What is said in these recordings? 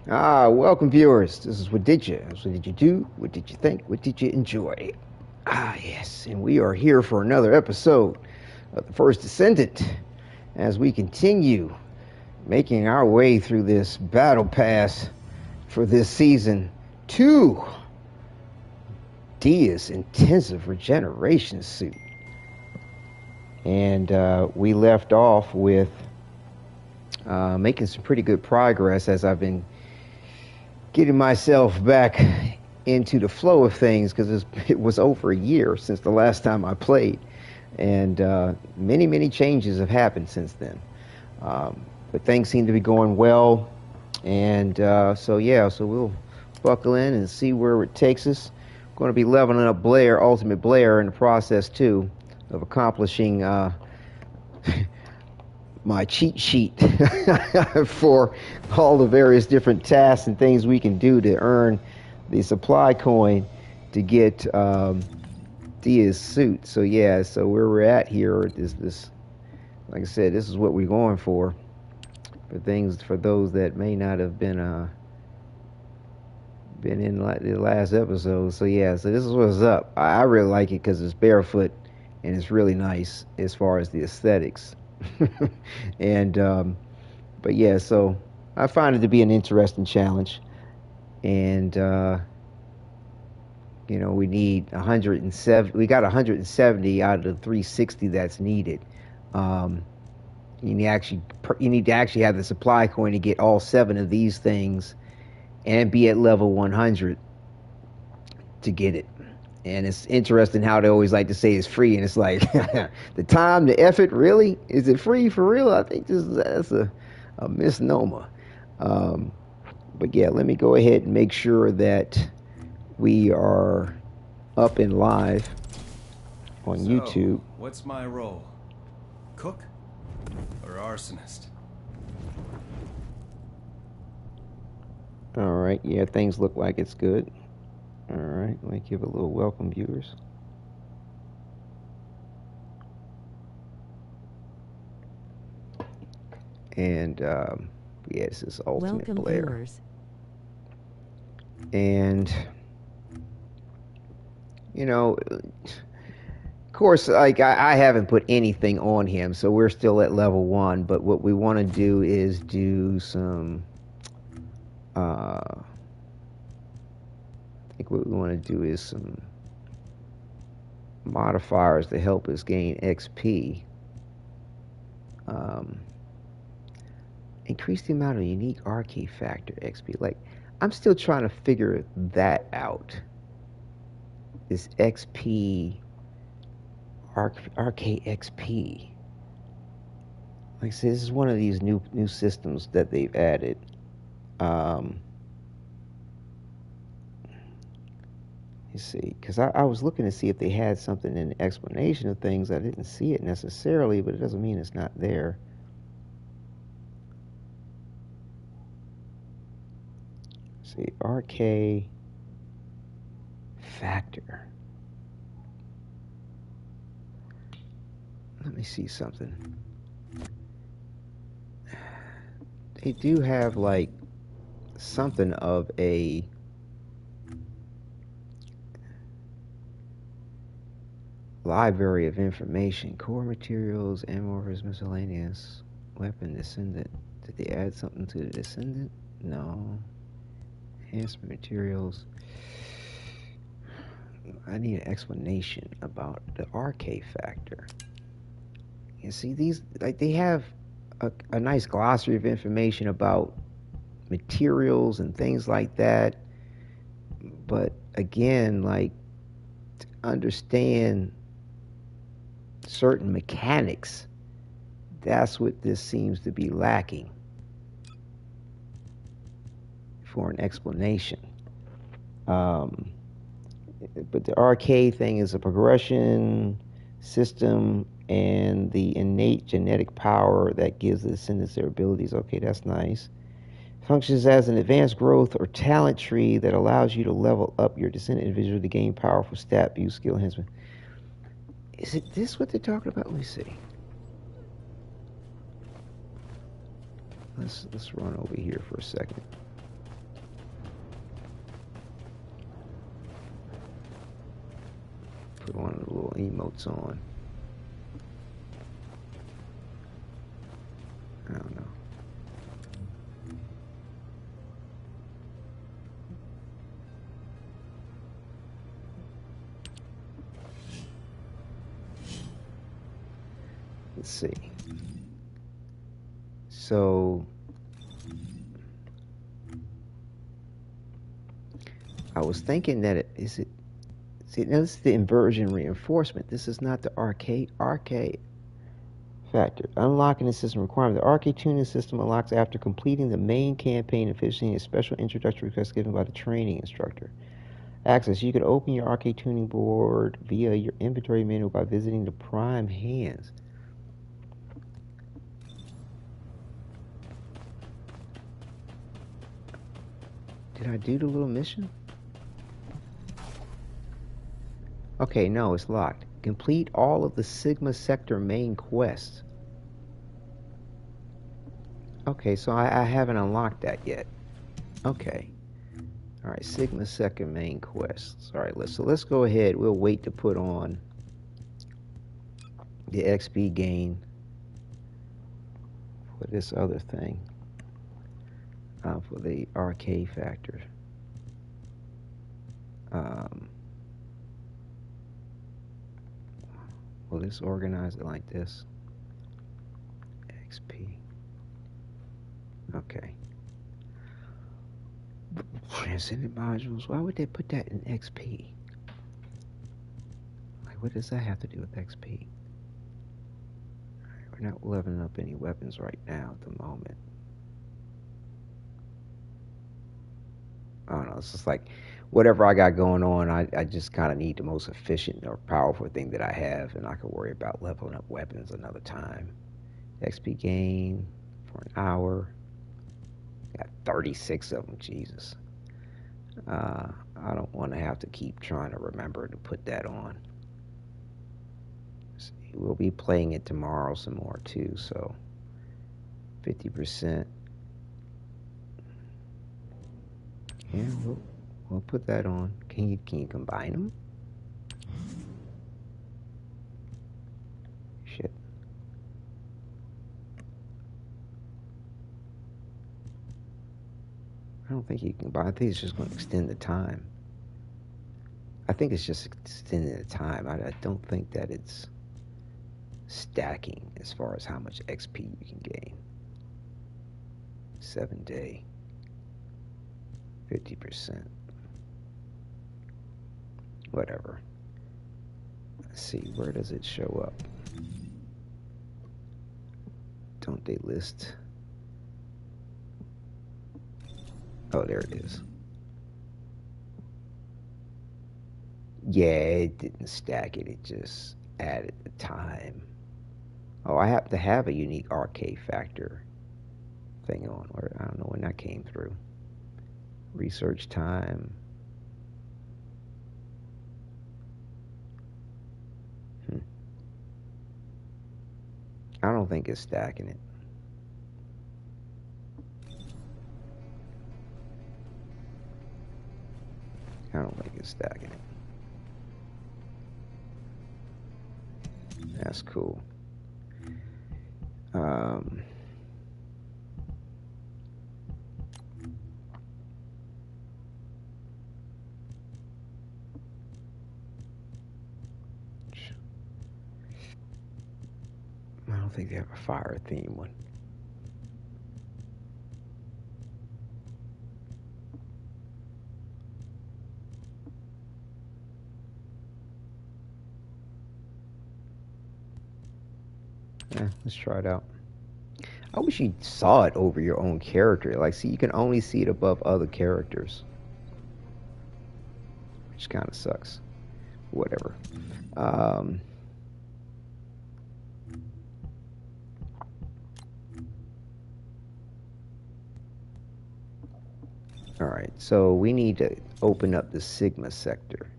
Welcome viewers. This is Wadidja. What did you do? What did you think? What did you enjoy? Yes, and we are here for another episode of the first Descendant as we continue making our way through this battle pass for this season 2, Dia's intensive regeneration suit. And we left off with making some pretty good progress as I've been getting myself back into the flow of things, because it was over a year since the last time I played, and many changes have happened since then. But things seem to be going well, and so we'll buckle in and see where it takes us. I'm going to be leveling up Blair, Ultimate Blair, in the process too of accomplishing my cheat sheet for all the various different tasks and things we can do to earn the supply coin to get Dia's suit. So where we're at here is this, like I said, this is what we're going for for those that may not have been in the last episode. So this is what's up. I really like it because it's barefoot and it's really nice as far as the aesthetics. And so I find it to be an interesting challenge, and we need 107. We got 170 out of the 360 that's needed. You need to actually have the supply coin to get all 7 of these things and be at level 100 to get it. And it's interesting how they always like to say it's free, and it's like the time, the effort, really? Is it free for real? I think that's a misnomer. But let me go ahead and make sure that we are up and live on YouTube. What's my role? Cook or arsonist? All right, things look like it's good. All right, let me give a little welcome, viewers. And this is Ultimate welcome, Blair. Viewers. And of course, like I haven't put anything on him, so we're still at level 1. But what we want to do is do some. I think what we want to do is some modifiers to help us gain XP. Increase the amount of unique RK factor XP. Like, I'm still trying to figure that out. This XP, RK XP. Like I said, this is one of these new systems that they've added. You see, because I was looking to see if they had something in the explanation of things. I didn't see it necessarily, but it doesn't mean it's not there. See, RK factor. Let me see something. They do have like something of a library of information. Core materials, amorphous, miscellaneous, weapon, Descendant. Did they add something to the Descendant? No. Enhancement materials. I need an explanation about the RK factor. You see, these, like, they have a nice glossary of information about materials and things like that. But again, like, to understand certain mechanics, that's what this seems to be lacking for an explanation. But the RK thing is a progression system and the innate genetic power that gives the descendants their abilities. Okay, that's nice. Functions as an advanced growth or talent tree that allows you to level up your descendant individual to gain powerful stat, view, skill enhancement. Is it this what they're talking about? Let me see. Let's run over here for a second. Put one of the little emotes on. I don't know. Let's see. So I was thinking that see, now this is the inversion reinforcement. This is not the arcade factor. Unlocking the system requirement. The arcade tuning system unlocks after completing the main campaign and finishing a special introductory request given by the training instructor. Access. You can open your arcade tuning board via your inventory menu by visiting the prime hands. Did I do the little mission? Okay, no, it's locked. Complete all of the Sigma Sector main quests. Okay, so I haven't unlocked that yet. Okay. Alright, Sigma Sector main quests. Alright, let's go ahead. We'll wait to put on the XP gain for this other thing. For the arcade factor. Will this organize it like this? XP. Okay. Transcendent modules. Why would they put that in XP? Like, what does that have to do with XP? Alright, we're not leveling up any weapons right now at the moment. I don't know, it's just like whatever I got going on, I just kind of need the most efficient or powerful thing that I have, and I can worry about leveling up weapons another time. XP gain for an hour. Got 36 of them, Jesus. I don't want to have to keep trying to remember to put that on. See, we'll be playing it tomorrow some more too, so 50%. Yeah, we'll put that on. Can you combine them? Shit. I don't think you can combine. I think it's just going to extend the time. I think it's just extending the time. I don't think that it's stacking as far as how much XP you can gain. 7 day. 50%. Whatever. Let's see, where does it show up? Don't they list? Oh, there it is. Yeah, it didn't stack it. It just added the time. Oh, I happen to have a unique arcade factor thing on. Or I don't know when that came through. Research time. I don't think it's stacking it. I don't think it's stacking it. That's cool. I don't think they have a fire theme one. Yeah, let's try it out. I wish you saw it over your own character. Like, see, you can only see it above other characters, which kind of sucks. Whatever. All right, so we need to open up the Sigma sector.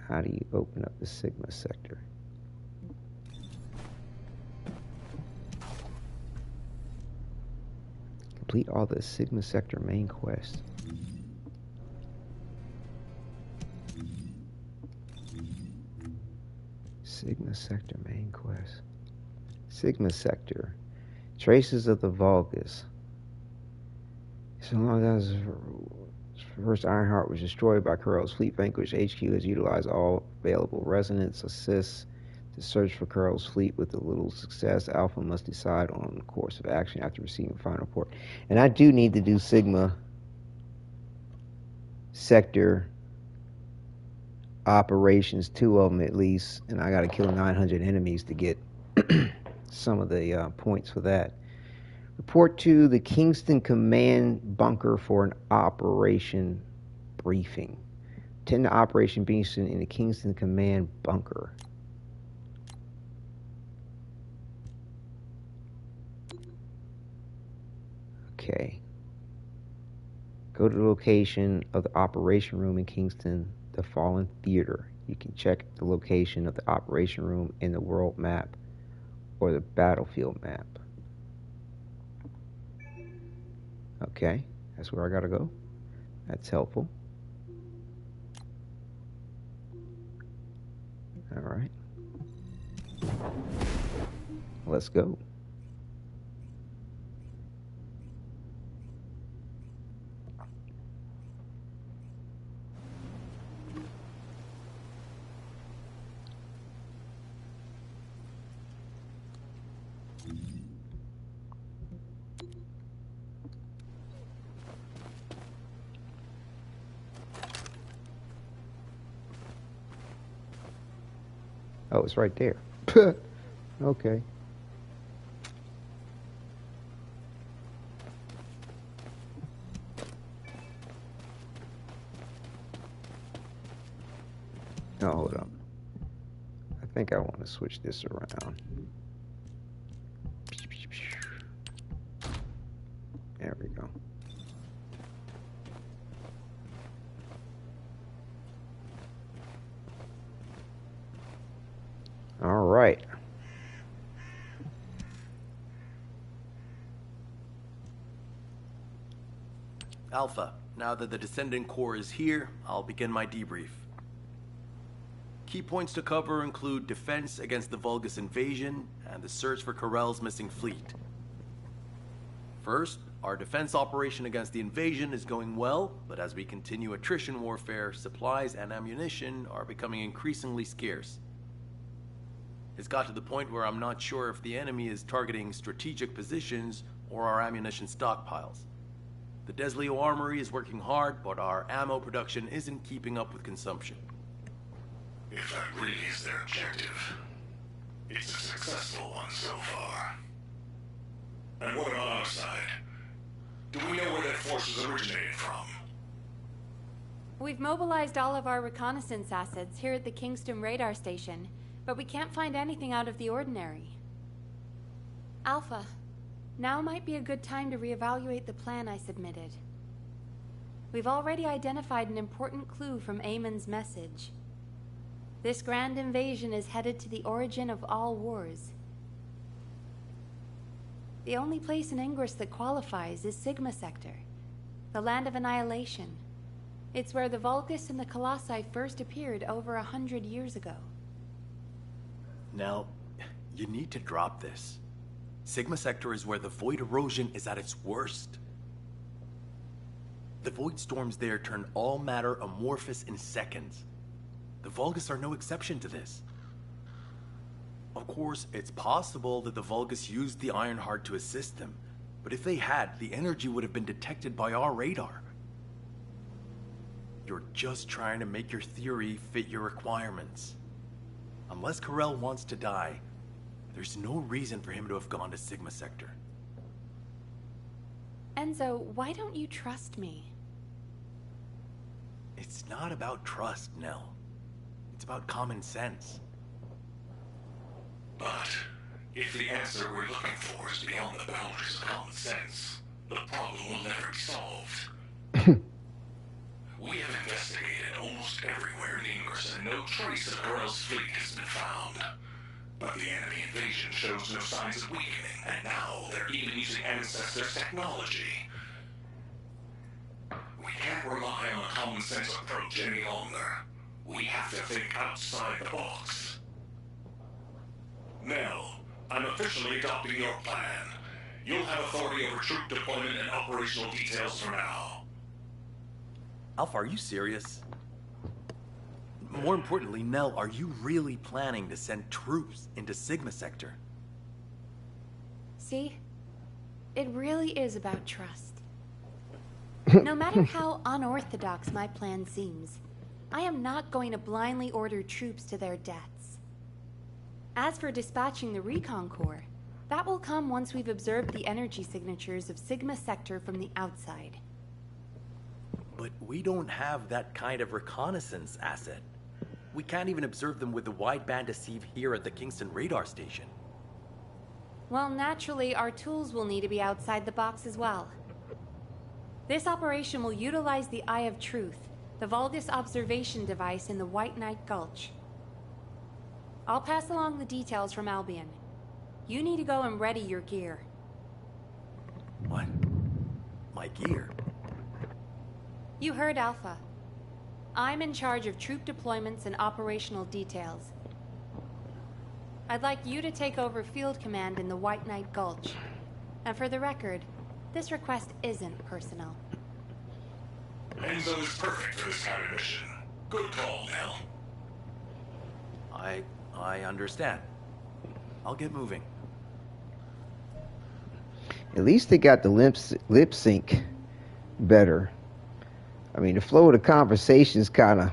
How do you open up the Sigma sector? Complete all the Sigma sector main quests. Sigma Sector main quest. Sigma Sector. Traces of the Vulgus. So long as first Ironheart was destroyed by Kurl's fleet vanquished, HQ has utilized all available resonance assists to search for Kurl's fleet. With a little success, Alpha must decide on the course of action after receiving final report. And I do need to do Sigma Sector operations, 2 of them at least, and I got to kill 900 enemies to get some of the points for that. Report to the Kingston Command Bunker for an operation briefing. Attend the Operation briefing in the Kingston Command Bunker. Okay. Go to the location of the operation room in Kingston, the Fallen Theater. You can check the location of the operation room in the world map or the battlefield map. Okay, that's where I gotta go. That's helpful. All right. Let's go. Oh, it's right there. Okay. Oh, hold on. I think I want to switch this around. There we go. All right. Alpha, now that the Descendant Core is here, I'll begin my debrief. Key points to cover include defense against the Vulgus invasion and the search for Kurl's missing fleet. First, our defense operation against the invasion is going well, but as we continue attrition warfare, supplies and ammunition are becoming increasingly scarce. It's got to the point where I'm not sure if the enemy is targeting strategic positions or our ammunition stockpiles. The Desleo Armory is working hard, but our ammo production isn't keeping up with consumption. If that really is their objective, it's a successful one so far. And what about our side? Do we know where that force was originated from? We've mobilized all of our reconnaissance assets here at the Kingston radar station, but we can't find anything out of the ordinary. Alpha, now might be a good time to reevaluate the plan I submitted. We've already identified an important clue from Amon's message. This grand invasion is headed to the origin of all wars. The only place in Ingress that qualifies is Sigma Sector, the land of annihilation. It's where the Vulgus and the Colossi first appeared over 100 years ago. Now, you need to drop this. Sigma Sector is where the void erosion is at its worst. The void storms there turn all matter amorphous in seconds. The Vulgus are no exception to this. Of course, it's possible that the Vulgus used the Ironheart to assist them, but if they had, the energy would have been detected by our radar. You're just trying to make your theory fit your requirements. Unless Kurl wants to die, there's no reason for him to have gone to Sigma Sector. Enzo, why don't you trust me? It's not about trust, Nell. It's about common sense. But if the answer we're looking for is beyond the boundaries of common sense, the problem will never be solved. We have investigated almost everywhere in Ingress, and no trace of Kurl's fleet has been found. But the enemy invasion shows no signs of weakening, and now they're even using Ancestor's technology. We can't rely on a common sense approach any longer. We have to think outside the box. Nell, I'm officially adopting your plan. You'll have authority over troop deployment and operational details from now. Alpha, are you serious? More importantly, Nell, are you really planning to send troops into Sigma Sector? See? It really is about trust. No matter how unorthodox my plan seems, I am not going to blindly order troops to their deaths. As for dispatching the Recon Corps, that will come once we've observed the energy signatures of Sigma Sector from the outside. But we don't have that kind of reconnaissance asset. We can't even observe them with the wideband deceive here at the Kingston radar station. Well, naturally, our tools will need to be outside the box as well. This operation will utilize the Eye of Truth, the Vulgus observation device in the White Knight Gulch. I'll pass along the details from Albion. You need to go and ready your gear. What? My gear? You heard Alpha. I'm in charge of troop deployments and operational details. I'd like you to take over field command in the White Knight Gulch. And for the record, this request isn't personal. Enzo is perfect for this kind of mission. Good call, Nell. I understand. I'll get moving. At least they got the lip sync better. I mean, the flow of the conversation is kind of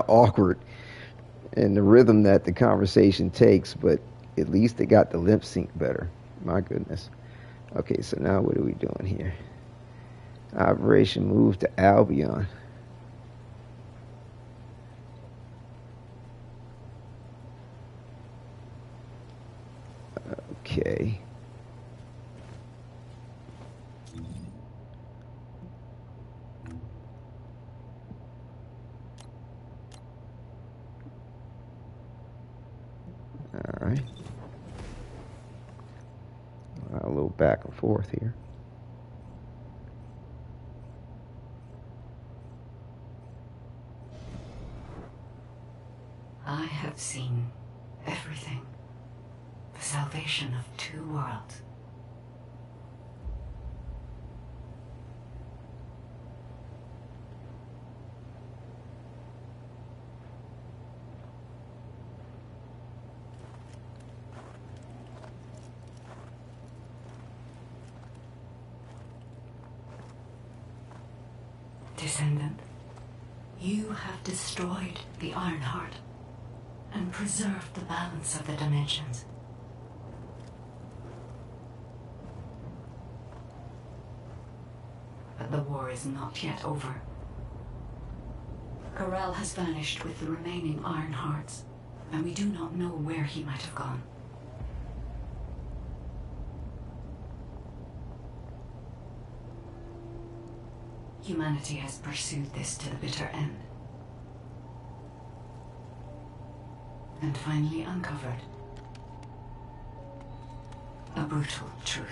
awkward, and the rhythm that the conversation takes, but at least they got the lip sync better. My goodness. Okay, so now what are we doing here? Operation move to Albion. Okay. All right. A little back and forth here. I have seen everything. The salvation of two worlds. Descendant, you have destroyed the Ironheart and preserved the balance of the dimensions. But the war is not yet over. Corel has vanished with the remaining Ironhearts, and we do not know where he might have gone. Humanity has pursued this to the bitter end. And finally uncovered a brutal truth.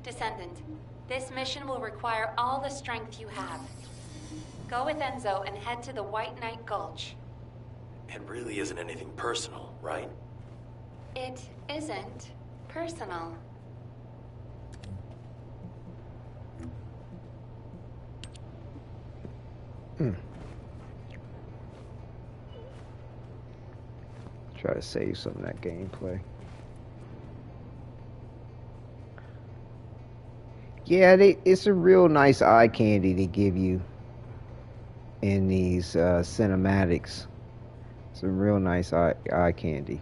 Descendant, this mission will require all the strength you have. Go with Enzo and head to the White Knight Gulch. It really isn't anything personal, right? It isn't personal. Try to save some of that gameplay. Yeah, it's a real nice eye candy to give you in these cinematics. It's a real nice eye candy.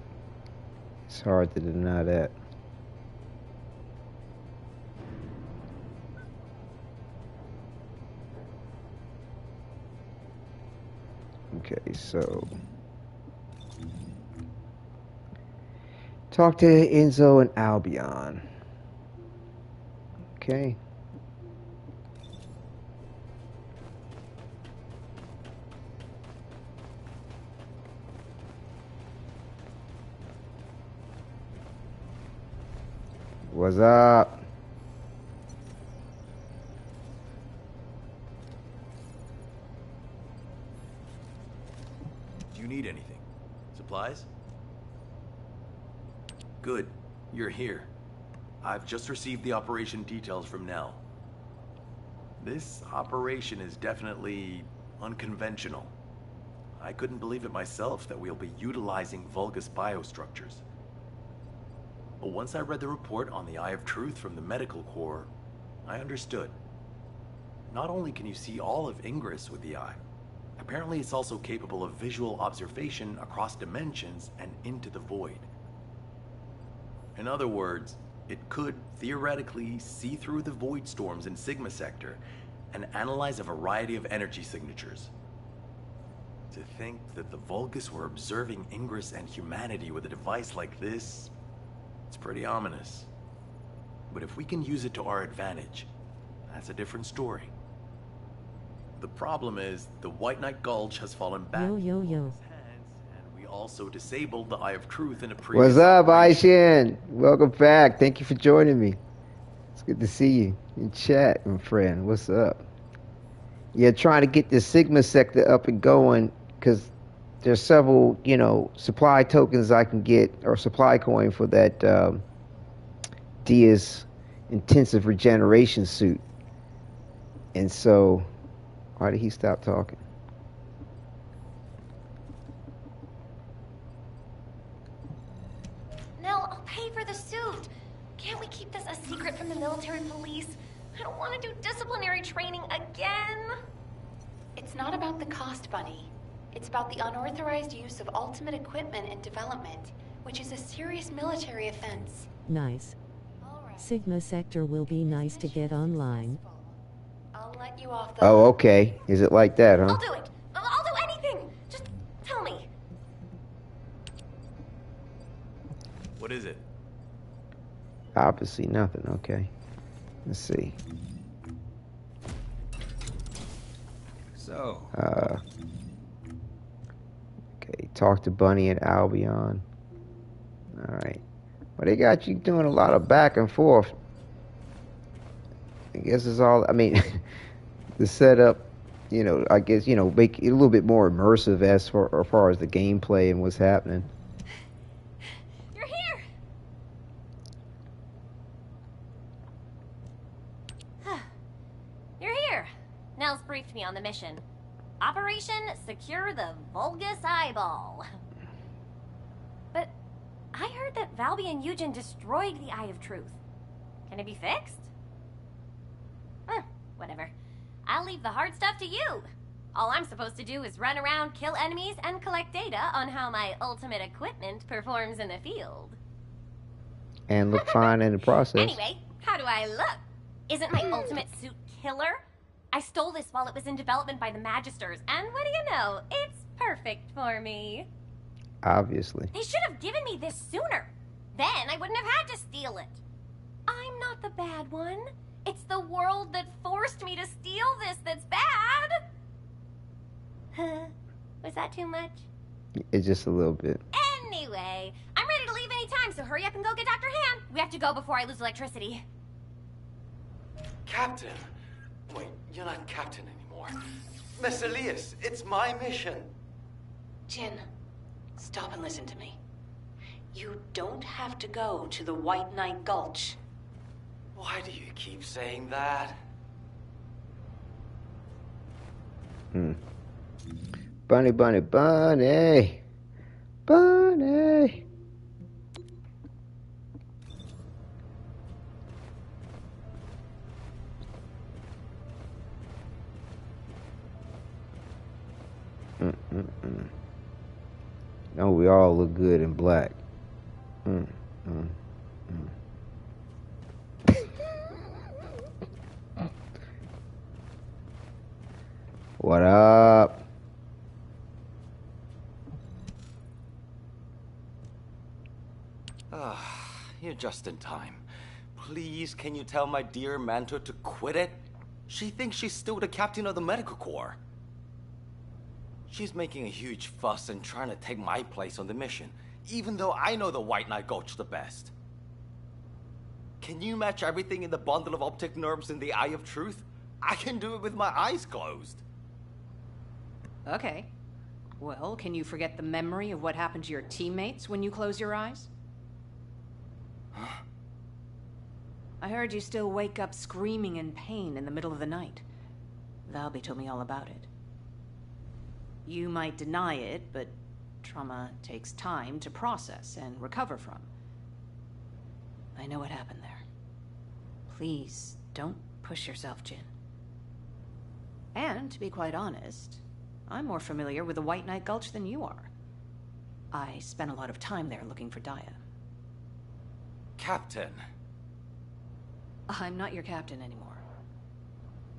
It's hard to deny that. Okay, so talk to Enzo and Albion. Okay. What's up? Do you need anything? Supplies? Good. You're here. I've just received the operation details from Nell. This operation is definitely unconventional. I couldn't believe it myself that we'll be utilizing Vulgus biostructures. But once I read the report on the Eye of Truth from the Medical Corps, I understood. Not only can you see all of Ingress with the eye, apparently it's also capable of visual observation across dimensions and into the void. In other words, it could theoretically see through the void storms in Sigma Sector and analyze a variety of energy signatures. To think that the Vulgus were observing Ingress and humanity with a device like this, it's pretty ominous. But if we can use it to our advantage, that's a different story. The problem is, the White Knight Gulch has fallen back into his hands, and we also disabled the Eye of Truth in a previous What's up, operation. Aishin? Welcome back. Thank you for joining me. It's good to see you in chat, my friend. What's up? Yeah, trying to get the Sigma sector up and going because there's several, supply tokens I can get or supply coin for that Dia's intensive regeneration suit. And so, why did he stop talking? Nell, I'll pay for the suit. Can't we keep this a secret from the military police? I don't want to do disciplinary training again. It's not about the cost, Bunny. It's about the unauthorized use of ultimate equipment in development, which is a serious military offense. Nice. All right. Sigma Sector will be nice to get online. I'll let you off the Oh, okay. Is it like that, huh? I'll do it. I'll do anything. Just tell me. What is it? Obviously nothing. Okay. Let's see. So, Okay, talk to Bunny at Albion. All right. Well, they got you doing a lot of back and forth. I guess it's all, the setup, I guess, make it a little bit more immersive as far as the gameplay and what's happening. You're here. You're here. Nell's briefed me on the mission. Operation Secure the Vulgus Eyeball. But I heard that Valby and Eugen destroyed the Eye of Truth. Can it be fixed? Whatever. I'll leave the hard stuff to you. All I'm supposed to do is run around, kill enemies, and collect data on how my ultimate equipment performs in the field. And look fine in the process. Anyway, how do I look? Isn't my ultimate suit killer? I stole this while it was in development by the Magisters, and what do you know? It's perfect for me. Obviously. They should have given me this sooner. Then I wouldn't have had to steal it. I'm not the bad one. It's the world that forced me to steal this that's bad. Was that too much? It's just a little bit. Anyway, I'm ready to leave any time, so hurry up and go get Dr. Han. We have to go before I lose electricity. Captain? Wait, you're not captain anymore. Miss Elias, it's my mission. Jin, stop and listen to me. You don't have to go to the White Knight Gulch. Why do you keep saying that? Bunny, bunny, bunny. Bunny. No, we all look good in black. What up? You're just in time. Please, can you tell my dear Mantor to quit it? She thinks she's still the captain of the Medical Corps. She's making a huge fuss and trying to take my place on the mission, even though I know the White Knight Gulch the best. Can you match everything in the bundle of optic nerves in the Eye of Truth? I can do it with my eyes closed. Okay. Well, can you forget the memory of what happened to your teammates when you close your eyes? Huh? I heard you still wake up screaming in pain in the middle of the night. Valby told me all about it. You might deny it, but trauma takes time to process and recover from. I know what happened there. Please, don't push yourself, Jin. And, to be quite honest, I'm more familiar with the White Knight Gulch than you are. I spent a lot of time there looking for Daya. Captain. I'm not your captain anymore.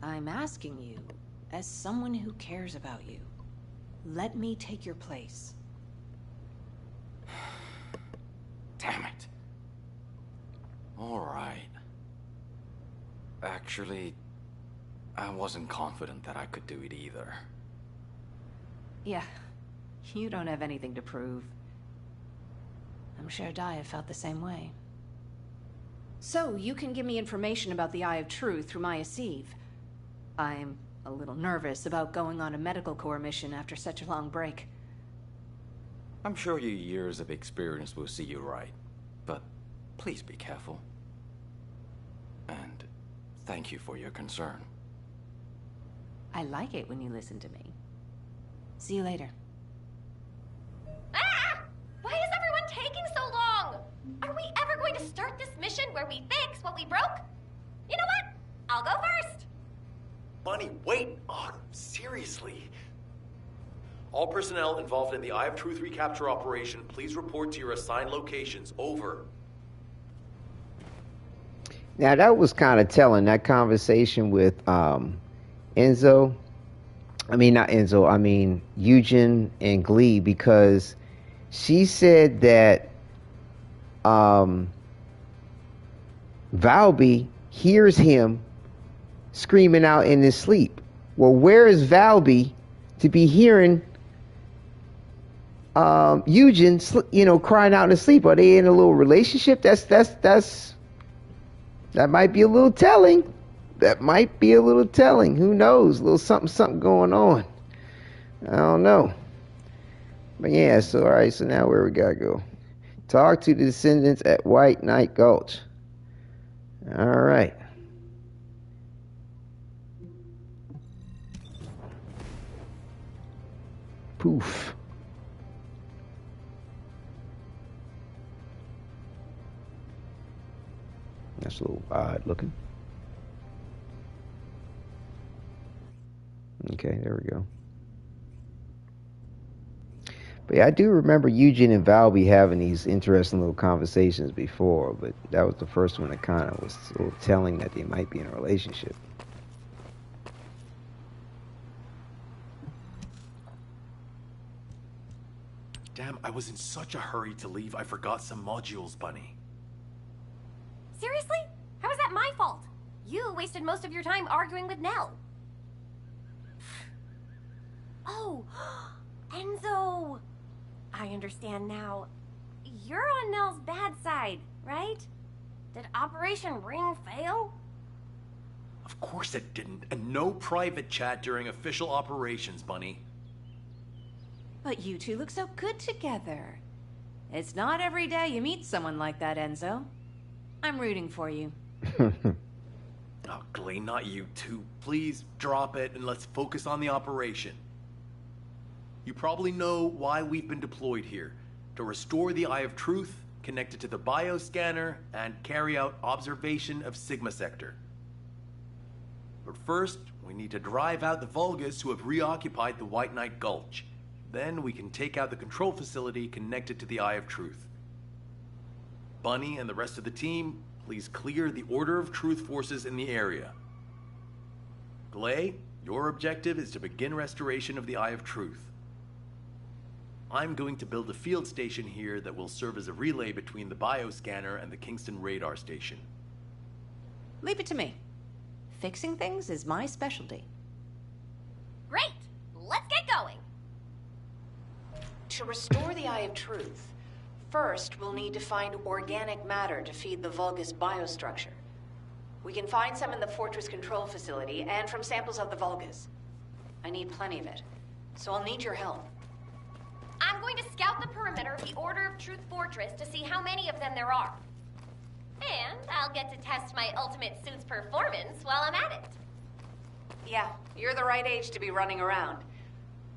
I'm asking you, as someone who cares about you, let me take your place. Damn it. All right. Actually, I wasn't confident that I could do it either. Yeah, you don't have anything to prove. I'm sure Daya felt the same way. So, you can give me information about the Eye of Truth through Maya Sieve. I'm a little nervous about going on a medical corps mission after such a long break. I'm sure your years of experience will see you right, but please be careful. And thank you for your concern. I like it when you listen to me. See you later. Ah! Why is everyone taking so long? Are we ever going to start this mission where we fix what we broke? You know what? I'll go first. Bunny, wait! Oh, seriously. All personnel involved in the Eye of Truth recapture operation, please report to your assigned locations. Over. Now that was kind of telling, that conversation with Enzo. I mean, not Enzo, I mean Eugen and Glee, because she said that Valby hears him screaming out in his sleep. Well, where is Valby to be hearing Eugen, crying out in his sleep? Are they in a little relationship? That might be a little telling. That might be a little telling. Who knows? A little something going on. I don't know. But yeah, so all right, so now where we gotta go? Talk to the Descendants at White Knight Gulch. All right. Poof. That's a little odd looking. Okay, there we go. But yeah, I do remember Eugene and Valby having these interesting little conversations before, but that was the first one that kind of was a little telling that they might be in a relationship. Damn, I was in such a hurry to leave, I forgot some modules, Bunny. Seriously? How is that my fault? You wasted most of your time arguing with Nell. Oh, Enzo! I understand now. You're on Nell's bad side, right? Did Operation Ring fail? Of course it didn't. And no private chat during official operations, Bunny. But you two look so good together. It's not every day you meet someone like that, Enzo. I'm rooting for you. Oh, Clay, not you two. Please drop it and let's focus on the operation. You probably know why we've been deployed here. To restore the Eye of Truth, connect it to the bioscanner, and carry out observation of Sigma Sector. But first, we need to drive out the Vulgus who have reoccupied the White Knight Gulch. Then we can take out the control facility connected to the Eye of Truth. Bunny and the rest of the team, please clear the Order of Truth forces in the area. Glay, your objective is to begin restoration of the Eye of Truth. I'm going to build a field station here that will serve as a relay between the bioscanner and the Kingston radar station. Leave it to me. Fixing things is my specialty. Great! Let's get going! To restore the Eye of Truth, First, we'll need to find organic matter to feed the Vulgus biostructure. We can find some in the Fortress Control Facility and from samples of the Vulgus. I need plenty of it, so I'll need your help. I'm going to scout the perimeter of the Order of Truth Fortress to see how many of them there are. And I'll get to test my ultimate suit's performance while I'm at it. Yeah, you're the right age to be running around.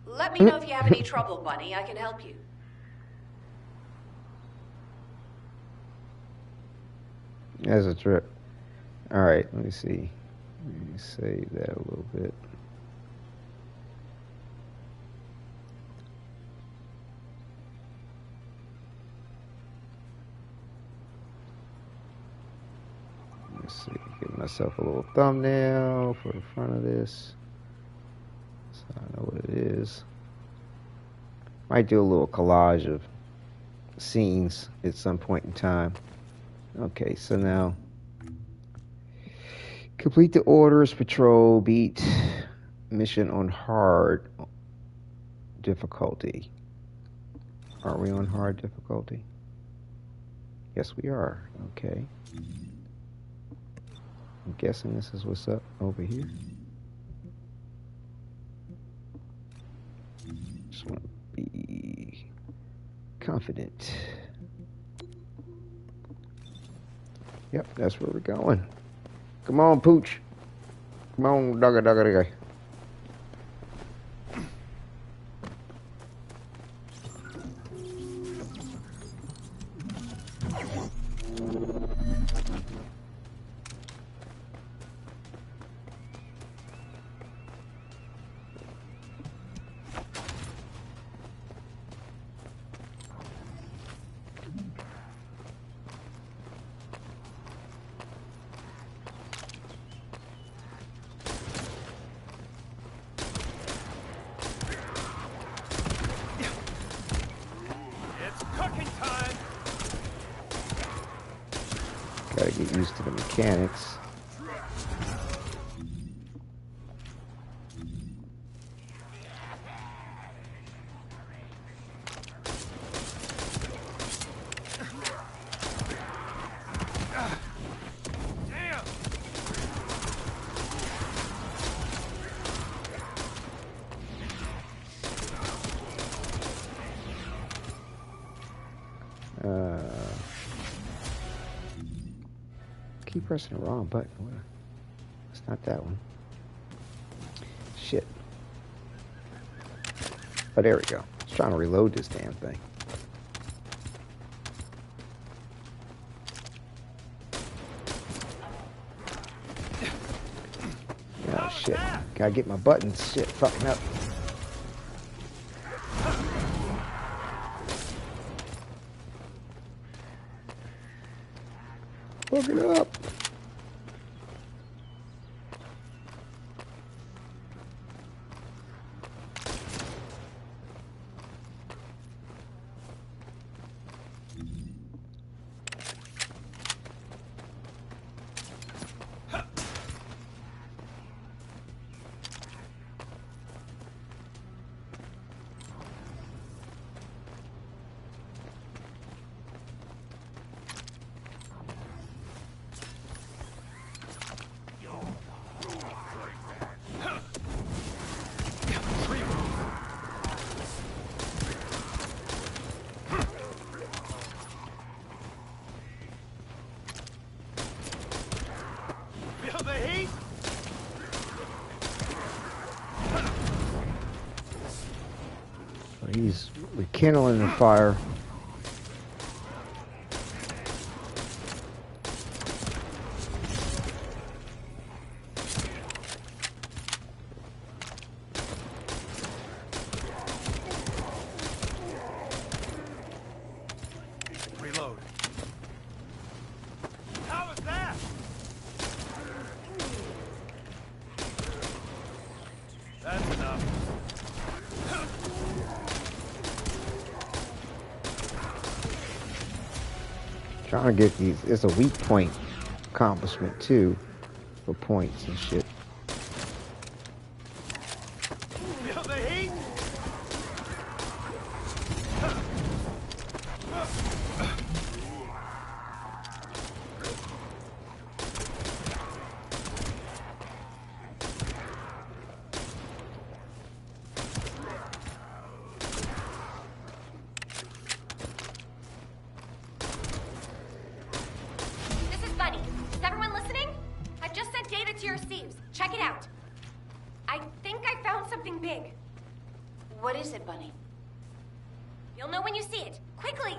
Let me know if you have any trouble, Bunny. I can help you. That's a trip. Alright, let me see. Let me save that a little bit. Let's see, give myself a little thumbnail for the front of this, so I know what it is. Might do a little collage of scenes at some point in time. Okay, so now complete the orders patrol, beat mission on hard difficulty. Are we on hard difficulty? Yes, we are. Okay. I'm guessing this is what's up over here. Just want to be confident. Yep, that's where we're going. Come on, Pooch. Come on, dogga. Gotta get used to the mechanics. Keep pressing the wrong button. It's not that one. Shit. Oh, there we go. I was trying to reload this damn thing. Oh, shit. Gotta get my buttons. Shit, fucking up. Look it up. He's rekindling the fire. Reload. How was that? That's enough. Trying to get these. It's a weak point accomplishment too, for points and shit. Feel the heat? big. What is it, Bunny? You'll know when you see it. Quickly!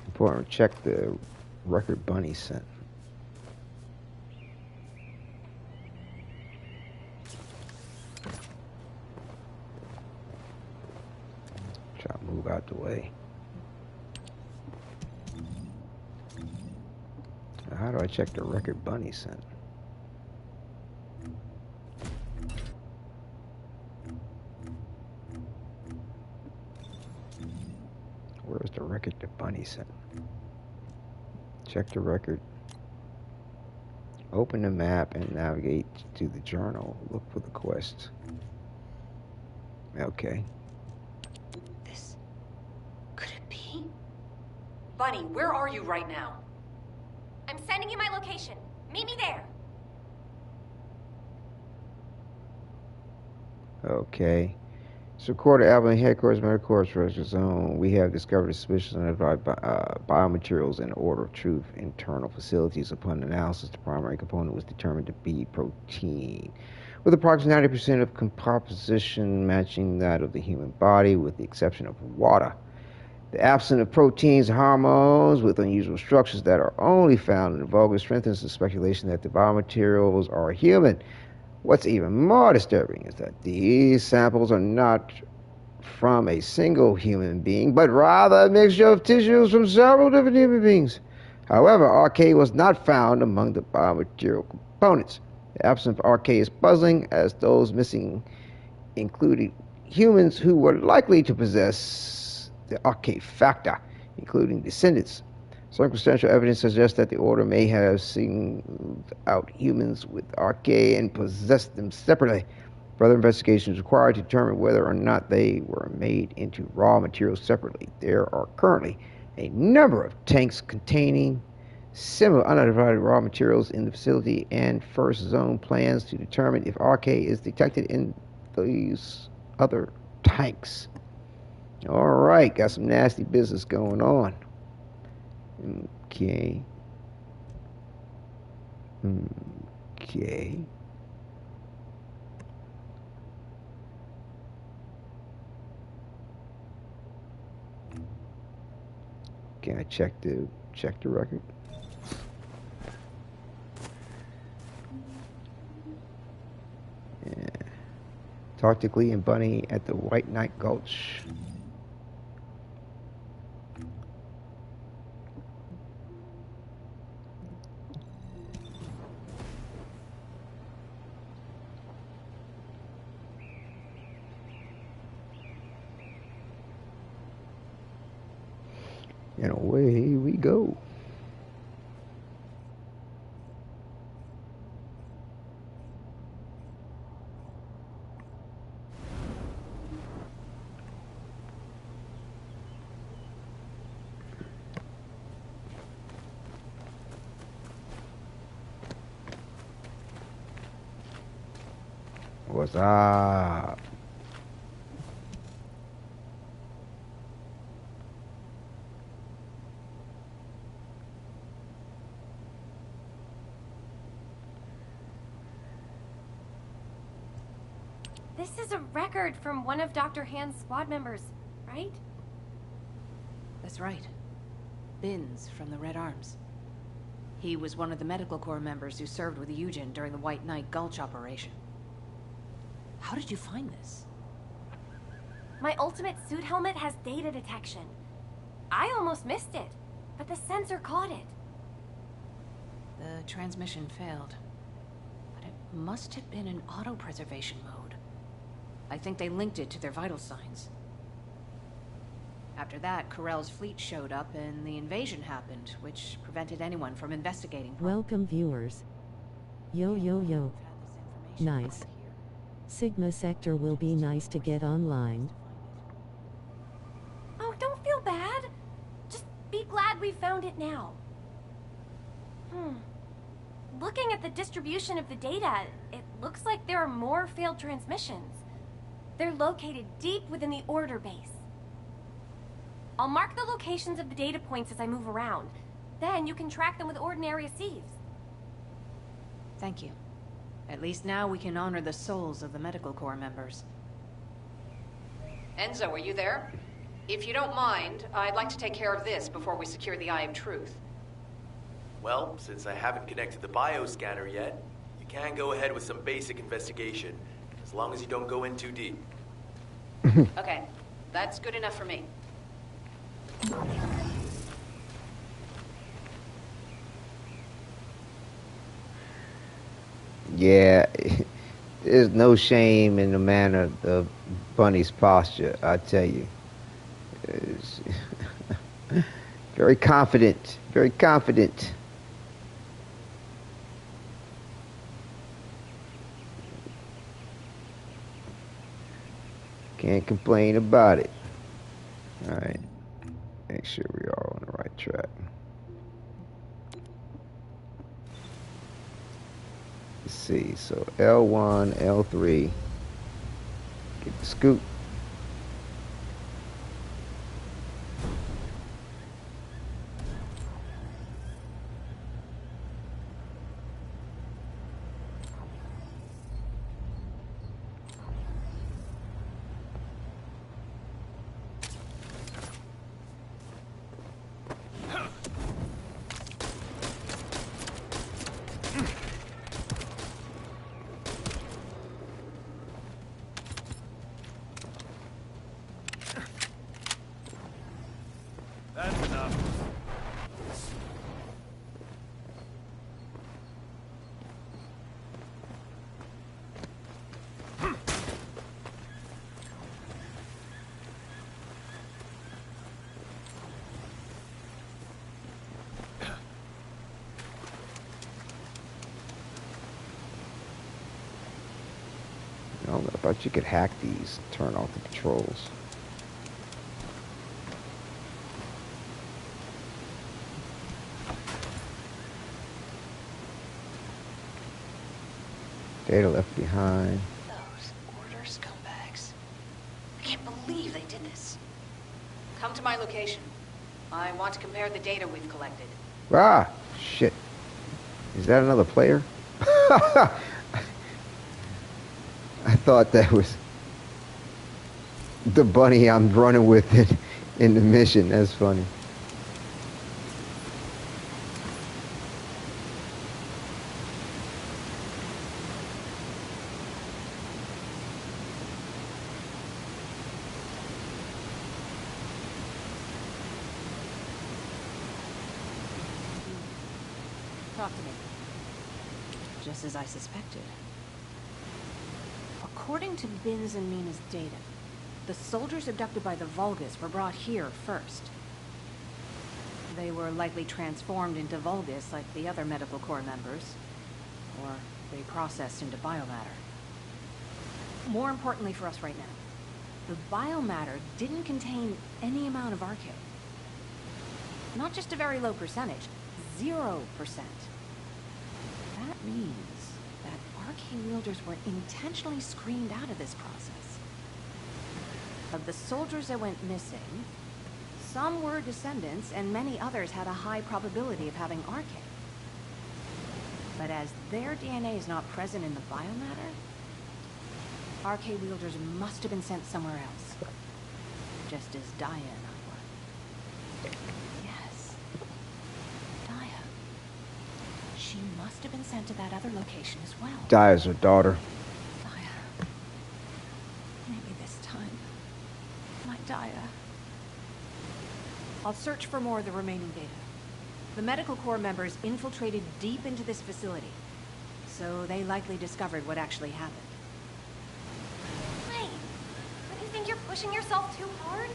Important. Check the record Bunny sent. Try to move out the way. How do I check the record Bunny sent? Where's the record that Bunny sent? Check the record. Open the map and navigate to the journal. Look for the quest. Okay. This... could it be? Bunny, where are you right now? I'm sending you my location. Meet me there. Okay. So, recorded Abilene headquarters, medical corps, treasure zone. We have discovered a suspicious unidentified biomaterials in Order of Truth internal facilities. Upon analysis, the primary component was determined to be protein, with approximately 90% of composition matching that of the human body, with the exception of water. The absence of proteins and hormones with unusual structures that are only found in the vulgar strengthens the speculation that the biomaterials are human. What's even more disturbing is that these samples are not from a single human being, but rather a mixture of tissues from several different human beings. However, RK was not found among the biomaterial components. The absence of RK is puzzling, as those missing included humans who were likely to possess the RK factor, including descendants. Circumstantial evidence suggests that the Order may have singled out humans with RK and possessed them separately. Further investigation is required to determine whether or not they were made into raw materials separately. There are currently a number of tanks containing similar unidentified raw materials in the facility, and First Zone plans to determine if RK is detected in these other tanks. All right, got some nasty business going on. Okay. Okay. Can I check the record? Yeah. Talk to Glee and Bunny at the White Knight Gulch. And away we go. What's up? This is a record from one of Dr. Hand's squad members, right? That's right. Binns from the Red Arms. He was one of the medical corps members who served with Eugen during the White Knight Gulch operation. How did you find this? My ultimate suit helmet has data detection. I almost missed it, but the sensor caught it. The transmission failed, but it must have been in auto-preservation mode. I think they linked it to their vital signs. After that, Corell's fleet showed up and the invasion happened, which prevented anyone from investigating. Welcome viewers. Yo yo yo. Nice. Sigma Sector will be nice to get online. Oh, don't feel bad. Just be glad we found it now. Looking at the distribution of the data, it looks like there are more failed transmissions. They're located deep within the Order base. I'll mark the locations of the data points as I move around. Then you can track them with ordinary sieves. Thank you. At least now we can honor the souls of the Medical Corps members. Enzo, are you there? If you don't mind, I'd like to take care of this before we secure the Eye of Truth. Well, since I haven't connected the bioscanner yet, you can go ahead with some basic investigation, as long as you don't go in too deep. Okay, that's good enough for me. Yeah, there's no shame in the manner of Bunny's posture, I tell you. It's very confident, very confident. Can't complain about it. All right, make sure we are on the right track. Let's see, so L1, L3, get the scoop. That's enough. I thought you could hack these, turn off the patrols. Data left behind. Those order scumbags. I can't believe they did this. Come to my location. I want to compare the data we've collected. Ah, shit. Is that another player? I thought that was the bunny I'm running with in the mission. That's funny. Talk to me. Just as I suspected. According to Bin's and Mina's data, the soldiers abducted by the Vulgus were brought here first. They were likely transformed into Vulgus like the other Medical Corps members, or they processed into biomatter. More importantly for us right now, the biomatter didn't contain any amount of Arche. Not just a very low percentage, 0%. That means that Arche wielders were intentionally screened out of this process. Of the soldiers that went missing, some were descendants and many others had a high probability of having Arche. But as their DNA is not present in the biomatter, Arche wielders must have been sent somewhere else. Just as Daya and I were. Yes. Daya. She must have been sent to that other location as well. Daya's her daughter. Daya. Maybe this time. My Daya. I'll search for more of the remaining data. The Medical Corps members infiltrated deep into this facility, so they likely discovered what actually happened. Wait, don't you think you're pushing yourself too hard?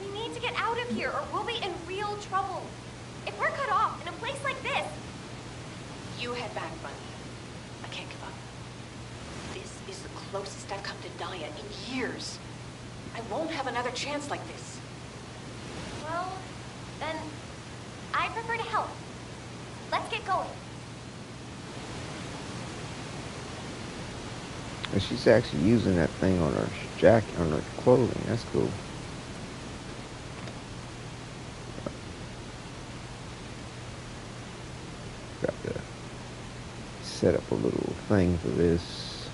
We need to get out of here or we'll be in real trouble. If we're cut off in a place like this... You head back, Bunny. I can't give up. This is the closest I've come to Daya in years. I won't have another chance like this. Well, then I prefer to help. Let's get going. And she's actually using that thing on her jacket, on her clothing. That's cool. Got to set up a little thing for this.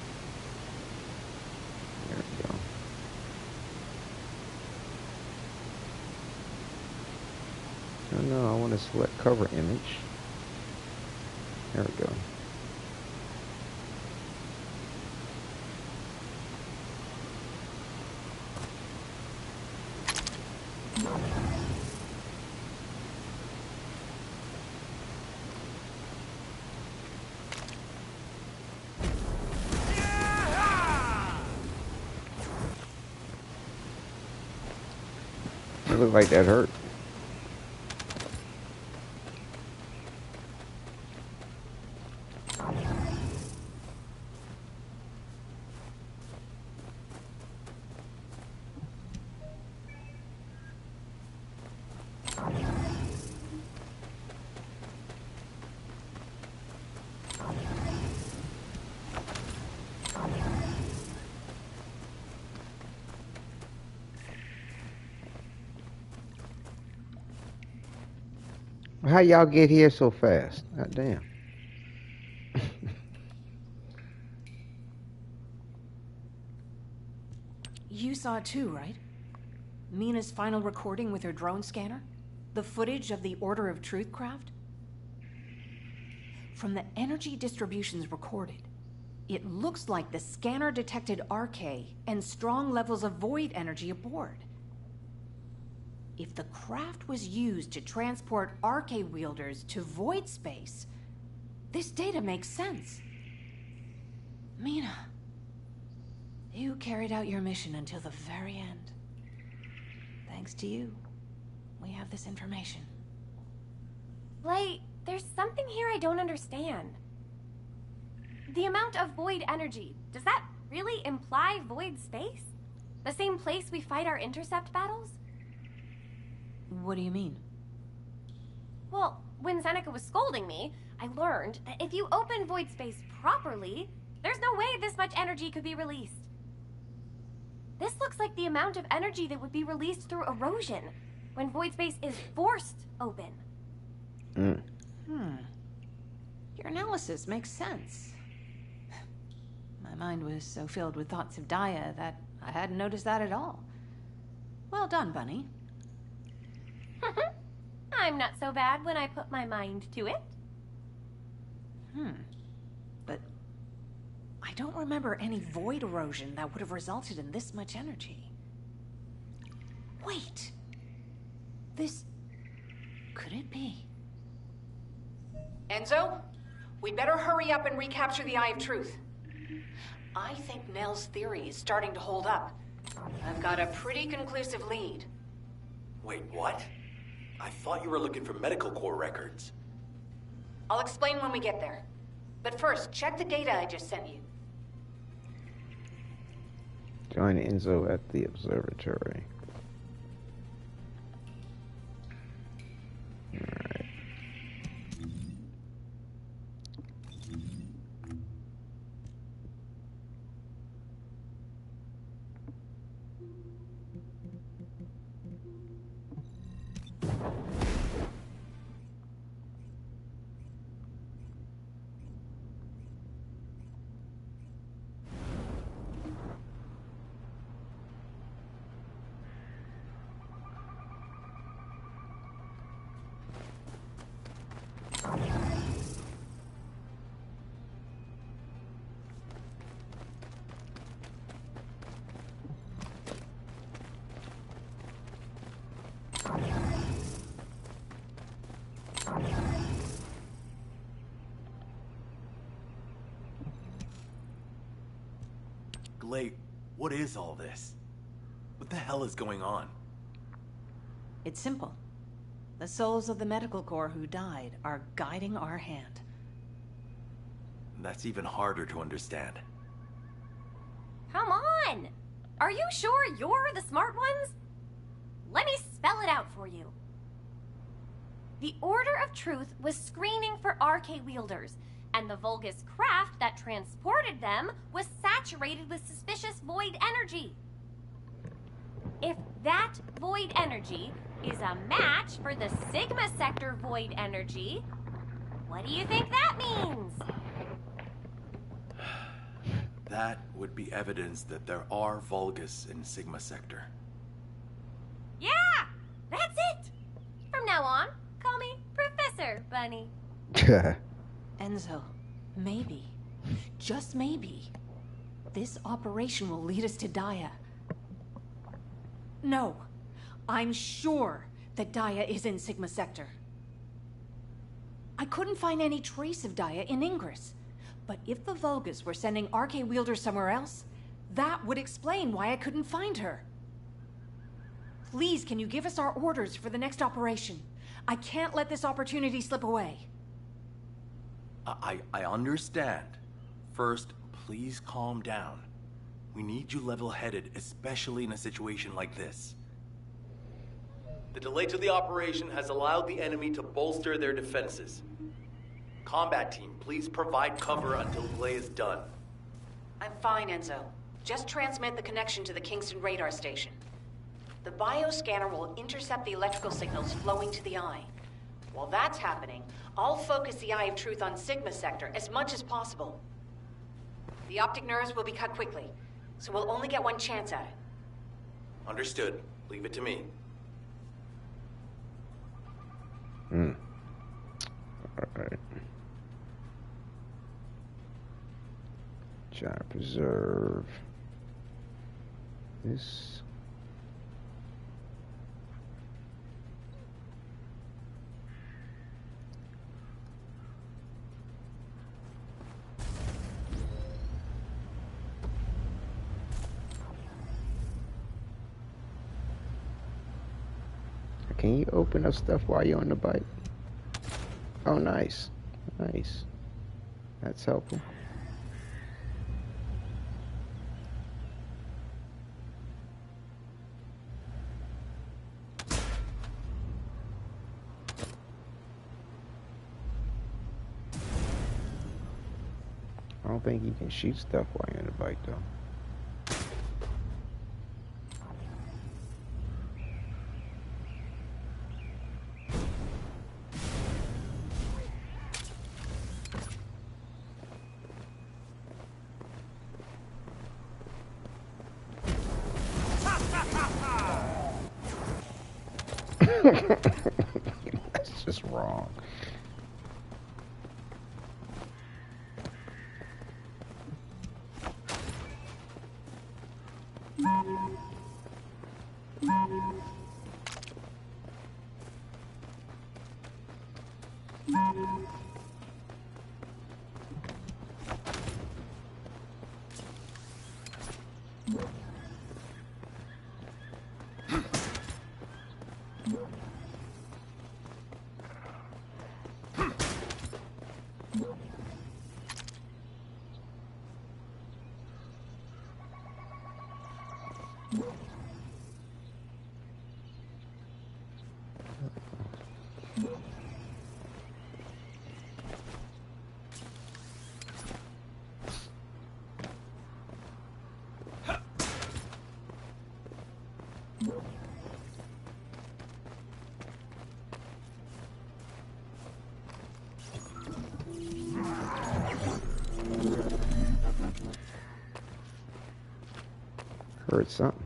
There we go. Oh no, I want to select cover image. There we go. It looked like that hurt. How y'all get here so fast? God damn. You saw it too, right? Mina's final recording with her drone scanner? The footage of the Order of Truth craft? From the energy distributions recorded, it looks like the scanner detected RK and strong levels of void energy aboard. If the craft was used to transport RK wielders to void space, this data makes sense. Mina, you carried out your mission until the very end. Thanks to you, we have this information. Blay, there's something here I don't understand. The amount of void energy, does that really imply void space? The same place we fight our intercept battles? What do you mean? Well, when Seneca was scolding me, I learned that if you open void space properly, there's no way this much energy could be released. This looks like the amount of energy that would be released through erosion when void space is forced open. Your analysis makes sense. My mind was so filled with thoughts of Daya that I hadn't noticed that at all. Well done, Bunny. I'm not so bad when I put my mind to it. But I don't remember any void erosion that would have resulted in this much energy. Wait. This... could it be? Enzo, we better hurry up and recapture the Eye of Truth. I think Nell's theory is starting to hold up. I've got a pretty conclusive lead. Wait, what? I thought you were looking for medical corps records. I'll explain when we get there. But first, check the data I just sent you. Join Enzo at the observatory. Alright. Glade, what is all this? What the hell is going on? It's simple. The souls of the medical corps who died are guiding our hand. That's even harder to understand. Come on! Are you sure you're the smart ones? Let me spell it out for you. The Order of Truth was screening for RK wielders, and the Vulgus craft that transported them was saturated with suspicious void energy. If that void energy is a match for the Sigma sector void energy, What do you think that means? That would be evidence that there are Vulgus in Sigma Sector. Yeah! That's it! From now on, call me Professor Bunny. Enzo, maybe, just maybe, this operation will lead us to Daya. No, I'm sure that Daya is in Sigma Sector. I couldn't find any trace of Daya in Ingress. But if the Vulgus were sending RK wielders somewhere else, that would explain why I couldn't find her. Please, can you give us our orders for the next operation? I can't let this opportunity slip away. I understand. First, please calm down. We need you level-headed, especially in a situation like this. The delay to the operation has allowed the enemy to bolster their defenses. Combat team, please provide cover until the delay is done. I'm fine, Enzo. Just transmit the connection to the Kingston radar station. The bioscanner will intercept the electrical signals flowing to the eye. While that's happening, I'll focus the Eye of Truth on Sigma Sector as much as possible. The optic nerves will be cut quickly, so we'll only get one chance at it. Understood. Leave it to me. Alright. Try to preserve this. Can you open up stuff while you're on the bike? Oh, nice. Nice. That's helpful. I don't think you can shoot stuff while you're on the bike, though. That's just wrong. Heard something.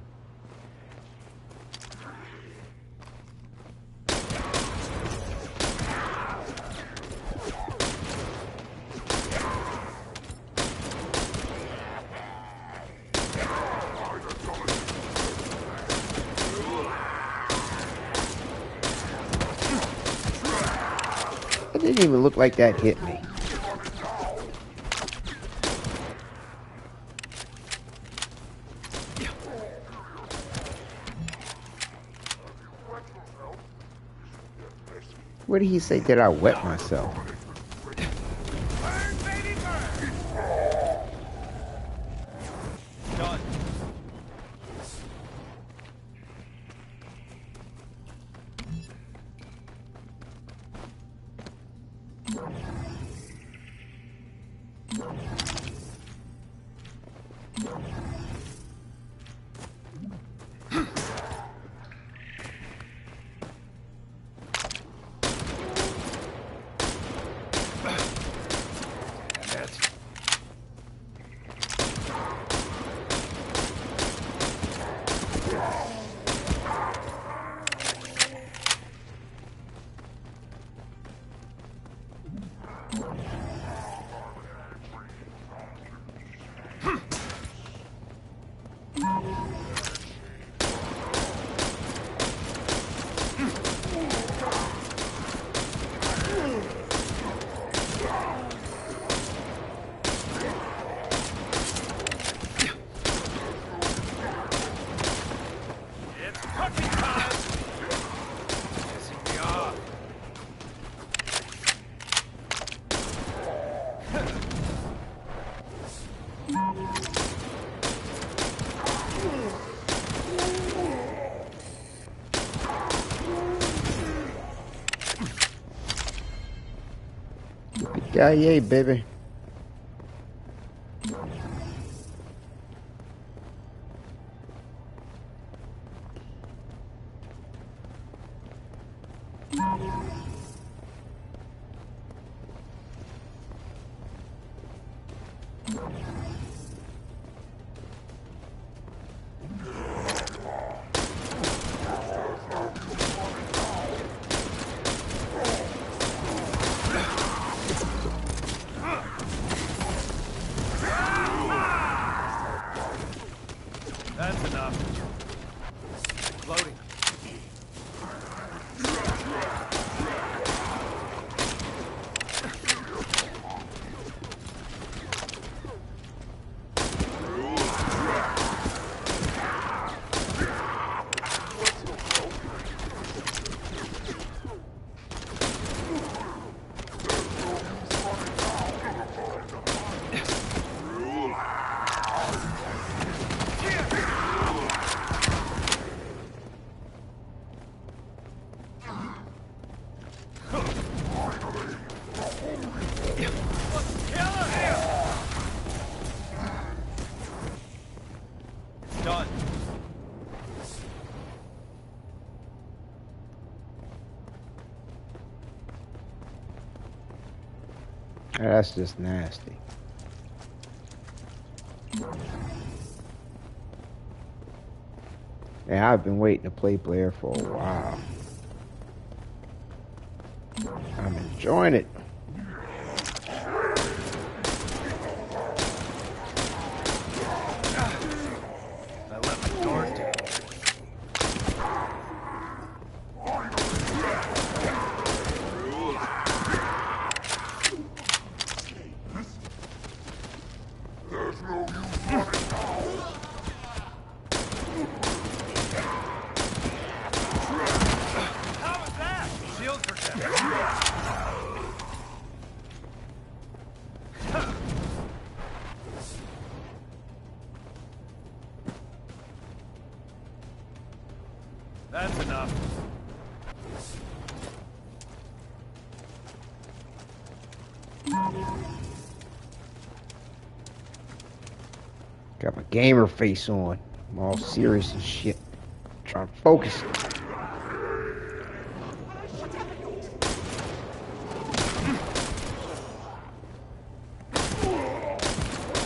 It didn't even look like that hit me. What did he say? Did I wet myself? Burn, baby, burn! Done. Yeah, yay, baby. That's enough. Loading. Done. That's just nasty. Yeah, I've been waiting to play Blair for a while. I'm enjoying it. I left the guard down. How was that? Shield protection. That's enough. Got my gamer face on. I'm all serious and shit. Trying to focus.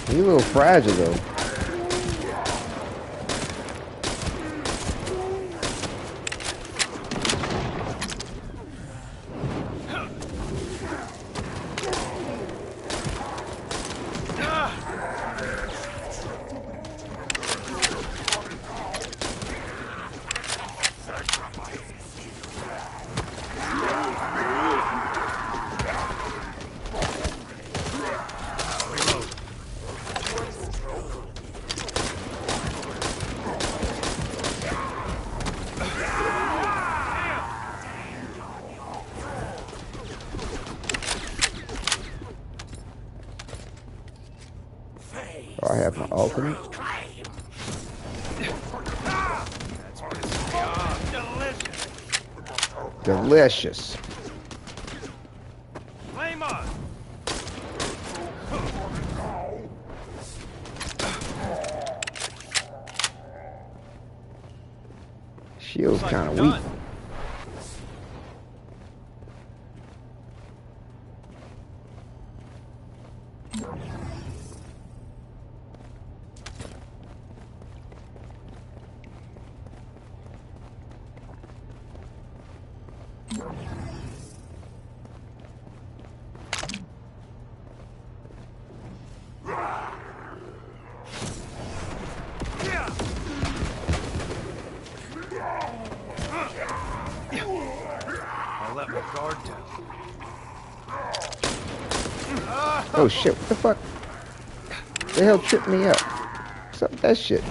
He's a little fragile though. Oh, I have my ultimate. Delicious. Flame on. Shield's Looks like kind of we're weak. done. I let my guard down. Oh shit, what the fuck? The hell tripped me up? What's up with that shit?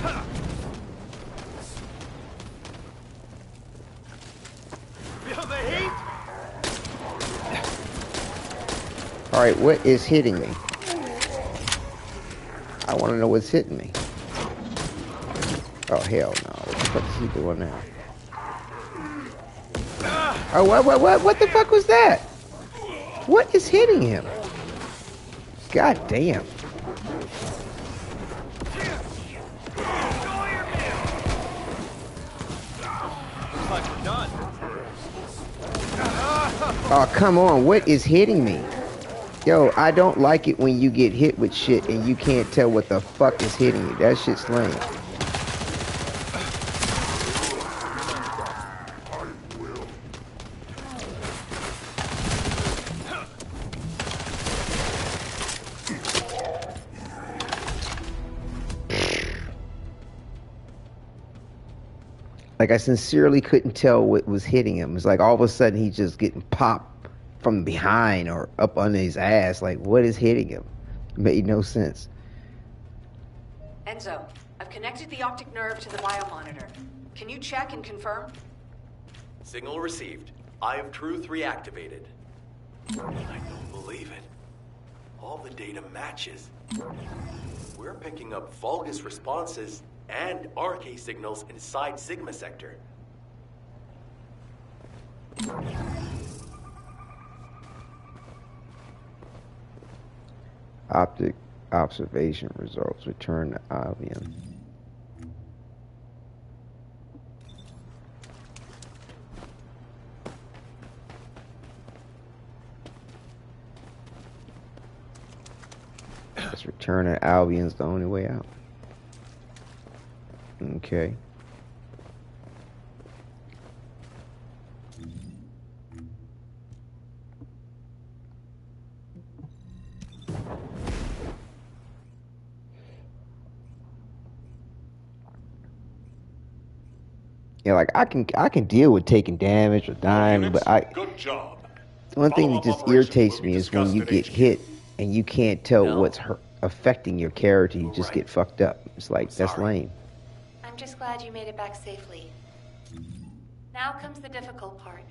Feel the heat? Alright, what is hitting me? I want to know what's hitting me. Oh hell no, what the fuck is he doing now? Oh, what the fuck was that? What is hitting him? God damn. Oh, come on. What is hitting me? Yo, I don't like it when you get hit with shit and you can't tell what the fuck is hitting you. That shit's lame. Like, I sincerely couldn't tell what was hitting him. It's like all of a sudden he's just getting popped from behind or up under his ass. Like, what is hitting him? It made no sense. Enzo, I've connected the optic nerve to the biomonitor. Can you check and confirm? Signal received. Eye of Truth reactivated. I don't believe it. All the data matches. We're picking up Vulgus responses and RK signals inside Sigma Sector. Optic observation results return to Albion. Let's return to Albion's the only way out. Okay. Yeah, like I can deal with taking damage or dying, but Good job. one thing that just irritates me is when you get hit and you can't tell what's affecting your character. You just get fucked up. It's like, that's lame. I'm just glad you made it back safely. Now comes the difficult part.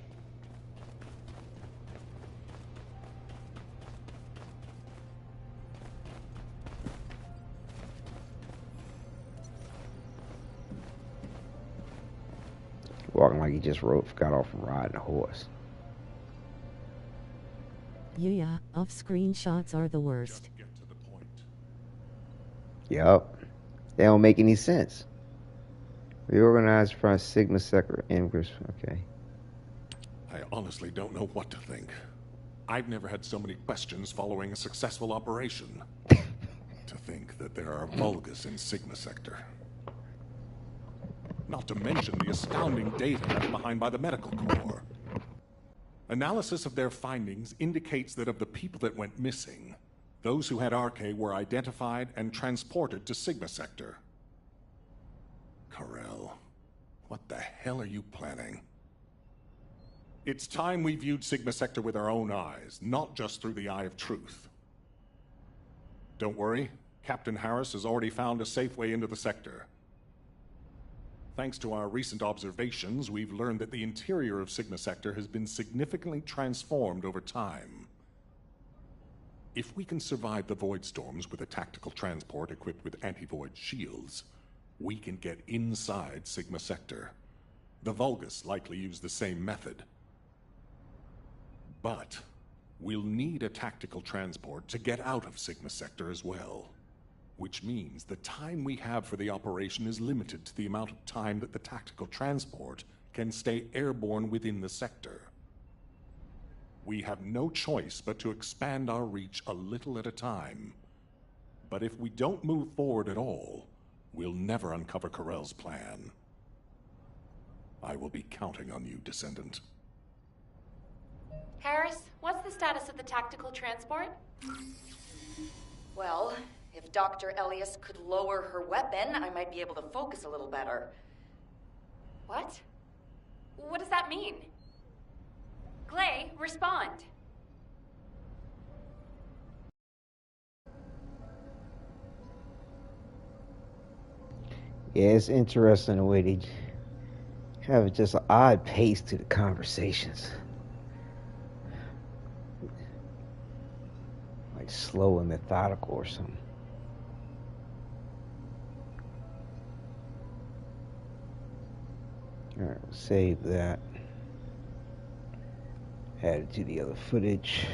Walking like he just got off from riding a horse. Yeah, off-screen shots are the worst. Just get to the point. Yup. They don't make any sense. Reorganized from Sigma Sector Ingress. Okay. I honestly don't know what to think. I've never had so many questions following a successful operation. To think that there are Vulgus in Sigma Sector. Not to mention the astounding data left behind by the Medical Corps. Analysis of their findings indicates that of the people that went missing, those who had RK were identified and transported to Sigma Sector. Corell, what the hell are you planning? It's time we viewed Sigma Sector with our own eyes, not just through the Eye of Truth. Don't worry, Captain Harris has already found a safe way into the sector. Thanks to our recent observations, we've learned that the interior of Sigma Sector has been significantly transformed over time. If we can survive the void storms with a tactical transport equipped with anti-void shields, we can get inside Sigma Sector. The Vulgus likely use the same method. But we'll need a tactical transport to get out of Sigma Sector as well. Which means the time we have for the operation is limited to the amount of time that the tactical transport can stay airborne within the sector. We have no choice but to expand our reach a little at a time. But if we don't move forward at all, we'll never uncover Corell's plan. I will be counting on you, Descendant. Harris, what's the status of the tactical transport? Well, if Dr. Elias could lower her weapon, I might be able to focus a little better. What? What does that mean? Clay, respond. Yeah, it's interesting the way they have just an odd pace to the conversations. Like slow and methodical or something. Alright, we'll save that. Add it to the other footage.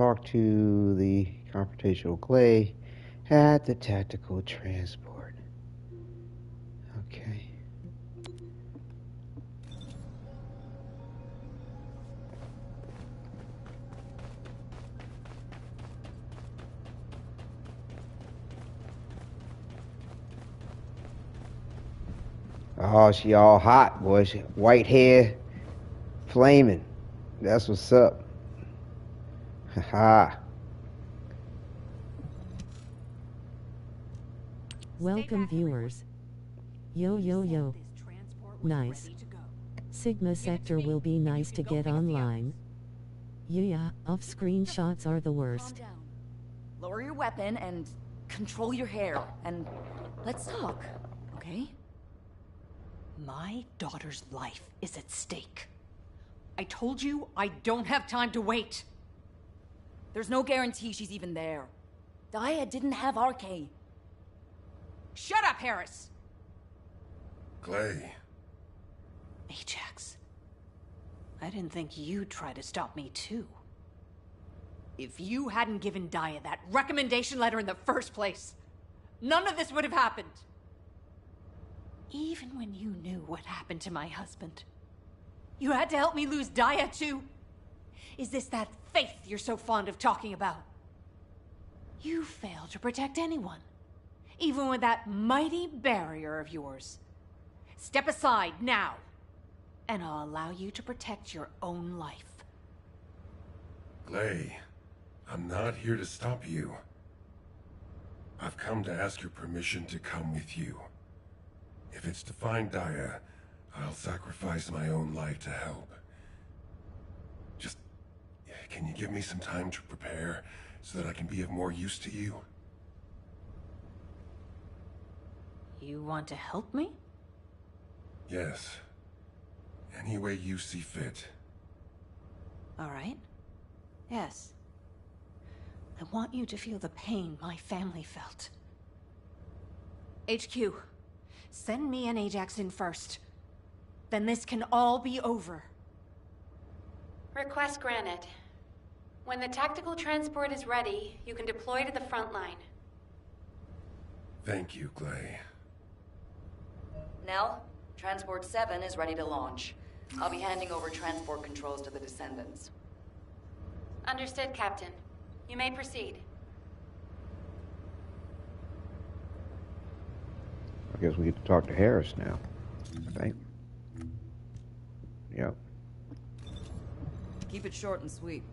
talk to the confrontational clay at the tactical transport. Okay. Oh, she all hot, boy. White hair, flaming. That's what's up. Haha. Welcome viewers. Yo yo yo. Nice. Sigma Sector will be nice to get online. Yeah, off-screen shots are the worst. Calm down. Lower your weapon and control your hair, and let's talk, okay? My daughter's life is at stake. I told you I don't have time to wait. There's no guarantee she's even there. Daya didn't have RK. Shut up, Harris! Clay. Ajax. I didn't think you'd try to stop me, too. If you hadn't given Daya that recommendation letter in the first place, none of this would have happened. Even when you knew what happened to my husband, you had to help me lose Daya, too. Is this that faith you're so fond of talking about? You fail to protect anyone, even with that mighty barrier of yours. Step aside now, and I'll allow you to protect your own life. Clay, I'm not here to stop you. I've come to ask your permission to come with you. If it's to find Daya, I'll sacrifice my own life to help. Just, can you give me some time to prepare so that I can be of more use to you? You want to help me? Yes. Any way you see fit. All right. Yes. I want you to feel the pain my family felt. HQ, send me and Ajax in first. Then this can all be over. Request granted. When the tactical transport is ready, you can deploy to the front line. Thank you, Clay. Nell, Transport 7 is ready to launch. I'll be handing over transport controls to the Descendants. Understood, Captain. You may proceed. I guess we get to talk to Harris now. I think. Yep. Keep it short and sweet.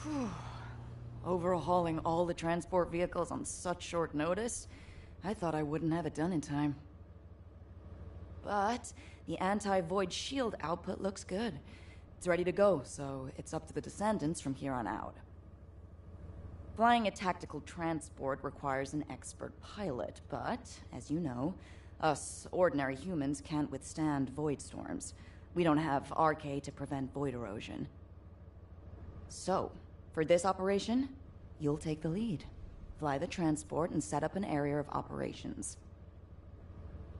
Whew. Overhauling all the transport vehicles on such short notice? I thought I wouldn't have it done in time. But the anti-void shield output looks good. It's ready to go, so it's up to the Descendants from here on out. Flying a tactical transport requires an expert pilot, but, as you know, us ordinary humans can't withstand void storms. We don't have RK to prevent void erosion. So, for this operation, you'll take the lead. Fly the transport and set up an area of operations.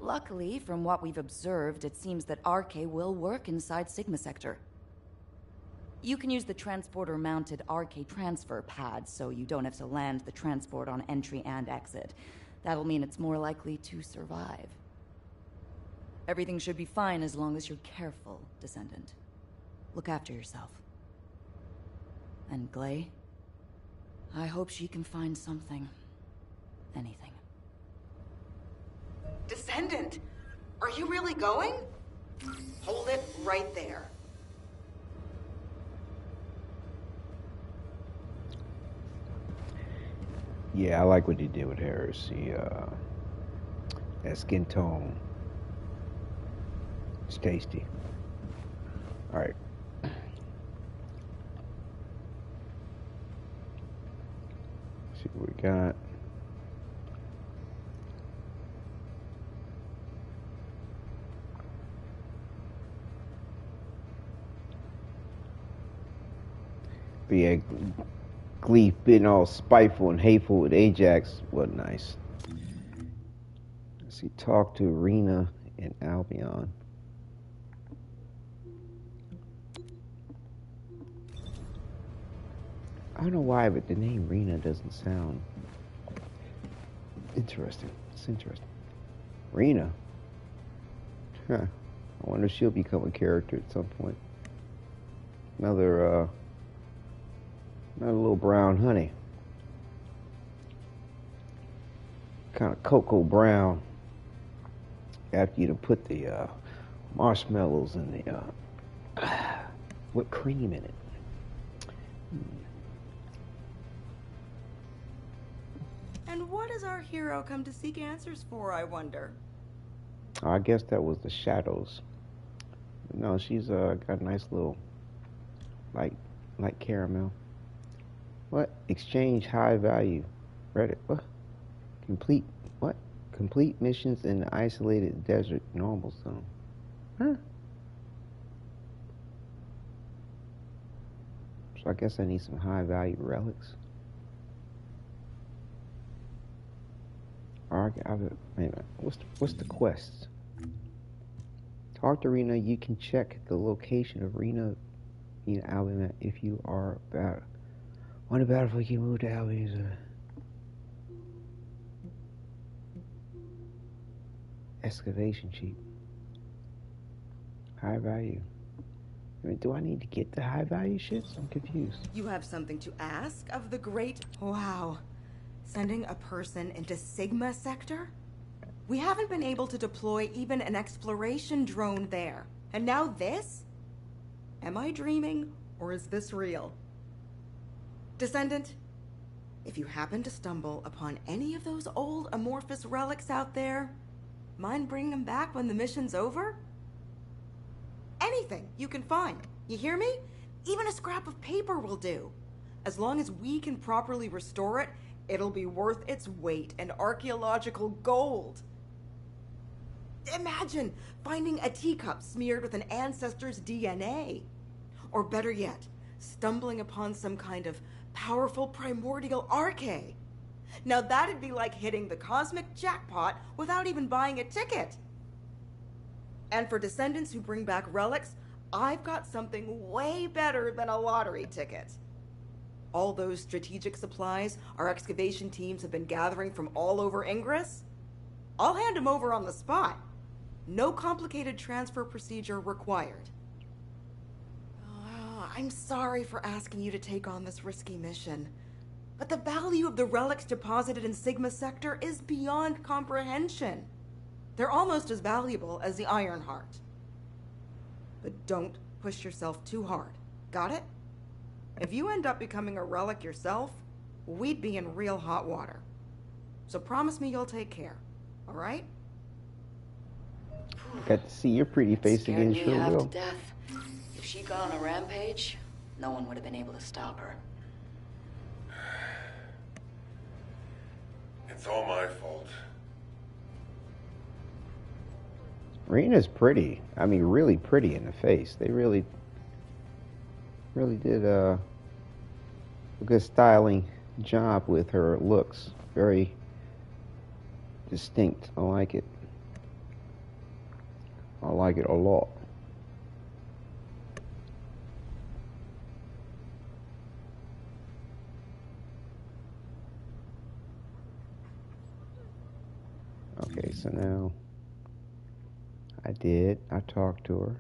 Luckily, from what we've observed, it seems that RK will work inside Sigma Sector. You can use the transporter-mounted RK transfer pad, so you don't have to land the transport on entry and exit. That'll mean it's more likely to survive. Everything should be fine as long as you're careful, Descendant. Look after yourself. And Glay, I hope she can find something. Anything. Descendant, are you really going? Hold it right there. Yeah, I like what he did with Harris. That skin tone. It's tasty. All right. See what we got. But yeah, Gleef being all spiteful and hateful with Ajax was nice. Let's see, talk to Arena and Albion. I don't know why, but the name Rena doesn't sound interesting. It's interesting. Rena. Huh. I wonder if she'll become a character at some point. Another little brown honey. Kind of cocoa brown. After you put the marshmallows and the whipped cream in it. And what does our hero come to seek answers for, I wonder? I guess that was the shadows. No, she's got a nice little light caramel. What? Exchange high value. Reddit. What? Complete missions in the isolated desert normal zone. Huh? So I guess I need some high value relics. Wait a minute. What's the quest? Talk to Rena. You can check the location of Rena Albion if you are on the battlefield. You move to Albion's excavation cheap. High value. I mean, do I need to get the high value shits? I'm confused. You have something to ask of the great... Wow. Sending a person into Sigma Sector? We haven't been able to deploy even an exploration drone there. And now this? Am I dreaming, or is this real? Descendant, if you happen to stumble upon any of those old amorphous relics out there, mind bringing them back when the mission's over? Anything you can find. You hear me? Even a scrap of paper will do. As long as we can properly restore it, it'll be worth its weight in archaeological gold. Imagine finding a teacup smeared with an ancestor's DNA. Or better yet, stumbling upon some kind of powerful primordial arche. Now that'd be like hitting the cosmic jackpot without even buying a ticket. And for descendants who bring back relics, I've got something way better than a lottery ticket. All those strategic supplies our excavation teams have been gathering from all over Ingress, I'll hand them over on the spot. No complicated transfer procedure required. I'm sorry for asking you to take on this risky mission, but the value of the relics deposited in Sigma Sector is beyond comprehension. They're almost as valuable as the Iron Heart. But don't push yourself too hard. Got it? If you end up becoming a relic yourself, we'd be in real hot water. So promise me you'll take care, all right? Got to see your pretty face again, Scared me sure half will. to death. If she'd gone on a rampage, no one would have been able to stop her. It's all my fault. Rena's pretty. I mean, really pretty in the face. They really did a good styling job with her looks. Very distinct. I like it. I like it a lot. Okay, so now I talked to her.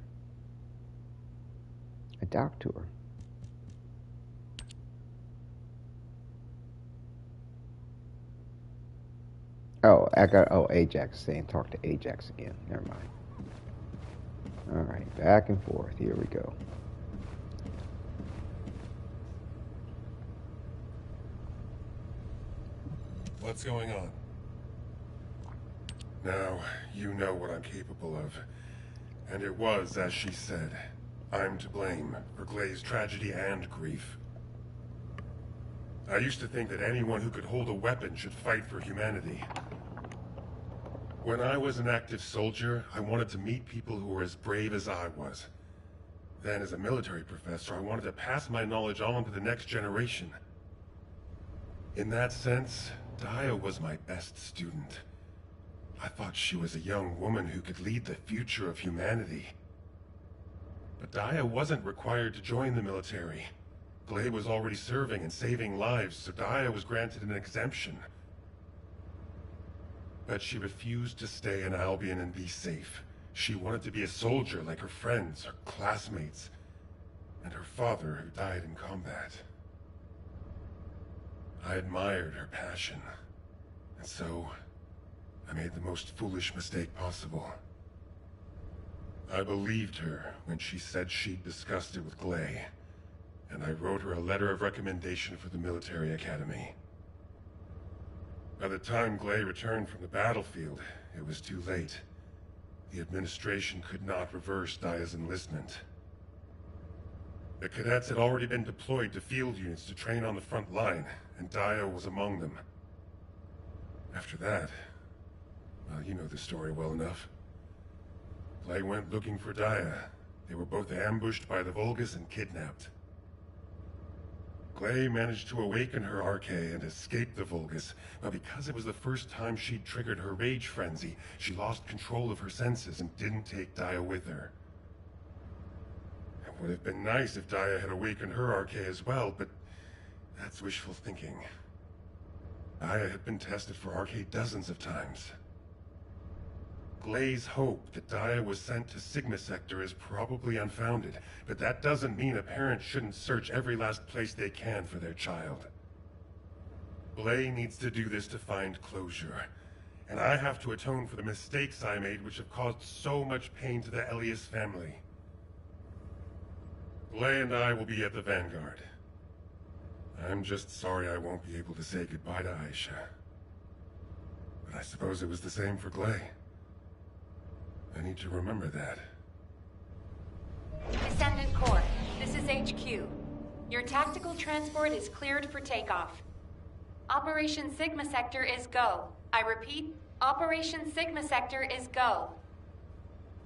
I talked to her. Ajax saying talk to Ajax again. Never mind. Alright, back and forth. Here we go. What's going on? Now, you know what I'm capable of. And it was, as she said, I'm to blame for Glay's tragedy and grief. I used to think that anyone who could hold a weapon should fight for humanity. When I was an active soldier, I wanted to meet people who were as brave as I was. Then, as a military professor, I wanted to pass my knowledge on to the next generation. In that sense, Dia was my best student. I thought she was a young woman who could lead the future of humanity. But Dia wasn't required to join the military. Glay was already serving and saving lives, so Dia was granted an exemption. But she refused to stay in Albion and be safe. She wanted to be a soldier like her friends, her classmates, and her father who died in combat. I admired her passion, and so I made the most foolish mistake possible. I believed her when she said she'd discussed it with Glay, and I wrote her a letter of recommendation for the military academy. By the time Glay returned from the battlefield, it was too late. The administration could not reverse Dia's enlistment. The cadets had already been deployed to field units to train on the front line, and Dia was among them. After that, well, you know the story well enough. Glay went looking for Dia. They were both ambushed by the Vulgus and kidnapped. Glay managed to awaken her Arche and escape the Vulgus, but because it was the first time she'd triggered her rage frenzy, she lost control of her senses and didn't take Dia with her. It would have been nice if Dia had awakened her Arche as well, but that's wishful thinking. Dia had been tested for Arche dozens of times. Glay's hope that Dia was sent to Sigma Sector is probably unfounded, but that doesn't mean a parent shouldn't search every last place they can for their child. Glay needs to do this to find closure, and I have to atone for the mistakes I made which have caused so much pain to the Elias family. Glay and I will be at the Vanguard. I'm just sorry I won't be able to say goodbye to Aisha. But I suppose it was the same for Glay. I need to remember that. Descendant Corps, this is HQ. Your tactical transport is cleared for takeoff. Operation Sigma Sector is go. I repeat, Operation Sigma Sector is go.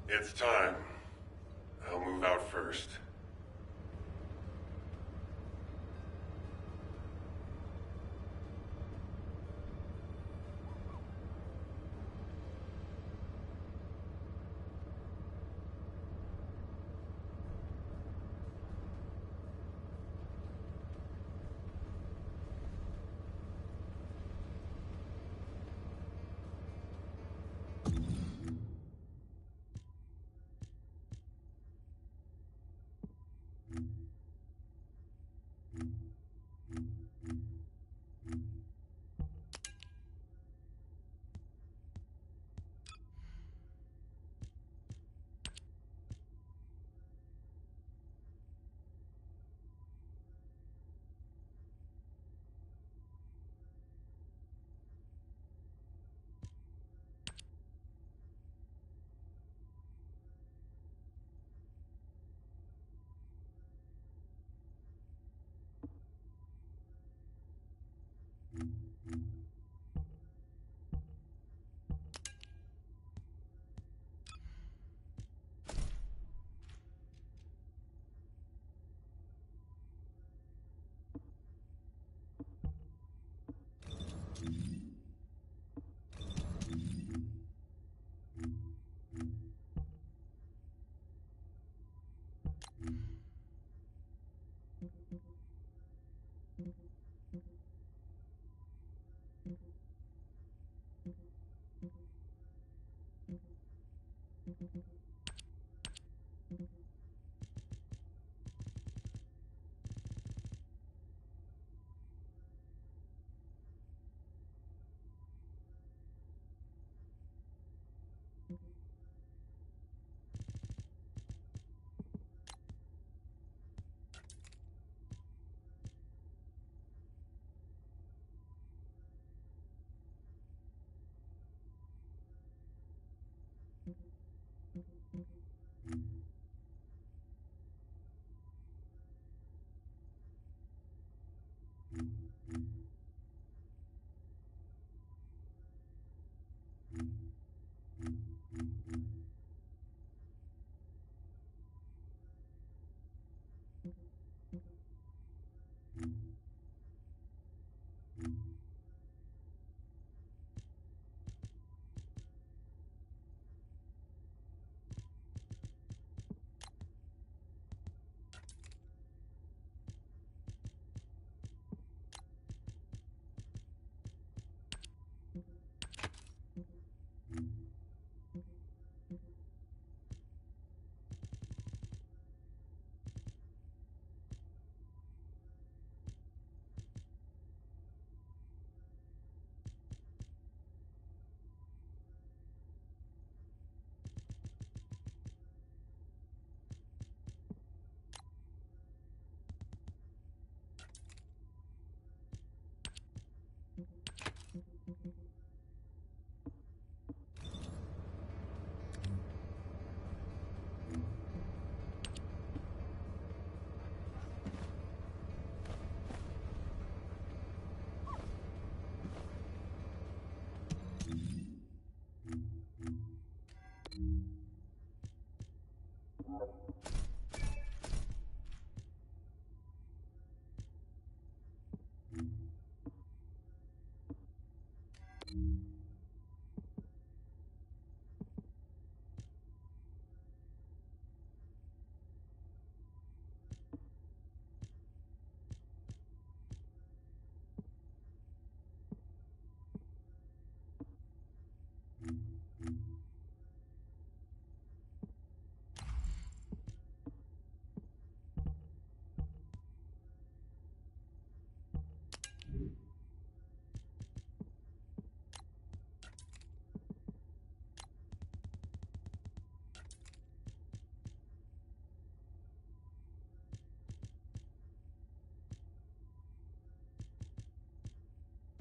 It's time. I'll move out first.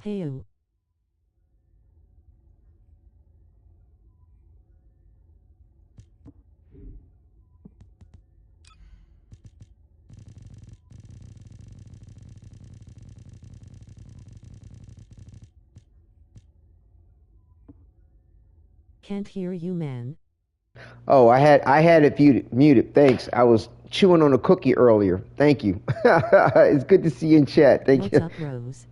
Heyo. Can't hear you, man. Oh, I had it muted. Thanks. I was chewing on a cookie earlier. Thank you. It's good to see you in chat. Thank you. What's up, Rose?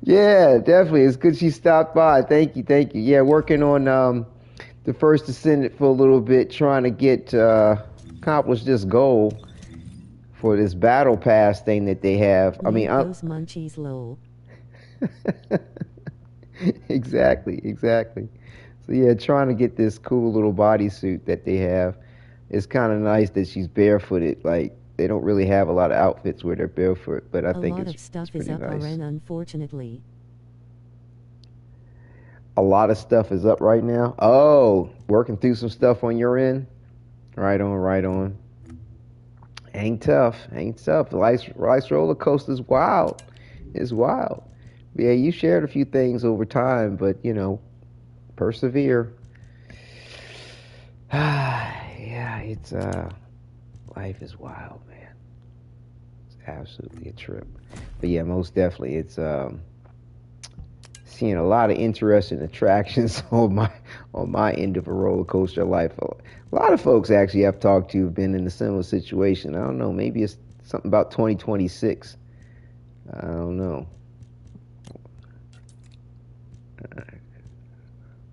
Yeah, definitely. It's good she stopped by. Thank you. Thank you. Yeah, working on the first Descendant for a little bit, trying to get accomplish this goal for this battle pass thing that they have. I mean, those munchies low. exactly. So yeah, trying to get this cool little bodysuit that they have. It's kind of nice that she's barefooted. Like they don't really have a lot of outfits where they're barefoot, but I think a lot of stuff is up nice. RN, unfortunately. A lot of stuff is up right now. Oh, working through some stuff on your end. Right on. Ain't tough. Life's roller coaster is wild. It's wild. Yeah, you shared a few things over time, but persevere. Yeah, it's life is wild, man. It's absolutely a trip. But yeah, most definitely, it's seeing a lot of interesting attractions on my end of a roller coaster life. A lot of folks actually I've talked to have been in a similar situation. I don't know, maybe it's something about 2026. I don't know.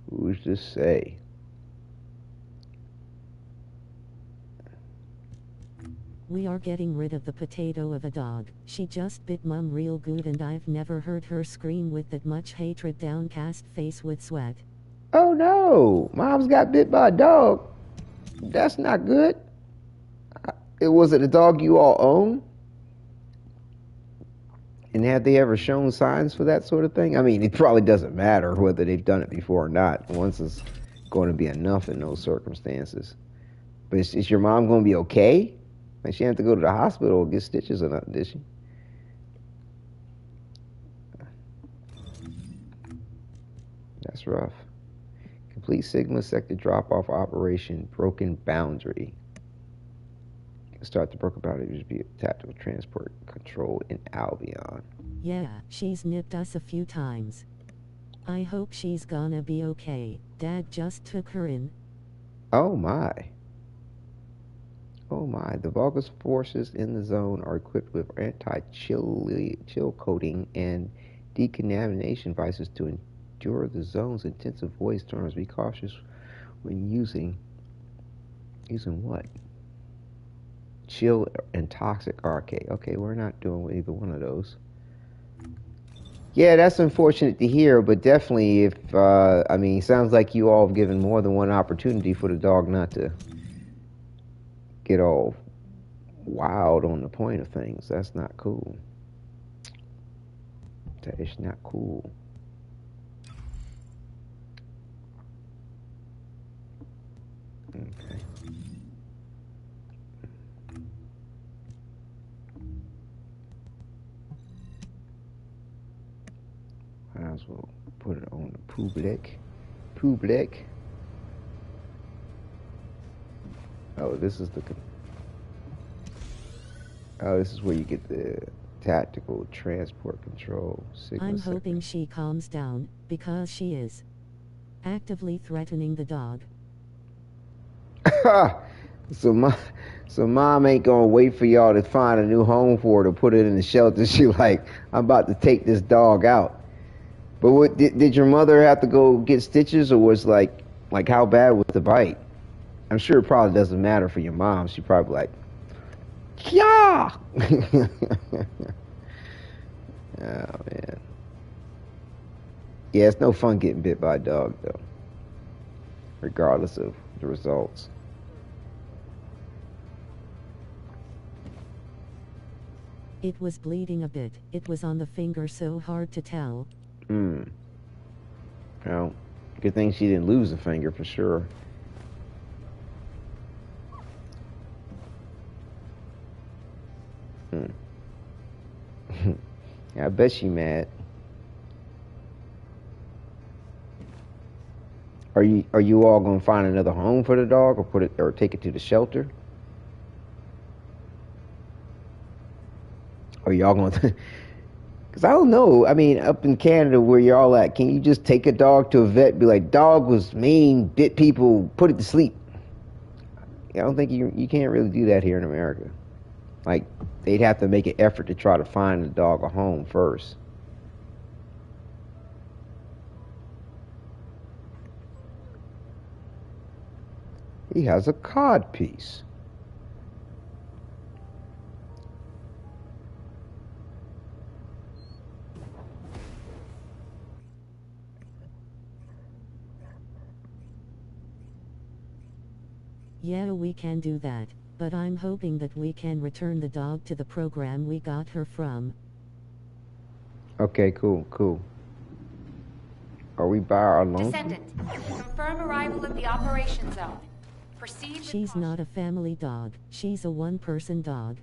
Who's to say? We are getting rid of the potato of a dog. She just bit Mum real good and I've never heard her scream with that much hatred, downcast face with sweat. Oh no, Mom's got bit by a dog. That's not good. Was it a dog you all own? And have they ever shown signs for that sort of thing? I mean, it probably doesn't matter whether they've done it before or not. Once is going to be enough in those circumstances. But is your mom going to be okay? Like she had to go to the hospital or get stitches or nothing, did she? That's rough. Complete Sigma sector drop-off operation, broken boundary. Start the broken boundary to be tactical transport control in Albion. Yeah, she's nipped us a few times. I hope she's gonna be okay. Dad just took her in. Oh my. The Vulgus forces in the zone are equipped with anti-chill coating and decontamination devices to endure the zone's intensive void storms. Be cautious when using what? Chill and toxic RK. Okay, we're not doing either one of those. Yeah, that's unfortunate to hear, but definitely if, sounds like you all have given more than one opportunity for the dog not to get all wild on the point of things. That's not cool. That is not cool. Okay. Might as well put it on the public. Oh, this is this is where you get the tactical transport control. I'm hoping she calms down, because she is actively threatening the dog. So mom ain't gonna wait for y'all to find a new home for her to put it in the shelter. She like, I'm about to take this dog out. But what did your mother have to go get stitches, or was like how bad was the bite? I'm sure it probably doesn't matter for your mom. She probably like, yeah. Oh man. Yeah, it's no fun getting bit by a dog though, regardless of the results. It was bleeding a bit. It was on the finger, so hard to tell. Well, good thing she didn't lose a finger for sure. Yeah, I bet she mad. Are you all gonna find another home for the dog, or take it to the shelter? Or y'all gonna? Because I don't know. I mean, up in Canada where y'all at, can you just take a dog to a vet and be like, dog was mean, bit people, put it to sleep? I don't think you can't really do that here in America. Like, they'd have to make an effort to try to find the dog a home first. He has a cod piece. Yeah, we can do that, but I'm hoping that we can return the dog to the program we got her from. Okay, cool. Are we by our loan? Descendant, confirm arrival at the operation zone. Proceed with She's caution. not a family dog. She's a one-person dog.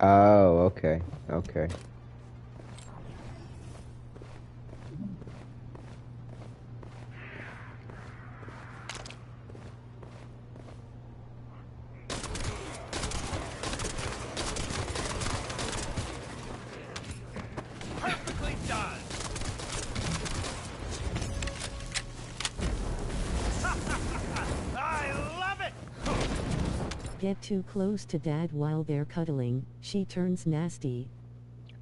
Oh, okay. Perfectly done. I love it. Get too close to Dad while they're cuddling, she turns nasty.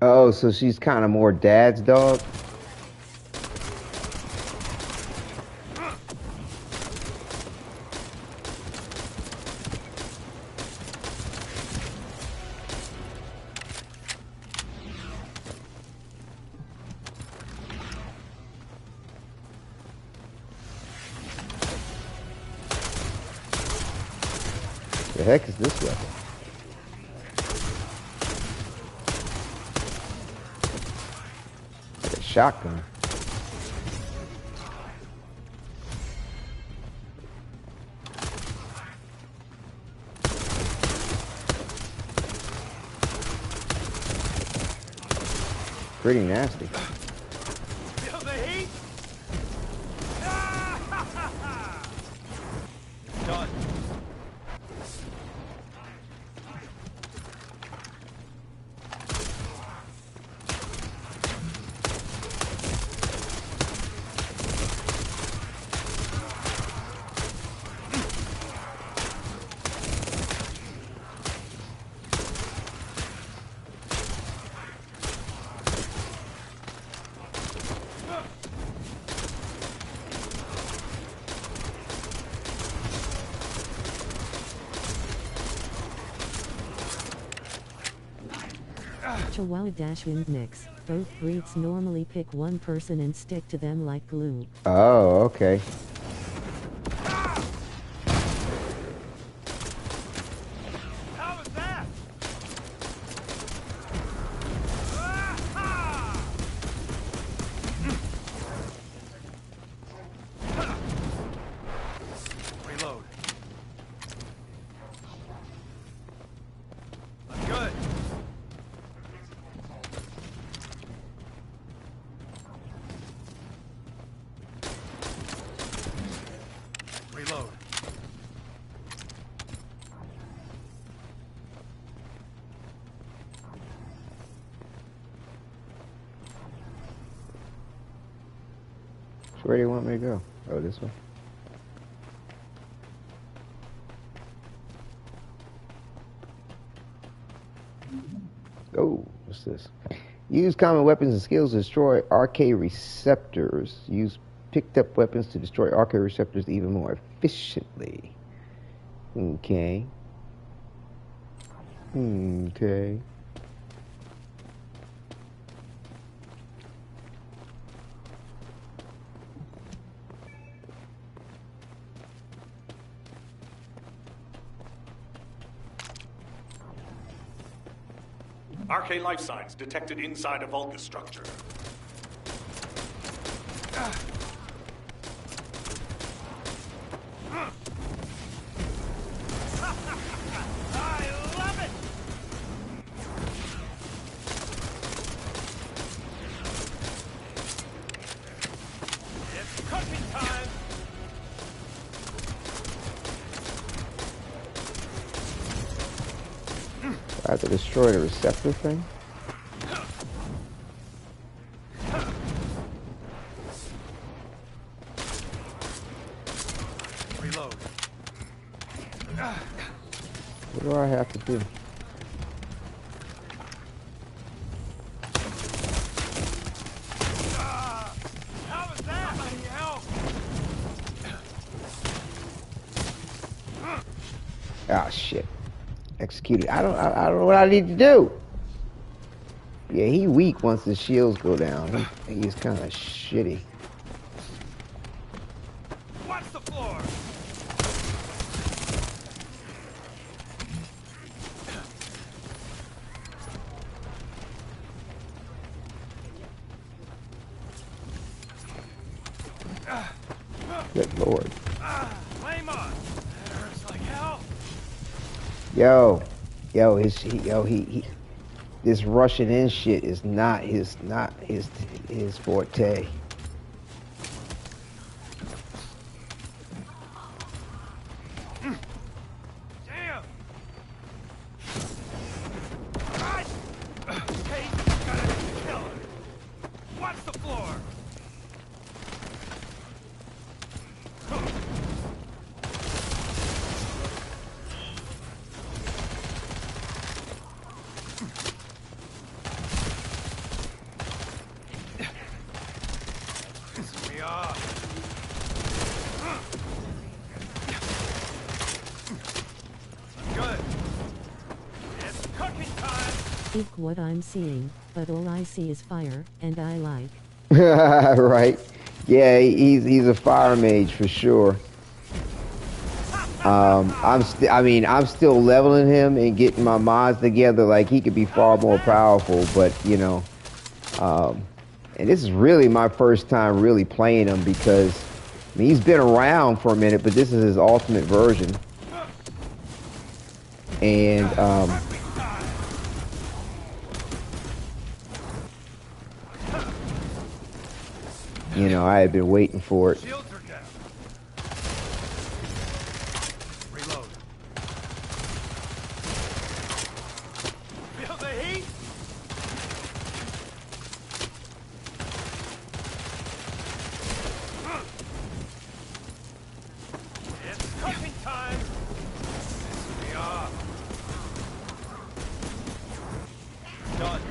Oh, so she's kind of more dad's dog? The heck is this weapon? A shotgun. Pretty nasty. Feel the heat? Done. Chihuahua and mix. Both breeds normally pick one person and stick to them like glue. Oh, okay. How was that? Reload. I'm good. Reload. So where do you want me to go? Oh, this way? Oh, what's this? Use common weapons and skills to destroy arcade receptors. Use picked up weapons to destroy arcade receptors even more efficiently. Okay. Okay. Arcane life signs detected inside a Vulgus structure. I love it! It's cooking time! I have to destroy the receptor thing? Reload. What do I have to do? How was that? Bloody hell! Ah, shit. Executed. I don't know what I need to do. Yeah, he weak once the shields go down. He's kind of shitty. Watch the floor! Good lord. Flame on! That hurts like hell! Yo, he this rushing in shit is not his forte. Damn! Right! Hey, gotta kill her! Watch the floor! Piss me off! Good. It's cooking time! Eek what I'm seeing, but all I see is fire, and I like. Right? Yeah, he's a fire mage for sure. I'm still leveling him and getting my mods together. Like, he could be far more powerful, but you know, and this is really my first time really playing him because I mean, he's been around for a minute, but this is his ultimate version. And you know, I had been waiting for it. Shields are down. Reload. Feel the heat? It's cooking time. Piss me off. Done.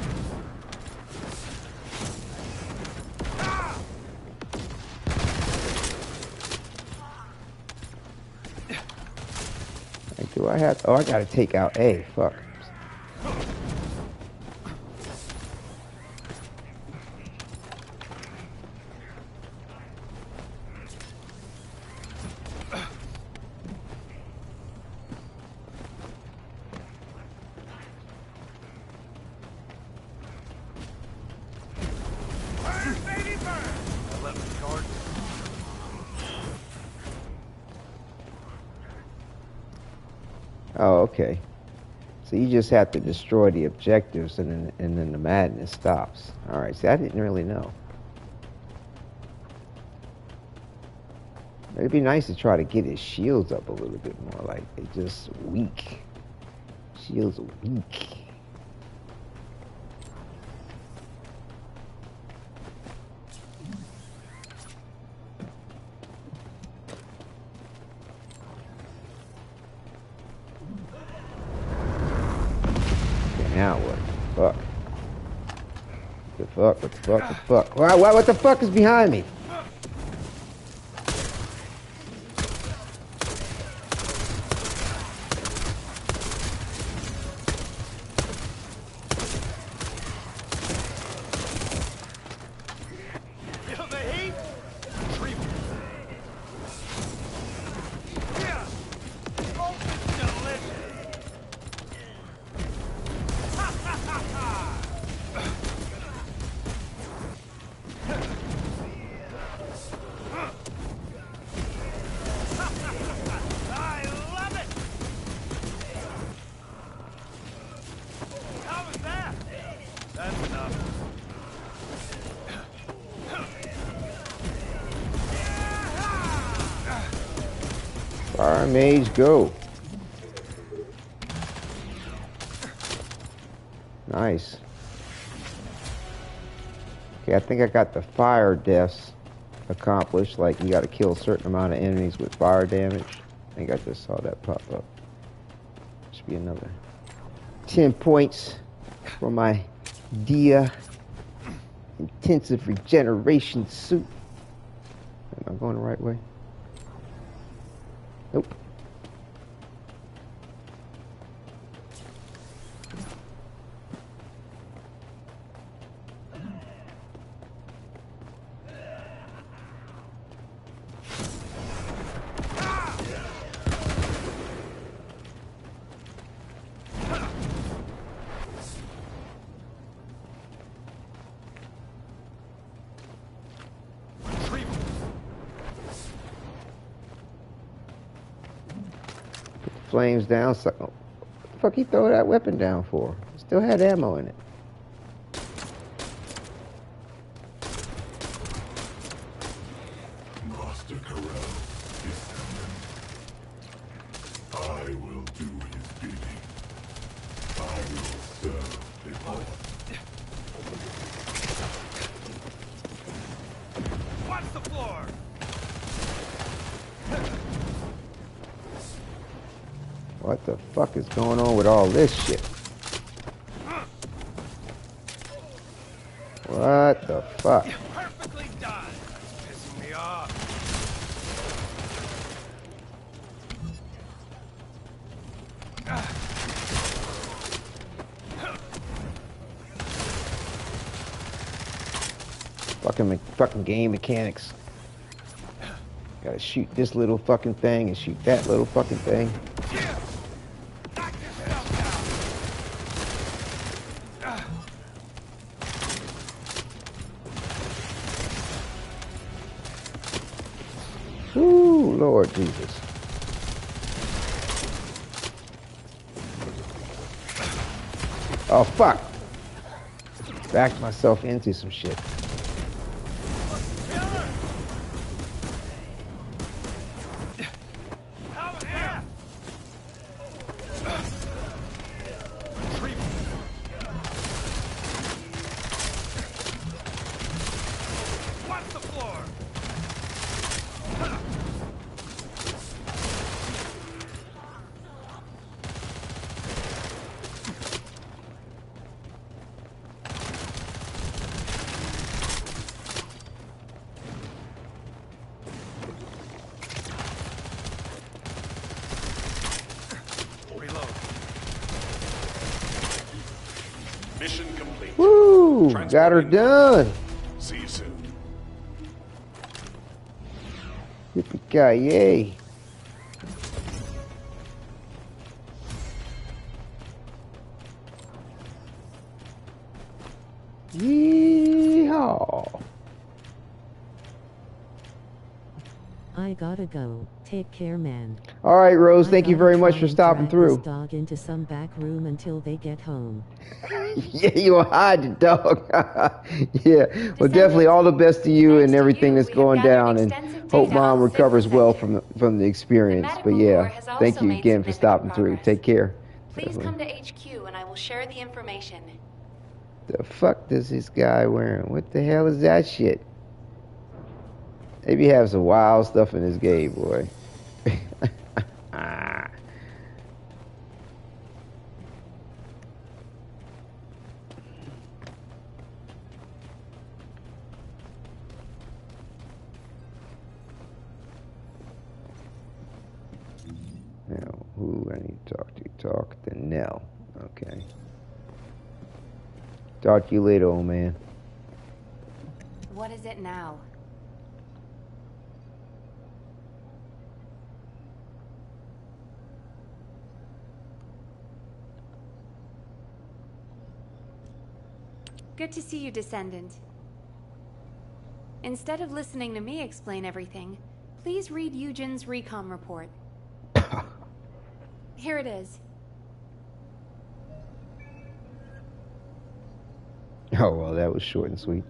Like, do I have? Oh, I gotta take out A. Fuck. Burn, baby, burn! I left the card. Oh, okay. So you just have to destroy the objectives, and then the madness stops. All right. See, I didn't really know. It'd be nice to try to get his shields up a little bit more. Like, they're just weak. Shields are weak. Now what? Fuck. The fuck? What the fuck? What the fuck? What the fuck is behind me? Feel the heat? Retrieval. Yeah. Oh, it's delicious. Ha ha ha ha. I love it! How was that? That's enough. Fire mage, go. Nice. Okay, I think I got the fire deaths accomplished. Like, you gotta kill a certain amount of enemies with fire damage. I think I just saw that pop up. Should be another 10 points for my Dia intensive regeneration suit. Am I going the right way? Nope. Flames down. So, what the fuck he throw that weapon down for? Still had ammo in it. Master Corral, Descendant. I will do his bidding. I will serve the Lord. Watch the floor! What the fuck is going on with all this shit? What the fuck? Perfectly done! Pissing me off. Fucking game mechanics. Gotta shoot this little fucking thing and shoot that little fucking thing. Ooh, Lord Jesus. Oh, fuck. Backed myself into some shit. Mission complete. Woo! Got her done. See you soon. Yippee-ki-yay. Yeehaw. I gotta go. Take care, man. All right, Rose. Thank you very much for stopping through. This dog into some back room until they get home. Yeah, you will hide the dog. Yeah. Well, definitely all the best to you and everything that's going down, and hope Mom recovers well from the experience. But yeah, thank you again for stopping through. Take care. Please come to HQ and I will share the information. The fuck does this guy wearing? What the hell is that shit? Maybe have some wild stuff in this game, boy. Talk to Nell. Okay. Talk to you later, old man. What is it now? Good to see you, Descendant. Instead of listening to me explain everything, please read Eugen's recon report. Here it is. Oh, well, that was short and sweet.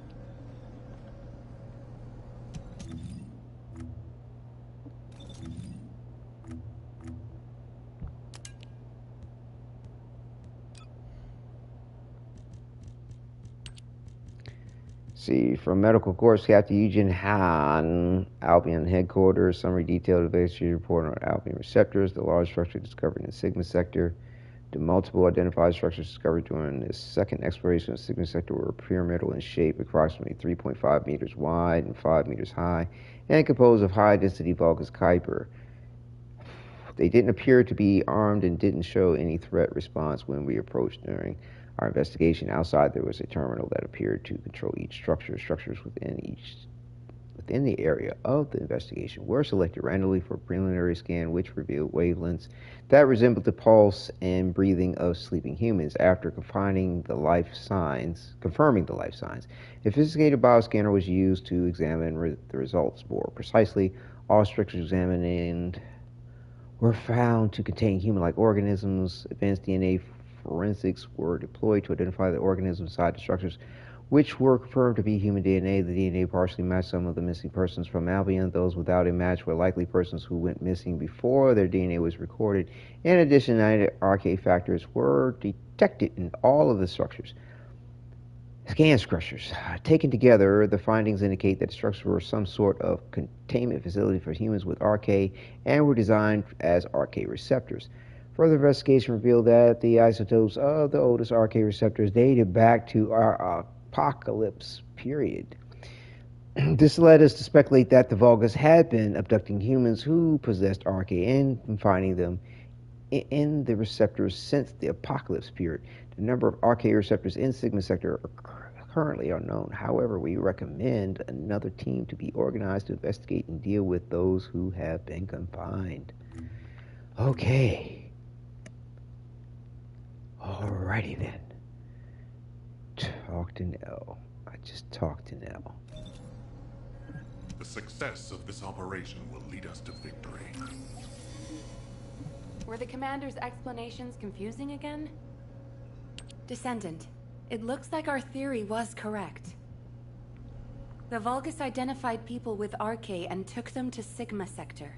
See, from Medical Corps Captain Eugen Han, Albion Headquarters, summary detailed investigation report on Albion receptors, the large structure discovered in the Sigma sector. The multiple identified structures discovered during this second exploration of the Sigma sector were pyramidal in shape, approximately 3.5 meters wide and 5 meters high, and composed of high-density Vulgus Kuiper. They didn't appear to be armed and didn't show any threat response when we approached during our investigation. Outside, there was a terminal that appeared to control each structure. Structures within the area of the investigation were selected randomly for a preliminary scan, which revealed wavelengths that resembled the pulse and breathing of sleeping humans. After confirming the life signs, a sophisticated bioscanner was used to examine the results more precisely. All structures examined were found to contain human-like organisms. Advanced DNA forensics were deployed to identify the organisms inside the structures, which were confirmed to be human DNA. The DNA partially matched some of the missing persons from Albion. Those without a match were likely persons who went missing before their DNA was recorded. In addition, RK factors were detected in all of the structures. Scan structures. Taken together, the findings indicate that the structures were some sort of containment facility for humans with RK and were designed as RK receptors. Further investigation revealed that the isotopes of the oldest RK receptors dated back to our apocalypse period. This led us to speculate that the Vulgus had been abducting humans who possessed RK and confining them in the receptors since the apocalypse period. The number of RK receptors in Sigma sector are currently unknown. However, we recommend another team to be organized to investigate and deal with those who have been confined. Okay. Alrighty then. Talk to Nell. I just talked to Nell. The success of this operation will lead us to victory. Were the commander's explanations confusing again? Descendant, it looks like our theory was correct. The Vulgus identified people with RK and took them to Sigma sector.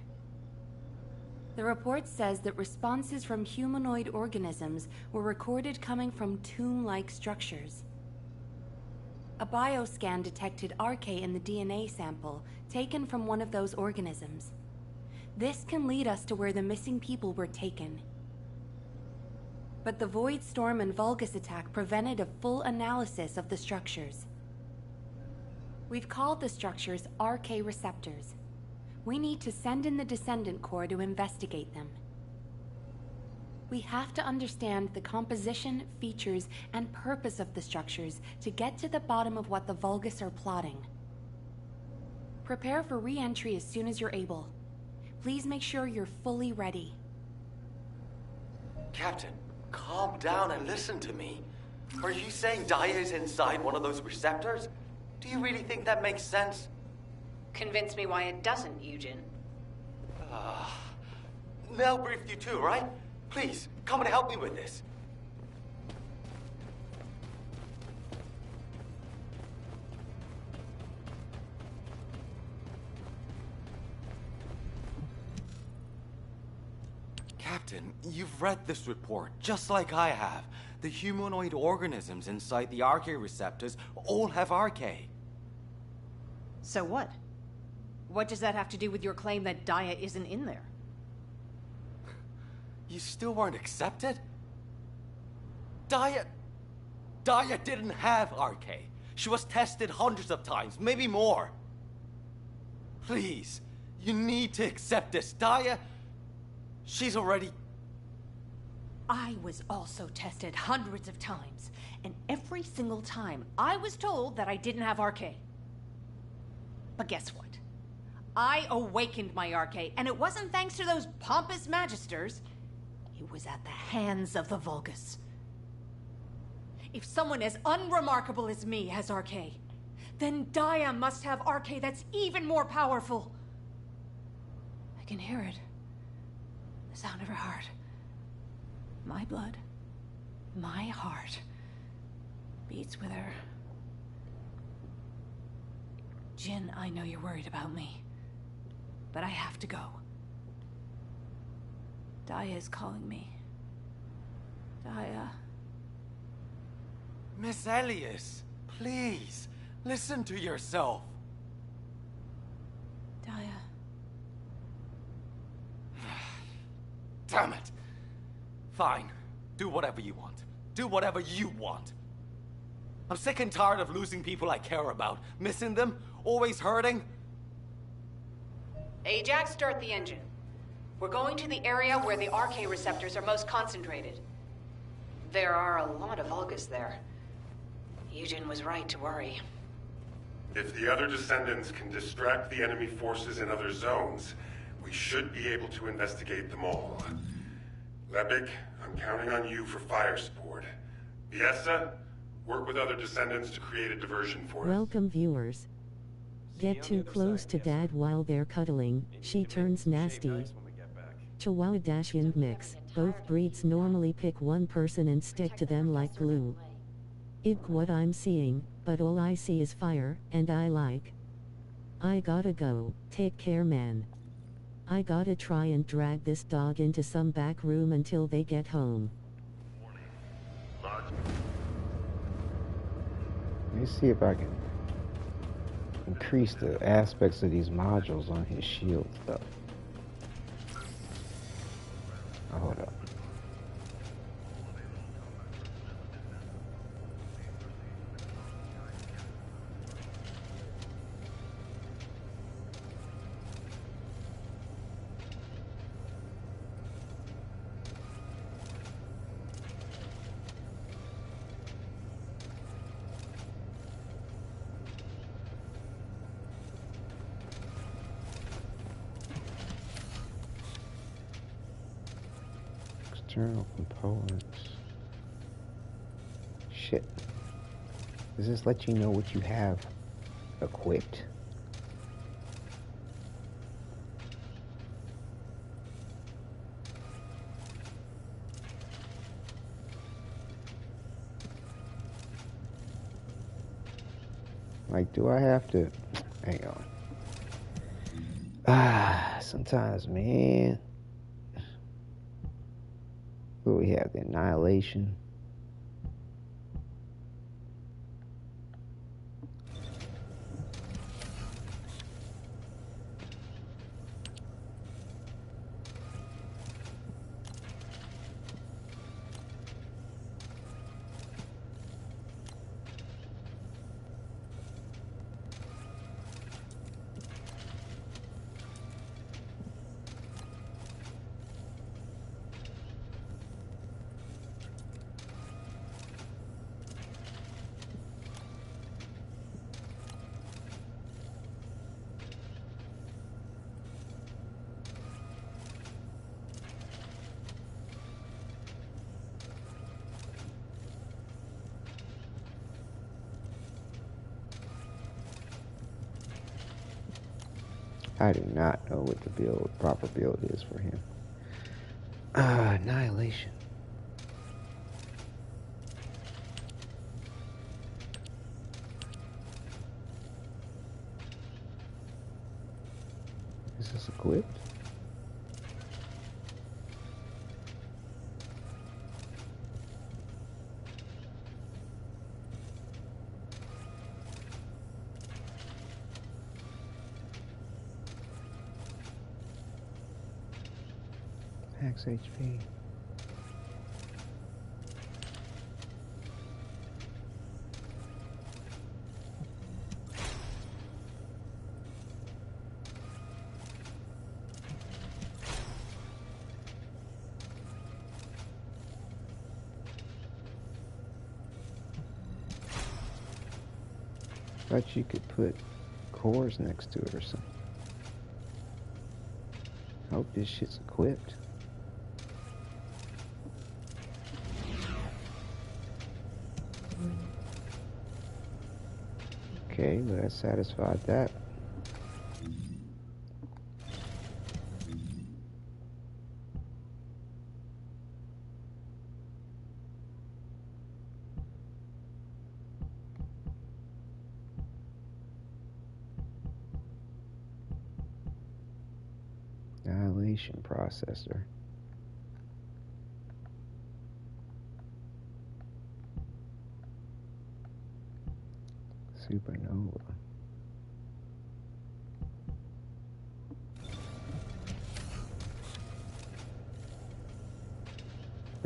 The report says that responses from humanoid organisms were recorded coming from tomb-like structures. A bioscan detected RK in the DNA sample taken from one of those organisms. This can lead us to where the missing people were taken. But the Void Storm and Vulgus attack prevented a full analysis of the structures. We've called the structures RK receptors. We need to send in the Descendant Corps to investigate them. We have to understand the composition, features, and purpose of the structures to get to the bottom of what the Vulgus are plotting. Prepare for re-entry as soon as you're able. Please make sure you're fully ready. Captain, calm down and listen to me. Are you saying Daya is inside one of those receptors? Do you really think that makes sense? Convince me why it doesn't, Eugen. Nell briefed you too, right? Please, come and help me with this. Captain, you've read this report, just like I have. The humanoid organisms inside the RK receptors all have RK. So what? What does that have to do with your claim that Daya isn't in there? You still weren't accepted? Daya didn't have RK. She was tested hundreds of times, maybe more. Please, you need to accept this. Daya, she's already I was also tested hundreds of times, and every single time I was told that I didn't have RK. But guess what? I awakened my RK, and it wasn't thanks to those pompous magisters. It was at the hands of the Vulgus. If someone as unremarkable as me has RK, then Dia must have RK that's even more powerful. I can hear it. The sound of her heart. My blood, my heart, beats with her. Jin, I know you're worried about me, but I have to go. Dia is calling me. Dia. Miss Elias, please, listen to yourself. Dia. Damn it. Fine. Do whatever you want. Do whatever you want. I'm sick and tired of losing people I care about, missing them, always hurting. Ajax, start the engine. We're going to the area where the RK receptors are most concentrated. There are a lot of Vulgus there. Eugen was right to worry. If the other Descendants can distract the enemy forces in other zones, we should be able to investigate them all. Lepik, I'm counting on you for fire support. Biessa, work with other Descendants to create a diversion for us. Welcome, viewers. Get too close to Dad while they're cuddling, she turns nasty. Wadidja mix. Both breeds normally pick one person and stick to them like glue. Ig what I'm seeing, but all I see is fire, and I like. I gotta go, take care man. I gotta try and drag this dog into some back room until they get home. Let me see if I can increase the aspects of these modules on his shield stuff. Oh, hold up. External components. Shit. Does this let you know what you have equipped? Like, do I have to... Hang on. Sometimes, man... What we have? The Annihilation. I do not know what the proper build is for him. Annihilation. Is this equipped? Max HP. Thought you could put cores next to it or something. Hope this shit's equipped. Okay, well that satisfied that. Annihilation processor. Supernova.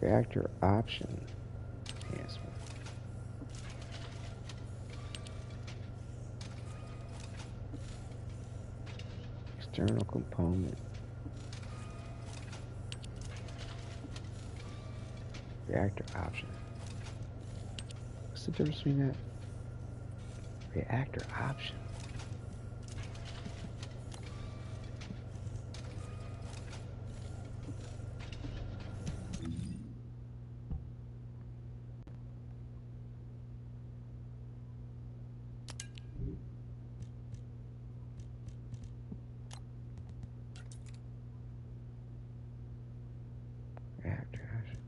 Reactor option enhancement. External component. Reactor option. What's the difference between that? Reactor option. Reactor option.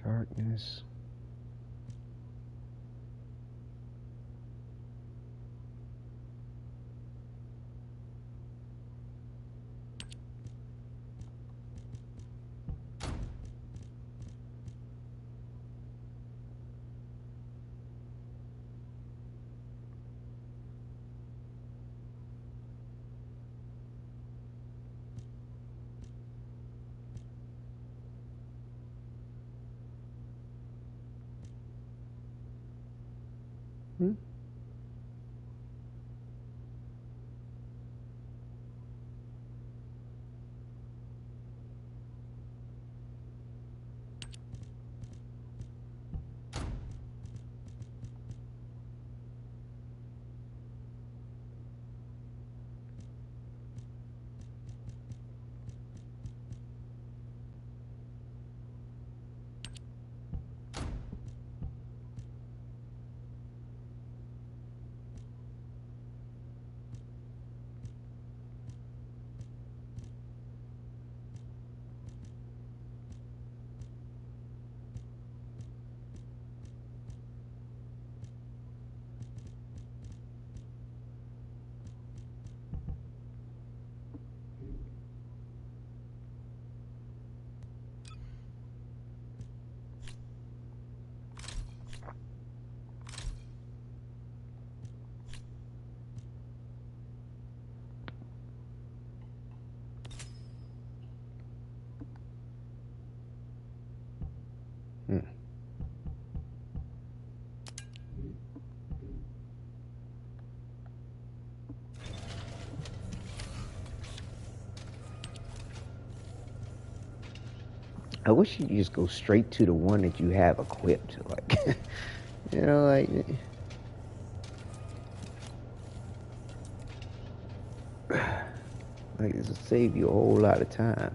Darkness. I wish you could just go straight to the one that you have equipped. Like, you know, like this will save you a whole lot of time.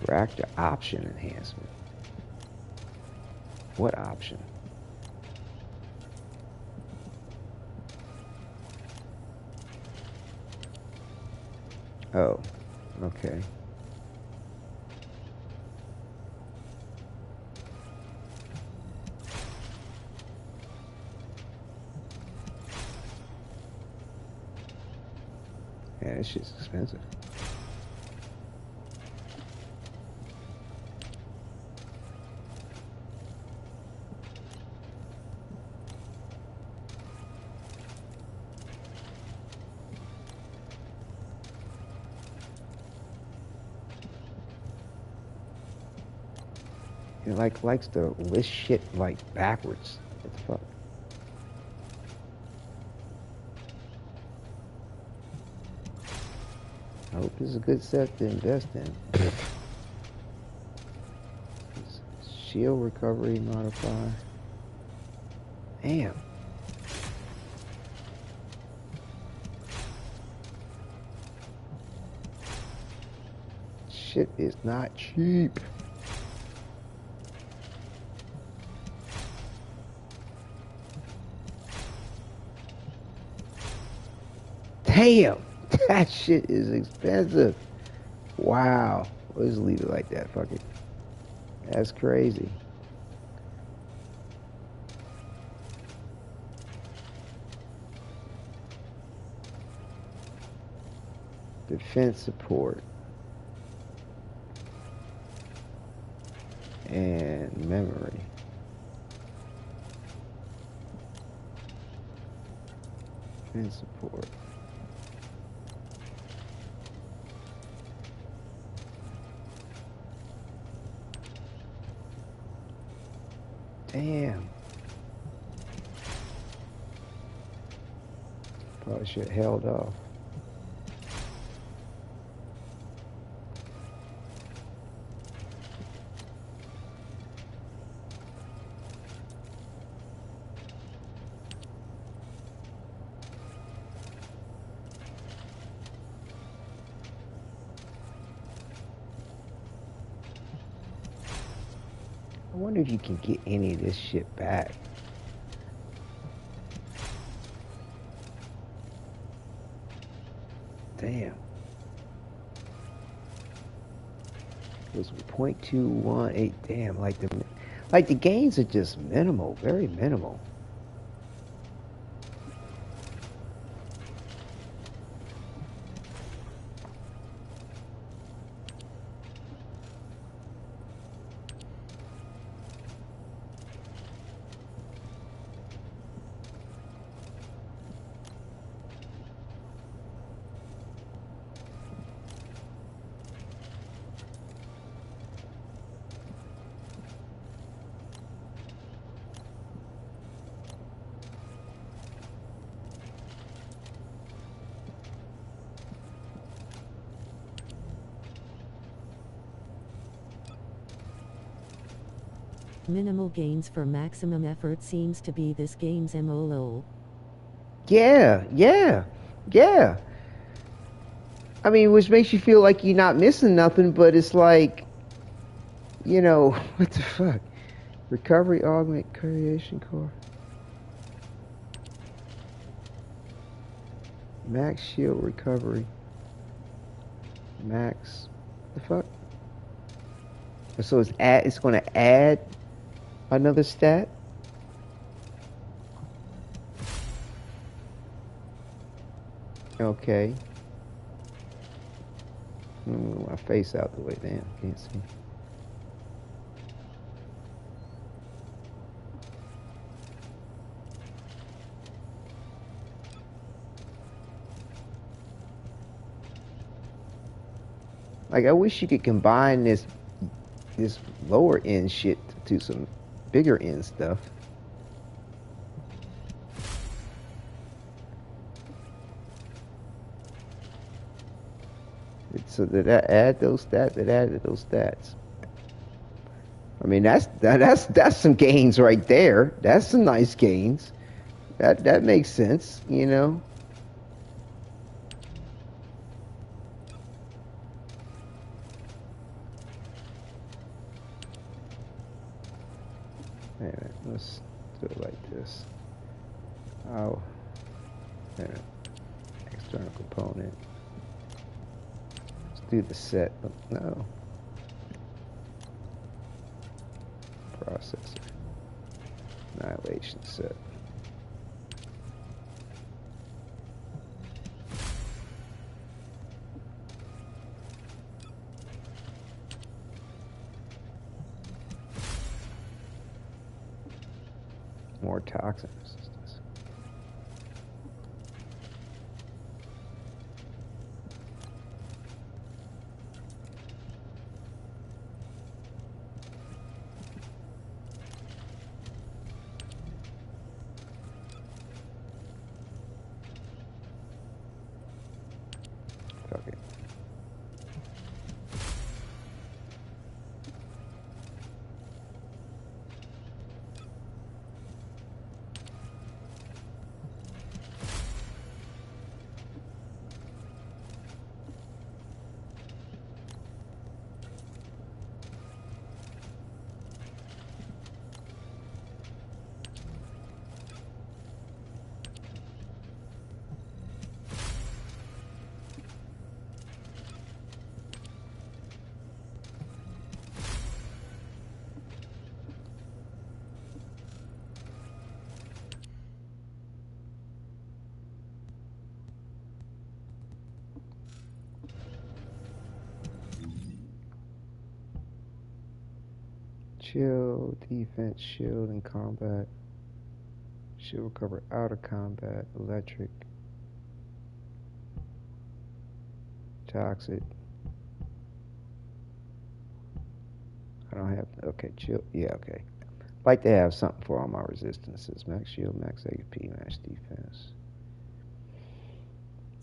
Reactor option enhancement. What option? Oh, okay. That shit's expensive. It likes to list shit like backwards. What the fuck? I hope this is a good set to invest in. Shield recovery modifier. Damn. Shit is not cheap. Damn, that shit is expensive. Wow. We'll just leave it like that. Fuck it. That's crazy. Defense support. And memory. Defense support. Damn. Probably should have held off. I wonder if you can get any of this shit back. Damn. It was 0.218. Damn, like the gains are just minimal, very minimal. Minimal gains for maximum effort seems to be this game's MO. Yeah. I mean, which makes you feel like you're not missing nothing, but it's like, you know, what the fuck? Recovery augment creation core. Max shield recovery. Max. The fuck? So it's going to add another stat? Okay. Move my face out the way. Damn, can't see. Like, I wish you could combine this lower end shit to some bigger end stuff. So did that add those stats? It added those stats. I mean, that's some gains right there. That's some nice gains. That makes sense, you know. Wait a minute, let's do it like this. Oh, wait a minute. External component. Let's do the set. No. Processor. Annihilation set. More toxin resistance. Fuck it. Chill, defense, shield, and combat. Shield recover out of combat. Electric. Toxic. I don't have, okay, chill, yeah, okay. Like to have something for all my resistances. Max shield, max HP, max defense.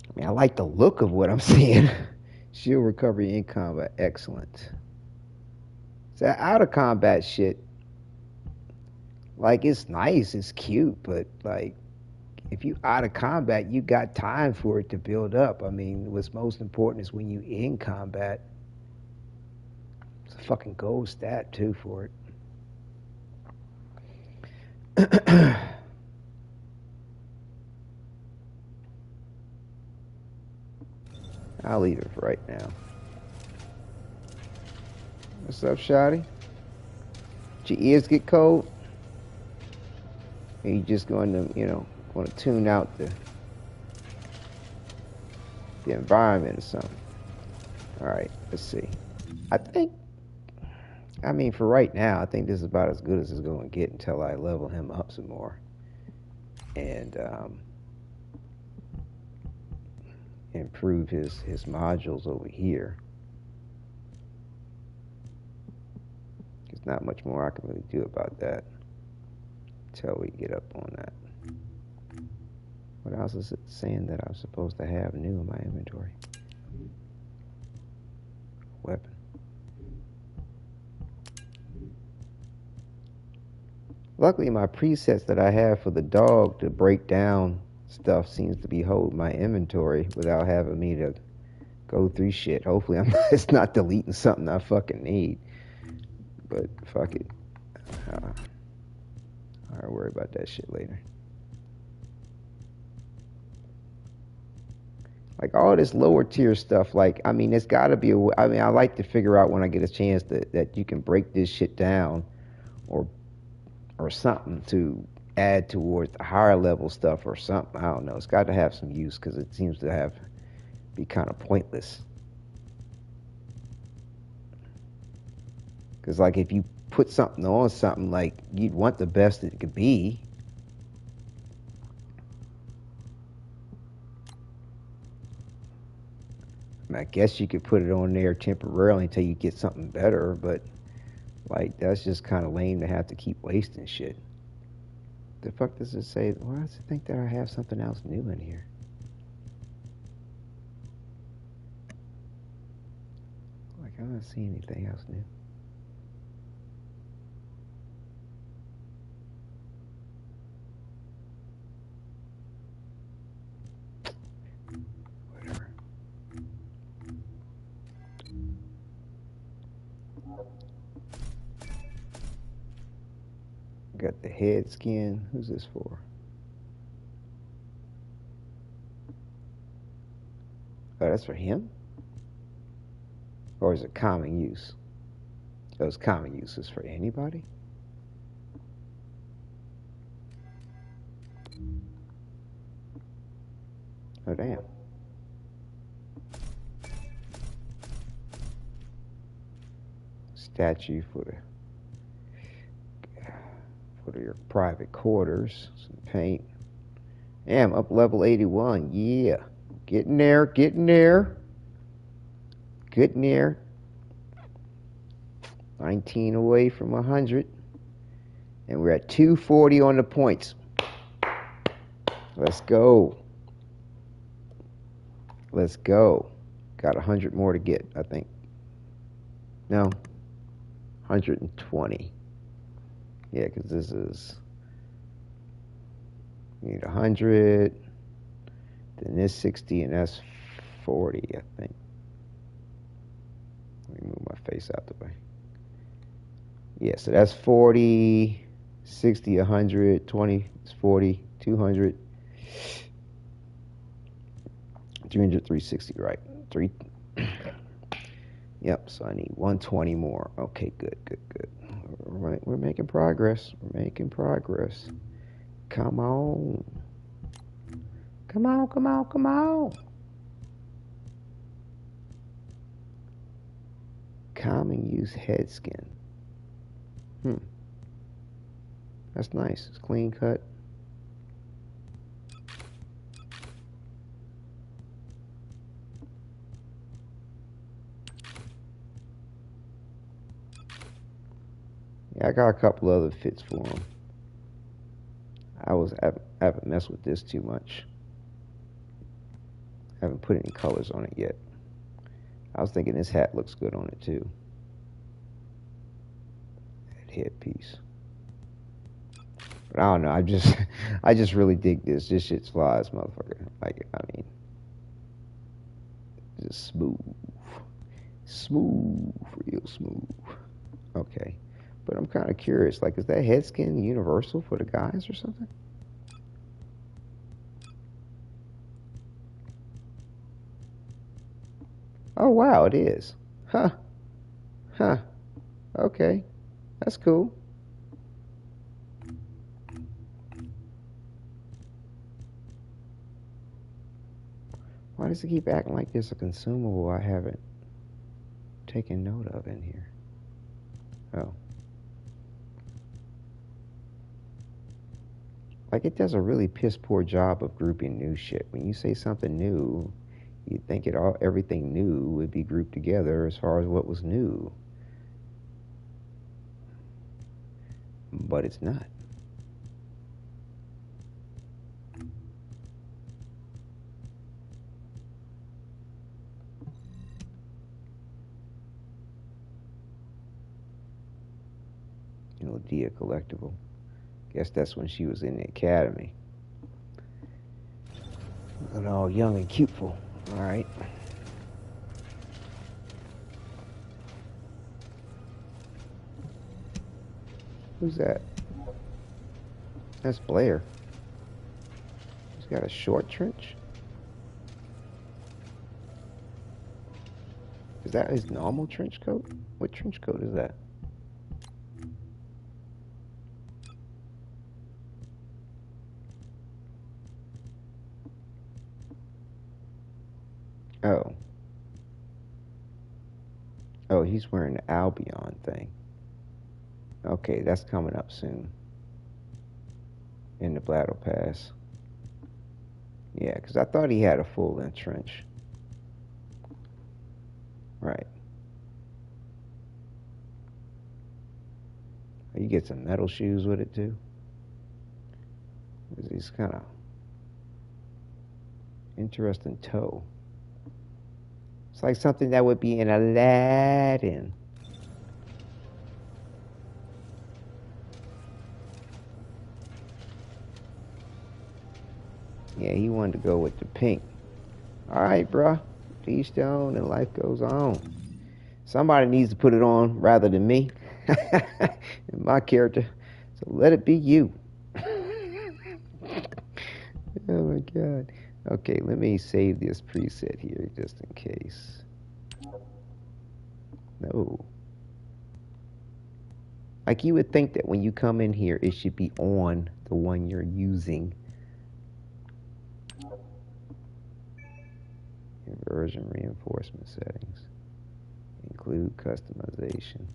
I mean, I like the look of what I'm seeing. Shield recovery in combat, excellent. That out of combat shit, like, it's nice, it's cute, but like, if you out of combat, you got time for it to build up. I mean, what's most important is when you in combat. It's a fucking gold stat too for it. I'll leave it for right now. What's up, Shotty? Did your ears get cold? Are you just going to, going to tune out the environment or something? All right, let's see. I mean, for right now, I think this is about as good as it's going to get until I level him up some more. And improve his modules over here. There's not much more I can really do about that until we get up on that. What else is it saying that I'm supposed to have new in my inventory? Weapon. Luckily, my presets that I have for the dog to break down stuff seems to be holding my inventory without having me to go through shit. Hopefully, it's not deleting something I fucking need. But fuck it. I'll worry about that shit later. Like all this lower tier stuff, like, I mean, it's got to be I mean, I like to figure out when I get a chance that you can break this shit down or something to add towards the higher level stuff or something. I don't know. It's got to have some use because it seems to be kind of pointless. Because, like, if you put something on something, like, you'd want the best it could be. I mean, I guess you could put it on there temporarily until you get something better, but, like, that's just kind of lame to have to keep wasting shit. The fuck does it say? Why does it think that I have something else new in here? Like, I don't see anything else new. Whatever. Got the head skin. Who's this for? Oh, that's for him? Or is it common use? Those common uses for anybody? Oh, damn. Statue for Go to your private quarters. Some paint. Yeah, I'm up level 81. Yeah. Getting there, getting there. Getting there. 19 away from 100. And we're at 240 on the points. Let's go. Let's go. Got 100 more to get, I think. No. 120. Yeah, because this is... You need 100. Then this 60, and that's 40, I think. Let me move my face out the way. Yeah, so that's 40, 60, 100, 20, 40, 200, 300, 360, right? Yep, so I need 120 more. Okay, good. Right, we're making progress. We're making progress. Come on. Come on. Common use head skin. That's nice. It's clean cut. Yeah, I got a couple other fits for him. I haven't messed with this too much. Haven't put any colors on it yet. I was thinking this hat looks good on it too. That headpiece. But I don't know. I just really dig this. This shit's flies, motherfucker. Like, I mean, just smooth, real smooth. Okay, but I'm kind of curious. Like, is that head skin universal for the guys or something? Oh wow, it is. Huh. Okay, that's cool. Why does it keep acting like there's a consumable I haven't taken note of in here? Oh. Like, it does a really piss poor job of grouping new shit. When you say something new, you'd think everything new would be grouped together as far as what was new. But it's not. Wadidja collectible. Guess that's when she was in the academy. Looking all young and cuteful. All right. Who's that? That's Blair. He's got a short trench. Is that his normal trench coat? What trench coat is that? Oh. Oh, he's wearing the Albion thing. Okay, that's coming up soon. In the Battle Pass. Yeah, because I thought he had a full-length trench. Right. You get some metal shoes with it, too. These kind of interesting toe. It's like something that would be in Aladdin. Yeah, he wanted to go with the pink. All right, bruh. Each stone and life goes on. Somebody needs to put it on rather than me. My character. So let it be you. Oh my God. Okay, let me save this preset here just in case. No. Like, you would think that when you come in here, it should be on the one you're using. Inversion reinforcement settings. Include customization.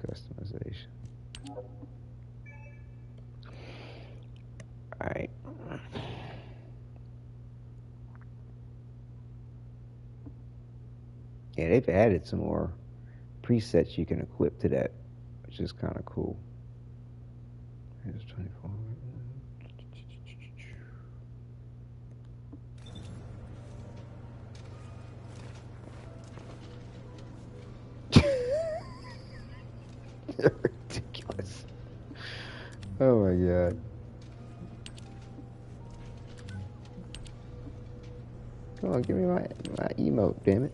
customization. Alright. Yeah, they've added some more presets you can equip to that, which is kind of cool. Here's 24. They're ridiculous. Oh my god. Come on, give me my emote, damn it.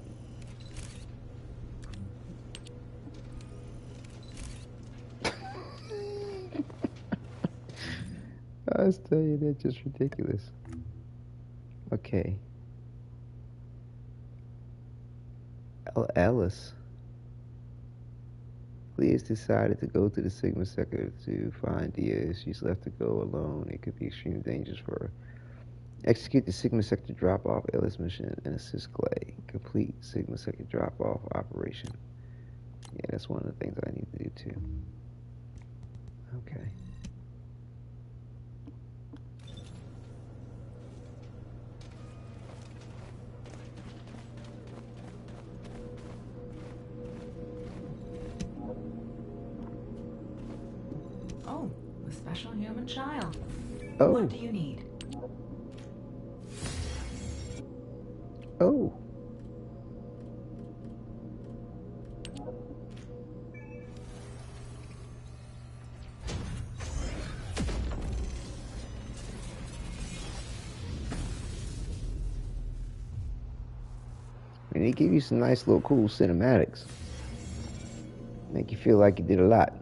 I was telling you, that's just ridiculous. Okay. Ellis. Leah's decided to go to the Sigma sector to find Dia. She's left to go alone. It could be extremely dangerous for her. Execute the Sigma sector drop-off Ellis mission and assist Clay. Complete Sigma sector drop-off operation. Yeah, that's one of the things I need to do too. Okay. Oh, a special human child. Oh. What do you need? Oh. And they give you some nice little cool cinematics. Make you feel like you did a lot.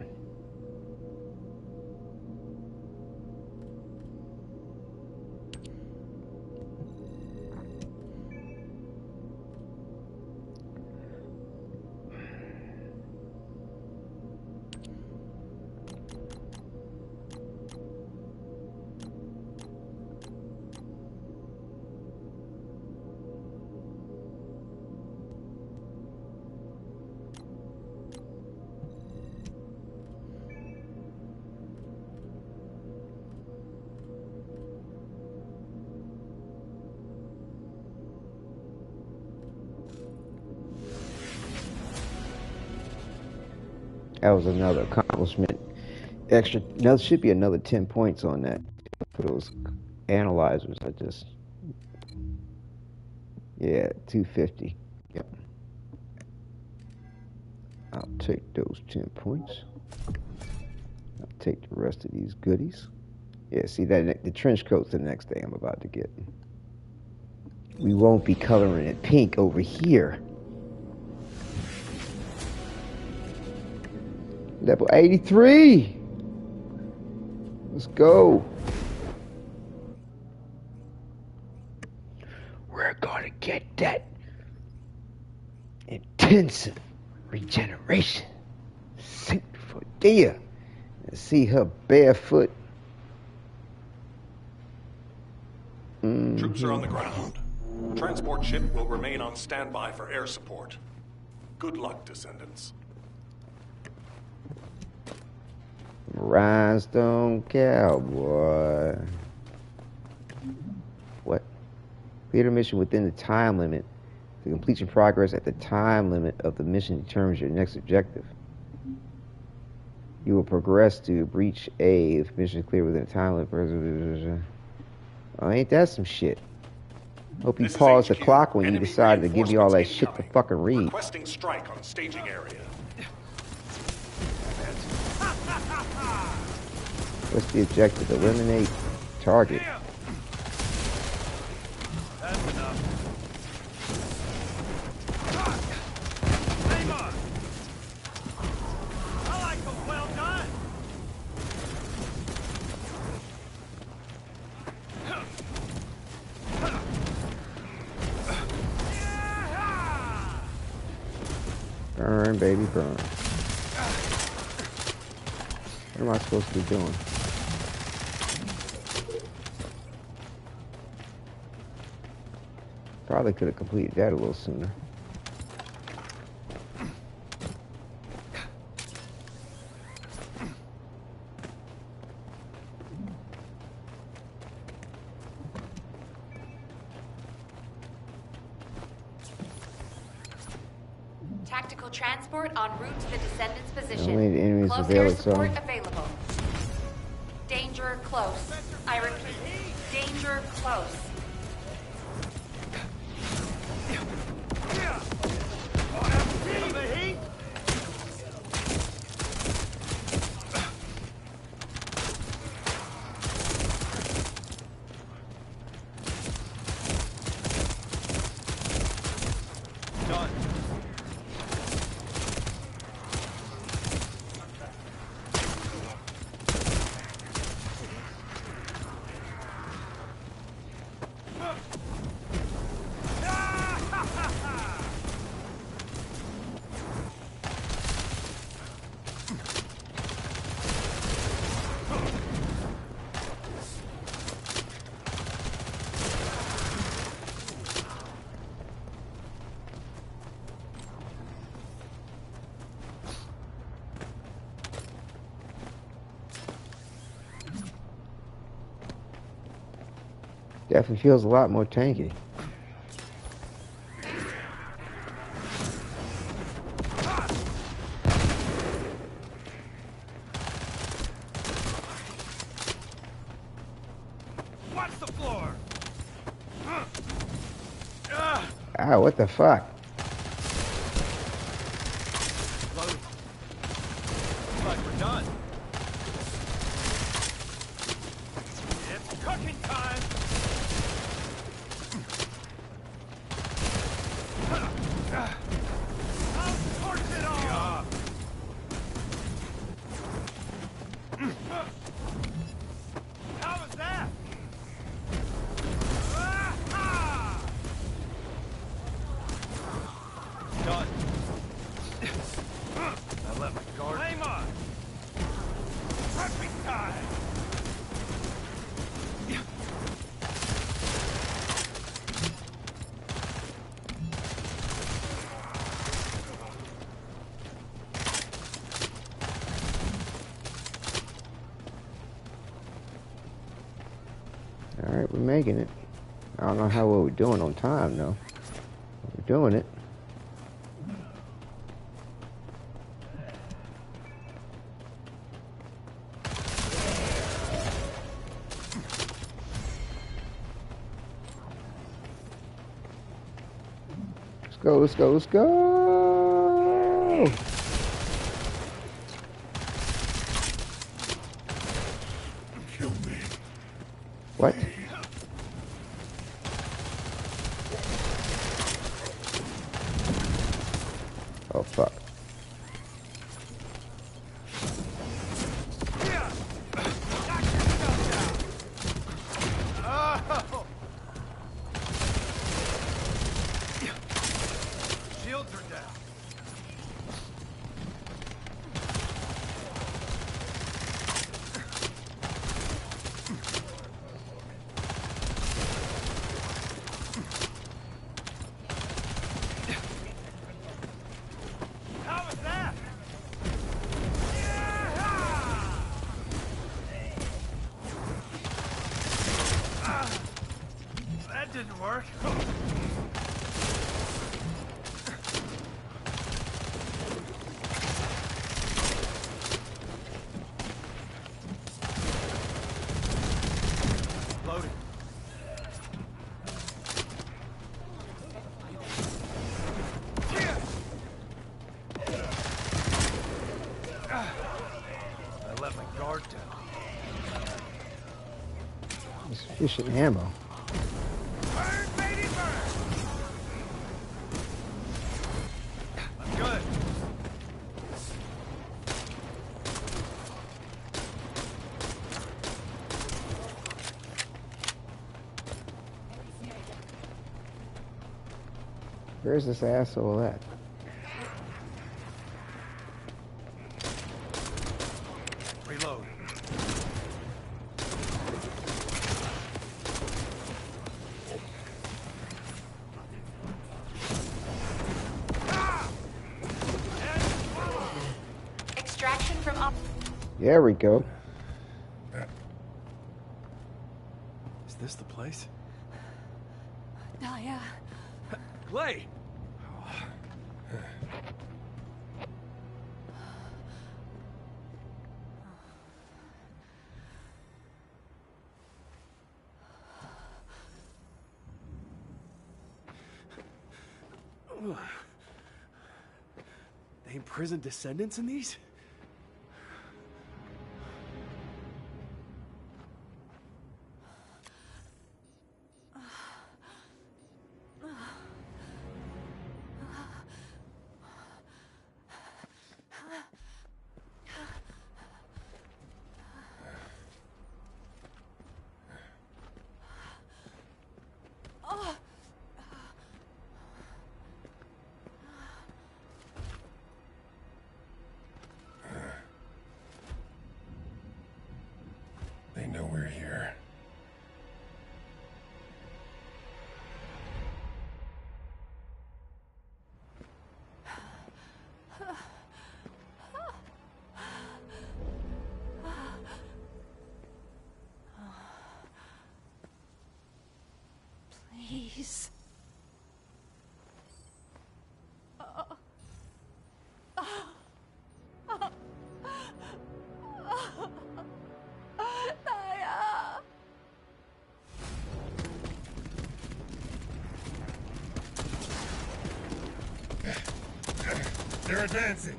That was another accomplishment. Extra, there should be another 10 points on that for those analyzers. Yeah, 250. Yep. I'll take those 10 points. I'll take the rest of these goodies. Yeah, see that the trench coat's the next thing I'm about to get. We won't be coloring it pink over here. Level 83. Let's go. We're gonna get that intensive regeneration. Suit for Dia. And see her barefoot. Troops are on the ground. Transport ship will remain on standby for air support. Good luck, Descendants. Rhinestone Cowboy. What? Clear the mission within the time limit. The completion progress at the time limit of the mission determines your next objective. You will progress to breach A if mission is clear within the time limit. Oh, ain't that some shit? Hope you paused the clock when you decided to give me all that shit to fucking read. Requesting strike on staging area. What's the objective? Eliminate target. That's enough. Aim on. I like them well done. Burn, baby, burn. What am I supposed to be doing? Probably could have completed that a little sooner. tactical transport en route to the Descendant's position. Only the enemies Close avail air itself. support available. Danger close. I repeat, danger close. Feel the heat? Done. Definitely feels a lot more tanky. Watch the floor. Ah, what the fuck? Loaded. Looks like we're done. It's cooking time. I'll torch it all. How was that? Done. I let my guard. Hang on. Prepping time. All right, we're making it. I don't know how well we're doing on time though. We're doing it. Let's go, let's go, let's go! Kill me. What? Oh, fuck. Oh! Shields are down. How was that? That didn't work. Loading. I let my guard down. Sufficient ammo. Burn, baby, burn! I'm good. Where's this asshole at? Reload. Extraction from up. There we go. Is this the place? Daya. Glay! They imprisoned Descendants in these? They know we're here. Please. They're advancing.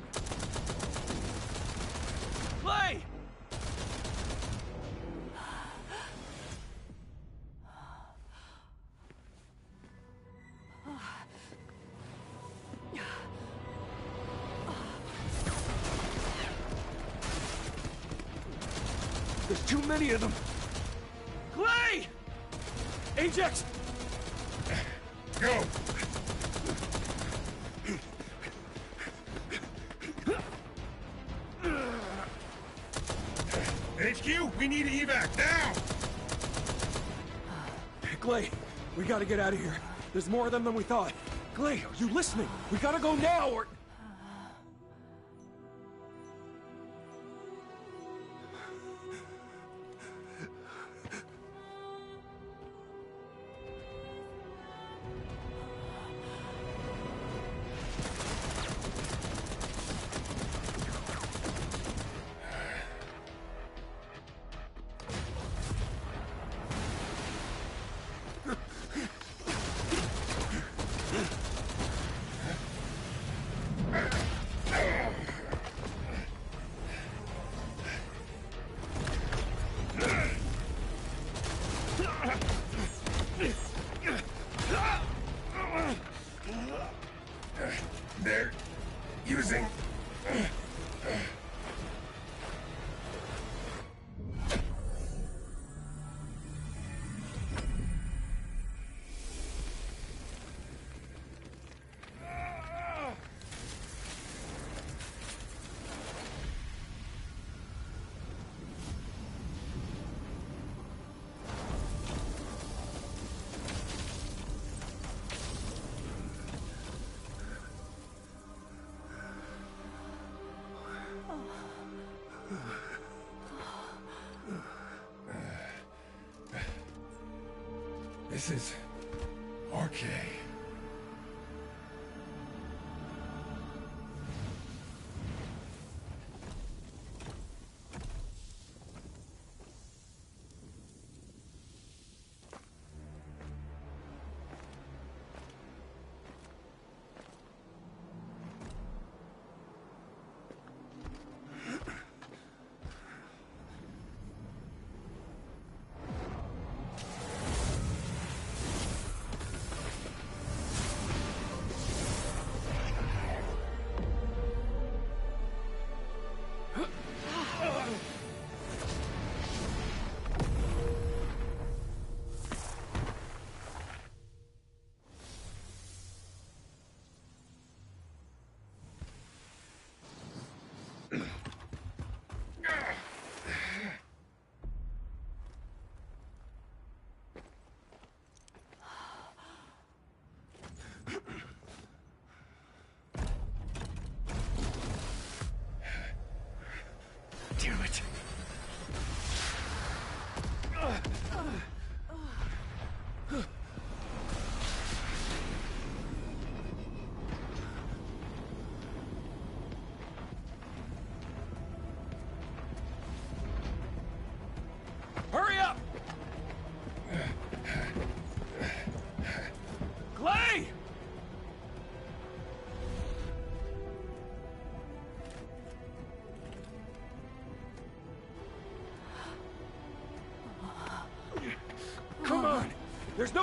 Clay! There's too many of them! Clay! Ajax! Go! HQ, we need evac now! Clay, we gotta get out of here. There's more of them than we thought. Clay, are you listening? We gotta go now or... They're using... This is... RK.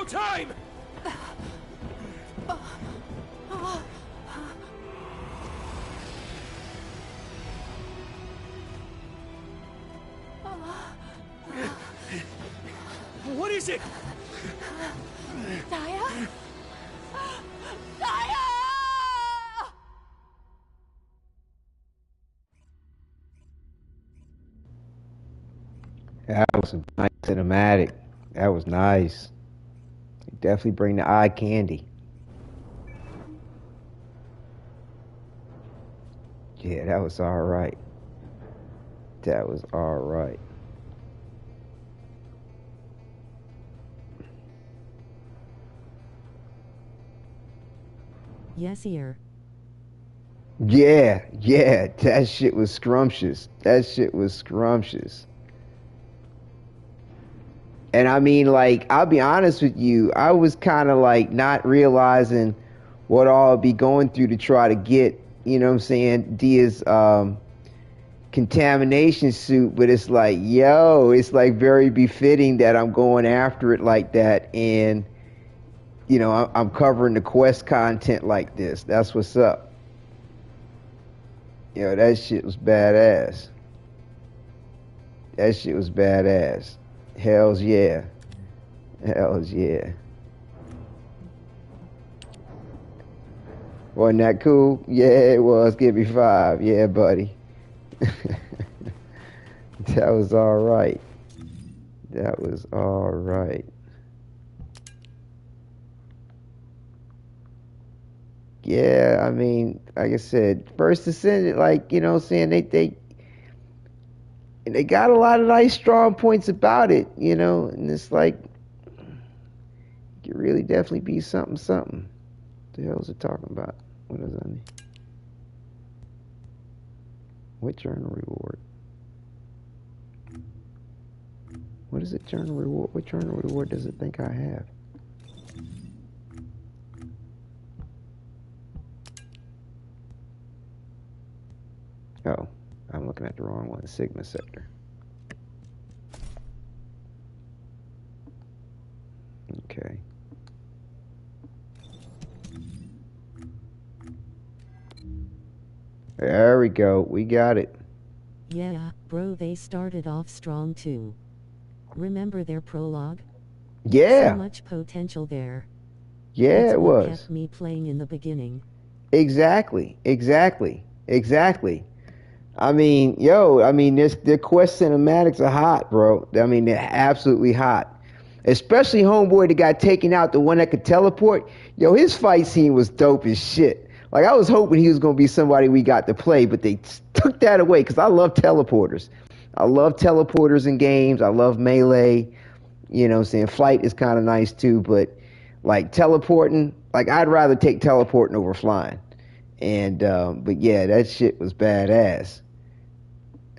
no time! What is it? Daya? Daya! That was a nice cinematic. That was nice. Definitely bring the eye candy. Yeah, that was all right. That was all right. Yes, here. Yeah, yeah, that shit was scrumptious. That shit was scrumptious. And I mean, like, I'll be honest with you, I was kind of like not realizing what I'll be going through to try to get, you know what I'm saying, Dia's contamination suit, but it's like, yo, it's like very befitting that I'm going after it like that, and you know, I'm covering the quest content like this. That's what's up. Yo, that shit was badass. That shit was badass. Hells yeah. Hells yeah. Wasn't that cool? Yeah, it was. Give me 5. Yeah, buddy. That was all right. That was all right. Yeah, I mean, like I said, First Descendant, like, you know what I'm saying, they got a lot of nice strong points about it, you know, and it's like it could really definitely be something something. What the hell is it talking about? What does that mean? What journal reward? What is it journal reward? What journal reward does it think I have? Oh, I'm looking at the wrong one. Sigma sector. Okay. There we go. We got it. Yeah, bro, they started off strong too. Remember their prologue? Yeah. So much potential there. Yeah, It's it what was. kept me playing in the beginning. Exactly. I mean, yo, I mean, their quest cinematics are hot, bro. I mean, they're absolutely hot. Especially Homeboy that got taken out, the one that could teleport. Yo, his fight scene was dope as shit. Like, I was hoping he was going to be somebody we got to play, but they took that away because I love teleporters. I love teleporters in games. I love melee. You know what I'm saying? Flight is kind of nice too, but like teleporting, like I'd rather take teleporting over flying. And, but yeah, that shit was badass.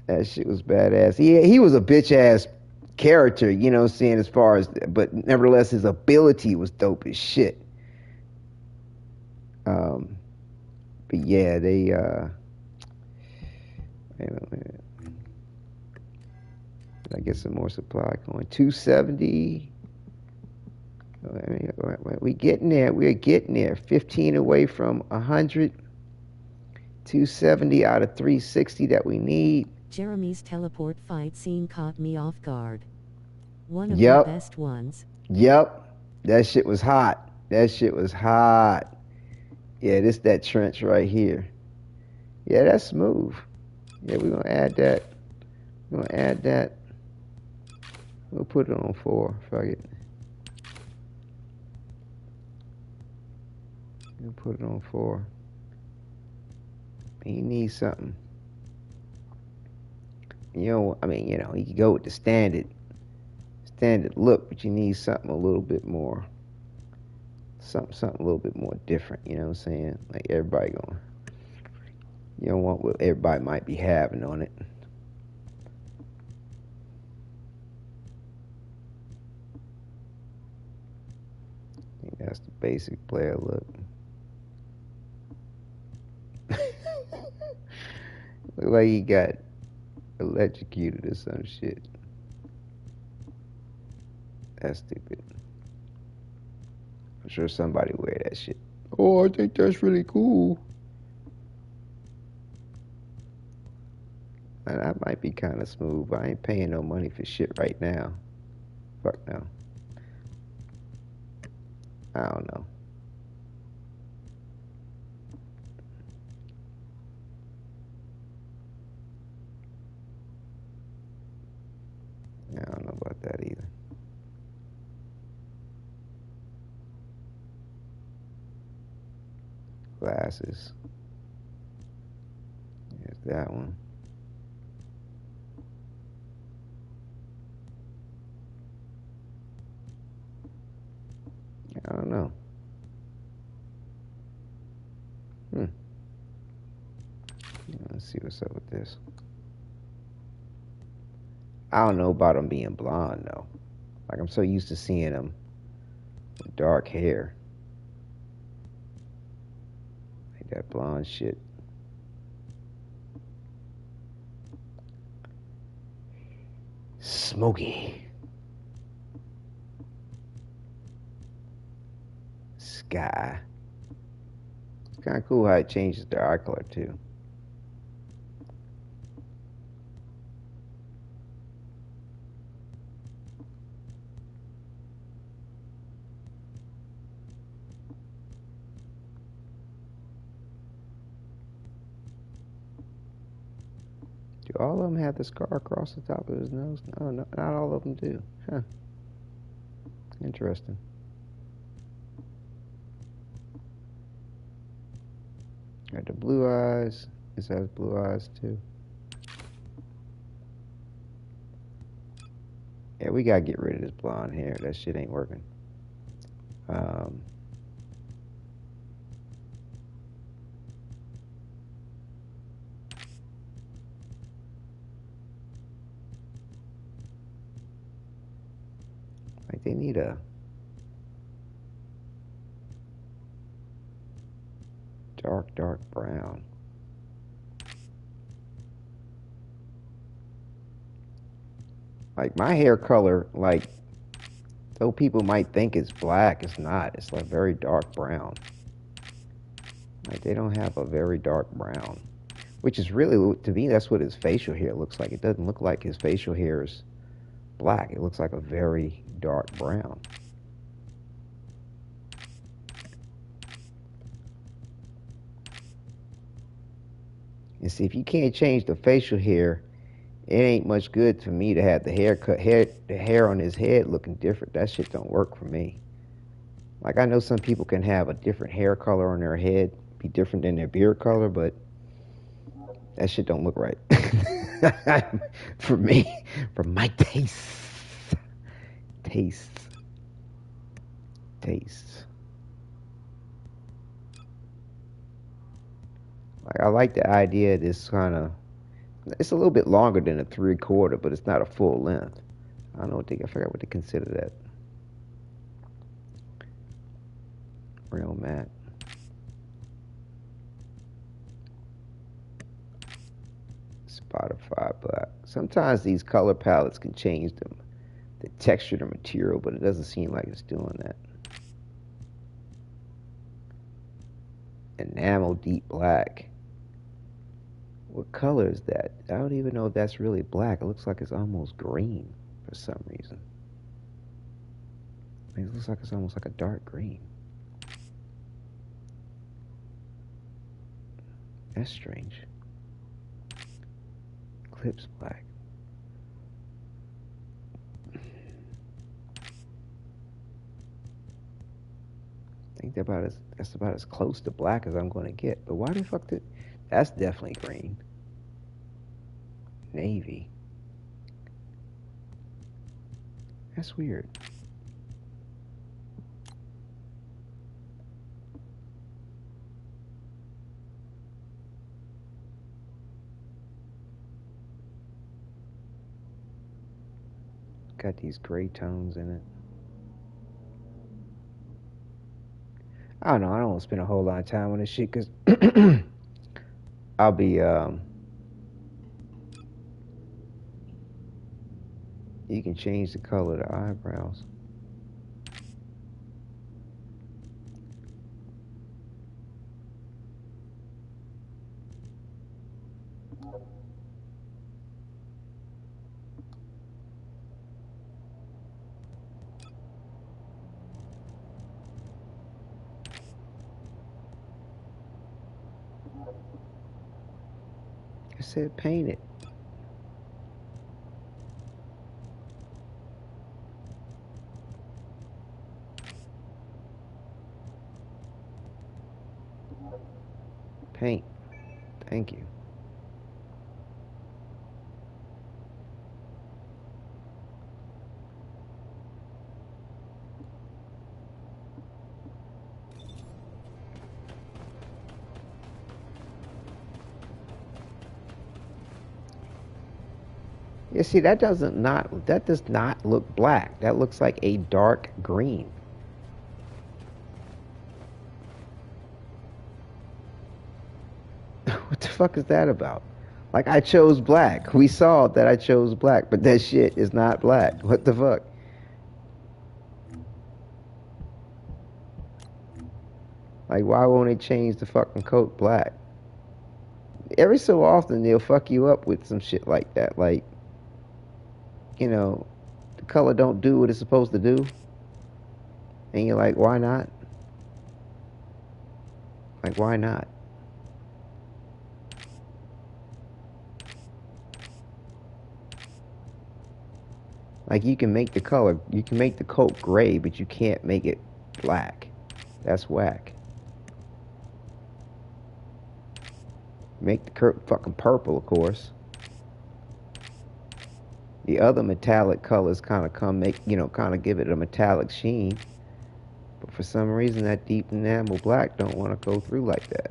That shit was badass. He was a bitch ass character, you know what I'm saying, as far as, but nevertheless, his ability was dope as shit. But yeah, they, wait a minute. Did I get some more supply coin? 270. We getting there. We're getting there. 15 away from 100. 270 out of 360 that we need. Jeremy's teleport fight scene caught me off guard. One of Yep. the best ones. Yep. That shit was hot. That shit was hot. Yeah, this that trench right here. Yeah, that's smooth. Yeah, we're gonna add that. We're gonna add that. We'll put it on 4. Fuck it. We'll put it on 4. He needs something. You know, I mean, you know, you can go with the standard look, but you need something a little bit more, something a little bit more different. You know what I'm saying? Like everybody going, you don't want what everybody might be having on it. I think that's the basic player look. Look like he got electrocuted or some shit. That's stupid. I'm sure somebody wear that shit. Oh, I think that's really cool. And that might be kind of smooth, but I ain't paying no money for shit right now. Fuck no. I don't know. I don't know about that either. Glasses. There's that one. I don't know. Let's see what's up with this. I don't know about him being blonde though. Like I'm so used to seeing him with dark hair. Like that blonde shit. Smoky. Sky. It's kind of cool how it changes the eye color too. Do all of them have the scar across the top of his nose? No, not all of them do. Huh. Interesting. Got the blue eyes. This has blue eyes too. Yeah, we gotta get rid of this blonde hair. That shit ain't working. Like they need a dark brown. Like my hair color, like though people might think it's black, it's not. It's like very dark brown. Like they don't have a very dark brown, which is really, to me, that's what his facial hair looks like. It doesn't look like his facial hair is black. It looks like a very dark brown. And see, if you can't change the facial hair, it ain't much good for me to have the hair on his head looking different. That shit don't work for me. Like I know some people can have a different hair color on their head, be different than their beard color, but that shit don't look right. For me, for my tastes. Like I like the idea of this kind of, it's a little bit longer than a 3/4, but it's not a full length. I don't know what I forgot what they consider that. Real matte. Spotify black. Sometimes these color palettes can change the texture of the material, but it doesn't seem like it's doing that. Enamel deep black. What color is that? I don't even know if that's really black. It looks like it's almost green for some reason. It looks like it's almost like a dark green. That's strange. Eclipse black. I think that's about as close to black as I'm going to get. But why the fuck did... That's definitely green. Navy. That's weird. Got these gray tones in it. I don't know. I don't want to spend a whole lot of time on this shit because I'll be, you can change the color of the eyebrows. I said paint it. Paint. Thank you. You see, that does not look black. That looks like a dark green. What the fuck is that about? Like, I chose black. We saw that I chose black, but that shit is not black. What the fuck? Like, why won't it change the fucking coat black? Every so often, they'll fuck you up with some shit like that. Like, you know, the color don't do what it's supposed to do. And you're like, why not? Like, why not? Like, you can make the color, you can make the coat gray, but you can't make it black. That's whack. Make the coat fucking purple, of course. The other metallic colors kind of kind of give it a metallic sheen. But for some reason, that deep enamel black don't want to go through like that.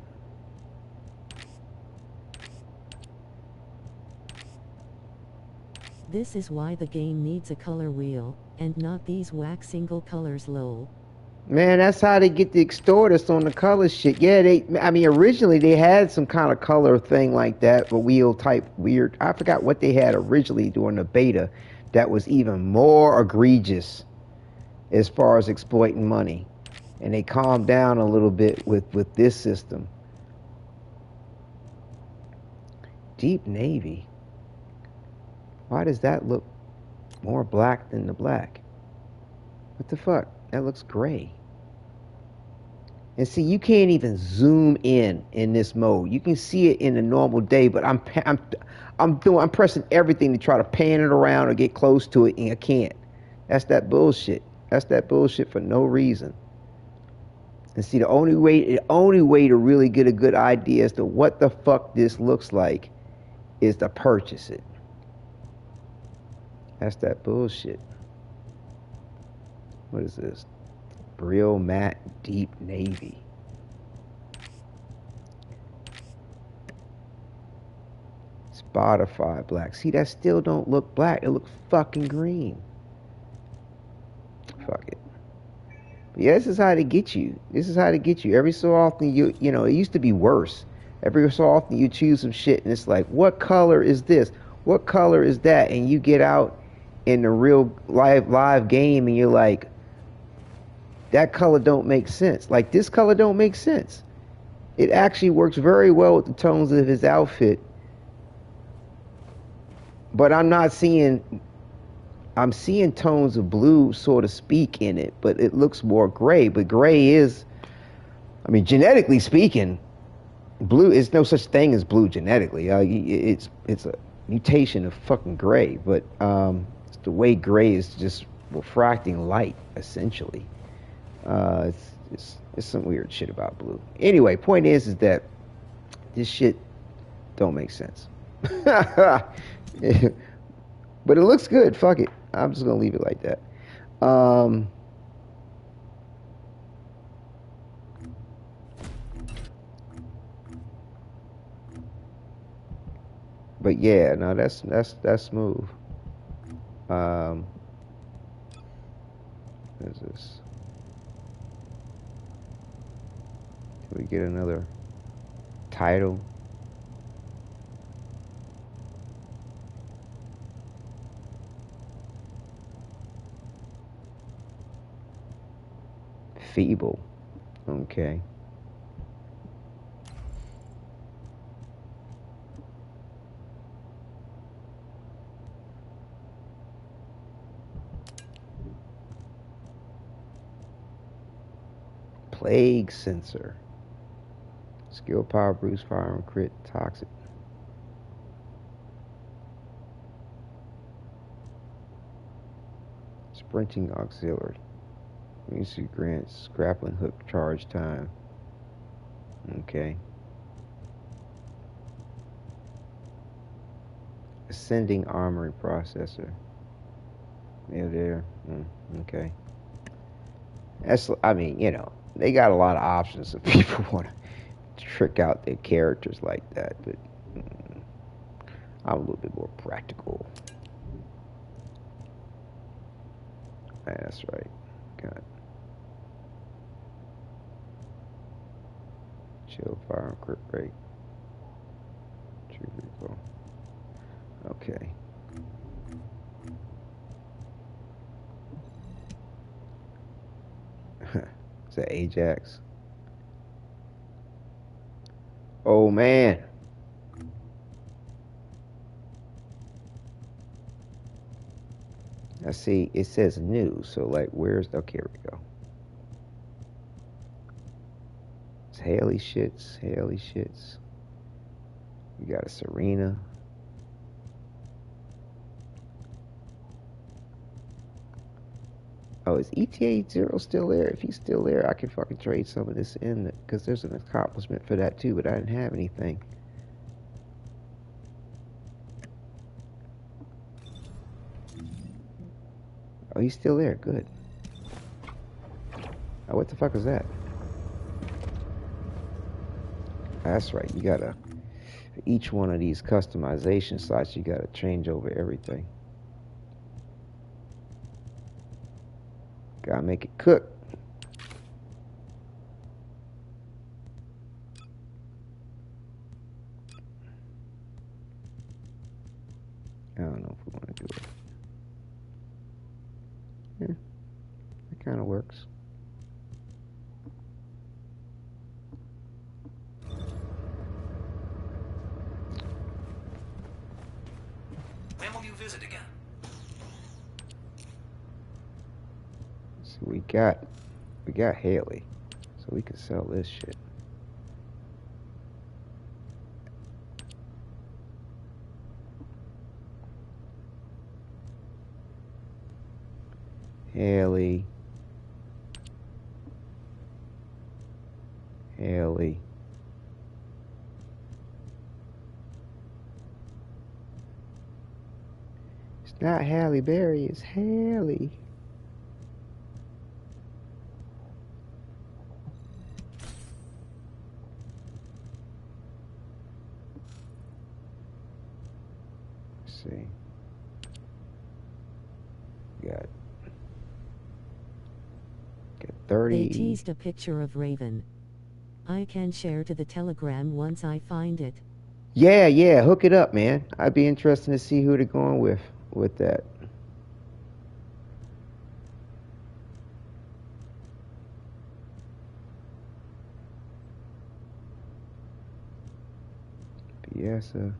This is why the game needs a color wheel, and not these whack single colors lol. Man, that's how they get the extorters on the color shit. Yeah, originally they had some kind of color thing like that, but wheel type weird. I forgot what they had originally during the beta that was even more egregious as far as exploiting money. And they calmed down a little bit with this system. Deep navy. Why does that look more black than the black? What the fuck? That looks gray. And see, you can't even zoom in this mode. You can see it in a normal day, but I'm pressing everything to try to pan it around or get close to it, and I can't. That's that bullshit. That's that bullshit for no reason. And see, the only way to really get a good idea as to what the fuck this looks like is to purchase it. That's that bullshit. What is this? Real matte deep navy. Spotify black. See, that still don't look black. It looks fucking green. Fuck it. But yeah, this is how they get you. This is how they get you. Every so often, you know, it used to be worse. Every so often you choose some shit and it's like, what color is this? What color is that? And you get out in the real live game and you're like, that color don't make sense. Like, this color don't make sense. It actually works very well with the tones of his outfit. But I'm seeing tones of blue, so to speak, in it, but it looks more gray. But gray is, genetically speaking, blue is no such thing as blue genetically. It's a mutation of fucking gray, but it's the way gray is just refracting light, essentially. It's some weird shit about blue. Anyway, point is that this shit don't make sense. But it looks good. Fuck it. I'm just gonna leave it like that. But yeah, no, that's smooth. What is this? Can we get another title? Feeble. Okay. Plague sensor. Skill power, boost, firearm, crit, toxic. Sprinting auxiliary. Music grants grappling hook charge time. Okay. Ascending armory processor. Yeah, there. Okay. That's, I mean, you know, they got a lot of options if people want to trick out their characters like that, but I'm a little bit more practical. That's right. Got chill fire crit rate. True recoil. Okay. Is that Ajax? Oh man. I see it says new, so like where's okay, here we go. It's Haley shits, Haley shits. You got a Serena. Oh, is ETA 0 still there? If he's still there, I can fucking trade some of this in, because there's an accomplishment for that too, but I didn't have anything. Oh, he's still there. Good. Oh, what the fuck is that? That's right. You gotta, for each one of these customization sites, you gotta change over everything. Gotta make it cook. I don't know if we want to do it. Yeah, it kind of works. When will you visit again? So we got Haley, so we can sell this shit. Haley. Haley. It's not Halle Berry, it's Haley. Let's see. Got 30. They teased a picture of Raven. I can share to the Telegram once I find it. Yeah, hook it up, man. I'd be interested to see who they're going with that. Piesa,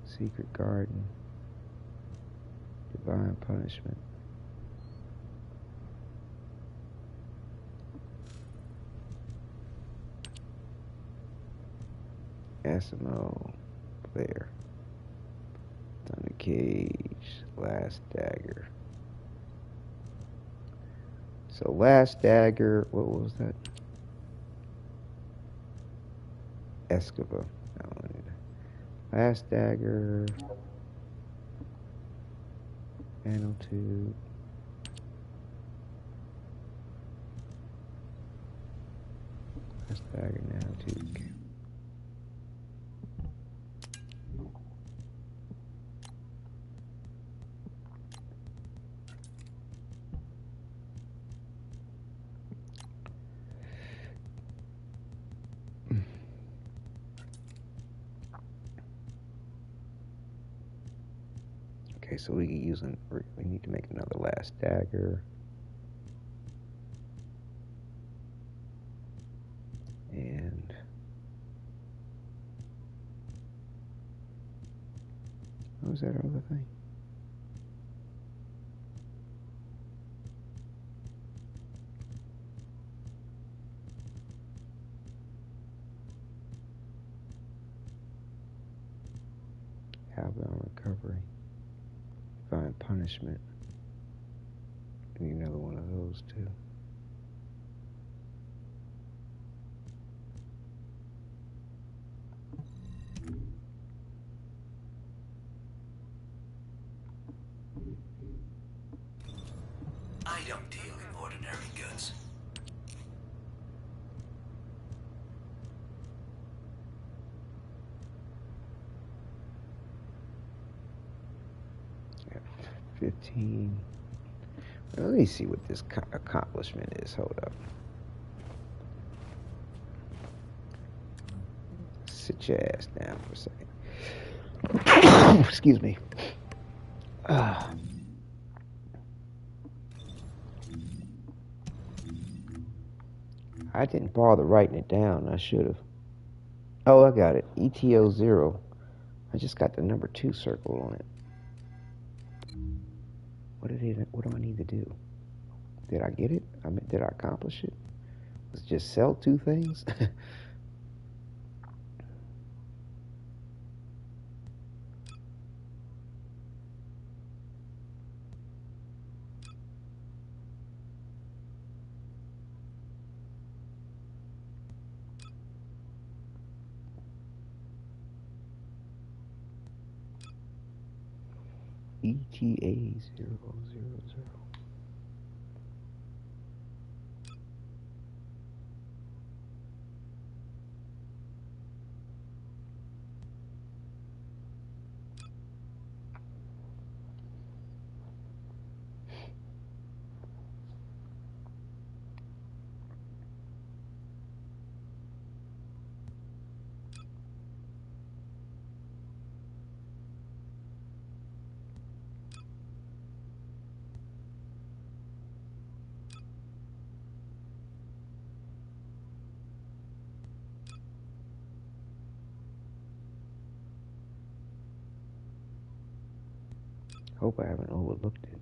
Secret Garden, Divine Punishment. Asimo, Blair, Thunder Cage, Last Dagger. So Last Dagger, what was that? Escova. Last Dagger, Nanotube. Last Dagger, Nanotube. Okay, so we need to make another Last Dagger. And what was that other thing? Outbound recovery. Find punishment. Need another one of those too. I don't deal in ordinary goods. Got 15. Well, let me see what this accomplishment is. Hold up. Sit your ass down for a second. Excuse me. I didn't bother writing it down. I should have. Oh, I got it. ETO 0. I just got the number 2 circled on it. What do I need to do? Did I get it? I mean, did I accomplish it? Was it just sell 2 things? ETA 000. Hope I haven't overlooked it.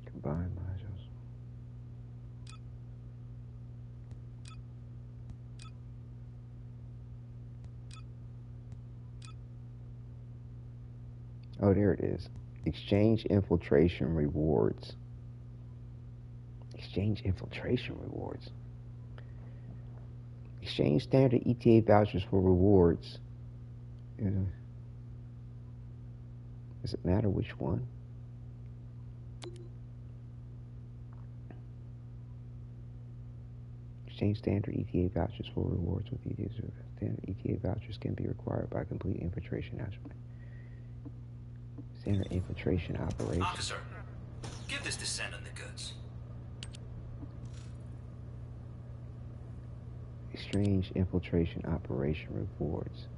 Combine modules. Oh, there it is. Exchange infiltration rewards. Exchange infiltration rewards. Exchange standard ETA vouchers for rewards. Does it matter which one? Exchange standard ETA vouchers for rewards with ETA. Standard ETA vouchers can be required by complete infiltration action. Standard infiltration operation. Officer, give this Descendant the goods. Exchange infiltration operation rewards.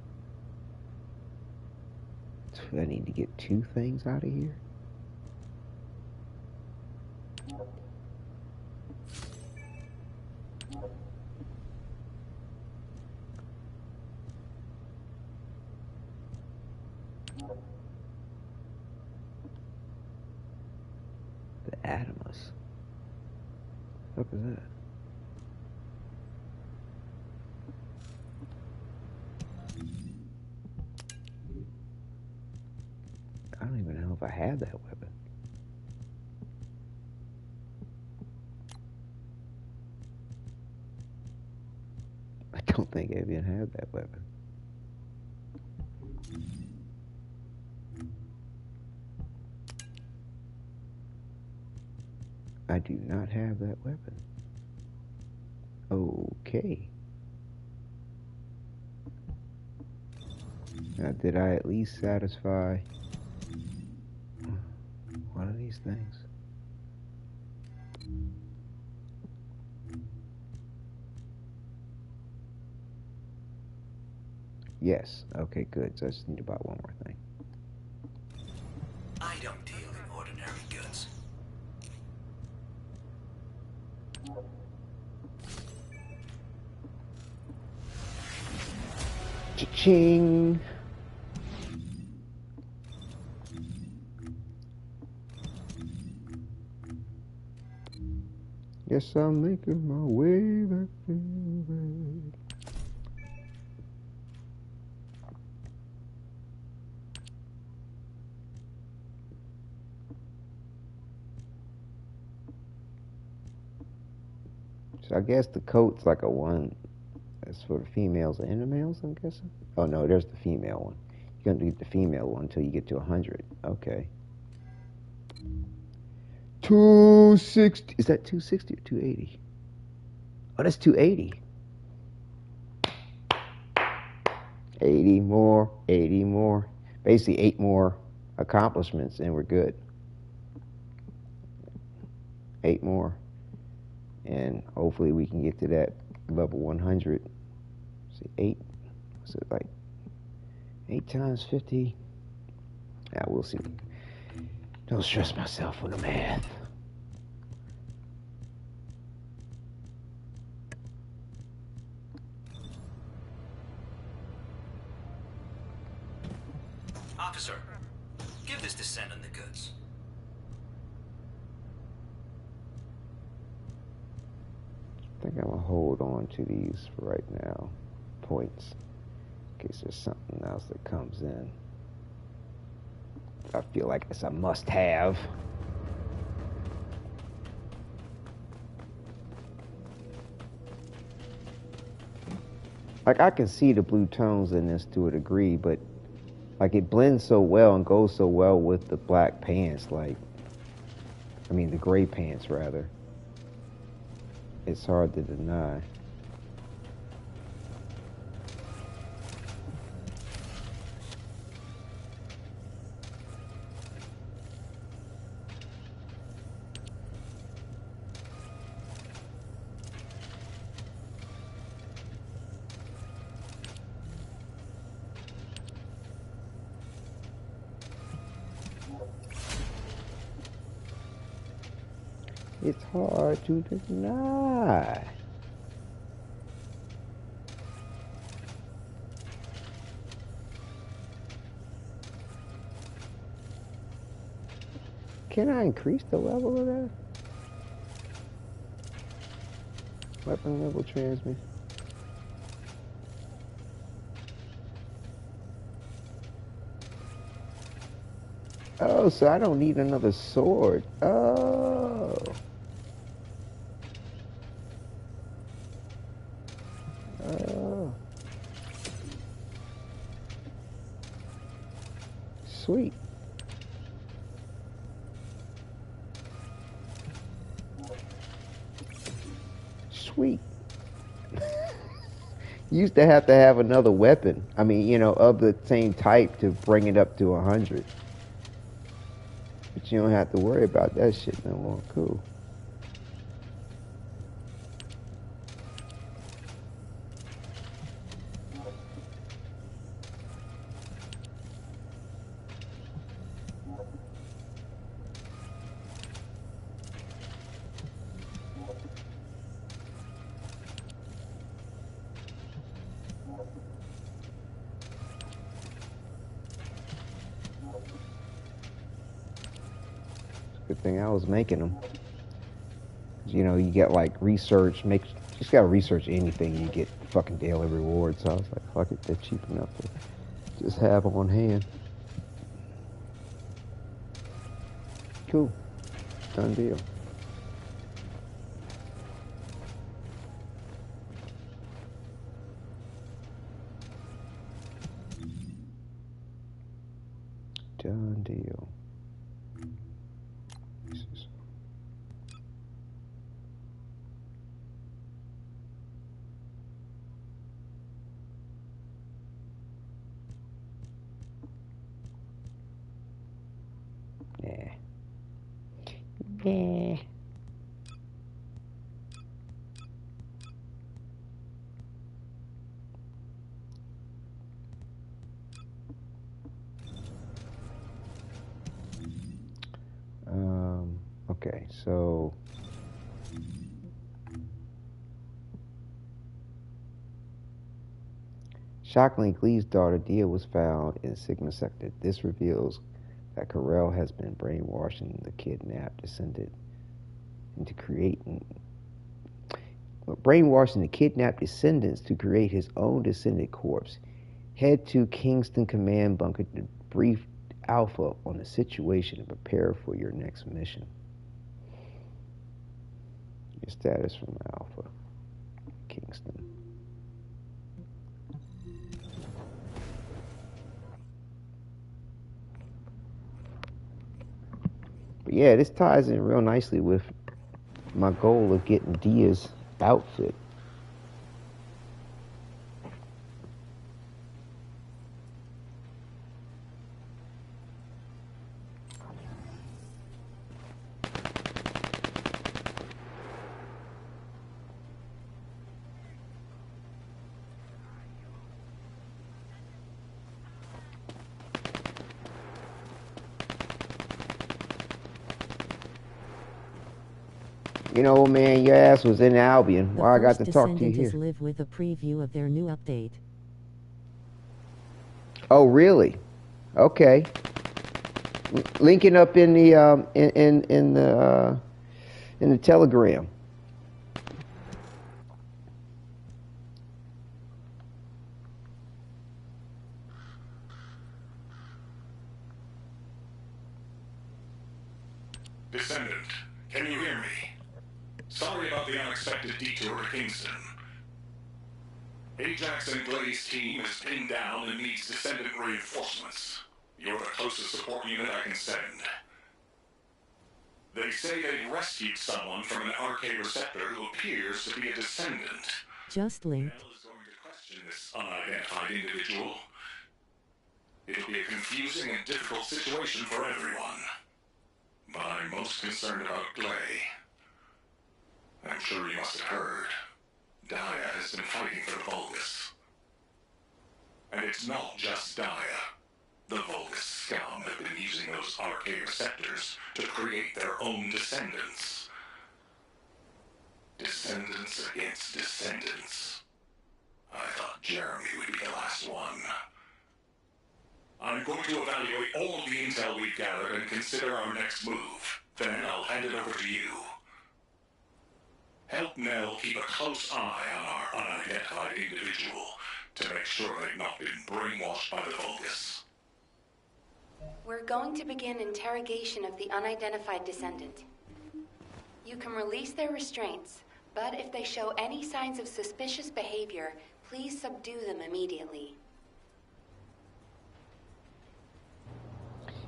I need to get 2 things out of here. The Adamus. What is that? I don't even know if I have that weapon. I don't think I even have that weapon. I do not have that weapon. Okay. Now, did I at least satisfy one of these things? Yes. Okay, good. So I just need to buy one more thing. I don't deal in ordinary goods. Cha-ching! Yes, I'm making my way back to bed. So I guess the coat's like a one. That's for the females and the males, I'm guessing. Oh no, there's the female one. You're gonna get the female one until you get to 100. Okay. 260. Is that 260 or 280? Oh, that's 280. 80 more, 80 more. Basically, 8 more accomplishments, and we're good. 8 more. And hopefully we can get to that level 100. See, 8. So like 8 times 50. Yeah, we'll see. Don't stress myself with the math. Officer, give this Descendant the goods. I think I'm gonna hold on to these for right now. Points. In case there's something else that comes in. I feel like it's a must-have. Like, I can see the blue tones in this to a degree, but like it blends so well and goes so well with the black pants, like, I mean the gray pants rather. It's hard to deny. It's hard to deny. Can I increase the level of that? Weapon level transmit. Oh, so I don't need another sword. Oh. Oh. Sweet. Sweet. You used to have another weapon. I mean, you know, of the same type to bring it up to 100. But you don't have to worry about that shit no more. Cool. Good thing I was making them. You know, you get like research, just gotta research anything, you get fucking daily rewards. So I was like, fuck it, they're cheap enough to just have on hand. Cool. Done deal. Done deal. Yeah. Yeah. Okay, so shockingly, Glee's daughter Dia was found in Sigma Sector. This reveals that Carell has been brainwashing the kidnapped Descendant into brainwashing the kidnapped Descendants to create his own Descendant corpse. Head to Kingston Command Bunker to brief Alpha on the situation and prepare for your next mission. Your status from Alpha. Kingston. But yeah, this ties in real nicely with my goal of getting Dia's outfit. You know, man, your ass was in Albion. The Why I got first to talk to you Descendant here? is live with a preview of their new update. Oh, really? Okay. Linking up in the in the Telegram. Descendant, can you hear me? Sorry about the unexpected detour to Kingston. Ajax and Glay's team is pinned down and needs Descendant reinforcements. You're the closest support unit I can send. They say they rescued someone from an RK receptor who appears to be a Descendant. Just linked. Nell is going to question this unidentified individual. It'll be a confusing and difficult situation for everyone. But I'm most concerned about Glay. I'm sure you must have heard. Dia has been fighting for the Vulgus. And it's not just Dia. The Vulgus scum have been using those RK receptors to create their own descendants. Descendants against descendants. I thought Jeremy would be the last one. I'm going to evaluate all of the intel we've gathered and consider our next move. Then I'll hand it over to you. Help Nell keep a close eye on our unidentified individual to make sure they've not been brainwashed by the Vulgus. We're going to begin interrogation of the unidentified descendant. You can release their restraints, but if they show any signs of suspicious behavior, please subdue them immediately.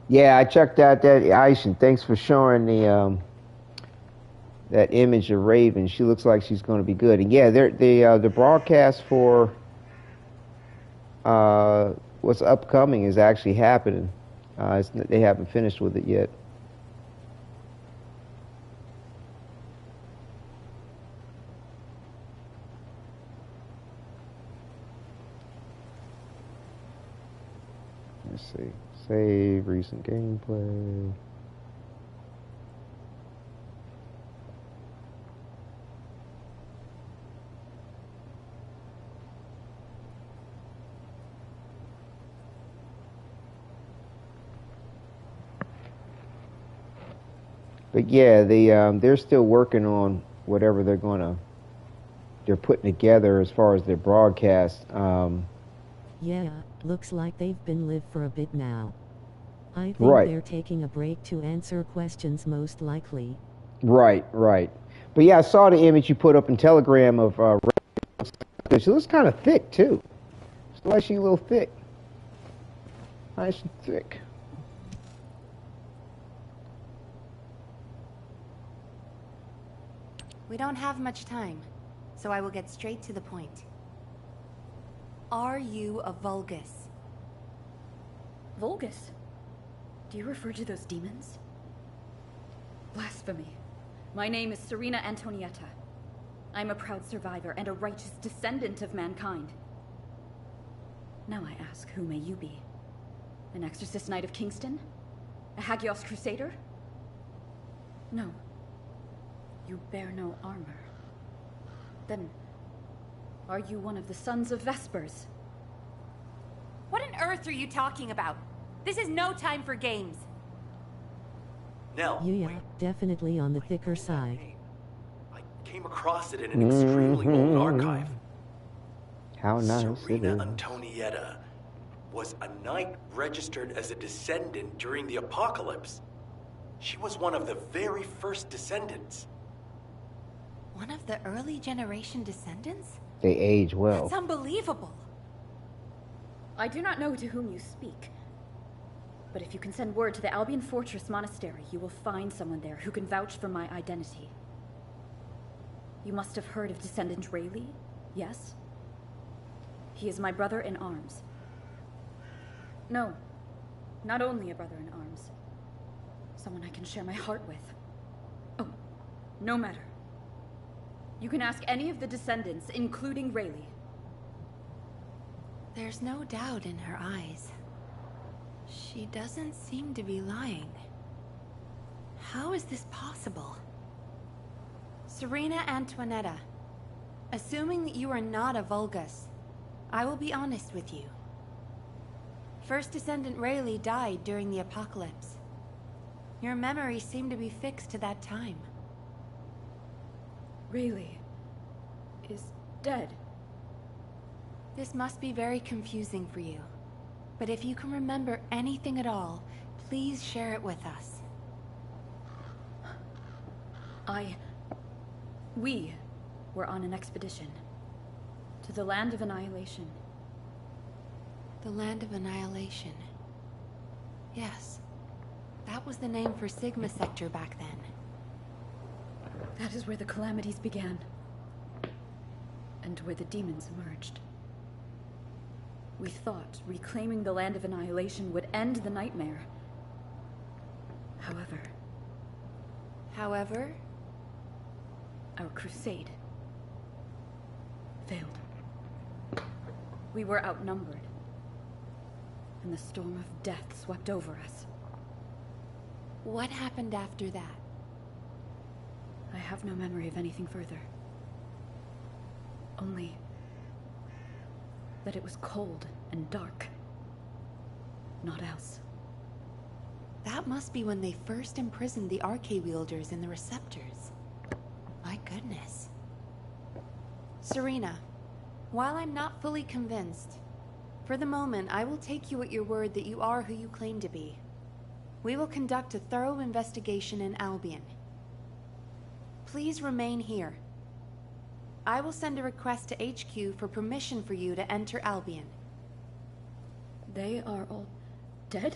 Yeah, I checked out that Aishin. Thanks for showing the that image of Raven. She looks like she's going to be good. And yeah, the broadcast for what's upcoming is actually happening. They haven't finished with it yet. Let's see. Save recent gameplay. But yeah, they're still working on whatever they're putting together as far as their broadcast. Yeah, looks like they've been live for a bit now. I think Right. they're taking a break to answer questions most likely. Right. But yeah, I saw the image you put up in Telegram of she looks kind of thick too. Looks like she's a little thick. Nice and thick. We don't have much time, so I will get straight to the point. Are you a Vulgus? Vulgus? Do you refer to those demons? Blasphemy. My name is Serena Antonietta. I'm a proud survivor and a righteous descendant of mankind. Now I ask, who may you be? An exorcist knight of Kingston? A Hagios crusader? No. You bear no armor. Then, are you one of the sons of Vespers? What on earth are you talking about? This is no time for games. Nell, Yeah, definitely on the thicker side. I came across it in an extremely old archive. How nice Serena it is. Antonietta was a knight registered as a descendant during the apocalypse. She was one of the very first descendants. One of the early generation descendants? They age well. That's unbelievable. I do not know to whom you speak. But if you can send word to the Albion Fortress Monastery, you will find someone there who can vouch for my identity. You must have heard of Descendant Rayleigh, yes? He is my brother in arms. No, not only a brother in arms. Someone I can share my heart with. Oh, no matter. You can ask any of the Descendants, including Rayleigh. There's no doubt in her eyes. She doesn't seem to be lying. How is this possible? Serena Antoinetta, assuming that you are not a Vulgus, I will be honest with you. First Descendant Rayleigh died during the apocalypse. Your memories seem to be fixed to that time. Rayleigh is dead. This must be very confusing for you. But if you can remember anything at all, please share it with us. We were on an expedition to the Land of Annihilation. The Land of Annihilation. Yes. That was the name for Sigma Sector back then. That is where the calamities began. And where the demons emerged. We thought reclaiming the Land of Annihilation would end the nightmare. However, our crusade failed. We were outnumbered, and the storm of death swept over us. What happened after that? I have no memory of anything further. Only that it was cold and dark. Not else. That must be when they first imprisoned the Arche-wielders in the receptors. My goodness. Serena, while I'm not fully convinced, for the moment I will take you at your word that you are who you claim to be. We will conduct a thorough investigation in Albion. Please remain here. I will send a request to HQ for permission for you to enter Albion. They are all dead?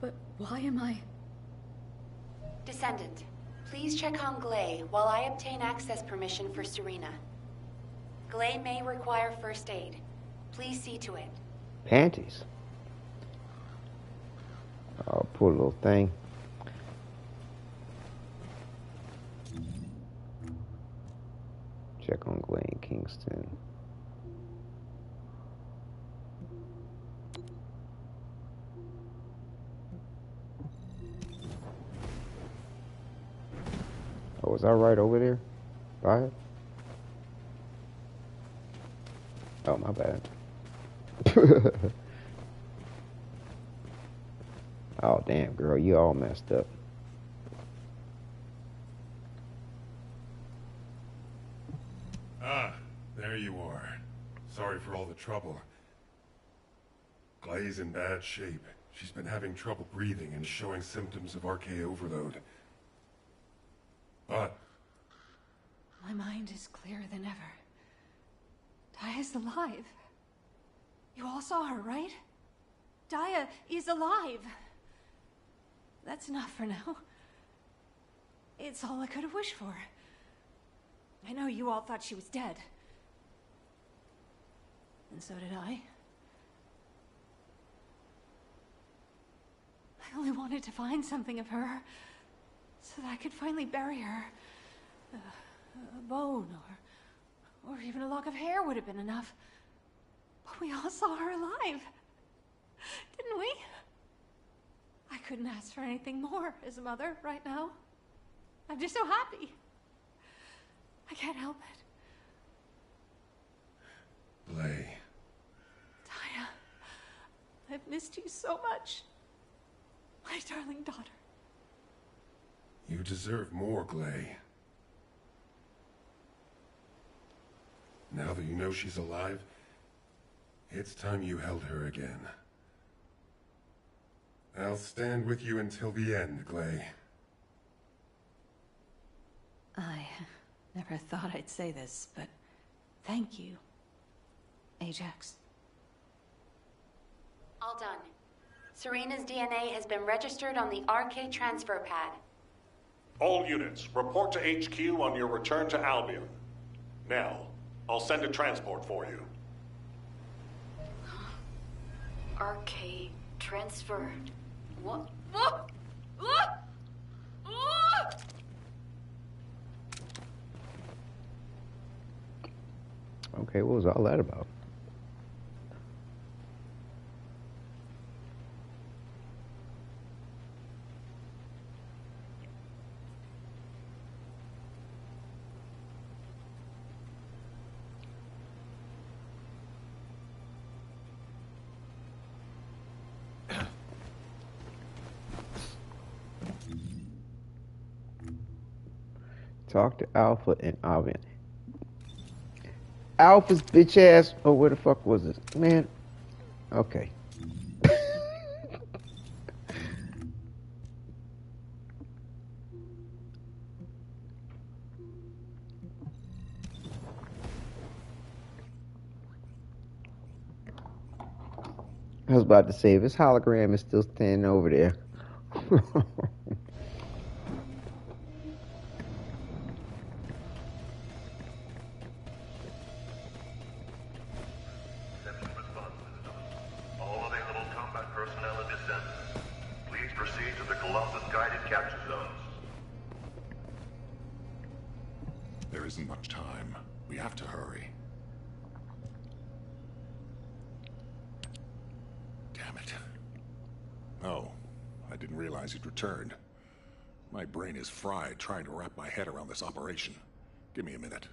But why am I... Descendant, please check on Glay while I obtain access permission for Serena. Glay may require first aid. Please see to it. Panties. Oh, poor little thing. Check on Glay in Kingston. Oh, was I right over there? By it? Oh, my bad. Oh, damn, girl, you all messed up. Ah, there you are. Sorry for all the trouble. Glay's in bad shape. She's been having trouble breathing and showing symptoms of Arche overload. But My mind is clearer than ever. Daya's alive. You all saw her, right? Daya is alive. That's enough for now. It's all I could have wished for. I know you all thought she was dead. And so did I. I only wanted to find something of her, so that I could finally bury her. A bone, or even a lock of hair would have been enough. But we all saw her alive, didn't we? I couldn't ask for anything more as a mother right now. I'm just so happy. I can't help it. Glay. Daya, I've missed you so much. My darling daughter. You deserve more, Glay. Now that you know she's alive, it's time you held her again. I'll stand with you until the end, Glay. I never thought I'd say this, but thank you, Ajax. All done. Serena's DNA has been registered on the RK transfer pad. All units, report to HQ on your return to Albion. Nell, I'll send a transport for you. RK transferred. What? Okay, what was all that about? Talk to Alpha and Albion. Alpha's bitch ass. Oh, where the fuck was this? Man. Okay. I was about to say, if his hologram is still standing over there. All available combat personnel and Descendant, please proceed to the Colossus guided capture zones. There isn't much time. We have to hurry. Damn it. Oh, I didn't realize you'd returned. My brain is fried trying to wrap my head around this operation. Give me a minute.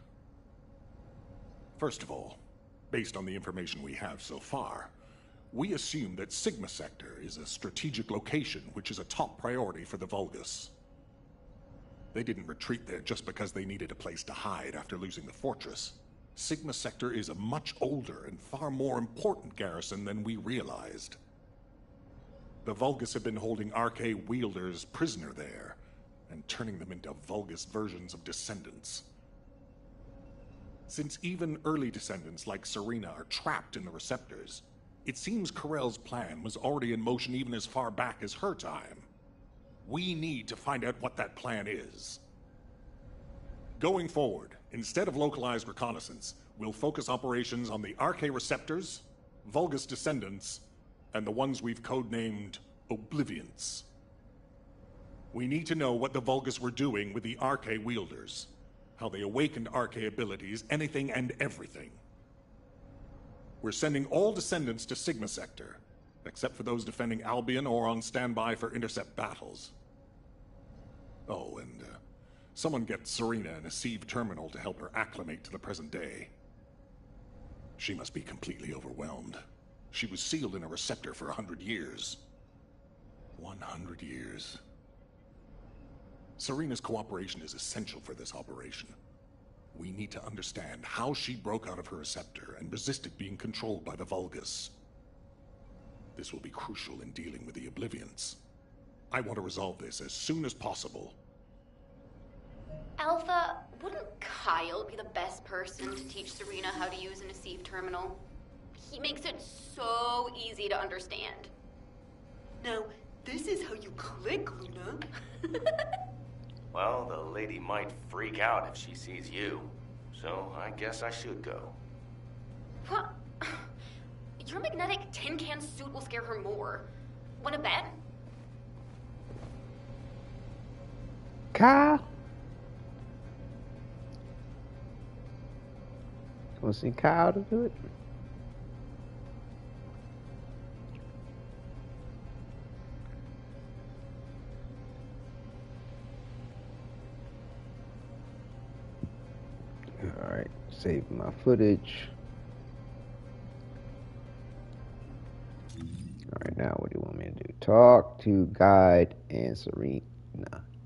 First of all, based on the information we have so far, we assume that Sigma Sector is a strategic location which is a top priority for the Vulgus. They didn't retreat there just because they needed a place to hide after losing the fortress. Sigma Sector is a much older and far more important garrison than we realized. The Vulgus have been holding RK wielders prisoner there, and turning them into Vulgus versions of Descendants. Since even early Descendants like Serena are trapped in the receptors, it seems Corell's plan was already in motion even as far back as her time. We need to find out what that plan is. Going forward, instead of localized reconnaissance, we'll focus operations on the RK receptors, Vulgus Descendants, and the ones we've codenamed Oblivions. We need to know what the Vulgus were doing with the RK wielders, how they awakened RK abilities, anything and everything. We're sending all Descendants to Sigma Sector, except for those defending Albion or on standby for intercept battles. Oh, and someone get Serena in a sieve terminal to help her acclimate to the present day. She must be completely overwhelmed. She was sealed in a receptor for 100 years. 100 years. Serena's cooperation is essential for this operation. We need to understand how she broke out of her receptor and resisted being controlled by the Vulgus. This will be crucial in dealing with the Oblivions. I want to resolve this as soon as possible. Alpha, wouldn't Kyle be the best person to teach Serena how to use an Asive terminal? He makes it so easy to understand. Now, this is how you click, Luna. Well, the lady might freak out if she sees you. So I guess I should go. What? Your magnetic tin can suit will scare her more. Wanna bet? Kyle? Want to see Kyle to do it? Alright, save my footage. Alright, now what do you want me to do? Talk to Guide and Serena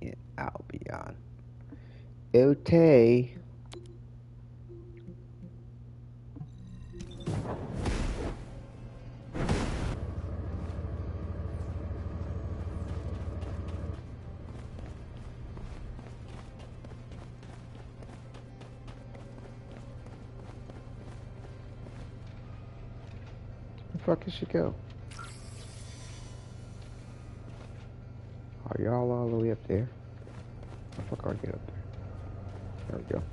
in Albion. Okay. fuck did she go? Are y'all all the way up there? How the fuck are I get up there? There we go.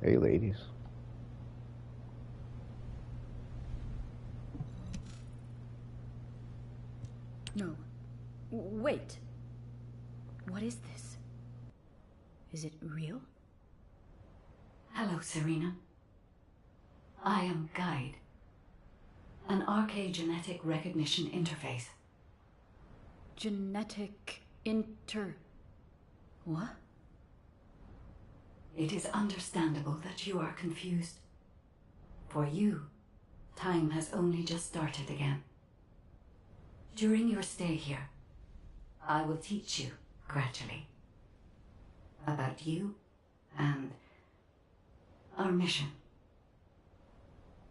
Hey, ladies. No. Wait. What is this? Is it real? Hello, Serena. I am Guide, an archaeogenetic recognition interface. Genetic what? It is understandable that you are confused. For you, time has only just started again. During your stay here, I will teach you, gradually, about you and our mission.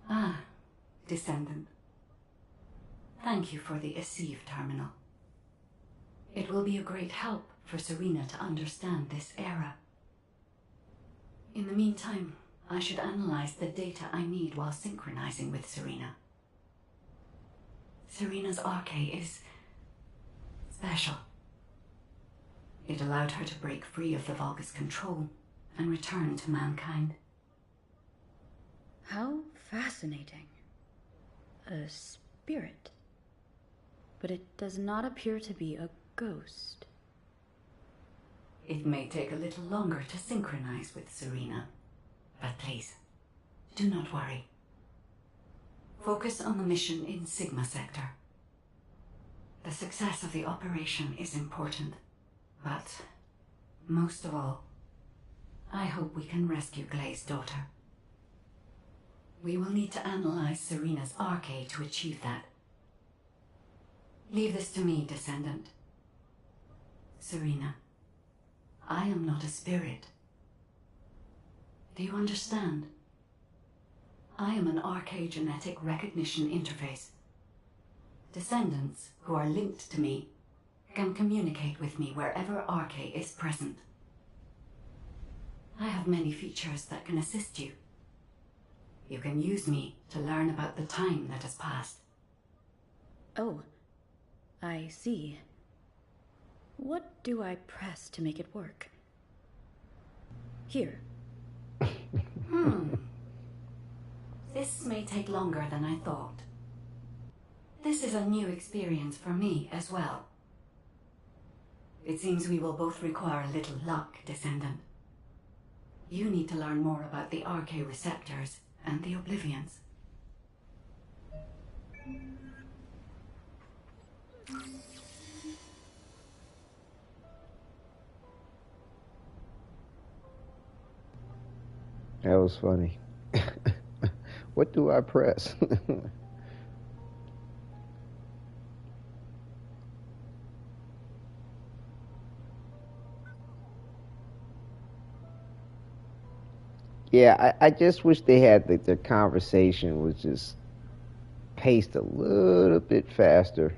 Ah, Descendant. Thank you for the Eceive terminal. It will be a great help for Serena to understand this era. In the meantime, I should analyze the data I need while synchronizing with Serena. Serena's arche is special. It allowed her to break free of the Vulgus control and return to mankind. How fascinating. A spirit. But it does not appear to be a ghost. It may take a little longer to synchronize with Serena, but please, do not worry. Focus on the mission in Sigma Sector. The success of the operation is important, but most of all, I hope we can rescue Glay's daughter. We will need to analyze Serena's arche to achieve that. Leave this to me, Descendant. Serena, I am not a spirit. Do you understand? I am an archaeogenetic recognition interface. Descendants who are linked to me can communicate with me wherever arche is present. I have many features that can assist you. You can use me to learn about the time that has passed. Oh, I see. What do I press to make it work? Here. This may take longer than I thought. This is a new experience for me as well. It seems we will both require a little luck, Descendant. You need to learn more about the arche receptors and the Oblivions. That was funny. What do I press? Yeah, I just wish they had their conversation was just paced a little bit faster.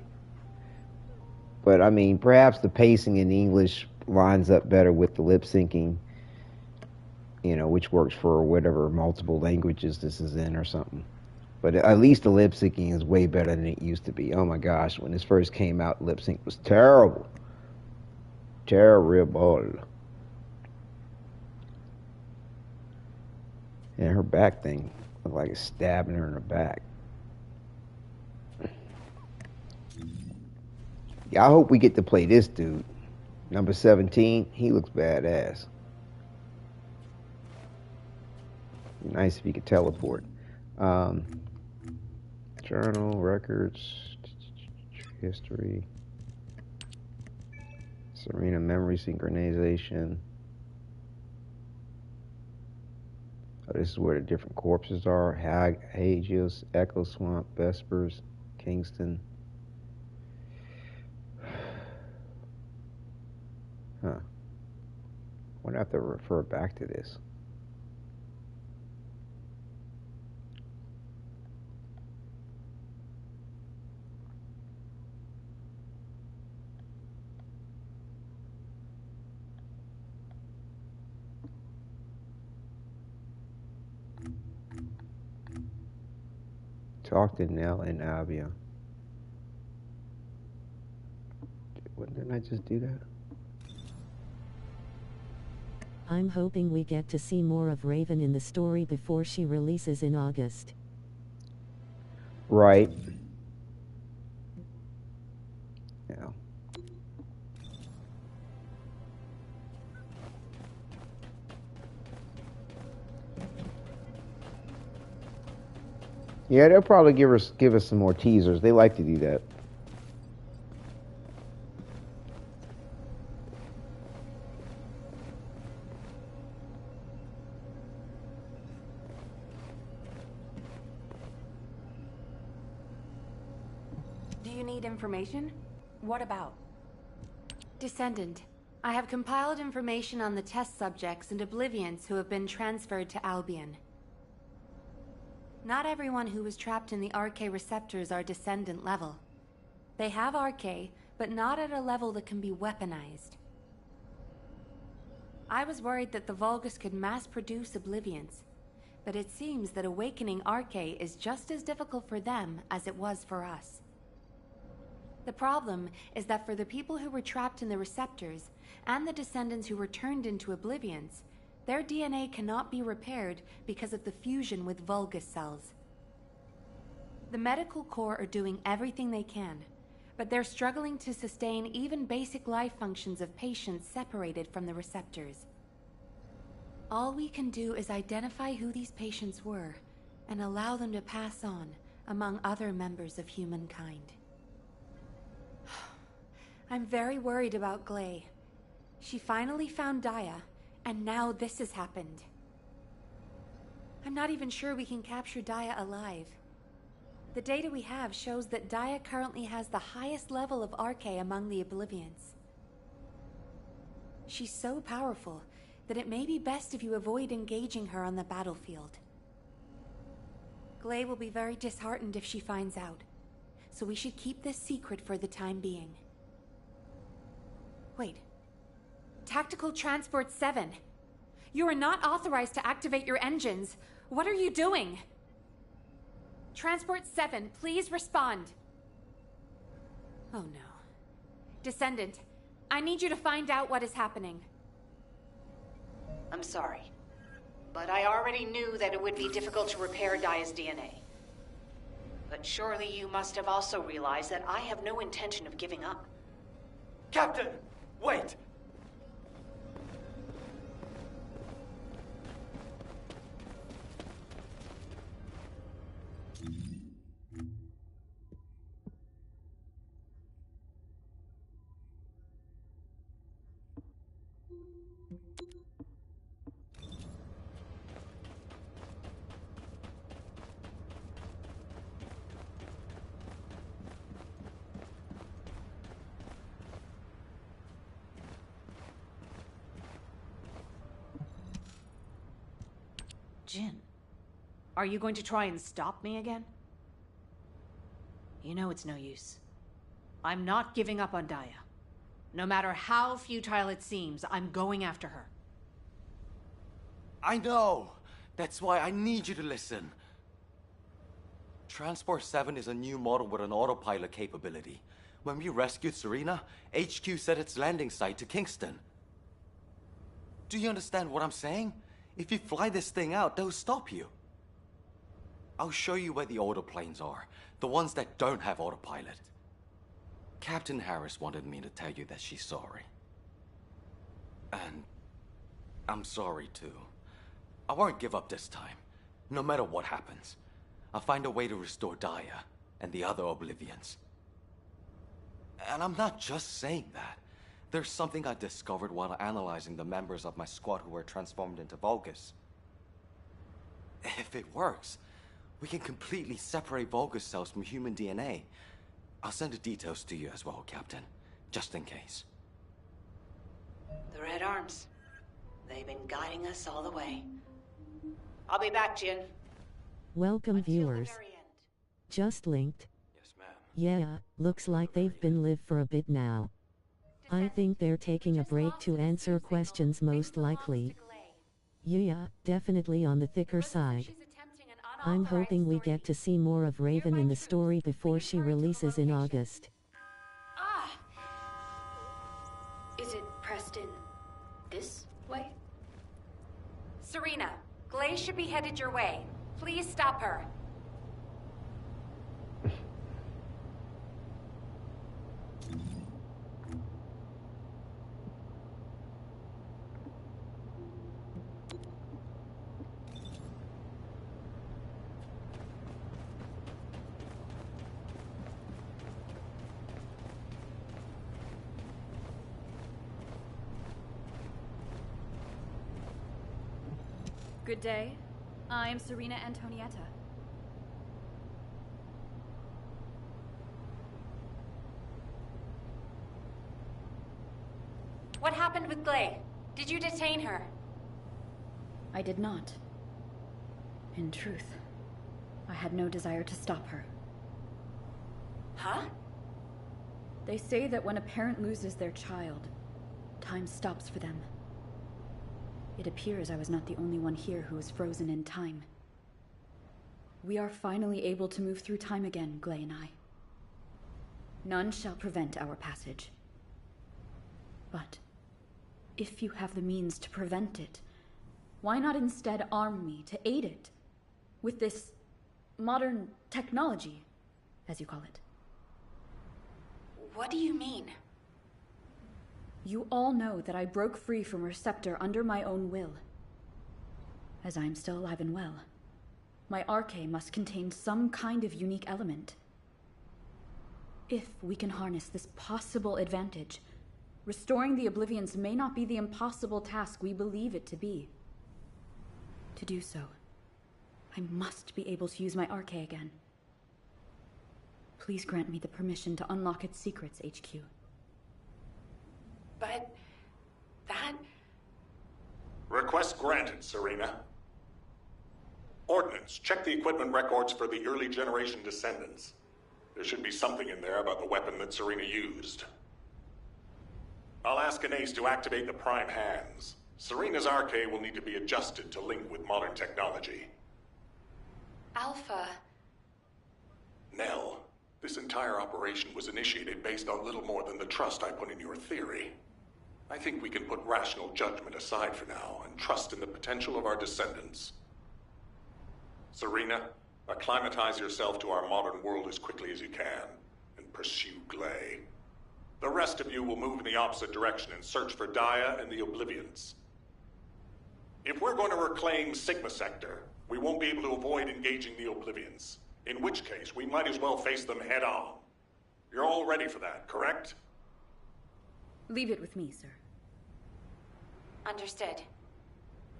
But I mean, perhaps the pacing in English lines up better with the lip syncing, you know, which works for whatever multiple languages this is in or something. But at least the lip syncing is way better than it used to be. Oh my gosh, when this first came out, lip sync was terrible. Terrible. And her back thing looked like it's stabbing her in the back. Yeah, I hope we get to play this dude. Number 17, he looks badass. Nice if he could teleport. Journal, records, history, Serena memory synchronization. Oh, this is where the different corpses are. Hagios, Echo Swamp, Vespers, Kingston. Huh. I wonder if I have to refer back to this. talk to Nell and Albion. Didn't I just do that? I'm hoping we get to see more of Raven in the story before she releases in August. Right. Yeah. Yeah, they'll probably give us some more teasers. They like to do that. Do you need information? What about? Descendant, I have compiled information on the test subjects and Oblivions who have been transferred to Albion. Not everyone who was trapped in the RK receptors are Descendant level. They have RK, but not at a level that can be weaponized. I was worried that the Vulgus could mass-produce Oblivions, but it seems that awakening RK is just as difficult for them as it was for us. The problem is that for the people who were trapped in the receptors, and the Descendants who were turned into Oblivions, their DNA cannot be repaired because of the fusion with Vulgus cells. The medical corps are doing everything they can, but they're struggling to sustain even basic life functions of patients separated from the receptors. All we can do is identify who these patients were, and allow them to pass on among other members of humankind. I'm very worried about Gley. She finally found Daya, and now this has happened. I'm not even sure we can capture Daya alive. The data we have shows that Daya currently has the highest level of RK among the Oblivions. She's so powerful that it may be best if you avoid engaging her on the battlefield. Gley will be very disheartened if she finds out, so we should keep this secret for the time being. Wait. Tactical Transport 7. You are not authorized to activate your engines. What are you doing? Transport 7, please respond. Oh no. Descendant, I need you to find out what is happening. I'm sorry, but I already knew that it would be difficult to repair Daya's DNA. But surely you must have also realized that I have no intention of giving up. Captain! Wait! Jin, are you going to try and stop me again? You know it's no use. I'm not giving up on Daya. No matter how futile it seems, I'm going after her. I know! That's why I need you to listen. Transport 7 is a new model with an autopilot capability. When we rescued Serena, HQ set its landing site to Kingston. Do you understand what I'm saying? If you fly this thing out, they'll stop you. I'll show you where the autoplanes are, the ones that don't have autopilot. Captain Harris wanted me to tell you that she's sorry. And I'm sorry too. I won't give up this time, no matter what happens. I'll find a way to restore Daya and the other Oblivions. And I'm not just saying that. There's something I discovered while analyzing the members of my squad who were transformed into Vulgus. If it works, we can completely separate Vulgus cells from human DNA. I'll send the details to you as well, Captain, just in case. The Red Arms. They've been guiding us all the way. I'll be back, Jin. Welcome viewers. Just linked. Yes, ma'am. Yeah, looks like they've been live for a bit now. I think they're taking a break to answer questions most likely. Yeah, definitely on the thicker side. I'm hoping we get to see more of Raven in the story before she releases in August. Ah! Is it Preston this way? Serena, Glay should be headed your way. Please stop her. Good day. I'm Serena Antonietta. What happened with Glay? Did you detain her? I did not. In truth, I had no desire to stop her. Huh? They say that when a parent loses their child, time stops for them. It appears I was not the only one here who was frozen in time. We are finally able to move through time again, Glay and I. None shall prevent our passage. But if you have the means to prevent it, why not instead arm me to aid it with this modern technology, as you call it? What do you mean? You all know that I broke free from Receptor under my own will. As I am still alive and well, my arche must contain some kind of unique element. If we can harness this possible advantage, restoring the Oblivions may not be the impossible task we believe it to be. To do so, I must be able to use my arche again. Please grant me the permission to unlock its secrets, HQ. But that... Request granted, Serena. Ordnance, check the equipment records for the early generation Descendants. There should be something in there about the weapon that Serena used. I'll ask Anais to activate the prime hands. Serena's arche will need to be adjusted to link with modern technology. Alpha... Nell, this entire operation was initiated based on little more than the trust I put in your theory. I think we can put rational judgment aside for now and trust in the potential of our descendants. Serena, acclimatize yourself to our modern world as quickly as you can, and pursue Glay. The rest of you will move in the opposite direction and search for Dia and the Oblivions. If we're going to reclaim Sigma Sector, we won't be able to avoid engaging the Oblivions. In which case, we might as well face them head on. You're all ready for that, correct? Leave it with me, sir. Understood.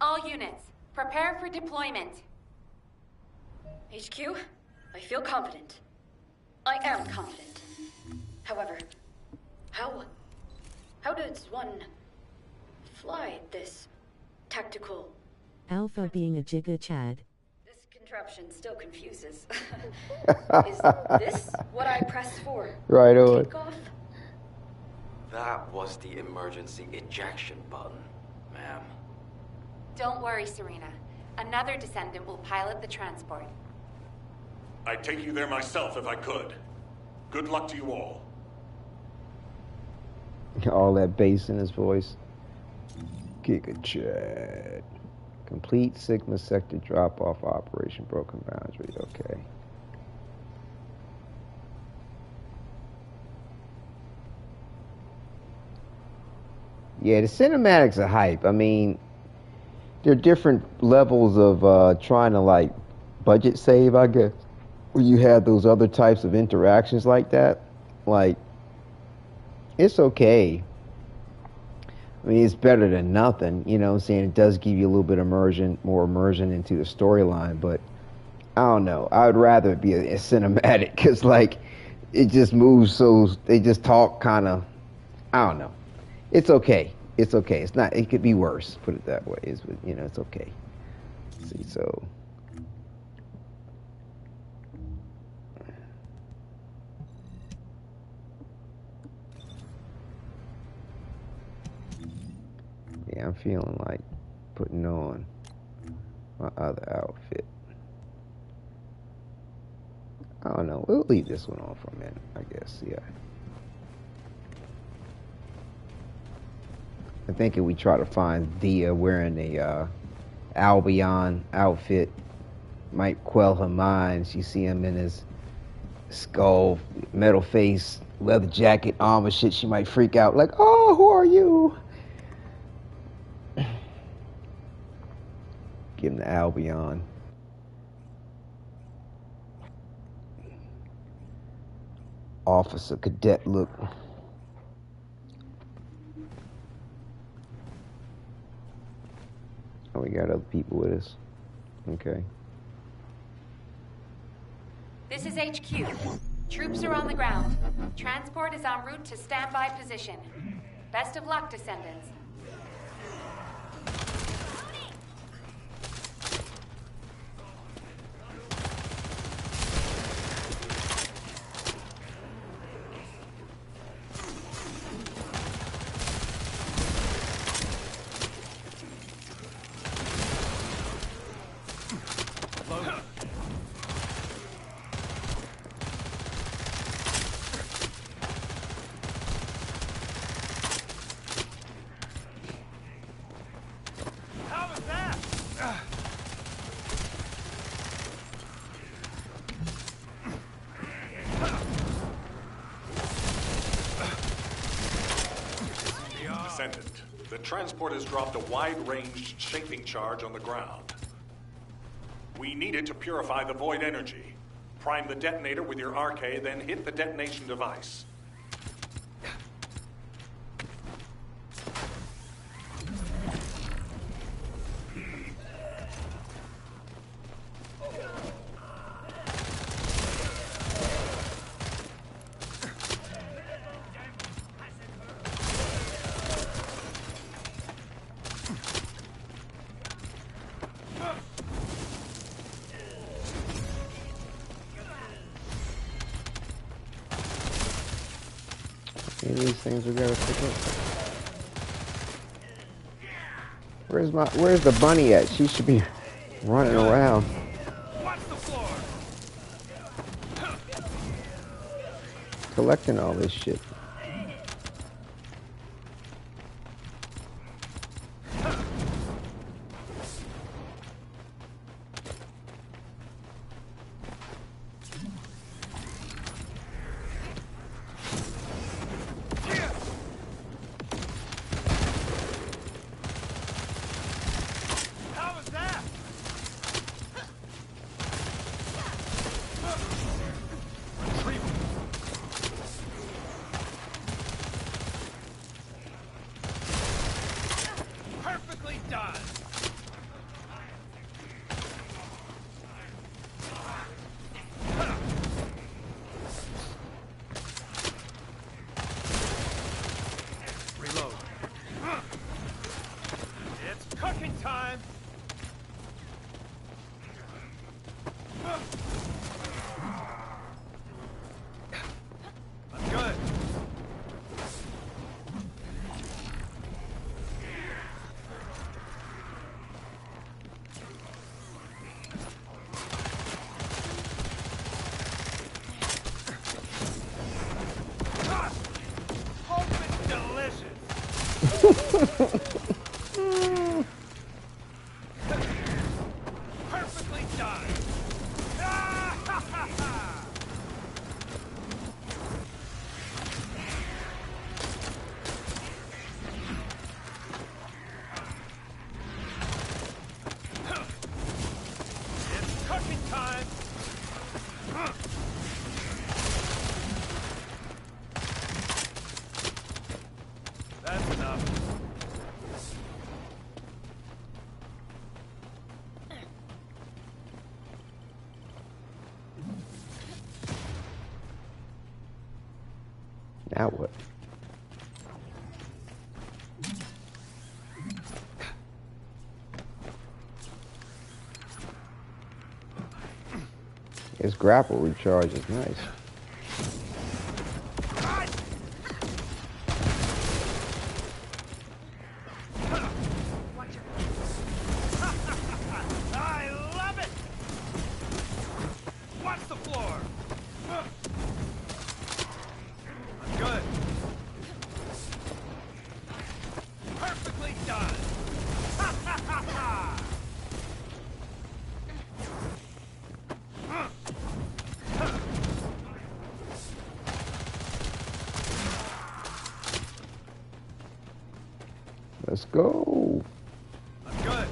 All units, prepare for deployment. HQ, I feel confident. I am confident. However, how does one fly this tactical... Alpha being a Giga Chad. This contraption still confuses. Is this what I press for? Right on. Takeoff? That was the emergency ejection button, ma'am. Don't worry, Serena. Another Descendant will pilot the transport. I'd take you there myself if I could. Good luck to you all. All that bass in his voice. Giga Chad. Complete Sigma Sector drop-off operation. Broken boundary. Okay. Yeah, the cinematics are hype. I mean, there are different levels of trying to, like, budget save, I guess, where you have those other types of interactions like that. Like, it's okay. I mean, it's better than nothing, you know what I'm saying? It does give you a little bit of more immersion into the storyline, but I don't know. I would rather it be a cinematic, because, like, it just moves so, they just talk kind of, I don't know. It's okay. It's okay. It's not, it could be worse, put it that way. It's, you know, it's okay. Let's see, so. Yeah, I'm feeling like putting on my other outfit. I don't know. We'll leave this one on for a minute, I guess. Yeah. I think if we try to find Dia wearing a Albion outfit, might quell her mind. You see him in his skull, metal face, leather jacket, armor shit. She might freak out like, "Oh, who are you?" Give him the Albion. Officer cadet look. Oh, we got other people with us. Okay. This is HQ. Troops are on the ground. Transport is en route to standby position. Best of luck, Descendants. Descendant, the transport has dropped a wide-ranged shaping charge on the ground. We need it to purify the void energy. Prime the detonator with your RK, then hit the detonation device. Any of these things we gotta pick up. Where's the bunny at? She should be running around. Collecting all this shit. Perfectly done. It's cooking time. That's enough. Now what? His grapple recharge is nice. I love it! Watch the floor! Let's go. I'm good.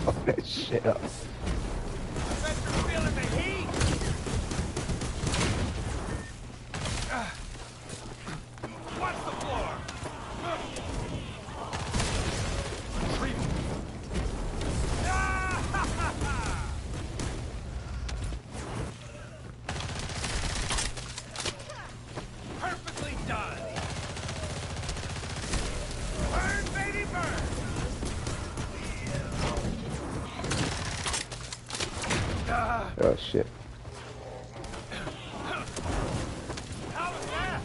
Fuck that shit up. Perfectly done. Burn, baby, burn. Oh shit. How was that?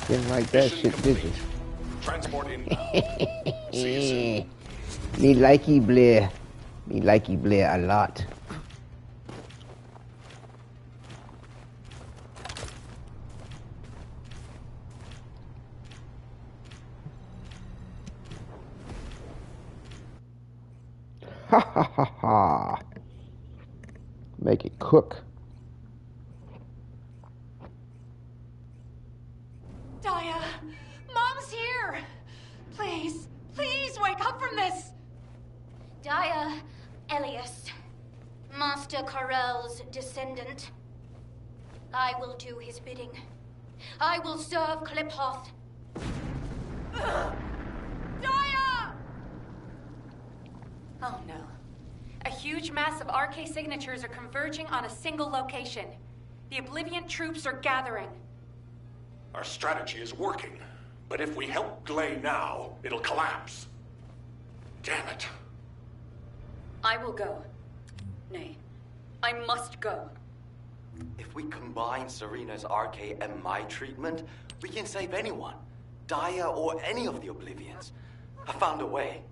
Didn't like that shit, did you? Transport inbound. See you soon. Me likey Blair. Me likey Blair a lot. Ha ha ha ha. Make it cook. Daya, Mom's here! Please, please wake up from this! Daya, Elias, Master Karel's descendant. I will do his bidding. I will serve Kliphoth. Daya! Oh no. A huge mass of RK signatures are converging on a single location. The Oblivion troops are gathering. Our strategy is working, but if we help Glay now, it'll collapse. Damn it. I will go. Nay, I must go. If we combine Serena's RK and my treatment, we can save anyone. Daya or any of the Oblivions. I found a way.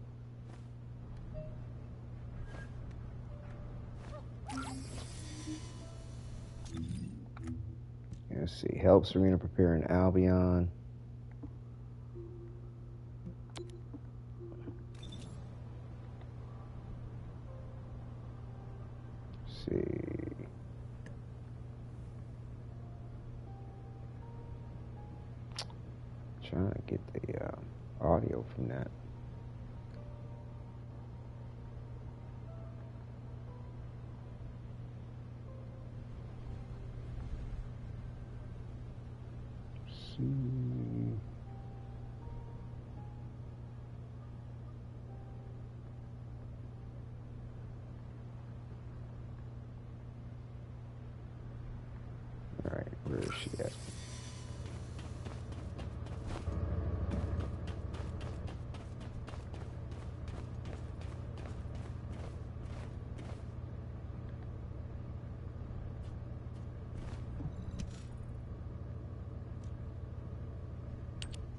Let's see. Help Serena prepare an Albion. Let's see. Trying to get the audio from that. Alright, where is she at?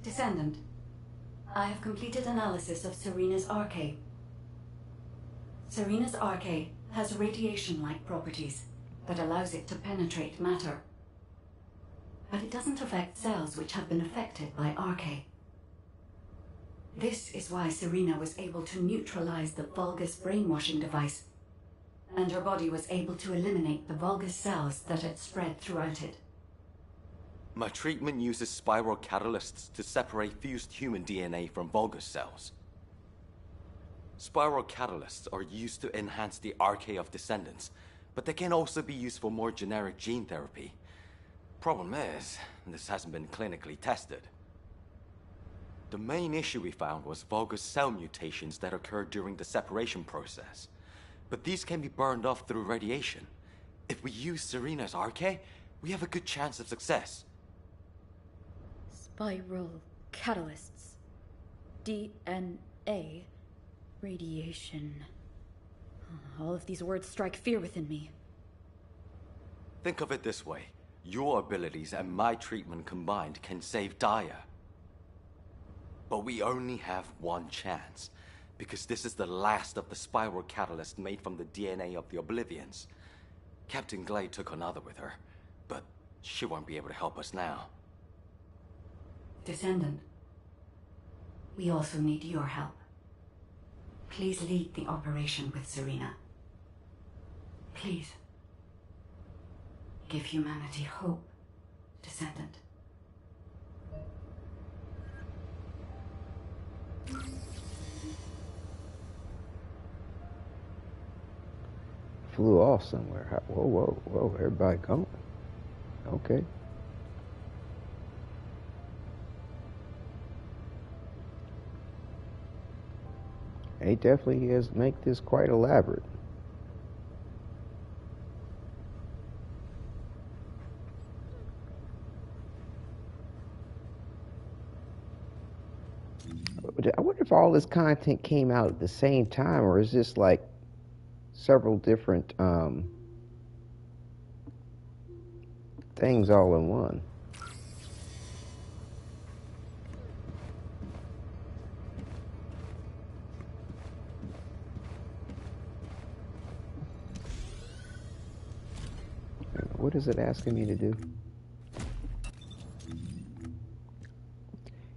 Descendant, I have completed analysis of Serena's RK. Serena's RK has radiation-like properties that allows it to penetrate matter. But it doesn't affect cells which have been affected by RK. This is why Serena was able to neutralize the Vulgus brainwashing device, and her body was able to eliminate the Vulgus cells that had spread throughout it. My treatment uses spiral catalysts to separate fused human DNA from Vulgus cells. Spiral catalysts are used to enhance the RK of Descendants, but they can also be used for more generic gene therapy. Problem is, this hasn't been clinically tested. The main issue we found was Vulgus cell mutations that occurred during the separation process. But these can be burned off through radiation. If we use Serena's RK, we have a good chance of success. Spiral catalysts. DNA. Radiation. All of these words strike fear within me. Think of it this way. Your abilities and my treatment combined can save Daya. But we only have one chance, because this is the last of the spiral catalyst made from the DNA of the Oblivions. Captain Glade took another with her, but she won't be able to help us now. Descendant, we also need your help. Please lead the operation with Serena. Please. Give humanity hope, Descendant. Flew off somewhere. Whoa, whoa, whoa, everybody coming. Okay. He definitely has make this quite elaborate. I wonder if all this content came out at the same time, or is this like several different things all in one? What is it asking me to do?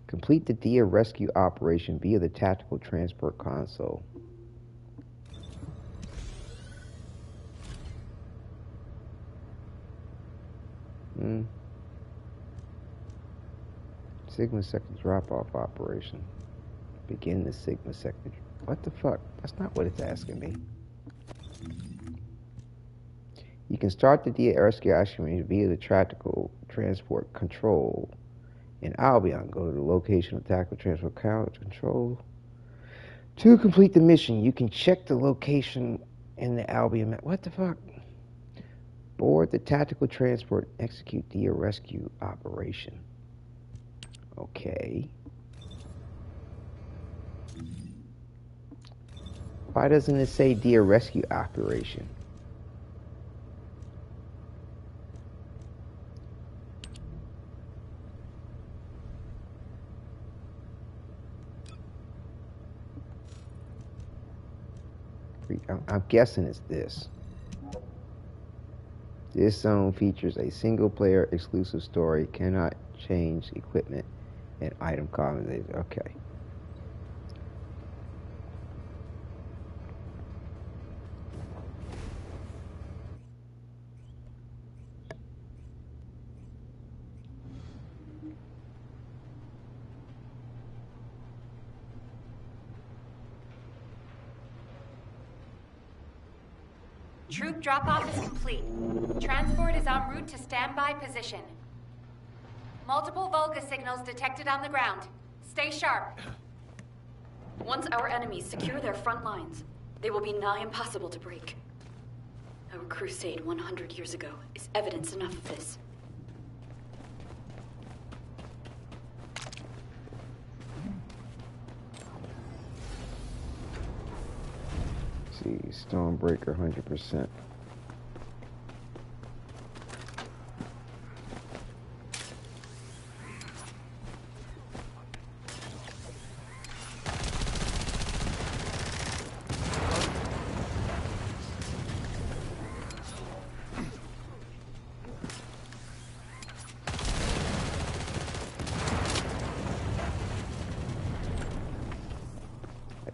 Complete the Dia rescue operation via the tactical transport console. Sigma sector drop-off operation. Begin the Sigma sector. What the fuck? That's not what it's asking me. You can start the Dia rescue operation via the tactical transport control in Albion. Go to the location of tactical transport control. To complete the mission, you can check the location in the Albion map. What the fuck? Board the tactical transport. Execute Dia rescue operation. Okay. Why doesn't it say Dia rescue operation? I'm guessing it's this. This zone features a single-player exclusive story, cannot change equipment and item combinations. Okay. Troop drop-off is complete. Transport is en route to standby position. Multiple Volga signals detected on the ground. Stay sharp. Once our enemies secure their front lines, they will be nigh impossible to break. Our crusade 100 years ago is evidence enough of this. See, Stormbreaker 100%.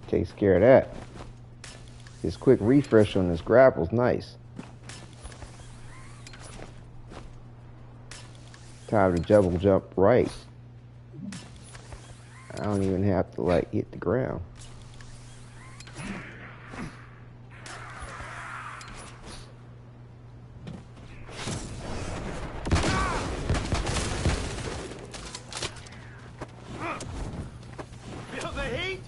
Takes care of that. This quick refresh on this grapple's nice. Time to double jump right. I don't even have to like hit the ground. Feel the heat?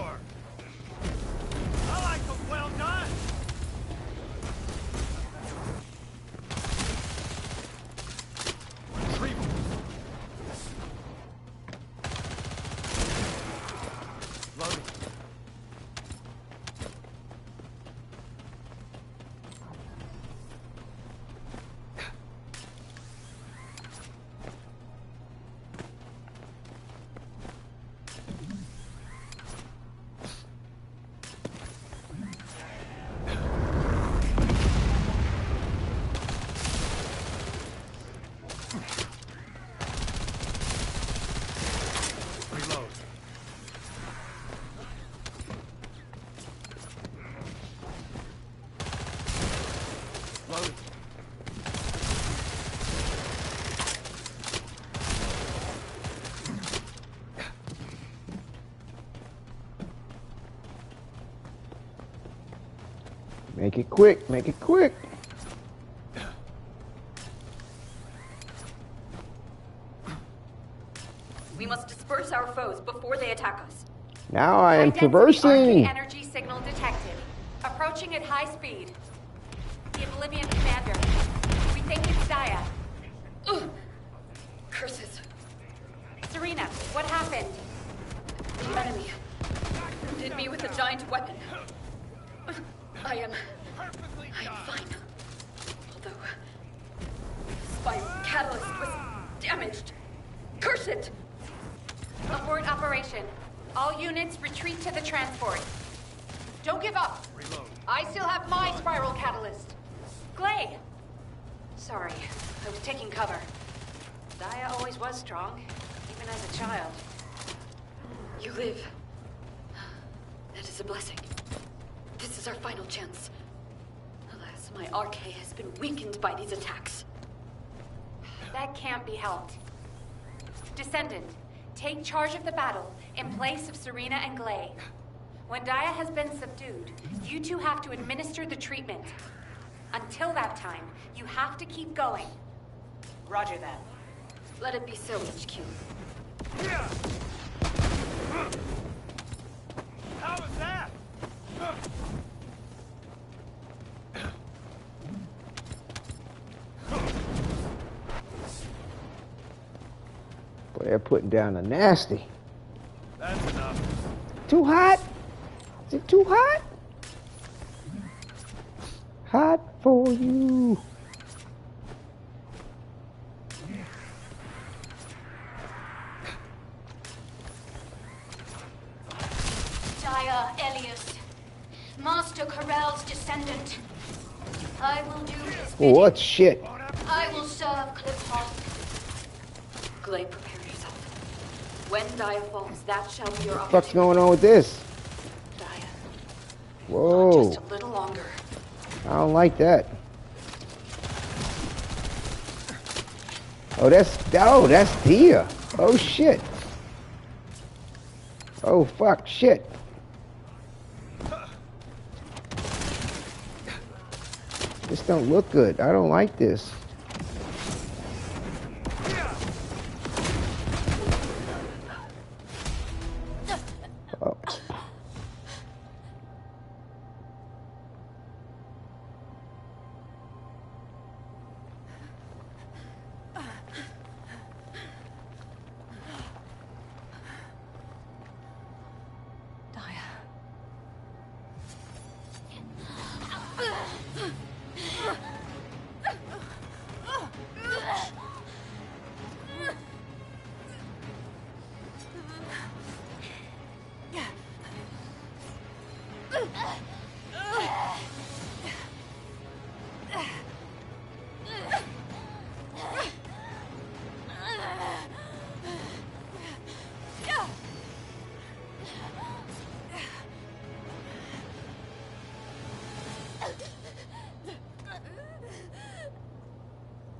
door! I like them well done! Retrieval! Loading. Make it quick, make it quick. We must disperse our foes before they attack us. Now I am High-density traversing. RK energy signal detected. Approaching at high speed. The Oblivion Commander. We think it's Daya. Ugh. Curses. Serena, what happened? The enemy did me with a giant weapon. I am fine. Although the spiral catalyst was damaged. Curse it! Abort operation. All units retreat to the transport. Don't give up. Reload. I still have my spiral catalyst. Glay! Sorry, I was taking cover. Daya always was strong, even as a child. You live. That is a blessing. This is our final chance. Alas, my RK has been weakened by these attacks. That can't be helped. Descendant, take charge of the battle in place of Serena and Glay. When Daya has been subdued, you two have to administer the treatment. Until that time, you have to keep going. Roger that. Let it be so, HQ. How was that? Boy, they're putting down a nasty. That's enough. Too hot? Is it too hot? Hot for you. Daya Elias, Master Corell's descendant. I will do his bidding. What shit? I will serve Cliphoth. Glay, prepare yourself. When Daya falls, that shall be your opportunity. What's going on with this? Daya, Whoa. just a little longer. I don't like that. Oh, that's Dia. Oh shit. Oh fuck, shit. This don't look good. I don't like this. Oh.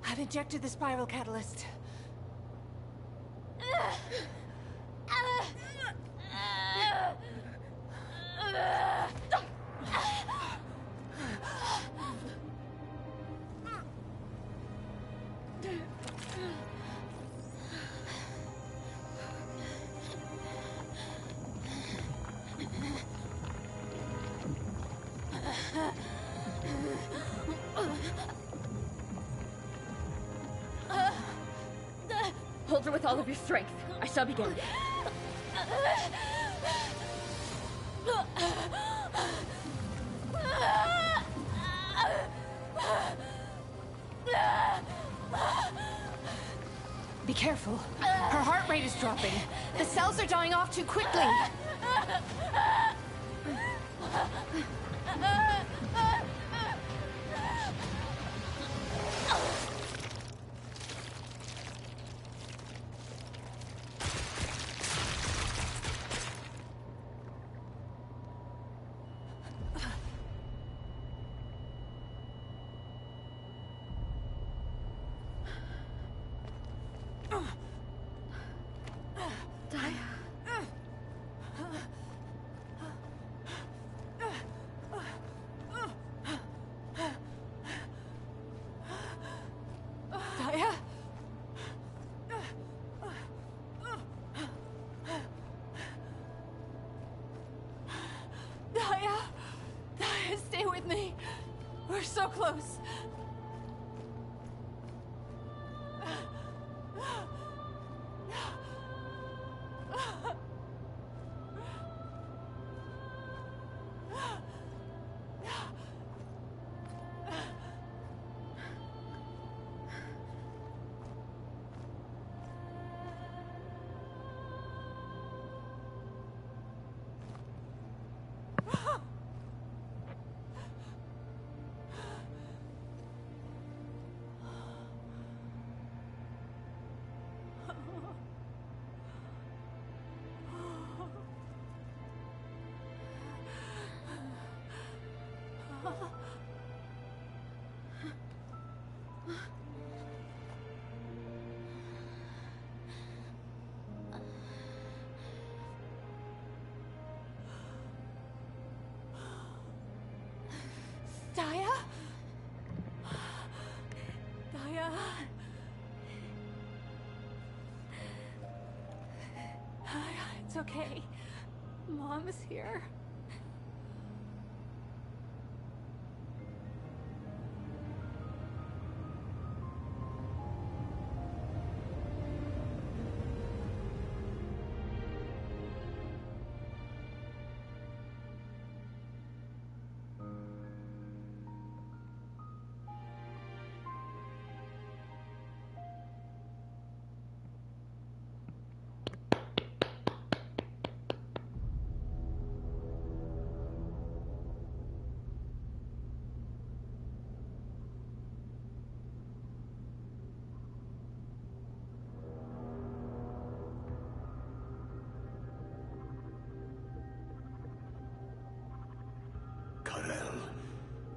I've injected the spiral catalyst. Hold her with all of your strength. I shall begin. Be careful. Her heart rate is dropping. The cells are dying off too quickly. Stay with me. We're so close. Daya? Daya? It's okay. Mom is here.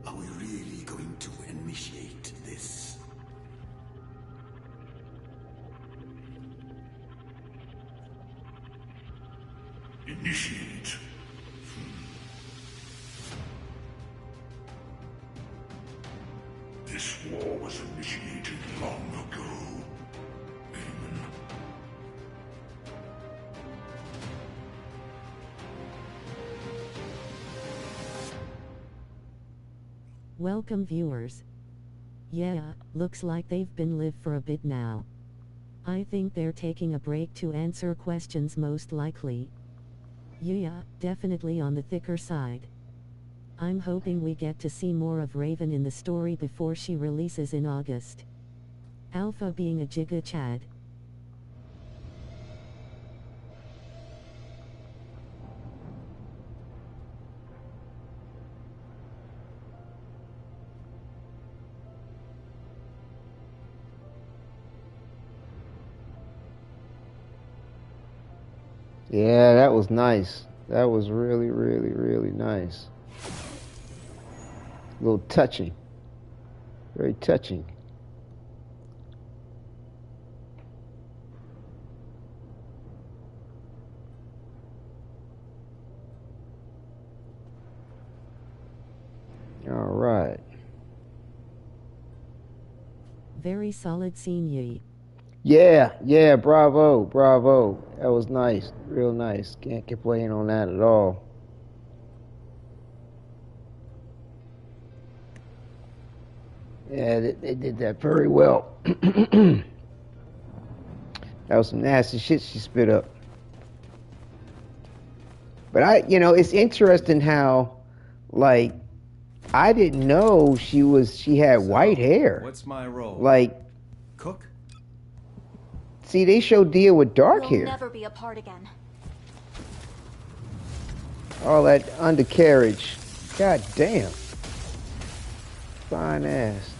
Are we really going to initiate this? Initiate? This war was initiated long ago. Amen. Welcome viewers. Yeah, looks like they've been live for a bit now. I think they're taking a break to answer questions most likely. Yeah, definitely on the thicker side. I'm hoping we get to see more of Raven in the story before she releases in August. Alpha being a Giga Chad. Yeah, that was nice. That was really, really, really nice. A little touching. Very touching. All right. Very solid scene, Yi. Yeah, bravo. That was nice, real nice. Can't complain on that at all. Yeah, they did that very well. That was some nasty shit she spit up. But it's interesting how, like, I didn't know she had white hair. What's my role? Like, cook? See, they show Dia with dark We'll hair. never be apart again. All that undercarriage. God damn. Fine ass.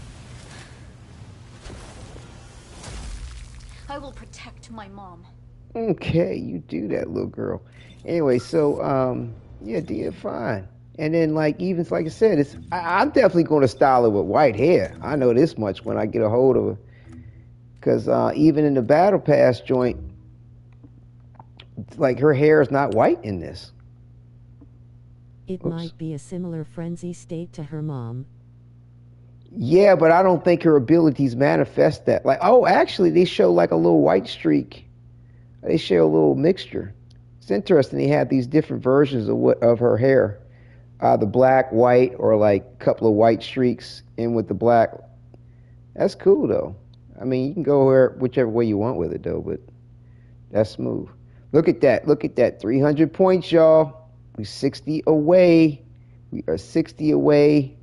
I will protect my mom. Okay, you do that, little girl. Anyway, so yeah, Dia fine. And then like I said, I'm definitely going to style her with white hair. I know this much when I get a hold of her, because even in the Battle Pass joint, like her hair is not white in this. It might be a similar frenzy state to her mom. Yeah, but I don't think her abilities manifest that. Like, oh, actually, they show like a little white streak. They show a little mixture. It's interesting. They have these different versions of her hair, the black, white, or like a couple of white streaks in with the black. That's cool though. I mean, you can go whichever way you want with it though, but that's smooth. Look at that. Look at that. 300 points, y'all. We're 60 away. We are 60 away.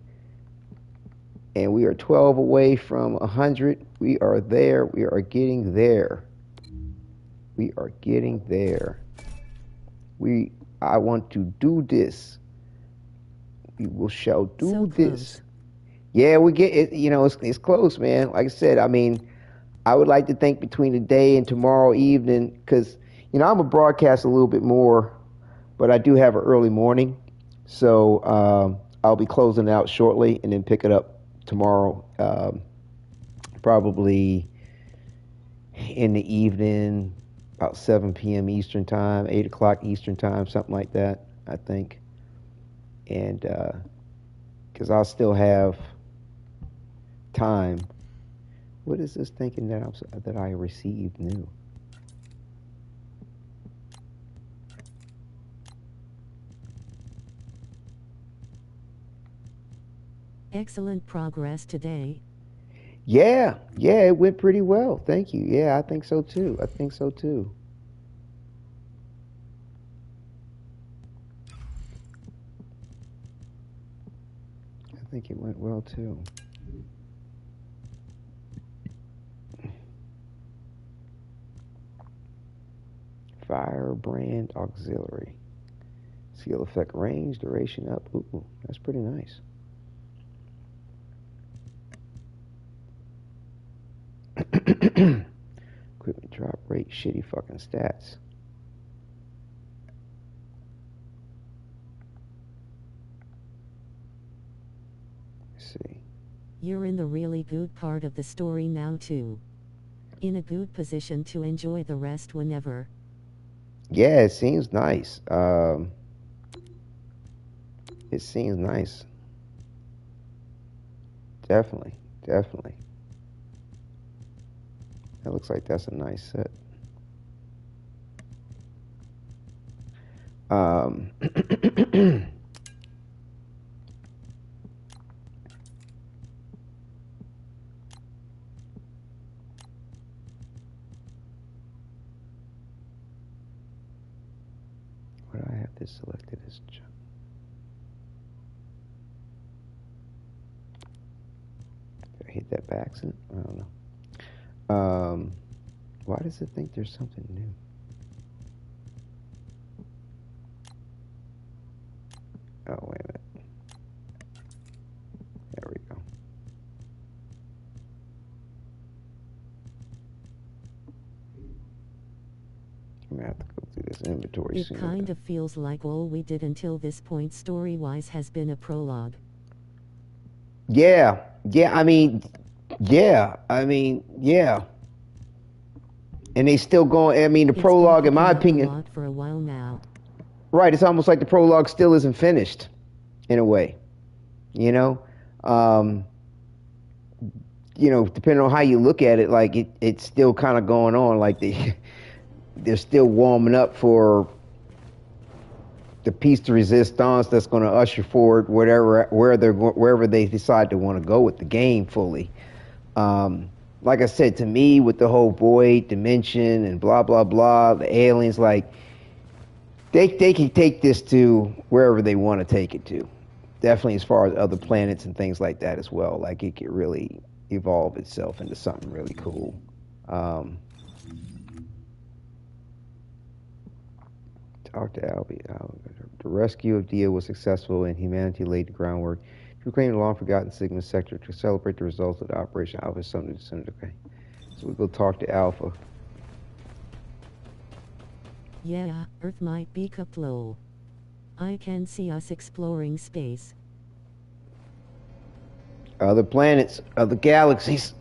And we are 12 away from 100. We are there. We are getting there. We are getting there. I want to do this. We shall do this. Yeah, we get it. It's close, man. Like I said, I mean, I would like to think between today and tomorrow evening, because, I'm going to broadcast a little bit more, but I do have an early morning. So I'll be closing out shortly and then pick it up tomorrow, probably in the evening, about 7 p.m. Eastern time, 8 o'clock Eastern time, something like that, I think. And because I'll still have time. What is this thinking that I received new? Excellent progress today. Yeah, it went pretty well. Thank you. Yeah, I think so too. I think it went well too. Firebrand Auxiliary. Skill effect range, duration up. Ooh, that's pretty nice. Equipment drop rate, shitty fucking stats. Let's see. You're in the really good part of the story now too. In a good position to enjoy the rest whenever. Yeah, it seems nice. It seems nice. Definitely. That looks like that's a nice set. Why do I have this selected as jump? Did I hit that by accident? I don't know. Why does it think there's something new? Oh, wait a minute. There we go. I'm gonna have to go through this inventory It soon. kind of feels like all we did until this point story-wise has been a prologue. Yeah. And they still going. I mean, the prologue, in my opinion, a lot for a while now. Right. It's almost like the prologue still isn't finished, in a way. Depending on how you look at it, like it's still kind of going on. Like they're still warming up for the piece de resistance that's going to usher forward wherever they decide to want to go with the game fully. like I said, to me, with the whole void dimension and blah blah blah, the aliens, like they can take this to wherever they want to take it to. Definitely, as far as other planets and things like that as well. Like it could really evolve itself into something really cool. Talk to Albie. The rescue of Dia was successful, and humanity laid the groundwork to reclaim the long-forgotten Sigma sector to celebrate the results of the Operation Alpha. Something to okay. So we go talk to Alpha. Yeah, Earth might be kaplow. I can see us exploring space. Other planets, other galaxies.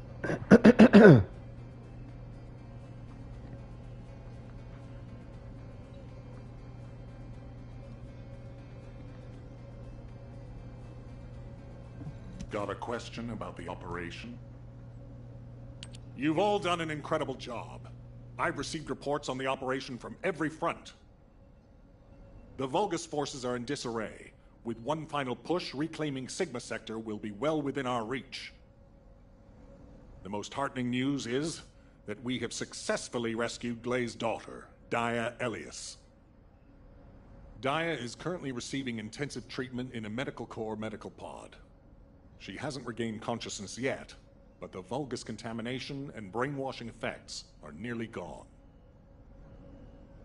Got a question about the operation? You've all done an incredible job. I've received reports on the operation from every front. The Vulgus forces are in disarray. With one final push, reclaiming Sigma Sector will be well within our reach. The most heartening news is that we have successfully rescued Glay's daughter, Dia Elias. Dia is currently receiving intensive treatment in a Medical Corps medical pod. She hasn't regained consciousness yet, but the Vulgus contamination and brainwashing effects are nearly gone.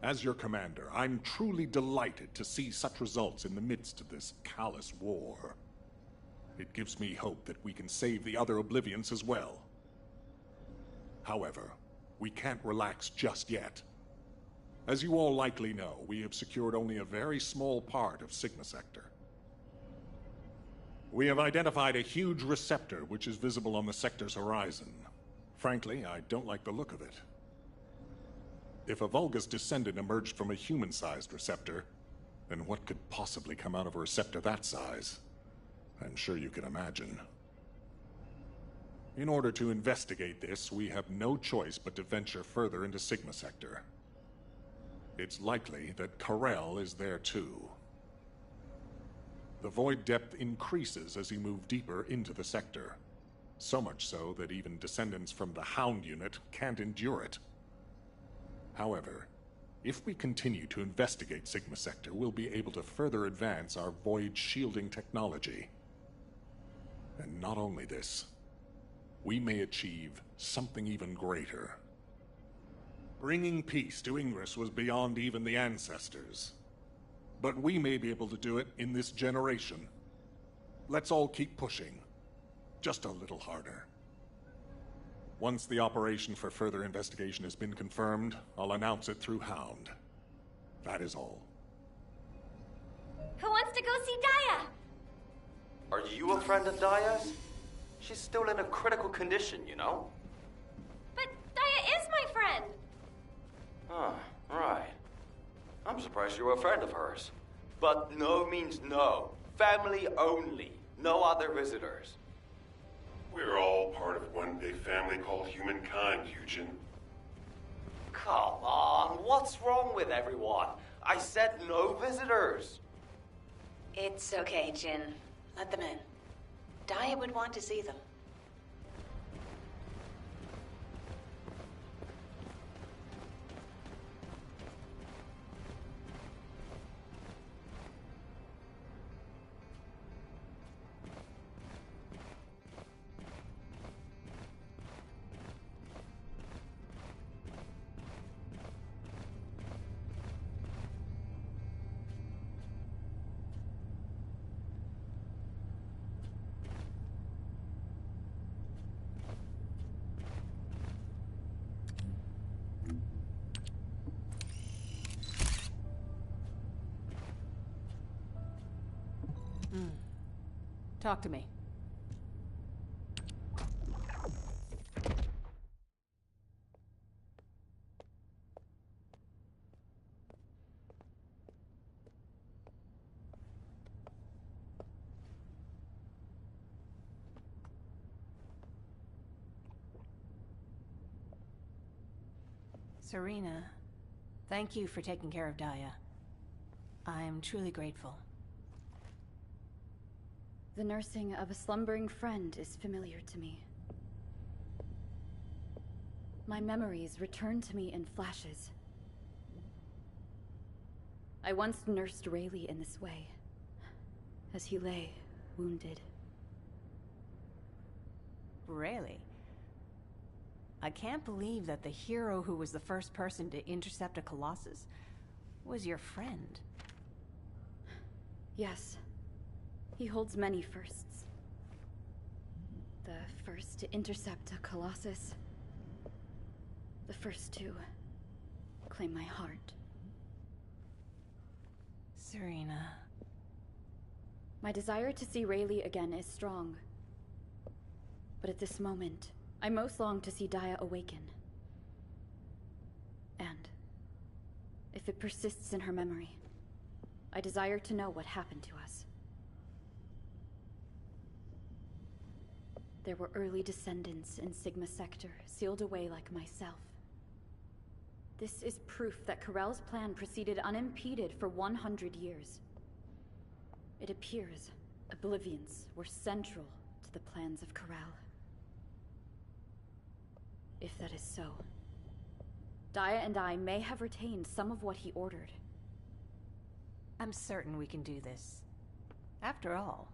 As your commander, I'm truly delighted to see such results in the midst of this callous war. It gives me hope that we can save the other Oblivions as well. However, we can't relax just yet. As you all likely know, we have secured only a very small part of Sigma Sector. We have identified a huge receptor which is visible on the sector's horizon. Frankly, I don't like the look of it. If a Vulgus descendant emerged from a human-sized receptor, then what could possibly come out of a receptor that size? I'm sure you can imagine. In order to investigate this, we have no choice but to venture further into Sigma Sector. It's likely that Karel is there too. The void depth increases as you move deeper into the sector. So much so that even descendants from the Hound unit can't endure it. However, if we continue to investigate Sigma Sector, we'll be able to further advance our void shielding technology. And not only this, we may achieve something even greater. Bringing peace to Ingress was beyond even the ancestors. But we may be able to do it in this generation. Let's all keep pushing. Just a little harder. Once the operation for further investigation has been confirmed, I'll announce it through Hound. That is all. Who wants to go see Dia? Are you a friend of Dia's? She's still in a critical condition, you know? But Dia is my friend! Ah, right. I'm surprised you're a friend of hers. But no means no. Family only. No other visitors. We're all part of one big family called humankind, Eugen. Come on, what's wrong with everyone? I said no visitors. It's okay, Jin. Let them in. Dia would want to see them. Talk to me. Serena, thank you for taking care of Dia. I'm truly grateful. The nursing of a slumbering friend is familiar to me. My memories return to me in flashes. I once nursed Rayleigh in this way, as he lay, wounded. Really? I can't believe that the hero who was the first person to intercept a Colossus was your friend. Yes. He holds many firsts. The first to intercept a Colossus. The first to claim my heart. Serena. My desire to see Rayleigh again is strong. But at this moment, I most long to see Dia awaken. And if it persists in her memory, I desire to know what happened to us. There were early descendants in Sigma Sector, sealed away like myself. This is proof that Corell's plan proceeded unimpeded for 100 years. It appears Oblivions were central to the plans of Corell. If that is so, Dia and I may have retained some of what he ordered. I'm certain we can do this. After all,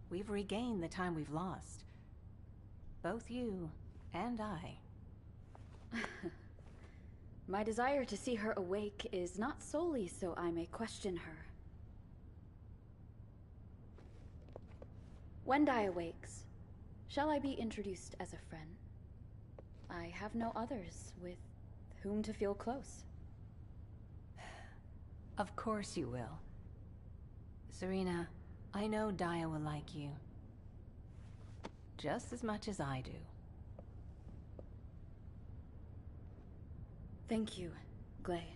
we've regained the time we've lost. Both you and I. My desire to see her awake is not solely so I may question her. When Dia wakes, shall I be introduced as a friend? I have no others with whom to feel close. Of course you will. Serena, I know Dia will like you. Just as much as I do. Thank you, Glay.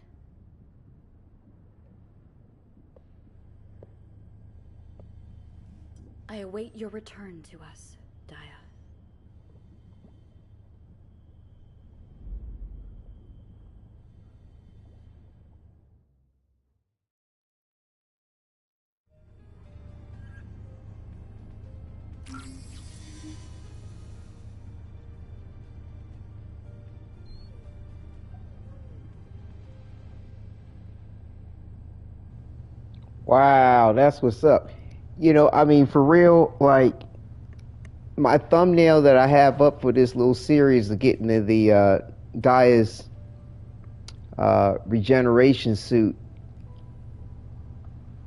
I await your return to us, Dia. Wow, that's what's up. You know, I mean, for real, like, my thumbnail that I have up for this little series of getting to the Dia's regeneration suit.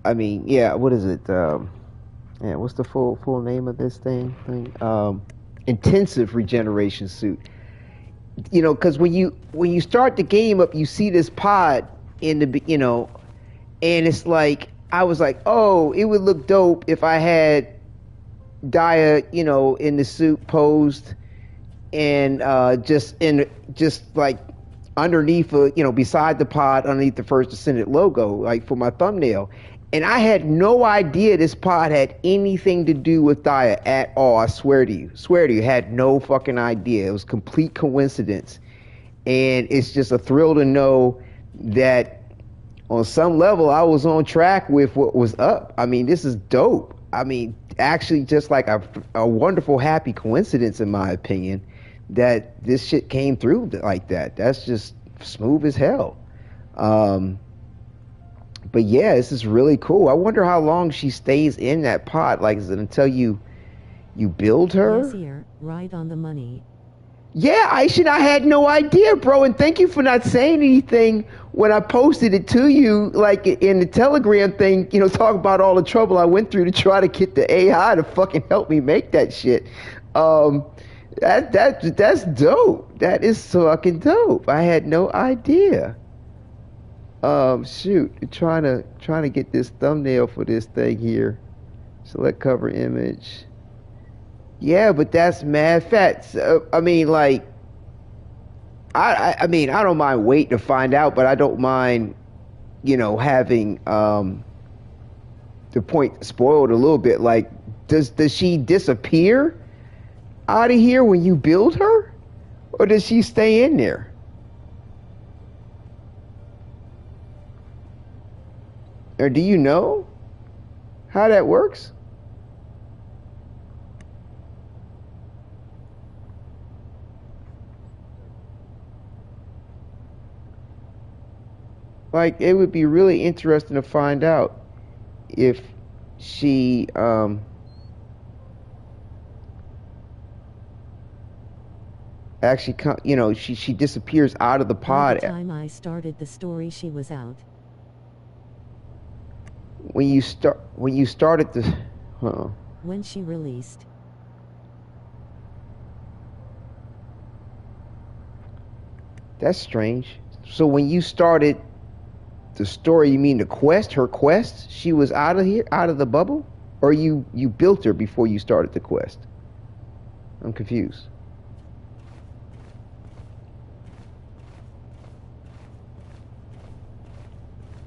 I mean, yeah, what is it? Yeah, what's the full name of this thing? Intensive regeneration suit. You know, because when you start the game up, you see this pod in the, you know, and it's like, I was like, oh, it would look dope if I had Dia, you know, in the suit posed and just like underneath, you know, beside the pod, underneath the First Descendant logo, like for my thumbnail. And I had no idea this pod had anything to do with Dia at all. I swear to you, had no fucking idea. It was complete coincidence. And it's just a thrill to know that on some level I was on track with what was up. I mean, this is dope. I mean, actually just like a wonderful, happy coincidence, in my opinion, that this shit came through like that. That's just smooth as hell. But yeah, this is really cool. I wonder how long she stays in that pod. Like, is it until you build her? Yes, here, right on the money. Yeah, Aishin, I had no idea, bro, and thank you for not saying anything when I posted it to you, like in the Telegram thing, you know, talk about all the trouble I went through to try to get the AI to fucking help me make that shit. That's dope. That is fucking dope. I had no idea. Shoot, trying to get this thumbnail for this thing here. Select cover image. Yeah, but that's mad fat. So, I mean, like, I mean, I don't mind waiting to find out, but I don't mind, you know, having the point spoiled a little bit. Like, does she disappear out of here when you build her, or does she stay in there? Or do you know how that works? Like, it would be really interesting to find out if she actually she disappears out of the By pod. the time I started the story, she was out. When you started the When she released. That's strange. So when you started the story, you mean the quest, her quest? She was out of here, out of the bubble? Or you built her before you started the quest? I'm confused.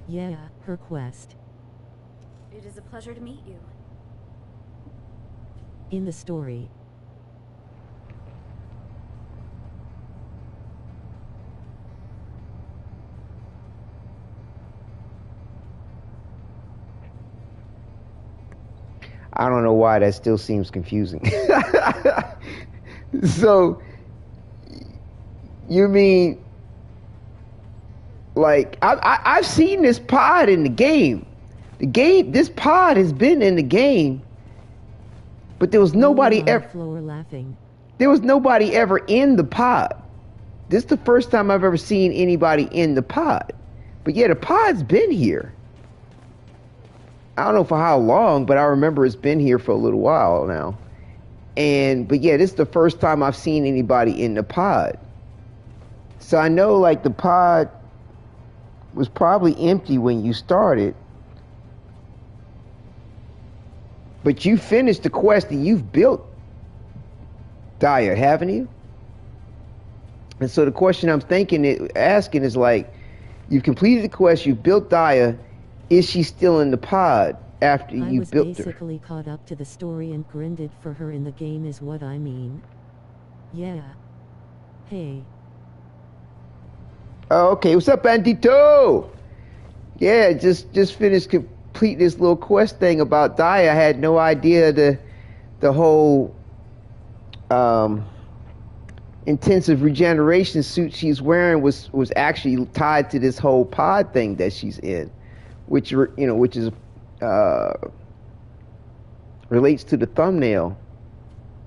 Yeah, her quest. It is a pleasure to meet you. In the story. I don't know why that still seems confusing. So, you mean, like, I've seen this pod in the game. This pod has been in the game, but there was nobody ever. Floor laughing. There was nobody ever in the pod. This is the first time I've ever seen anybody in the pod. But yeah, the pod's been here. I don't know for how long, but I remember it's been here for a little while now. But yeah, this is the first time I've seen anybody in the pod. So I know, like, the pod was probably empty when you started. But you finished the quest and you've built Daya, haven't you? And so the question I'm asking is, like, you've completed the quest, you've built Daya. Is she still in the pod after you built her? I was basically caught up to the story and grinded for her in the game is what I mean. Yeah. Hey. Oh, okay. What's up, Bandito? Yeah, just finished complete this little quest thing about Daya. I had no idea the whole intensive regeneration suit she's wearing was actually tied to this whole pod thing that she's in. Which is relates to the thumbnail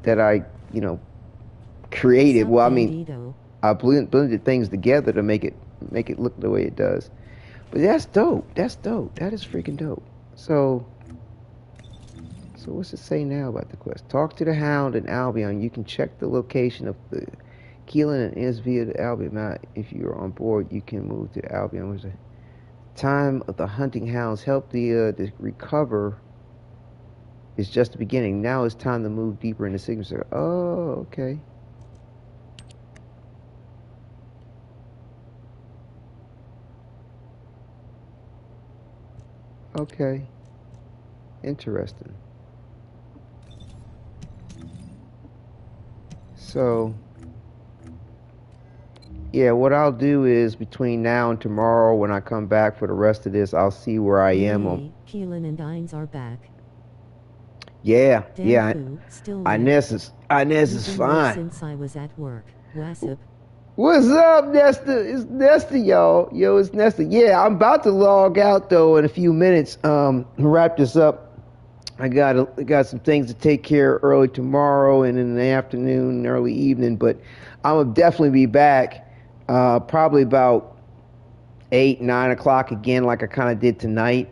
that I created. Well, I mean, I blended things together to make it look the way it does. But that's dope. That's dope. That is freaking dope. So what's it say now about the quest? Talk to the Hound in Albion. You can check the location of the Keelan and Is via the Albion map. If you are on board, you can move to the Albion. What's it? Time of the hunting hounds help the recover is just the beginning. Now it's time to move deeper into Sigma Circle. Oh, okay. Okay. Interesting. So, yeah, what I'll do is between now and tomorrow, when I come back for the rest of this, I'll see where I am. Keelan and Dines are back. Yeah, Damn yeah. Still Inez is fine. Since I was at work. Wassip. What's up, Nesta? It's Nesta, y'all. Yo, it's Nesta. Yeah, I'm about to log out though in a few minutes. Wrap this up. I got some things to take care of early tomorrow and in the afternoon, early evening. But I'm gonna definitely be back. Probably about 8, 9 o'clock again, like I kind of did tonight.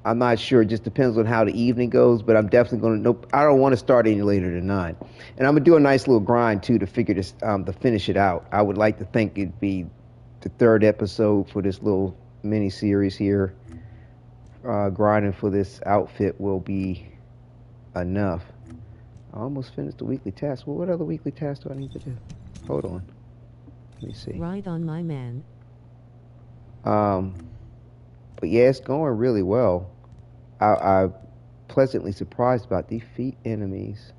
I'm not sure. It just depends on how the evening goes, but I'm definitely going to. I don't want to start any later than 9. And I'm going to do a nice little grind, too, to figure this, to finish it out. I would like to think it'd be the 3rd episode for this little mini-series here. Grinding for this outfit will be enough. I almost finished the weekly task. Well, what other weekly tasks do I need to do? Hold on. Let me see. Right on, my man. But yeah, it's going really well. I'm pleasantly surprised about defeat enemies.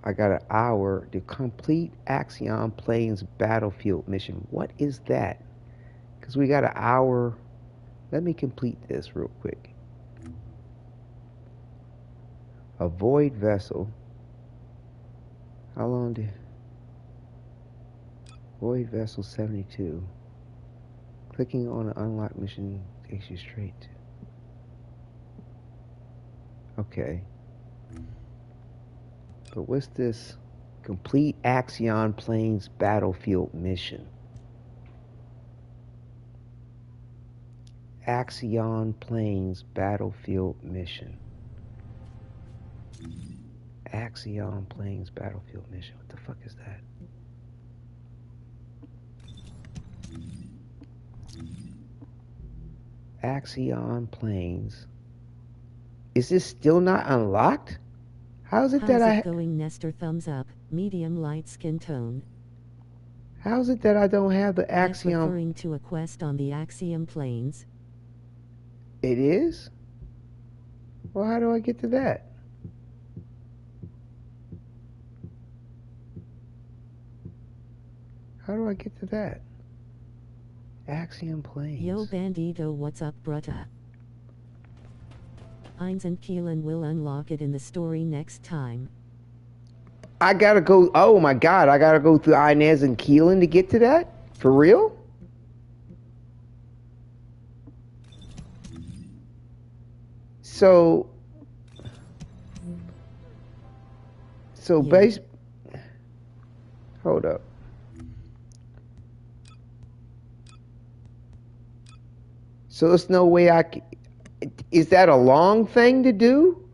I got an hour to complete Axion Plains battlefield mission. What is that? Because we got an hour. Let me complete this real quick. Avoid vessel. How long did... Void vessel 72. Clicking on an unlocked mission takes you straight to... Okay. But what's this? Complete Axion Plains battlefield mission. Axion Plains battlefield mission. Axion Plains battlefield mission. What the fuck is that? Axion Plains. Is this still not unlocked? How's it that How's it going, Nestor? Thumbs up. Medium light skin tone. How's it that I don't have the That's Axion? referring to a quest on the Axiom Plains. It is? Well, how do I get to that? How do I get to that? Axiom Plains. Yo Bandito, what's up, brutta? Heinz and Keelan will unlock it in the story next time. I gotta go, oh my god, I gotta go through Inez and Keelan to get to that? For real? So base, hold up. So there's no way I can, is that a long thing to do?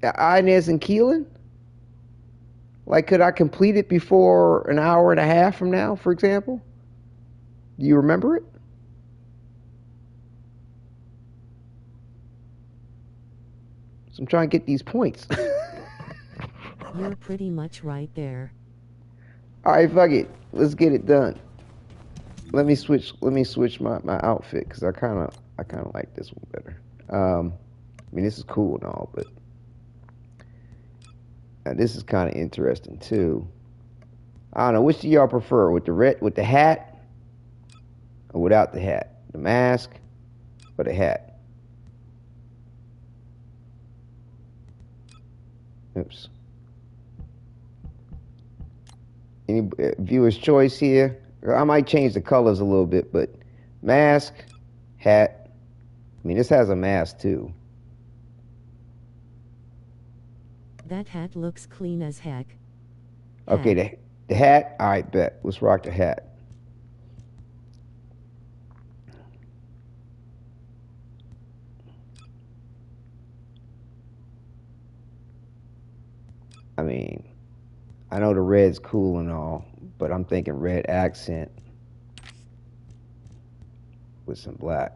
Inez and Keelan? Like, could I complete it before an hour and a half from now, for example? Do you remember it? So I'm trying to get these points. You're pretty much right there. Alright, fuck it. Let's get it done. Let me switch my outfit, because I kinda like this one better. I mean, this is cool and all, but this is kind of interesting too. I don't know, which do y'all prefer? With the hat, or without the hat? The mask, or the hat? Oops. Any viewer's choice here? I might change the colors a little bit, but mask, hat. I mean, this has a mask too. That hat looks clean as heck. Okay, the hat. All right, bet. Let's rock the hat. I mean, I know the red's cool and all, but I'm thinking red accent with some black.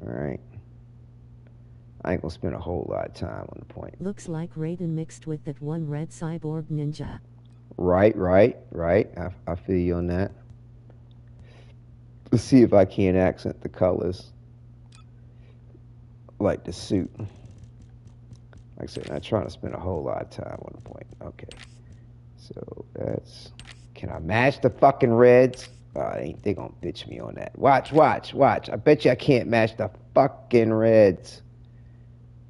All right. I ain't gonna spend a whole lot of time on the point. Looks like Raiden mixed with that one red cyborg ninja. Right. I feel you on that. Let's see if I can accent the colors. Like the suit. Like I said, not trying to spend a whole lot of time on the point. Okay. So that's... Can I match the fucking reds? They gonna bitch me on that. Watch. I bet you I can't match the fucking reds.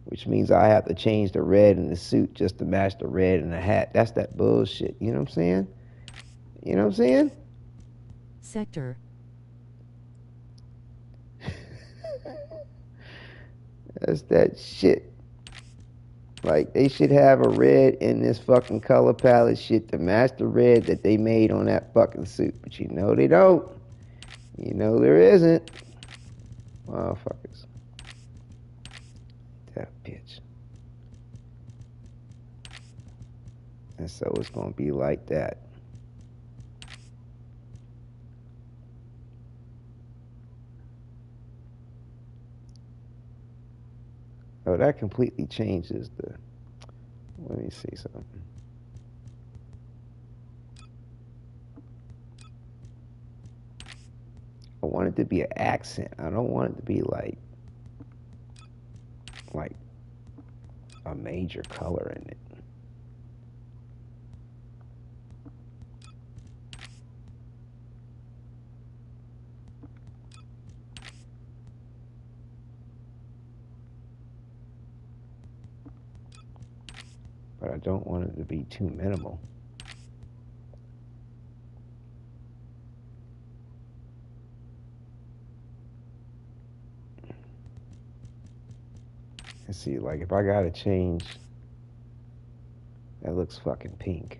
Which means I have to change the red in the suit just to match the red in the hat. That's that bullshit. You know what I'm saying? Sector. That's that shit. Like, they should have a red in this fucking color palette shit to match the red that they made on that fucking suit. But you know they don't. You know there isn't. Motherfuckers. That bitch. And so it's gonna be like that. Oh, that completely changes the... Let me see something. I want it to be an accent. I don't want it to be like a major color in it. But I don't want it to be too minimal. Let's see, like if I gotta change, that looks fucking pink.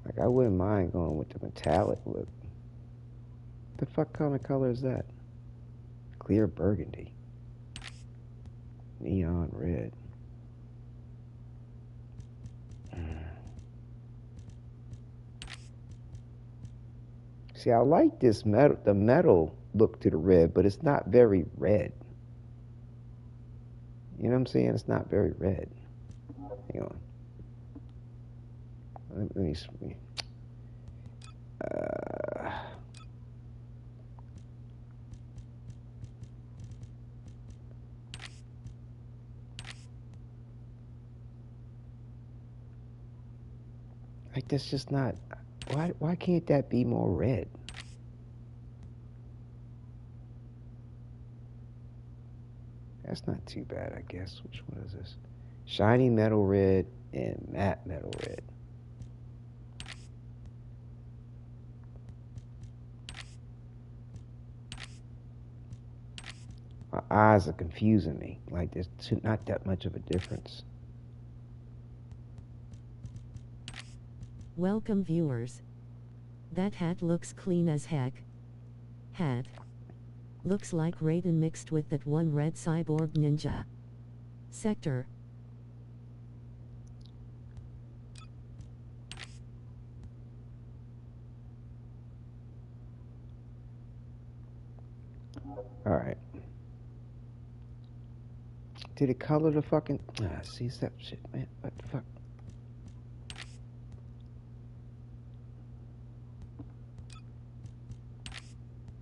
Like I wouldn't mind going with the metallic look. The fuck kind of color is that? Clear burgundy. Neon red. See, I like this metal, the metal look to the red, but it's not very red. You know what I'm saying? It's not very red. Hang on. Let me see. Like that's just not. Why can't that be more red? That's not too bad, I guess. Which one is this? Shiny metal red and matte metal red. My eyes are confusing me. Like there's not that much of a difference. Welcome viewers. That hat looks clean as heck. Hat. Looks like Raiden mixed with that one red cyborg ninja. Sector. Alright. Did it color the fucking... see that shit, man. What the fuck?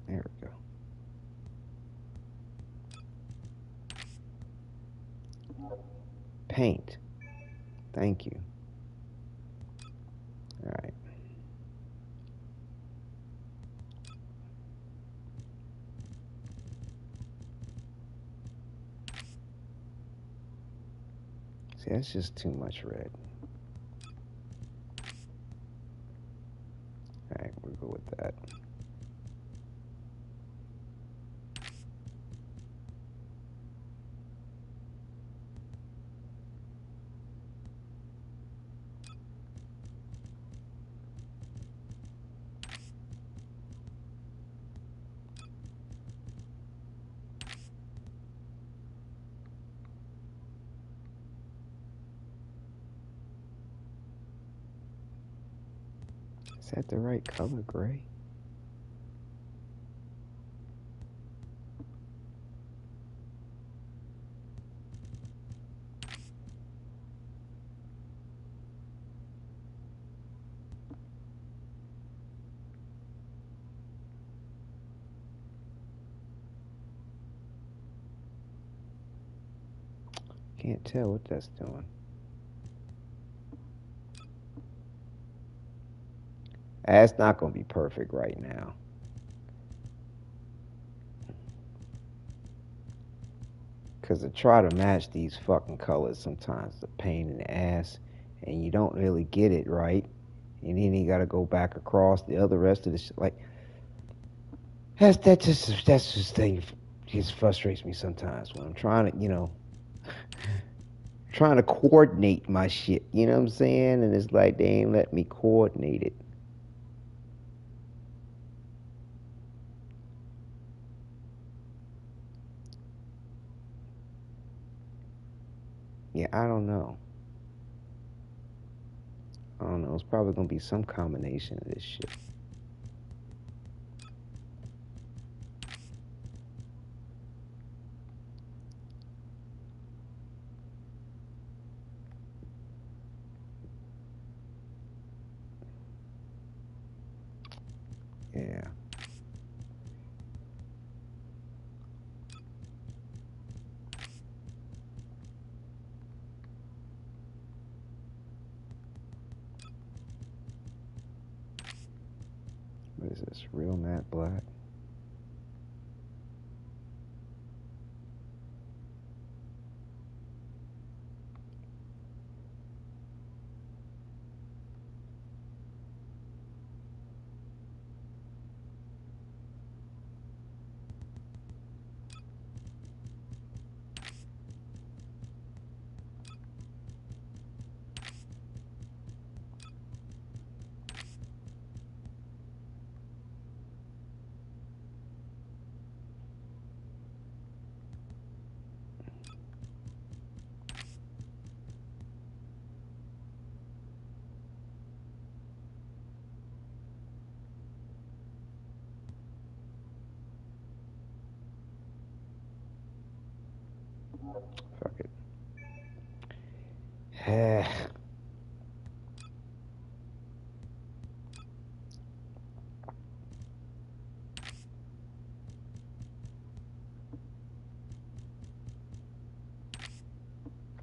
There we go. Paint. Thank you. Alright. See, that's just too much red. Alright, we'll go with that. Is that the right color, gray? Can't tell what that's doing. That's not going to be perfect right now. Because to try to match these fucking colors sometimes is a pain in the ass. And you don't really get it right. And then you got to go back across the other rest of the shit. Like, that's just thing. Just frustrates me sometimes when I'm trying to, you know, trying to coordinate my shit. You know what I'm saying? And it's like they ain't let me coordinate it. Yeah, I don't know. I don't know. It's probably going to be some combination of this shit. Yeah. What is this? Real matte black? Fuck it.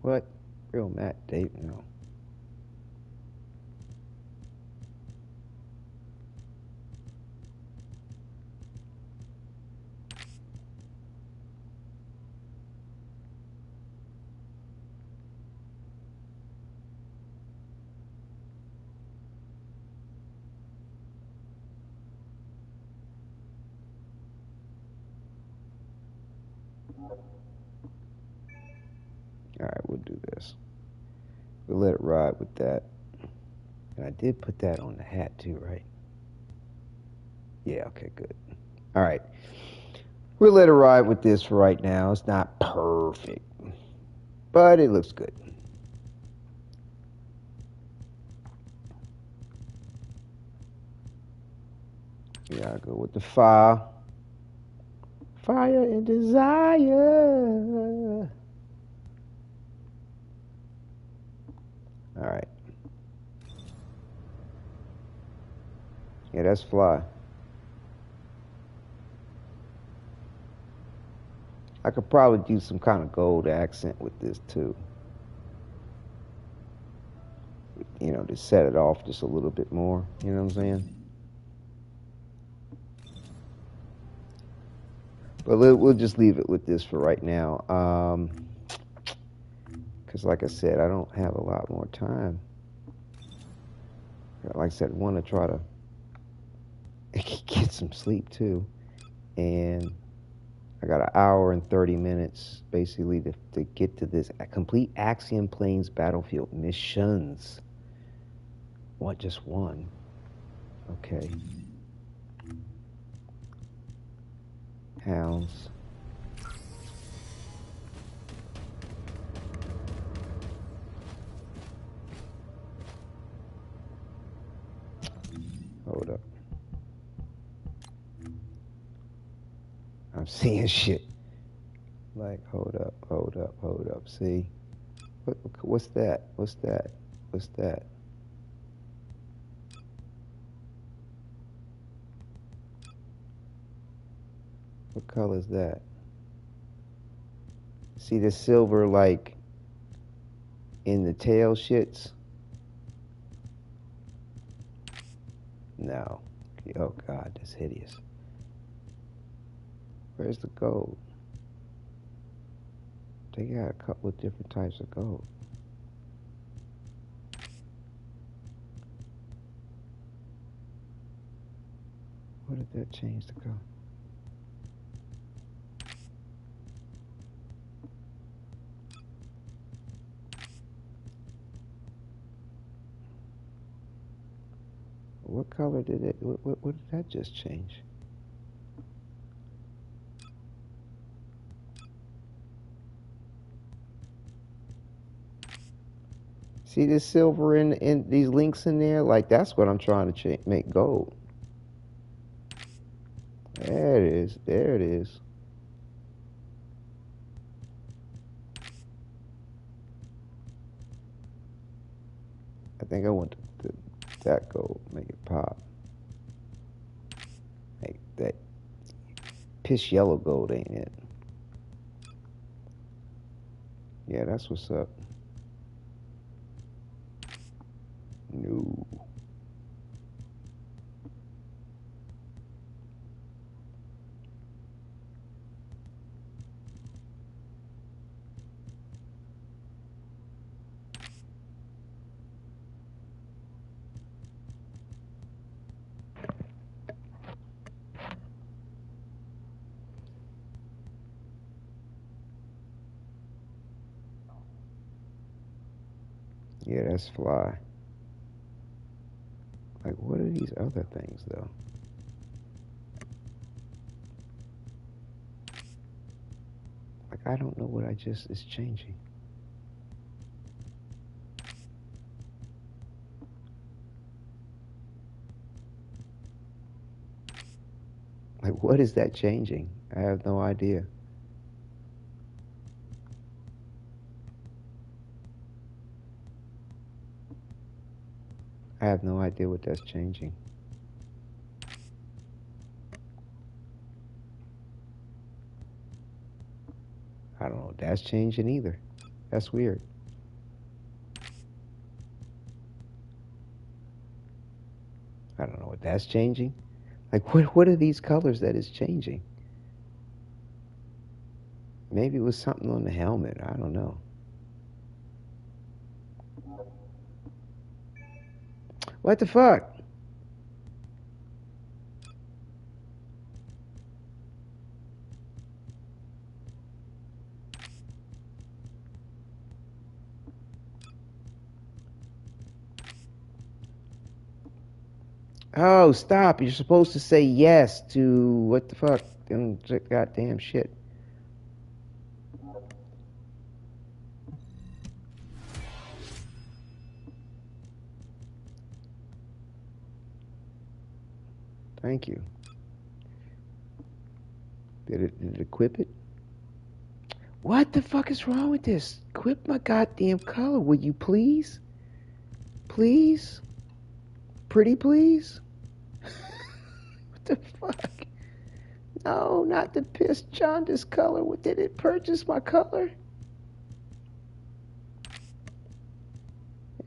What? Real Matt Date? No. Alright, we'll do this. We'll let it ride with that. And I did put that on the hat too, right? Yeah, okay, good. Alright. We'll let it ride with this for right now. It's not perfect, but it looks good. Yeah, I'll go with the fire. Fire and desire. Alright. Yeah, that's fly. I could probably do some kind of gold accent with this too. You know, to set it off just a little bit more. You know what I'm saying? But we'll just leave it with this for right now. Because like I said, I don't have a lot more time. Like I said, I want to try to get some sleep too. And I got an hour and 30 minutes basically to get to this complete Axiom Plains battlefield missions. What, just one? Okay. Hounds. Hold up. I'm seeing shit. Like, hold up. See? What's that? What's that? What color is that? See the silver, like, in the tail shits? No. Oh, God, that's hideous. Where's the gold? They got a couple of different types of gold. What did that change to go? What color did it, what did that just change? See this silver in these links in there? Like, that's what I'm trying to make gold. There it is. There it is. I think I want that gold. Make it pop. Make that piss yellow gold, ain't it? Yeah, that's what's up. No. Yeah, that's fly. Like, what are these other things, though? Like, I don't know what is changing. Like, what is that changing? I have no idea. have no idea what that's changing. I don't know what that's changing either. That's weird. I don't know what that's changing. Like, what are these colors that is changing? Maybe it was something on the helmet. I don't know. What the fuck? Oh, stop. You're supposed to say yes to what the fuck? Goddamn shit. Thank you. Did it equip it? What the fuck is wrong with this? Equip my goddamn color, will you please? Please? Pretty please? What the fuck? No, not the piss jaundice color. What, did it purchase my color?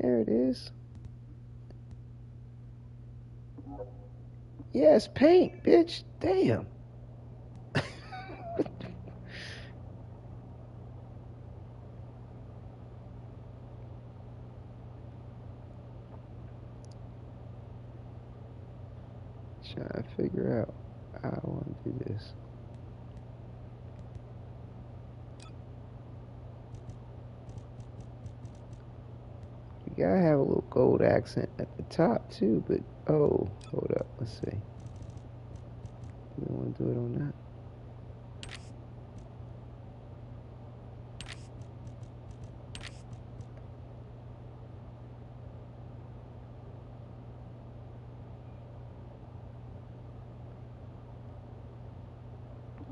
There it is. Yes, paint, bitch. Damn. Trying to figure out how I want to do this. You gotta have a little gold accent at the top too, but oh, hold up, let's see. Do we want to do it on that?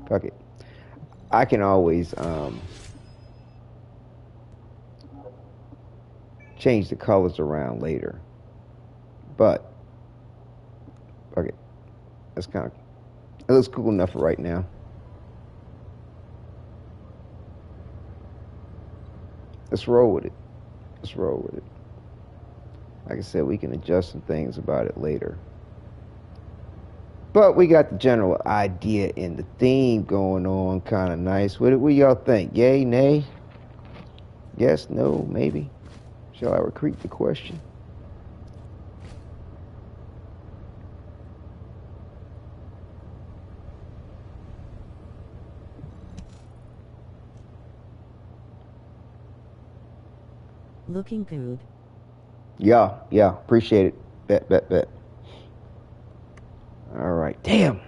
Fuck it. I can always change the colors around later. But fuck it. That's kind of, it looks cool enough for right now. Let's roll with it. Let's roll with it. Like I said, we can adjust some things about it later. But we got the general idea and the theme going on kind of nice. What y'all think? Yay, nay? Yes, no, maybe? Shall I repeat the question? Looking good. Yeah, appreciate it. Bet. All right, damn.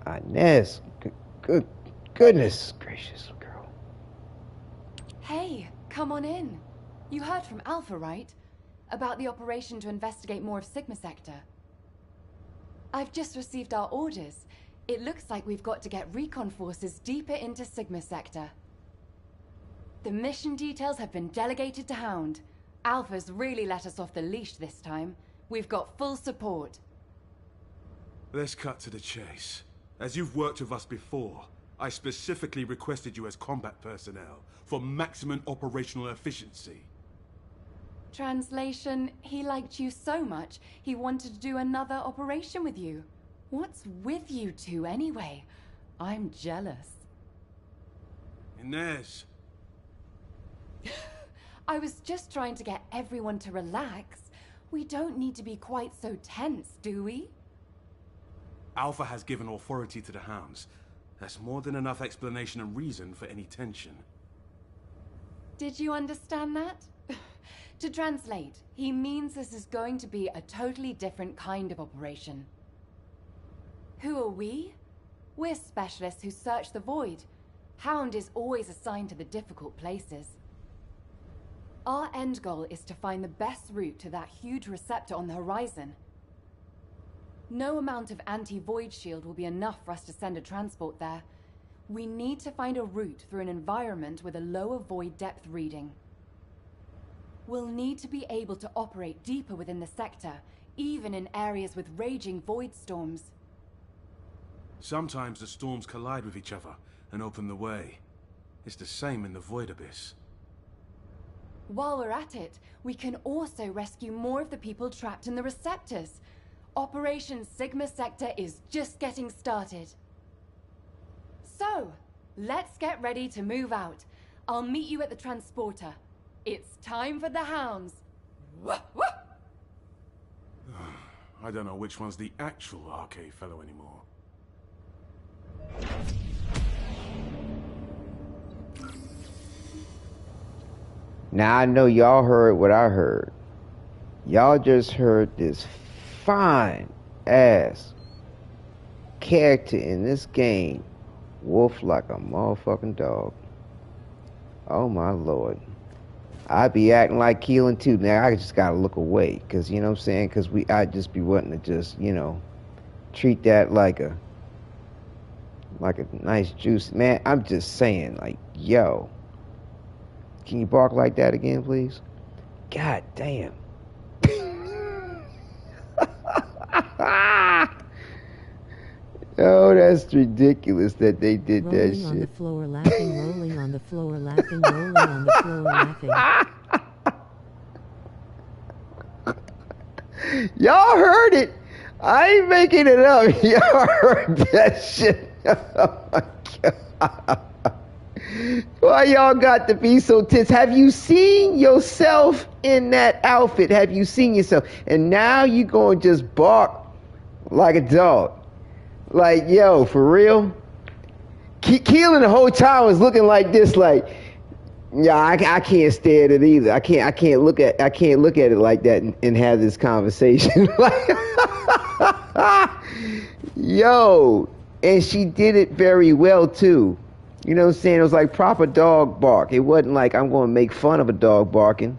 Inez, goodness gracious, girl. Hey, come on in. You heard from Alpha, right? About the operation to investigate more of Sigma Sector. I've just received our orders. It looks like we've got to get recon forces deeper into Sigma Sector. The mission details have been delegated to Hound. Alpha's really let us off the leash this time. We've got full support. Let's cut to the chase. As you've worked with us before, I specifically requested you as combat personnel for maximum operational efficiency. Translation, he liked you so much, he wanted to do another operation with you. What's with you two anyway? I'm jealous. Inez. I was just trying to get everyone to relax. We don't need to be quite so tense, do we? Alpha has given authority to the Hounds. That's more than enough explanation and reason for any tension. Did you understand that? To translate, he means this is going to be a totally different kind of operation. Who are we? We're specialists who search the void. Hound is always assigned to the difficult places. Our end goal is to find the best route to that huge receptor on the horizon. No amount of anti-void shield will be enough for us to send a transport there. We need to find a route through an environment with a lower void depth reading. We'll need to be able to operate deeper within the sector, even in areas with raging void storms. Sometimes the storms collide with each other and open the way. It's the same in the Void Abyss. While we're at it, we can also rescue more of the people trapped in the receptors. Operation Sigma Sector is just getting started. So, let's get ready to move out. I'll meet you at the transporter. It's time for the hounds. I don't know which one's the actual arcade fellow anymore. Now I know y'all heard what I heard. Y'all just heard this fine ass character in this game wolf like a motherfucking dog. Oh my lord. I be acting like Keelan too. Now I just gotta look away, cause you know what I'm saying? Cause I just be wanting to just, you know, treat that like a nice juice. Man, I'm just saying, like, yo. Can you bark like that again, please? God damn. Oh, that's ridiculous that they did rolling that shit. Rolling on the floor, laughing, rolling on the floor, laughing, rolling on the floor, laughing. Y'all heard it. I ain't making it up. Y'all heard that shit. Oh my God. Why y'all got to be so tense? Have you seen yourself in that outfit? Have you seen yourself? And now you gonna just bark like a dog. Like, yo, for real? Keelan the whole time was looking like this, like, yeah, I can't stare at it either. I can't look at it like that and have this conversation. Yo, and she did it very well too. You know what I'm saying? It was like proper dog bark. It wasn't like I'm going to make fun of a dog barking.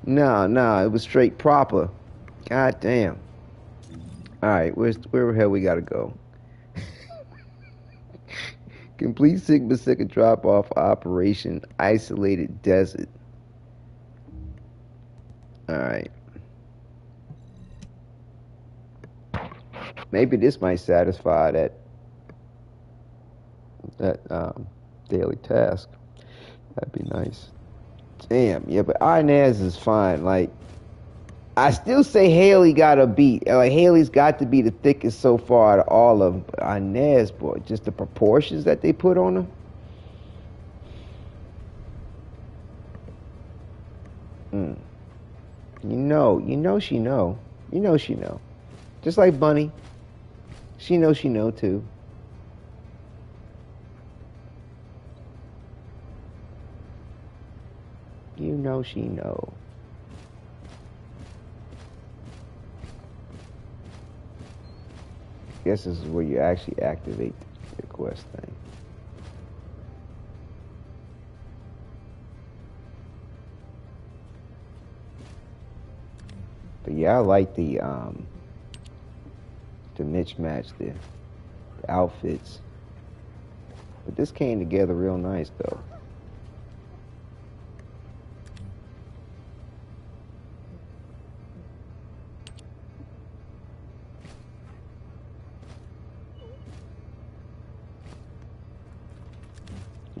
No, it was straight proper. God damn. All right, where the hell we got to go? Complete Sigma Sector drop-off operation, isolated desert. All right. Maybe this might satisfy that daily task. That'd be nice. Damn, yeah, but Inez is fine. Like, I still say Haley got a beat. Like, Haley's got to be the thickest so far out of all of them. But Inez, boy, just the proportions that they put on her. You know she know. You know she know. Just like Bunny. She know too. You know she know. Guess this is where you actually activate the quest thing. But yeah, I like the mismatch, the outfits. But this came together real nice though.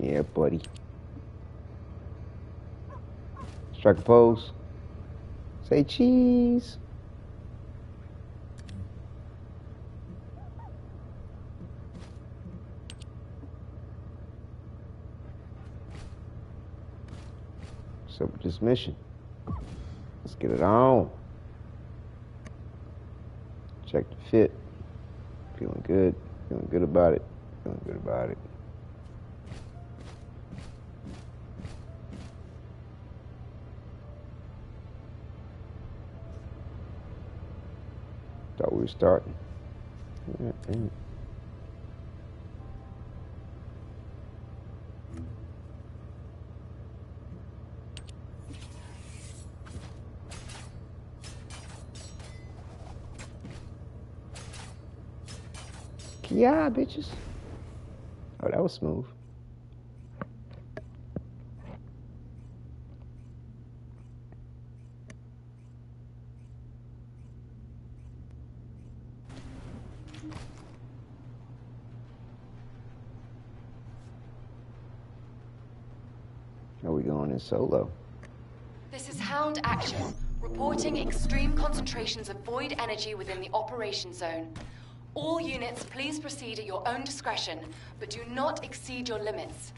Yeah, buddy. Strike a pose. Say cheese. So with this mission, let's get it on. Check the fit. Feeling good. Feeling good about it. Feeling good about it. Thought we were starting. Yeah, damn it. Yeah, bitches. Oh, that was smooth. Are we going in solo? This is Hound Action, reporting extreme concentrations of void energy within the operation zone. All units, please proceed at your own discretion, but do not exceed your limits.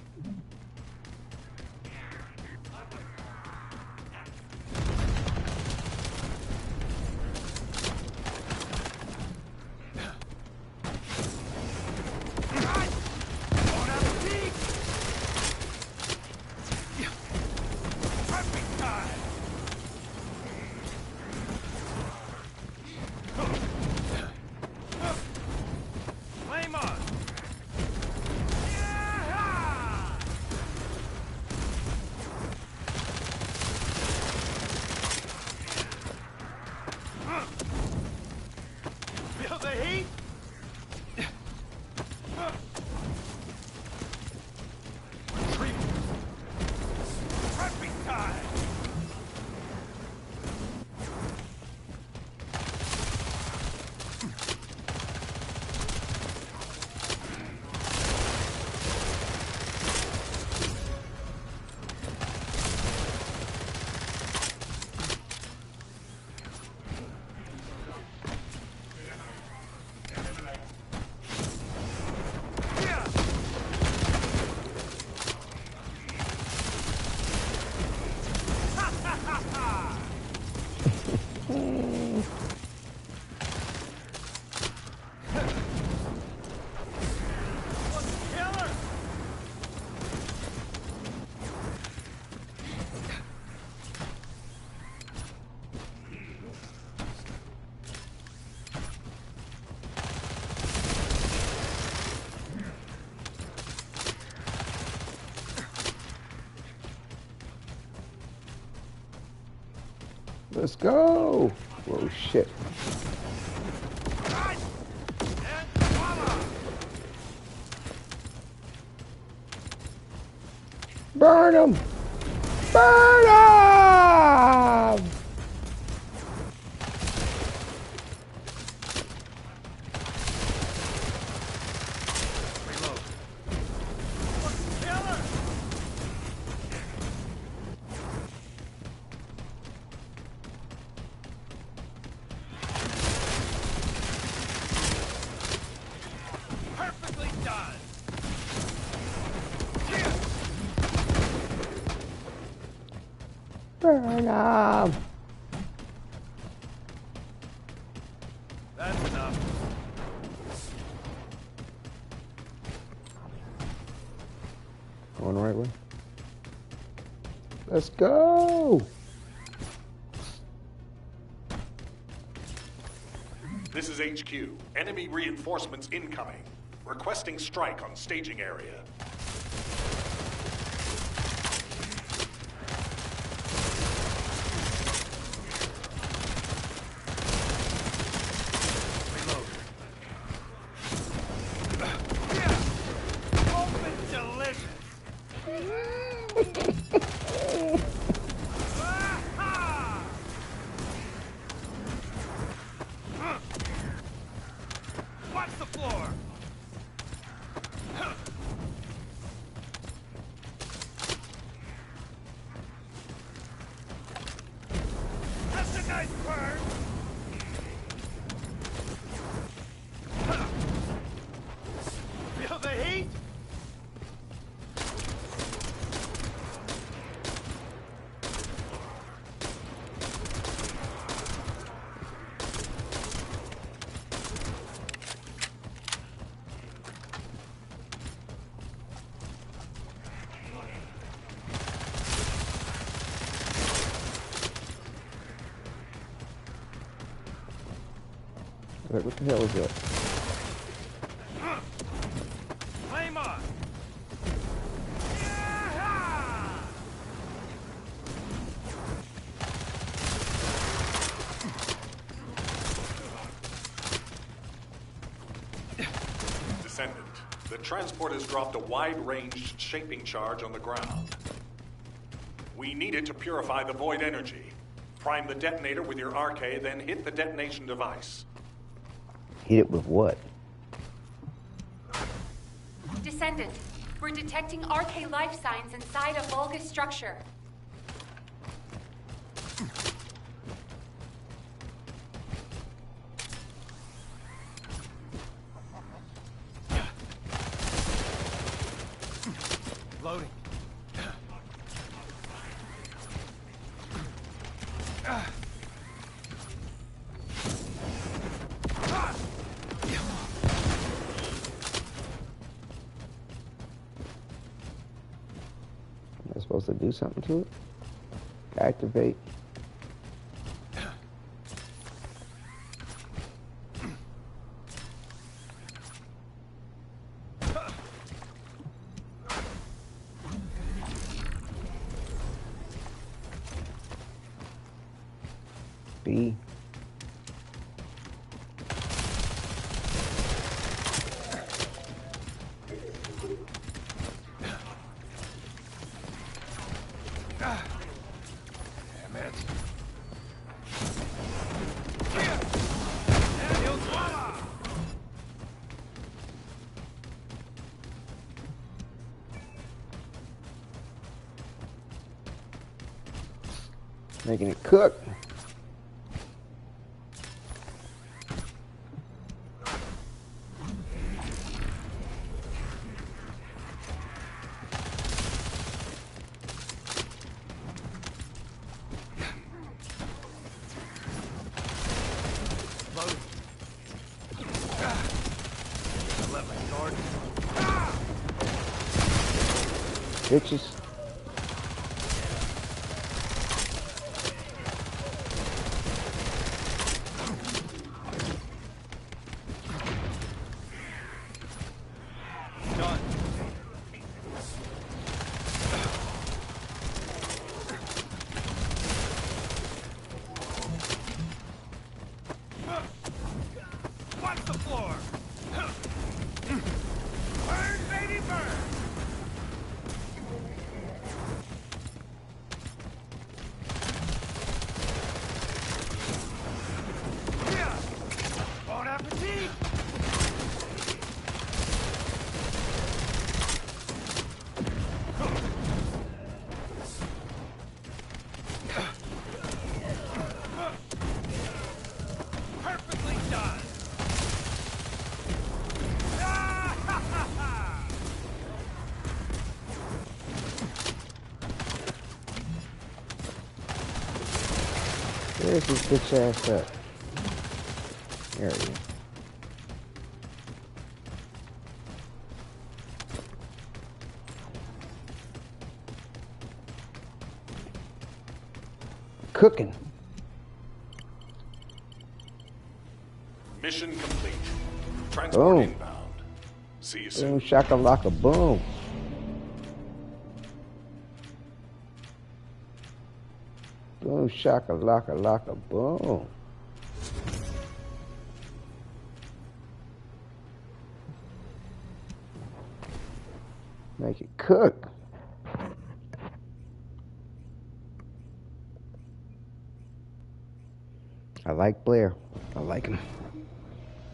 Let's go! Whoa, shit. Burn him! Burn him! Burn him! That's enough. Going the right way. Let's go! This is HQ. Enemy reinforcements incoming. Requesting strike on staging area. What the hell is that? Flame on! Descendant, the transport has dropped a wide-ranged shaping charge on the ground. We need it to purify the void energy. Prime the detonator with your RK, then hit the detonation device. Hit it with what? Descendant. We're detecting RK life signs inside a Vulgus structure. Loading. Am I supposed to do something to it? Activate. B. Damn it. Making it cook. Loading. I left my guard. Bitches. Done. Watch the floor. Burn, baby, burn. Yeah. Bon appetit. Perfectly done. Where's this bitch ass at? There he is. Cooking. Mission complete. Transport Boom. inbound. See you soon. Boom, shakalaka, boom. Boom, shakalaka, laka, boom. Make it cook. I like Blair. I like him.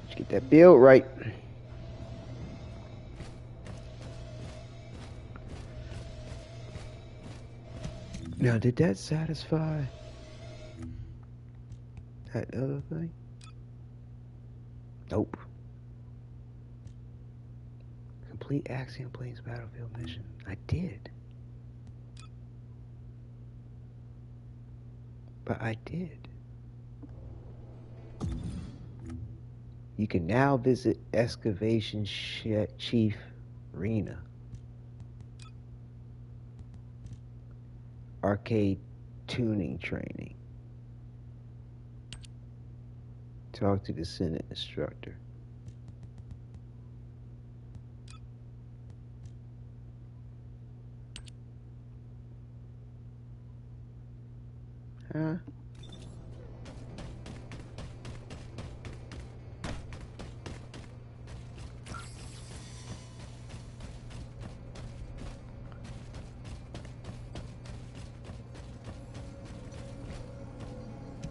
Let's get that build right. Now, did that satisfy that other thing? Nope. Complete Axiom Plains battlefield mission. I did. But I did. You can now visit Excavation Chief Rena. Arcade tuning training. Talk to the Descendant instructor. Huh?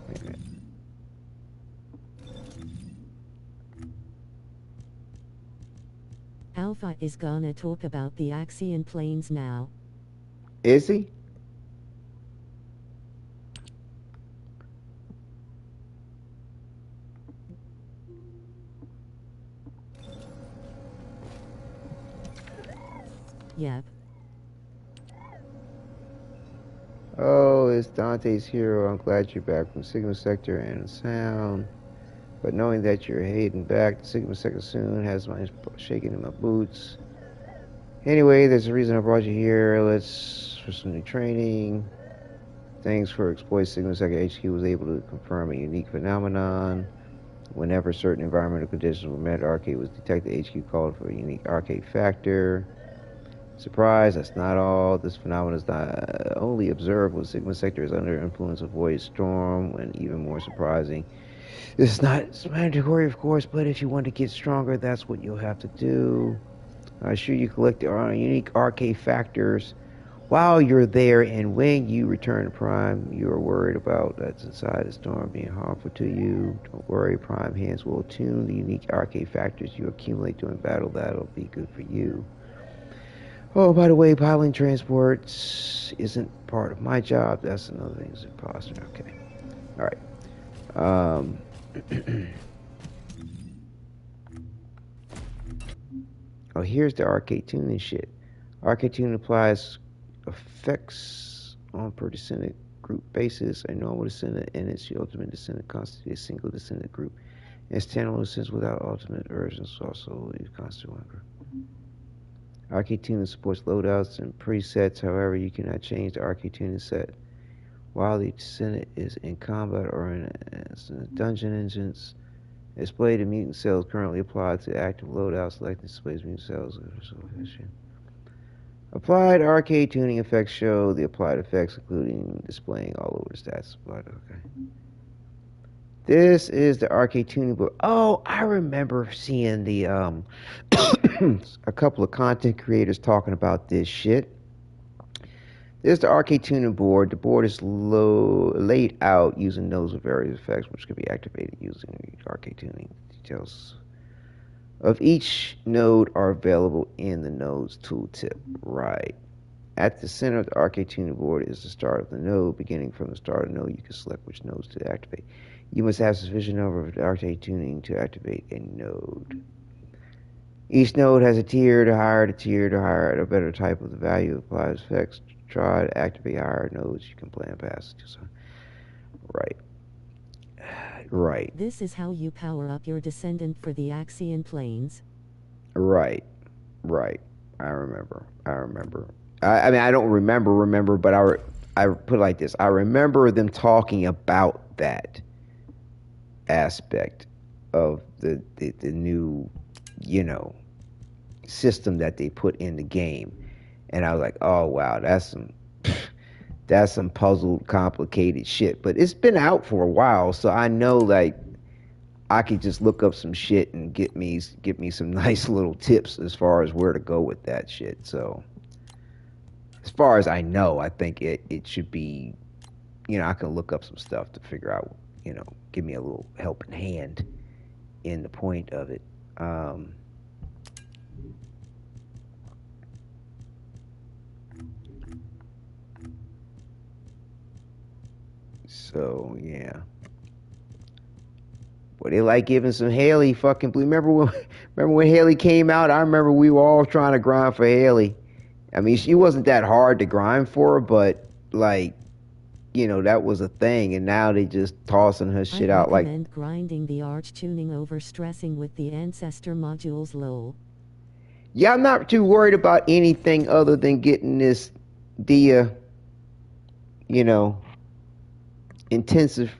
Wait a minute. Alpha is gonna talk about the Axian planes now. Is he? Yep. Oh, it's Dante's hero. I'm glad you're back from Sigma Sector and sound. But knowing that you're heading back to Sigma Sector soon has my shaking in my boots. Anyway, there's a reason I brought you here. Let's for some new training. Thanks for exploit Sigma Sector HQ was able to confirm a unique phenomenon. Whenever certain environmental conditions were met, arcade was detected. HQ called for a unique arcade factor. Surprise, that's not all. This phenomenon is not only observed when Sigma Sector is under influence of Void Storm, and even more surprising, this is not mandatory, of course, but if you want to get stronger, that's what you'll have to do. I assure you collect the unique arcade factors while you're there, and when you return to Prime, you're worried about that's inside the storm being harmful to you. Don't worry, Prime hands will tune the unique arcade factors you accumulate during battle. That'll be good for you. Oh, by the way, piloting transports isn't part of my job. That's another thing. It's imposter. Okay. All right. Oh, here's the arcade tuning shit. Arcade tuning applies effects on per descendant group basis. A normal descendant and its ultimate descendant constitute a single descendant group. Its standalone descendants without ultimate versions also constitute one group. Arcade tuning supports loadouts and presets. However, you cannot change the arcade tuning set while the descendant is in combat or in dungeon engines. Display the mutant cells currently applied to active loadout. Selecting displays mutant cells. Applied arcade tuning effects show the applied effects, including displaying all over the stats. Okay. This is the arcade tuning book. Oh, I remember seeing the a couple of content creators talking about this shit. This is the arcade tuning board. The board is laid out using nodes with various effects, which can be activated using arcade tuning. Details of each node are available in the node's tooltip. Right. At the center of the arcade tuning board is the start of the node. Beginning from the start of the node, you can select which nodes to activate. You must have sufficient number of arcade tuning to activate a node. Each node has a tier. The higher the tier, the higher the better type of the value applied effects. Try to activate higher nodes. You can plan past it. So, right. Right. This is how you power up your Descendant for the Axian planes. Right. Right. I remember. I mean, I don't remember, but I put it like this. I remember them talking about that aspect of the new, system that they put in the game. And I was like, oh, wow, that's some puzzled, complicated shit. But it's been out for a while, so I know, like, I could just look up some shit and get me some nice little tips as far as where to go with that shit. So, as far as I know, I think it should be, I can look up some stuff to figure out, give me a little helping hand in the point of it. So, yeah. Well, they like giving some Haley fucking blue. Remember when Haley came out? I remember we were all trying to grind for Haley. I mean, she wasn't that hard to grind for, but, like, that was a thing, and now they just tossing her shit out like... I recommend grinding the arch tuning over stressing with the ancestor modules low. Yeah, I'm not too worried about anything other than getting this Dia, intensive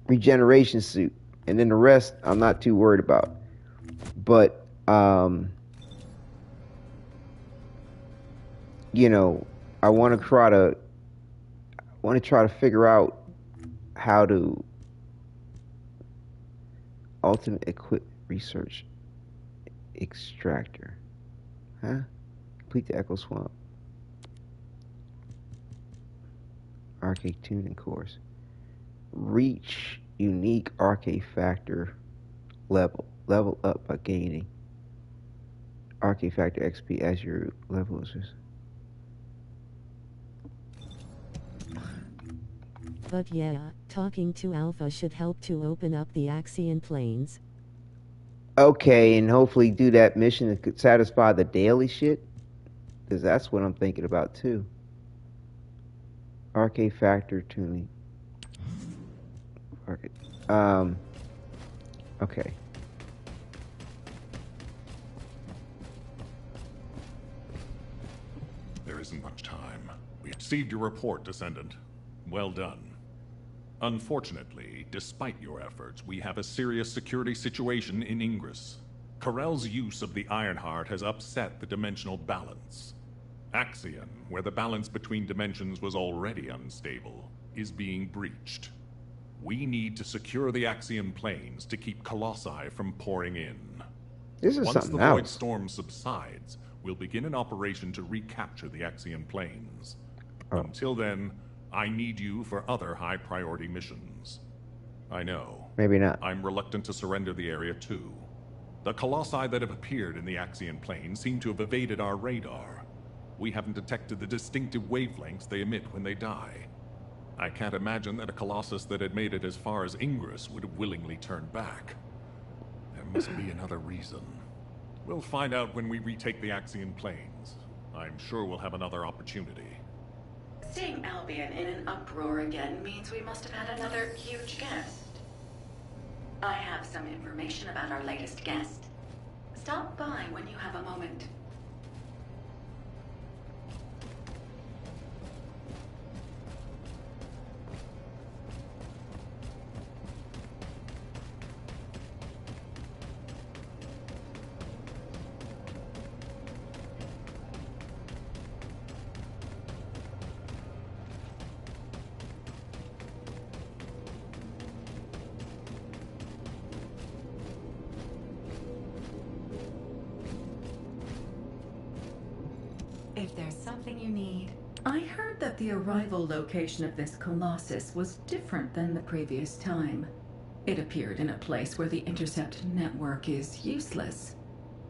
regeneration suit. And then the rest, I'm not too worried about. But, I want to try to figure out how to ultimate equip research extractor. Huh? Complete the Echo Swamp. Arcade tuning course. Reach unique arcade factor level. Level up by gaining Arcade Factor XP as your level is. But yeah, talking to Alpha should help to open up the Axian planes. Okay, and hopefully do that mission that could satisfy the daily shit. Because that's what I'm thinking about too. Arcade Factor tuning. Arcade. Okay. There isn't much time. We received your report, Descendant. Well done. Unfortunately, despite your efforts, we have a serious security situation in Ingress. Corell's use of the Ironheart has upset the dimensional balance. Axion, where the balance between dimensions was already unstable, is being breached. We need to secure the Axion planes to keep Colossi from pouring in. This is Once something the Void else. Storm subsides, we'll begin an operation to recapture the Axion planes. Oh. Until then, I need you for other high-priority missions. I know. Maybe not. I'm reluctant to surrender the area too. The Colossi that have appeared in the Axion plane seem to have evaded our radar. We haven't detected the distinctive wavelengths they emit when they die. I can't imagine that a Colossus that had made it as far as Ingress would have willingly turned back. There must be another reason. We'll find out when we retake the Axion planes. I'm sure we'll have another opportunity. Seeing Albion in an uproar again means we must have had another huge guest. I have some information about our latest guest. Stop by when you have a moment. If there's something you need... I heard that the arrival location of this Colossus was different than the previous time. It appeared in a place where the intercept network is useless.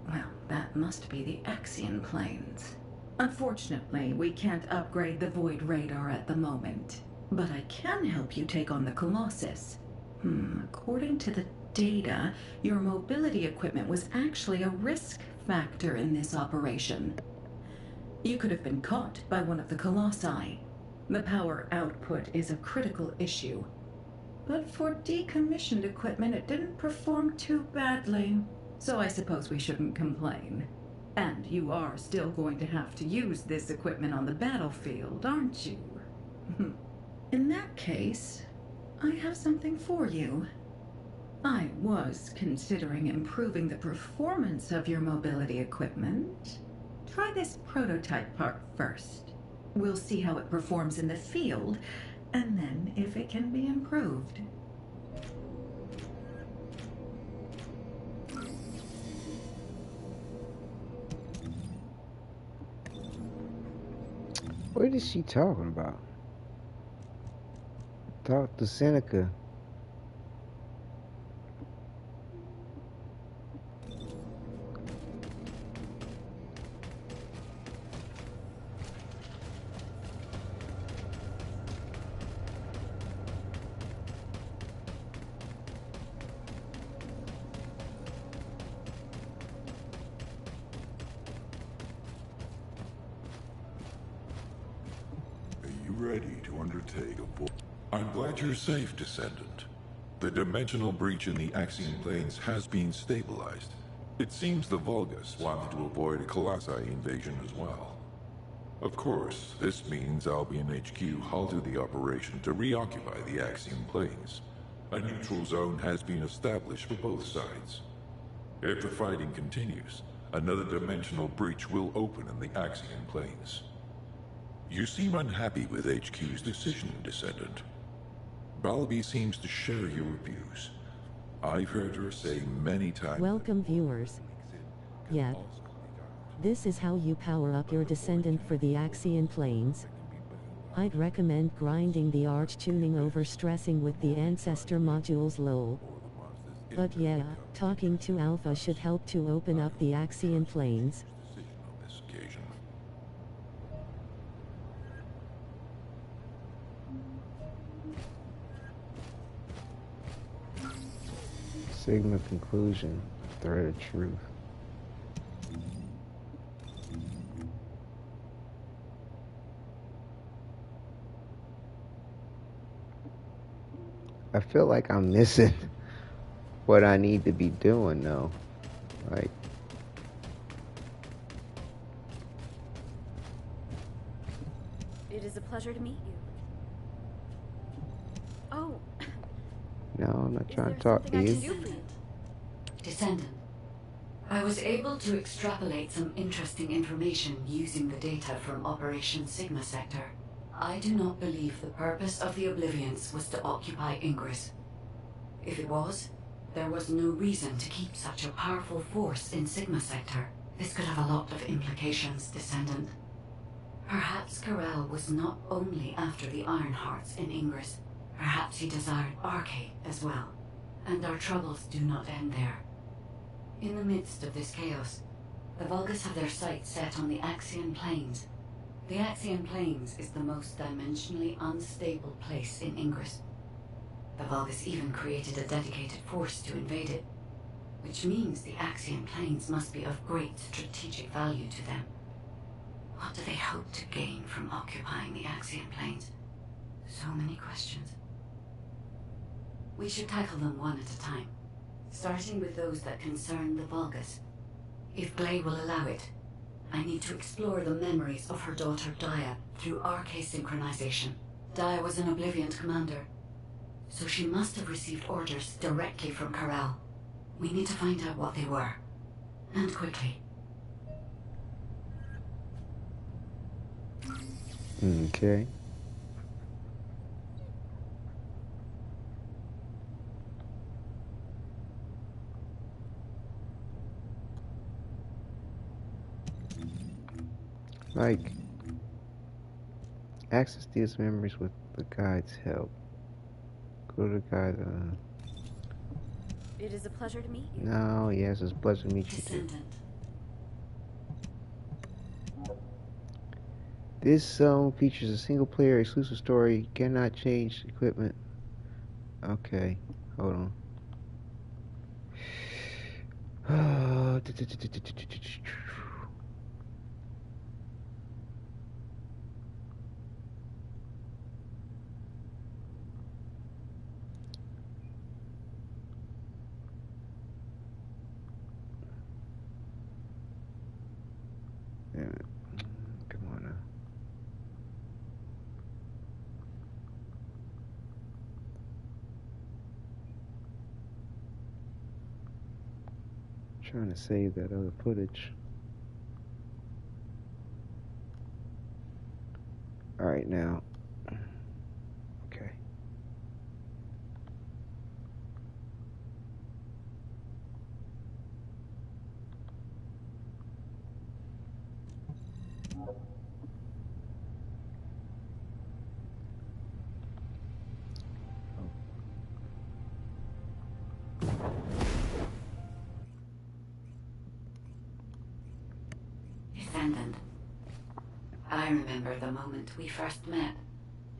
Well, that must be the Axion planes. Unfortunately, we can't upgrade the Void Radar at the moment. But I can help you take on the Colossus. According to the data, your mobility equipment was actually a risk factor in this operation. You could have been caught by one of the Colossi. The power output is a critical issue. But for decommissioned equipment, it didn't perform too badly. So I suppose we shouldn't complain. And you are still going to have to use this equipment on the battlefield, aren't you? In that case, I have something for you. I was considering improving the performance of your mobility equipment. Try this prototype part first. We'll see how it performs in the field, and then if it can be improved. What is she talking about? Talk to Seneca. Ready to undertake a voyage. I'm glad you're safe, Descendant. The dimensional breach in the Axion planes has been stabilized. It seems the Vulgus wanted to avoid a Colossi invasion as well. Of course, this means Albion HQ halted the operation to reoccupy the Axion planes. A neutral zone has been established for both sides. If the fighting continues, another dimensional breach will open in the Axion planes. You seem unhappy with HQ's decision, Descendant. Balby seems to share your views. I've heard her say many times... Welcome viewers. Yep. This is how you power up your Descendant for the Axion planes. I'd recommend grinding the arch tuning over stressing with the Ancestor modules lol. But yeah, talking to Alpha should help to open up the Axian planes. On this occasion. Sigma conclusion, thread of truth. I feel like I'm missing what I need to be doing though. Like, It is a pleasure to meet you. Oh, no, I'm not trying to there talk to something I you. can do for you? Descendant. I was able to extrapolate some interesting information using the data from Operation Sigma Sector. I do not believe the purpose of the Oblivions was to occupy Ingress. If it was, there was no reason to keep such a powerful force in Sigma Sector. This could have a lot of implications, Descendant. Perhaps Corel was not only after the Iron Hearts in Ingress. Perhaps he desired Arche as well. And our troubles do not end there. In the midst of this chaos, the Vulgus have their sights set on the Axian Plains. The Axian Plains is the most dimensionally unstable place in Ingress. The Vulgus even created a dedicated force to invade it, which means the Axian Plains must be of great strategic value to them. What do they hope to gain from occupying the Axian Plains? So many questions. We should tackle them one at a time, starting with those that concern the Vulgus. If Gley will allow it, I need to explore the memories of her daughter Dia through Arche synchronization. Dia was an Oblivion commander, so she must have received orders directly from Corel. We need to find out what they were, and quickly. Okay. Like, access these memories with the guide's help. Go to the guide. It is a pleasure to meet you. No, yes, it's a pleasure to meet you too. This zone features a single-player exclusive story. Cannot change equipment. Okay, hold on. Damn it. Come on now. Trying to save that other footage. All right, now. Okay. Descendant. I remember the moment we first met.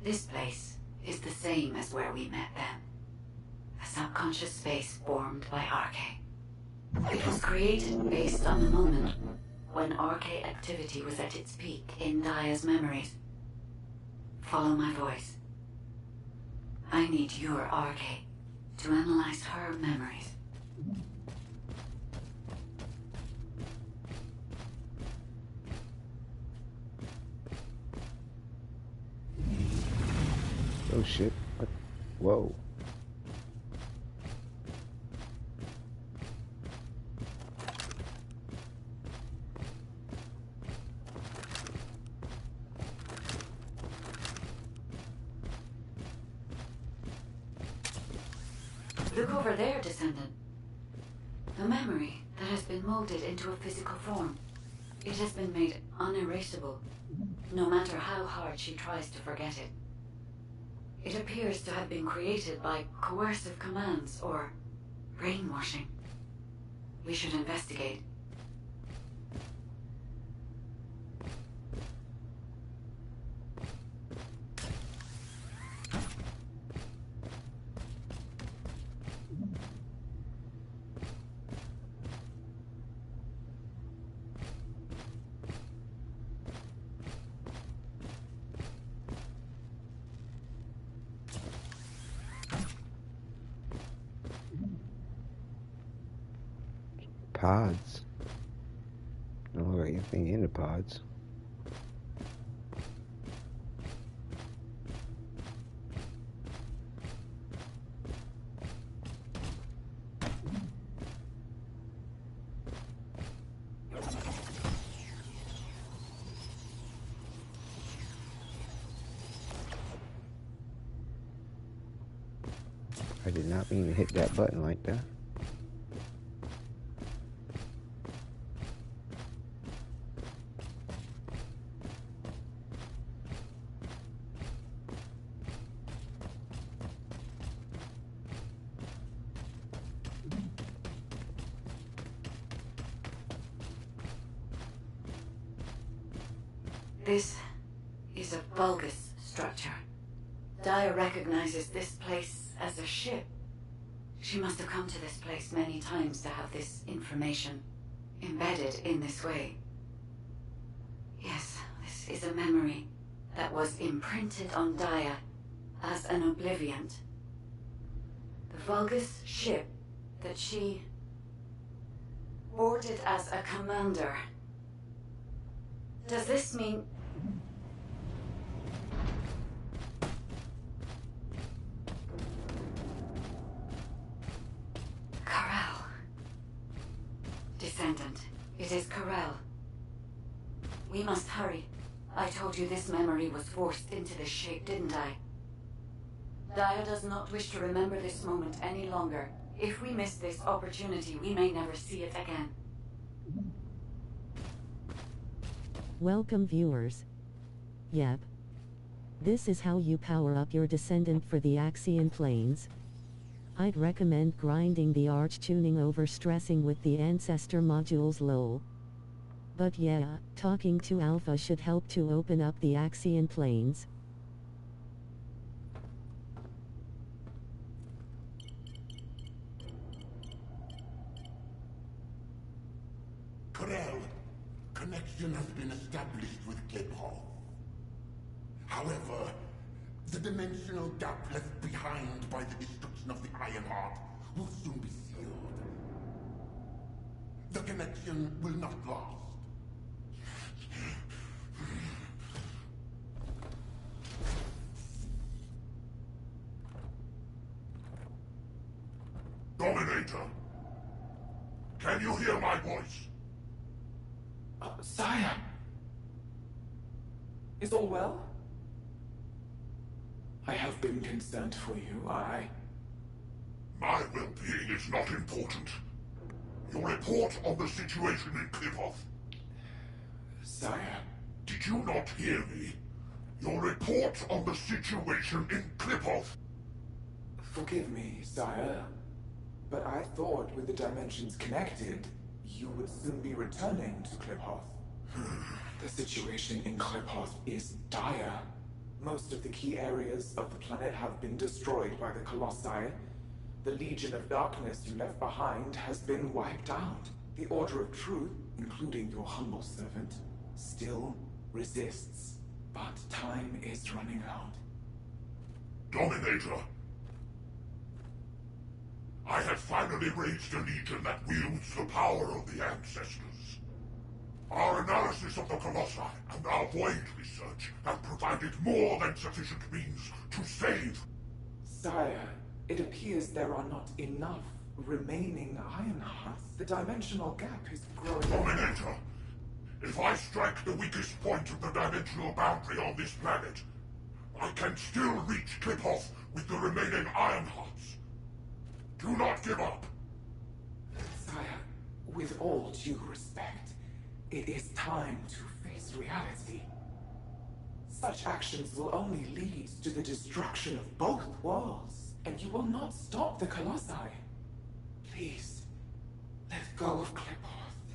This place is the same as where we met then. A subconscious space formed by Arche. It was created based on the moment when Arche activity was at its peak in Dia's memories. Follow my voice. I need your Arche to analyze her memories. Oh shit. What? Whoa. Look over there, Descendant. A memory that has been molded into a physical form. It has been made unerasable, no matter how hard she tries to forget it. It appears to have been created by coercive commands or Brainwashing. We should investigate. Pods. Oh, anything in the pods. I did not mean to hit that button like that. This is a bulbous structure. Daya recognizes this place as a ship. She must have come to this place many times to have this information embedded in this way. Yes, this is a memory that was imprinted on Daya as an obliviant. The Vulgus ship that she boarded as a commander. Does this mean... Corral. Descendant, it is Corral. We must hurry. I told you this memory was forced into this shape, didn't I? Daya does not wish to remember this moment any longer. If we miss this opportunity, we may never see it again. Welcome viewers. Yep. This is how you power up your Descendant for the Axian Planes. I'd recommend grinding the arch tuning over stressing with the Ancestor modules lol. But yeah, talking to Alpha should help to open up the Axian Planes. Corel, connection has been established with Cliphall. However, the dimensional gap left behind by the destruction of the Ironheart will soon be sealed. The connection will not last. Dominator! Can you hear my voice? Sire! Is all well? I have been concerned for you, My well-being is not important. Your report on the situation in Klipoth. Sire? Did you not hear me? Your report on the situation in Klipoth. Forgive me, sire, but I thought with the dimensions connected, you would soon be returning to Klipoth. The situation in Klipoth is dire. Most of the key areas of the planet have been destroyed by the Colossi. The Legion of Darkness you left behind has been wiped out. The Order of Truth, including your humble servant, still resists. But time is running out. Dominator! I have finally raised a legion that wields the power of the Ancestors. Our analysis of the Colossi and our void research have provided more than sufficient means to save. Sire, it appears there are not enough remaining Ironhearts. The dimensional gap is growing. Dominator, if I strike the weakest point of the dimensional boundary on this planet, I can still reach Klipoth with the remaining Ironhearts. Do not give up. Sire, with all due respect, it is time to face reality. Such actions will only lead to the destruction of both worlds, and you will not stop the Colossi. Please, let go of Kliphoth.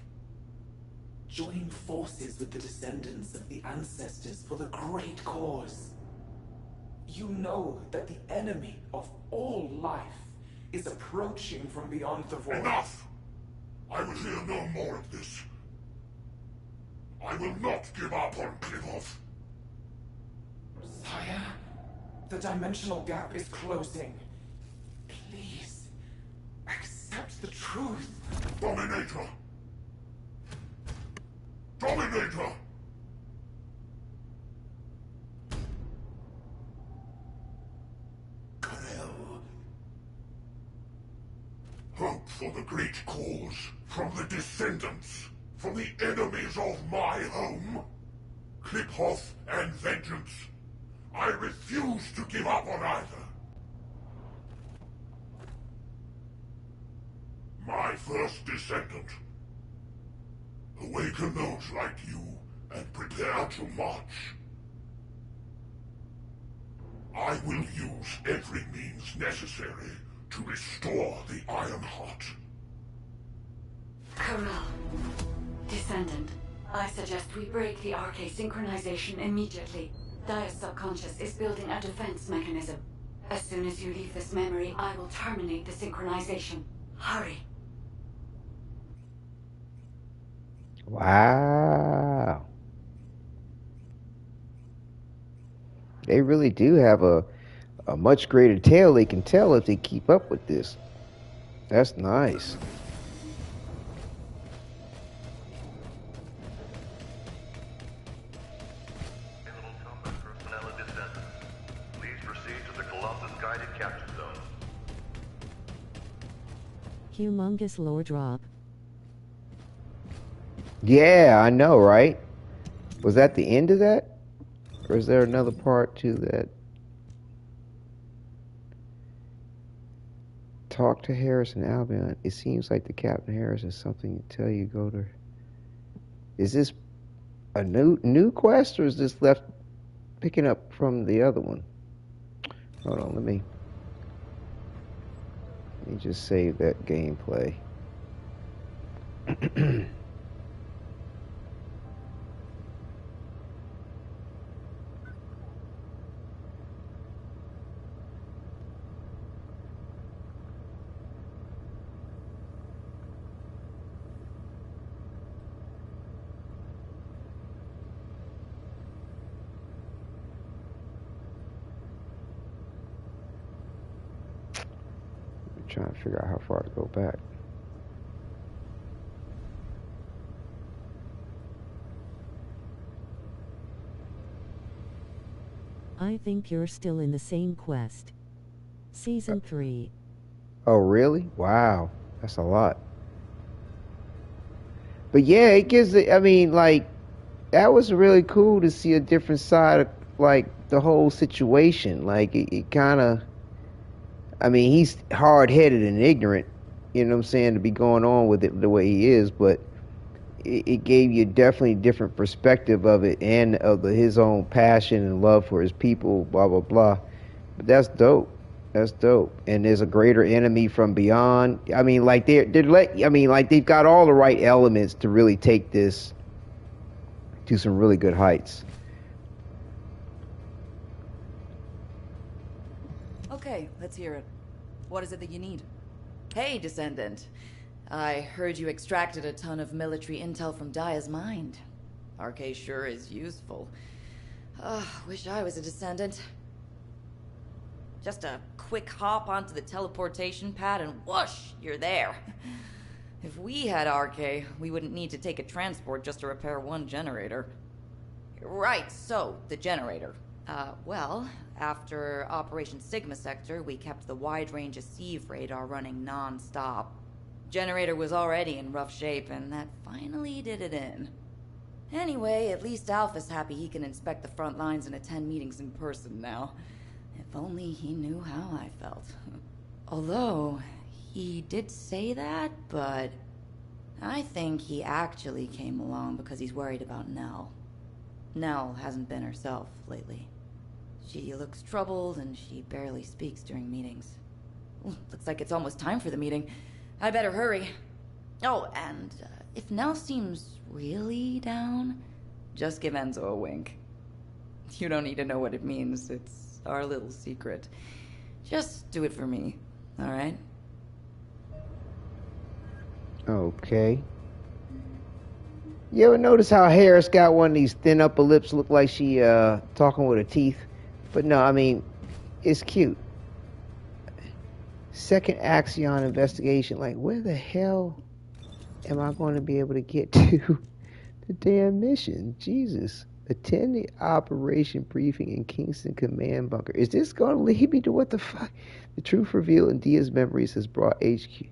Join forces with the descendants of the ancestors for the great cause. You know that the enemy of all life is approaching from beyond the void. Enough! I will hear no more of this. I will not give up on Kliphoth. Sire, the dimensional gap is closing. Please, accept the truth. Dominator! Dominator! Karel. Hope for the great cause from the Descendants, from the enemies of my home. Kliphoth and vengeance. I refuse to give up on either. My first descendant. Awaken those like you and prepare to march. I will use every means necessary to restore the Iron Heart. Corral. Descendant. I suggest we break the RK synchronization immediately. Dia's subconscious is building a defense mechanism. As soon as you leave this memory, I will terminate the synchronization. Hurry. Wow. They really do have a much greater tale they can tell if they keep up with this. That's nice. Humongous lore drop. Yeah, I know, right? Was that the end of that? Or is there another part to that? Talk to Harris and Albion. It seems like the Captain Harris has something to tell you. Go to. Is this a new quest, or is this left picking up from the other one? Hold on, let me just save that gameplay. Trying to figure out how far to go back. I think you're still in the same quest. Season 3. Oh, really? Wow. That's a lot. But yeah, it gives it, I mean, like, that was really cool to see a different side of, like, the whole situation. Like, it kind of, I mean, he's hard-headed and ignorant, you know what I'm saying, to be going on with it the way he is, but it gave you definitely a different perspective of it and of his own passion and love for his people, blah, blah, blah. But that's dope. That's dope. And there's a greater enemy from beyond. I mean, like, they've got all the right elements to really take this to some really good heights. Okay, let's hear it. What is it that you need? Hey, Descendant. I heard you extracted a ton of military intel from Dia's mind. RK sure is useful. Wish I was a Descendant. Just a quick hop onto the teleportation pad and whoosh, you're there. If we had RK, we wouldn't need to take a transport just to repair one generator. Right, so, the generator. Well, after Operation Sigma Sector, we kept the wide-range Sieve radar running non-stop. Generator was already in rough shape, and that finally did it in. Anyway, at least Alpha's happy he can inspect the front lines and attend meetings in person now. If only he knew how I felt. Although, he did say that, but I think he actually came along because he's worried about Nell. Nell hasn't been herself lately. She looks troubled, and she barely speaks during meetings. Looks like it's almost time for the meeting. I better hurry. Oh, and if Nell seems really down, just give Enzo a wink. You don't need to know what it means. It's our little secret. Just do it for me, all right? Okay. You ever notice how Harris got one of these thin upper lips, look like she talking with her teeth? But no, I mean, it's cute. Second Axion investigation. Like, where the hell am I going to be able to get to the damn mission? Jesus. Attend the operation briefing in Kingston Command Bunker. Is this going to lead me to what the fuck? The truth revealed in Dia's memories has brought HQ,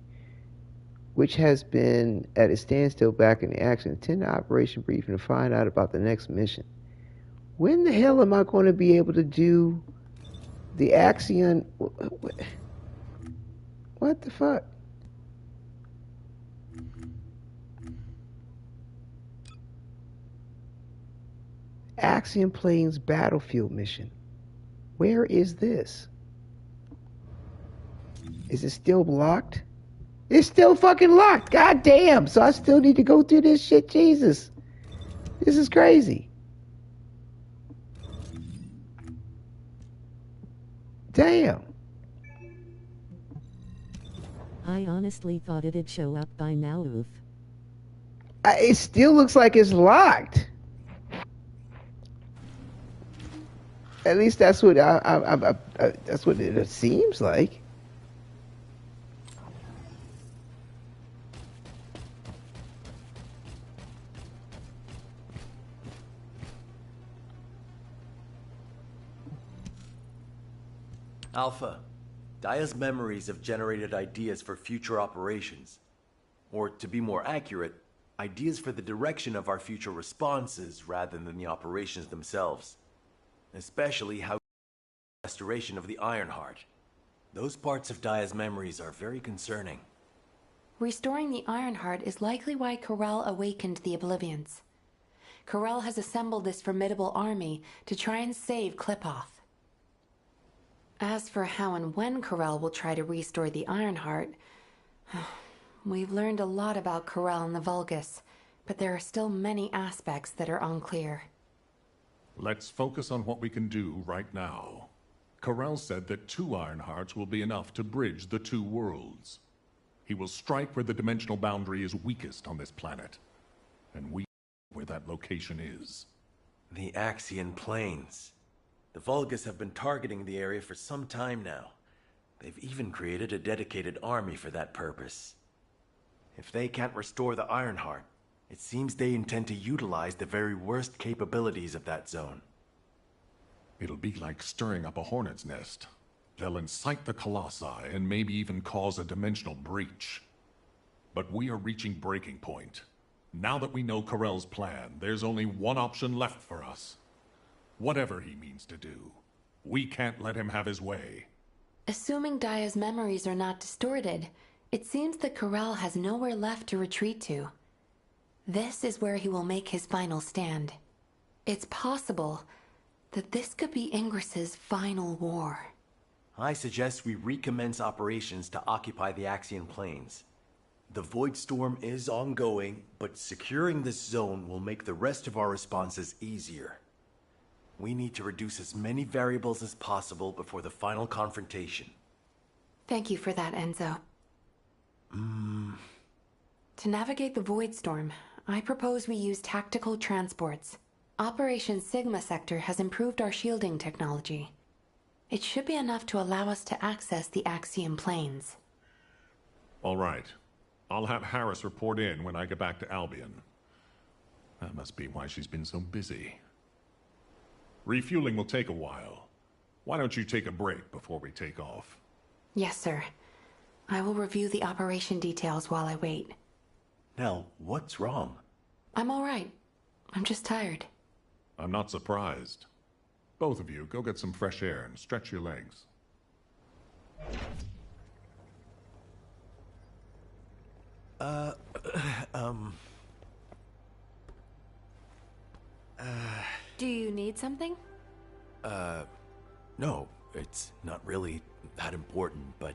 which has been at a standstill back in the action. Attend the operation briefing to find out about the next mission. When the hell am I going to be able to do the Axion? What the fuck? Axion Plains battlefield mission. Where is this? Is it still locked? It's still fucking locked. God damn. So I still need to go through this shit. Jesus. This is crazy. Damn. I honestly thought it'd show up by now, oof. It still looks like it's locked. At least that's what that's what it seems like. Alpha, Dia's memories have generated ideas for future operations. Or, to be more accurate, ideas for the direction of our future responses rather than the operations themselves. Especially how restoration of the Ironheart. Those parts of Dia's memories are very concerning. Restoring the Ironheart is likely why Corel awakened the Oblivions. Corel has assembled this formidable army to try and save Klipoth. As for how and when Corel will try to restore the Ironheart, we've learned a lot about Corel and the Vulgus, but there are still many aspects that are unclear. Let's focus on what we can do right now. Corel said that 2 Ironhearts will be enough to bridge the 2 worlds. He will strike where the dimensional boundary is weakest on this planet. And we know where that location is. The Axian Plains. The Vulgus have been targeting the area for some time now. They've even created a dedicated army for that purpose. If they can't restore the Ironheart, it seems they intend to utilize the very worst capabilities of that zone. It'll be like stirring up a hornet's nest. They'll incite the Colossi and maybe even cause a dimensional breach. But we are reaching breaking point. Now that we know Corel's plan, there's only one option left for us. Whatever he means to do, we can't let him have his way. Assuming Dia's memories are not distorted, it seems that Corel has nowhere left to retreat to. This is where he will make his final stand. It's possible that this could be Ingris's final war. I suggest we recommence operations to occupy the Axian Plains. The Void Storm is ongoing, but securing this zone will make the rest of our responses easier. We need to reduce as many variables as possible before the final confrontation. Thank you for that, Enzo. To navigate the Void Storm, I propose we use tactical transports. Operation Sigma Sector has improved our shielding technology. It should be enough to allow us to access the Axian Plains. All right. I'll have Harris report in when I get back to Albion. That must be why she's been so busy. Refueling will take a while. Why don't you take a break before we take off? Yes, sir. I will review the operation details while I wait. Nell, what's wrong? I'm all right. I'm just tired. I'm not surprised. Both of you, go get some fresh air and stretch your legs. Do you need something? No, it's not really that important, but,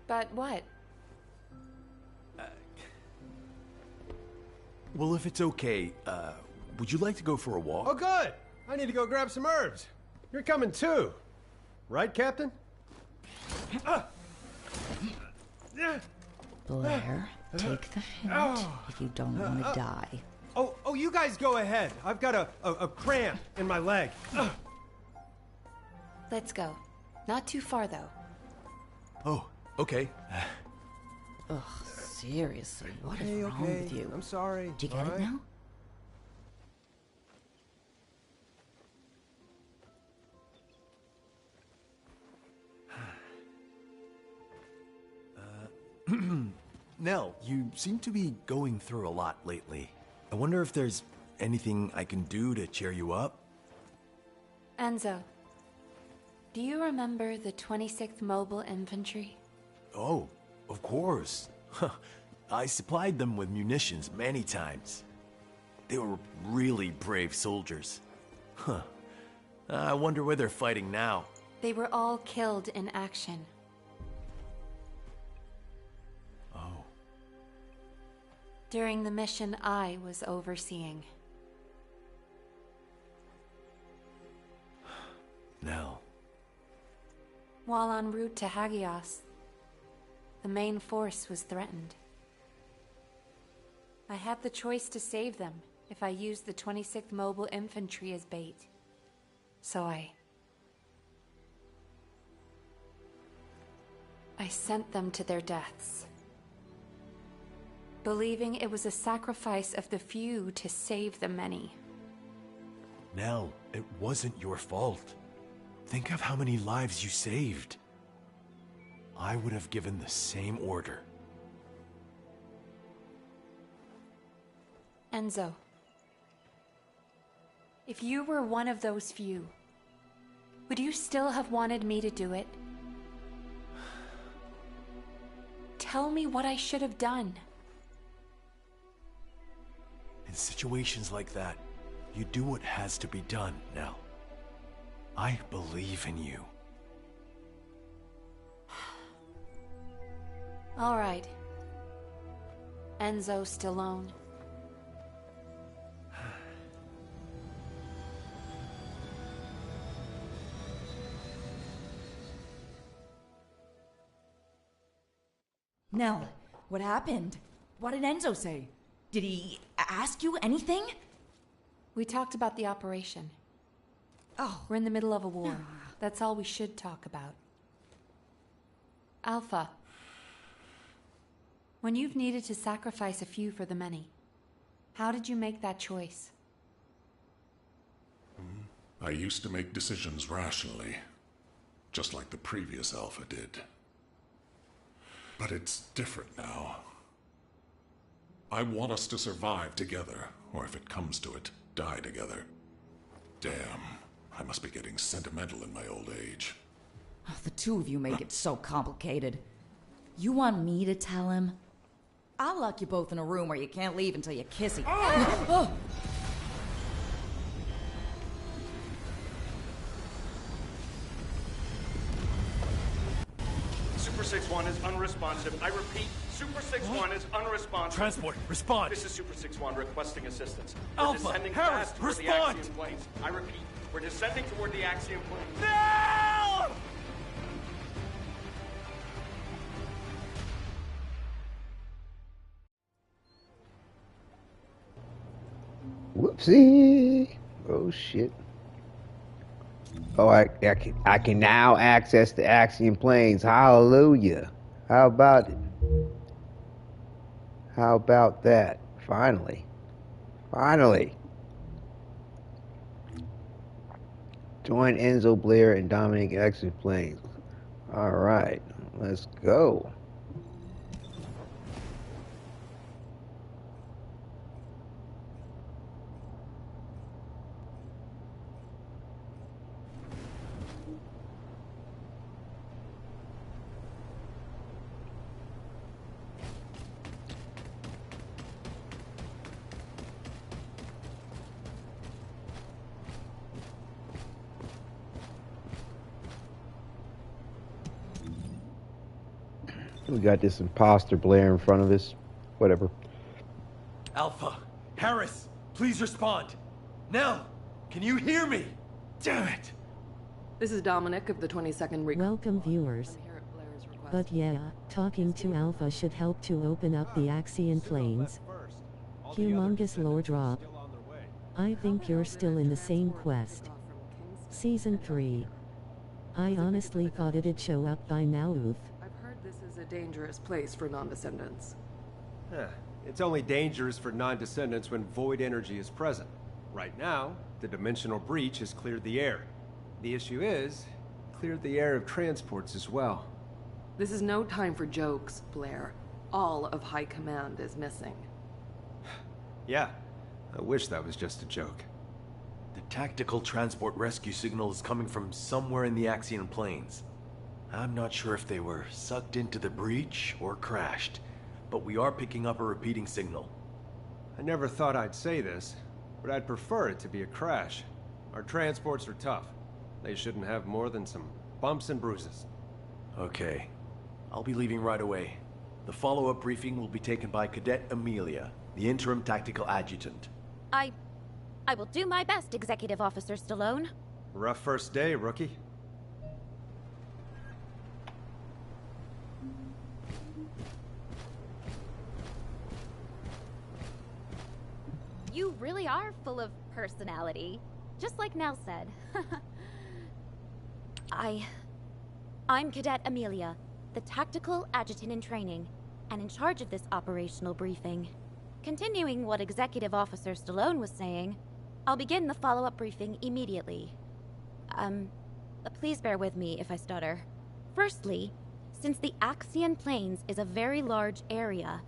But what? Well, if it's okay, would you like to go for a walk? Oh, good! I need to go grab some herbs. You're coming too. Right, Captain? Blair, take the hint if you don't want to die. Oh, you guys go ahead. I've got a cramp in my leg. Let's go. Not too far, though. Oh, okay. Ugh, seriously, what is wrong with you? I'm sorry. Do you get it now? Nell, you seem to be going through a lot lately. I wonder if there's anything I can do to cheer you up? Enzo, do you remember the 26th Mobile Infantry? Oh, of course. I supplied them with munitions many times. They were really brave soldiers. Huh. I wonder where they're fighting now. They were all killed in action. Oh. During the mission I was overseeing. Nell. While en route to Hagios, the main force was threatened. I had the choice to save them if I used the 26th Mobile Infantry as bait. So I sent them to their deaths, believing it was a sacrifice of the few to save the many. Nell, it wasn't your fault. Think of how many lives you saved. I would have given the same order. Enzo, if you were one of those few, would you still have wanted me to do it? Tell me what I should have done. In situations like that, you do what has to be done, Nell. I believe in you. All right. Enzo Stallone. Nell, what happened? What did Enzo say? Did he ask you anything? We talked about the operation. Oh. We're in the middle of a war. That's all we should talk about. Alpha. When you've needed to sacrifice a few for the many, how did you make that choice? I used to make decisions rationally, just like the previous Alpha did. But it's different now. I want us to survive together, or if it comes to it, die together. Damn, I must be getting sentimental in my old age. Oh, the two of you make it so complicated. You want me to tell him? I'll lock you both in a room where you can't leave until you kiss each other. Super 6-1 is unresponsive. I repeat, Super 6-1 is unresponsive. Transport, respond. This is Super 6-1 requesting assistance. Alpha, We're descending Harris, fast toward the respond. Axiom planes. I repeat, we're descending toward the Axiom planes. No! Whoopsie. Oh shit. Oh, I can now access the Axiom planes. Hallelujah. How about it? How about that? Finally. Finally. Join Enzo, Blair, and Dominic Axiom planes. All right. Let's go. We got this imposter Blair in front of us. Whatever. Alpha, Harris, please respond. Nell, can you hear me? Damn it! This is Dominic of the 22nd Recon. Welcome, viewers. But yeah, talking to Alpha should help to open up the Axian Plains. Humongous lore drop. I think you're still in the same quest. Season 3. I honestly thought it'd show up by now, oof. I've heard this is a dangerous place for non-descendants. It's only dangerous for non-descendants when void energy is present. Right now, the dimensional breach has cleared the air. The issue is, cleared the air of transports as well. This is no time for jokes, Blair. All of High Command is missing. Yeah, I wish that was just a joke. The tactical transport rescue signal is coming from somewhere in the Axian Plains. I'm not sure if they were sucked into the breach or crashed, but we are picking up a repeating signal. I never thought I'd say this, but I'd prefer it to be a crash. Our transports are tough. They shouldn't have more than some bumps and bruises. Okay. I'll be leaving right away. The follow-up briefing will be taken by Cadet Amelia, the interim tactical adjutant. I will do my best, Executive Officer Stallone. Rough first day, rookie. You really are full of personality, just like Nell said. I'm Cadet Amelia, the tactical adjutant in training, and in charge of this operational briefing. Continuing what Executive Officer Stallone was saying, I'll begin the follow-up briefing immediately. Please bear with me if I stutter. Firstly, since the Axian Plains is a very large area,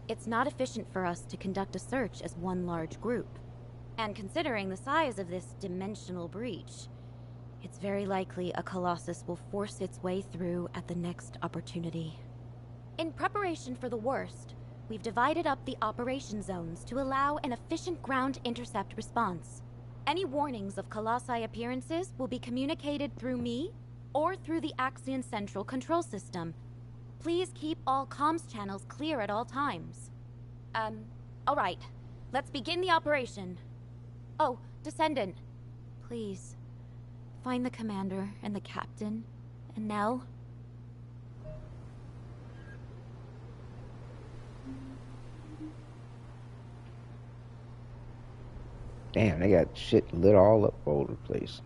it's not efficient for us to conduct a search as one large group. And considering the size of this dimensional breach, it's very likely a Colossus will force its way through at the next opportunity. In preparation for the worst, we've divided up the operation zones to allow an efficient ground intercept response. Any warnings of Colossi appearances will be communicated through me or through the Axian Central Control System. Please keep all comms channels clear at all times. Alright. Let's begin the operation. Oh, Descendant. Please. Find the commander and the captain, and Nell. Damn, they got shit lit all up all over the place.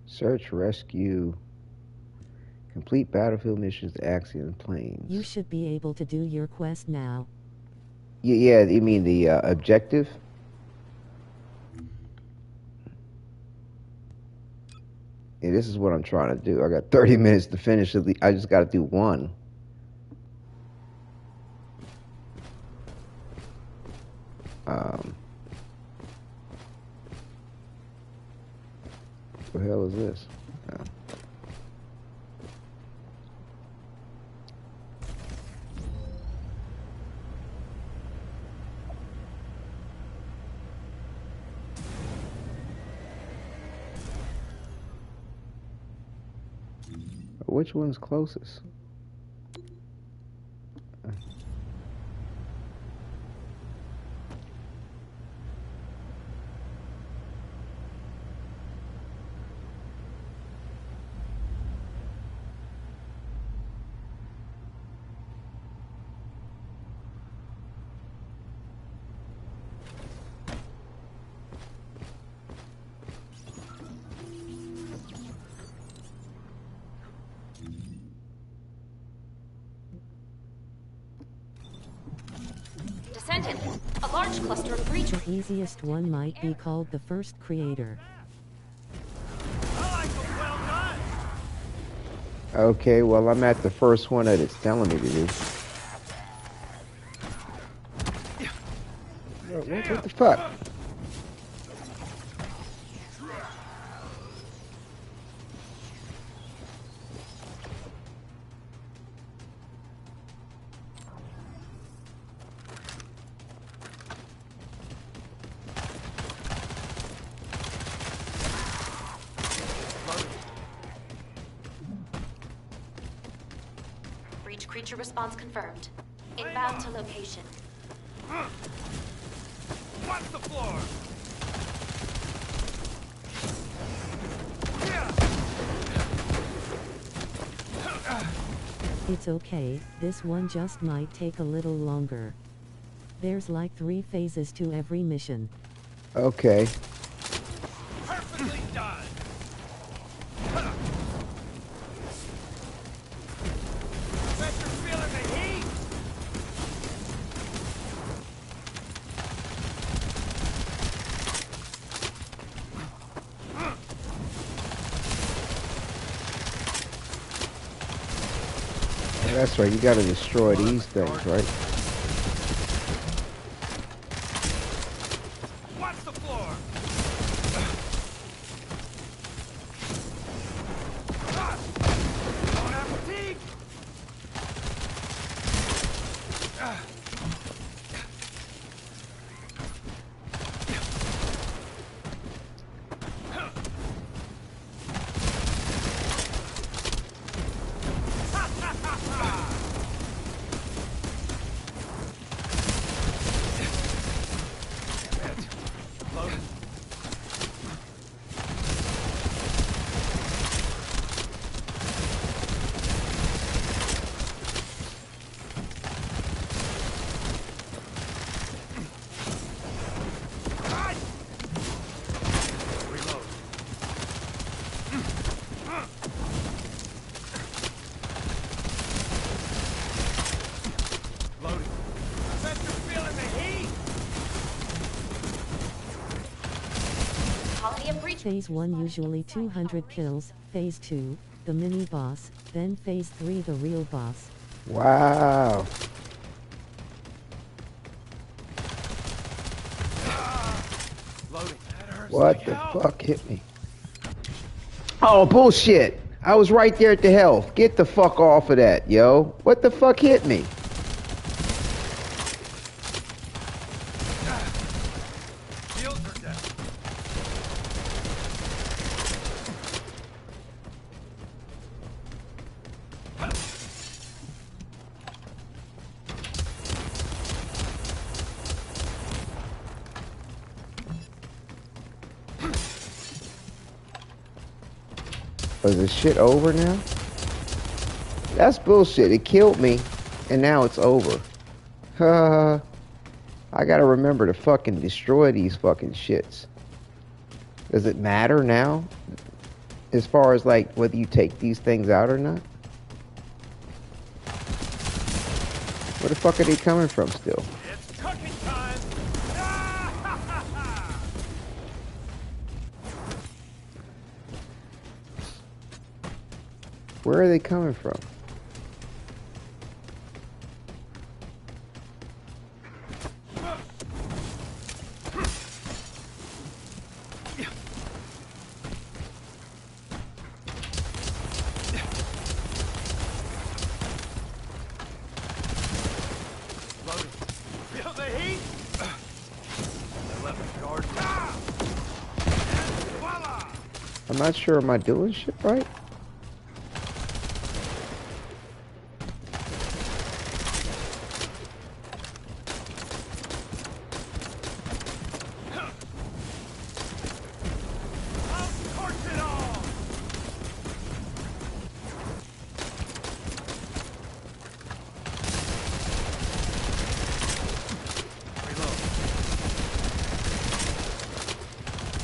Search, rescue, complete battlefield missions to Axian Plains. You should be able to do your quest now. Yeah, you mean the objective? Yeah, this is what I'm trying to do. I got 30 minutes to finish it. I just got to do one. What the hell is this? Oh. Which one's closest? A large cluster of breach. The easiest one might be called the first creator. Okay, well, I'm at the first one that it's telling me to do. What the fuck? Creature response confirmed. Inbound to location. Watch the floor! It's okay, this one just might take a little longer. There's like 3 phases to every mission. Okay. Perfectly done! Bet you're feeling the heat! That's right, you gotta destroy these things, right? Watch the floor! Don't have fatigue! Phase 1 usually 200 kills, Phase 2, the mini-boss, then Phase 3 the real boss. Wow. What the fuck hit me? Oh, bullshit. I was right there at the health. Get the fuck off of that, yo. What the fuck hit me? Is this shit over now? That's bullshit. It killed me, and now it's over. I gotta remember to fucking destroy these fucking shits. Does it matter now? As far as like whether you take these things out or not? Where the fuck are they coming from still? It's cooking time! Where are they coming from? Feel the heat? I'm not sure. Am I doing shit right?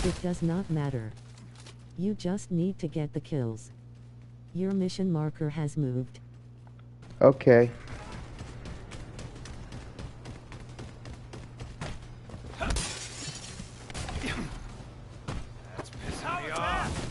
It does not matter. You just need to get the kills. Your mission marker has moved. Okay. That's pissing me off.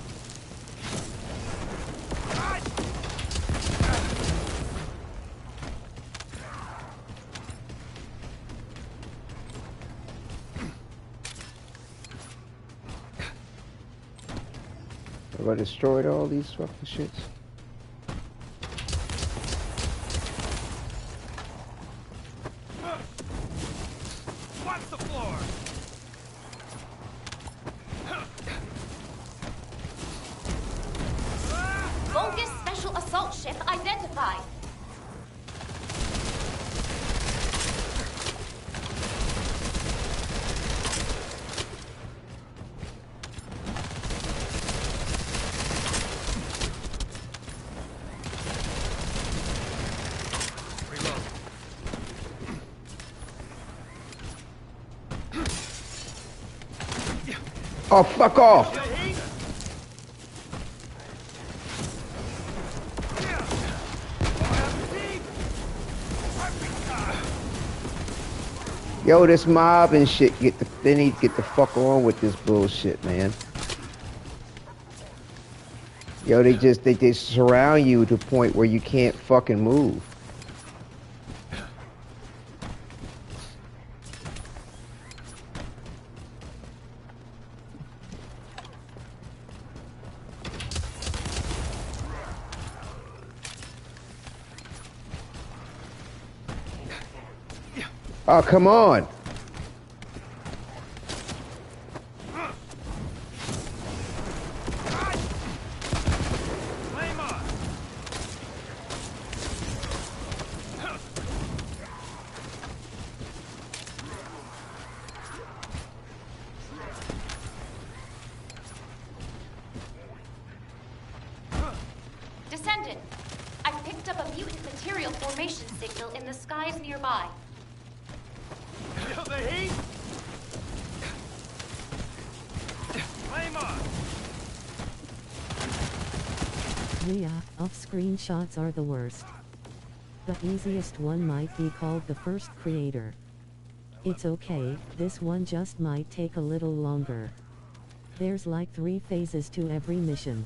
Have I destroyed all these fucking shits? Watch the floor. Bogus special assault ship identified. Oh, fuck off! Yo, this mob and shit, they need to get the fuck on with this bullshit, man. Yo, they just surround you to the point where you can't fucking move. Oh, come on. Descendant, I've picked up a mutant material formation signal in the skies nearby. Feel the heat? Flame on! Yeah, off-screen shots are the worst. The easiest one might be called the first creator. It's okay, this one just might take a little longer. There's like 3 phases to every mission.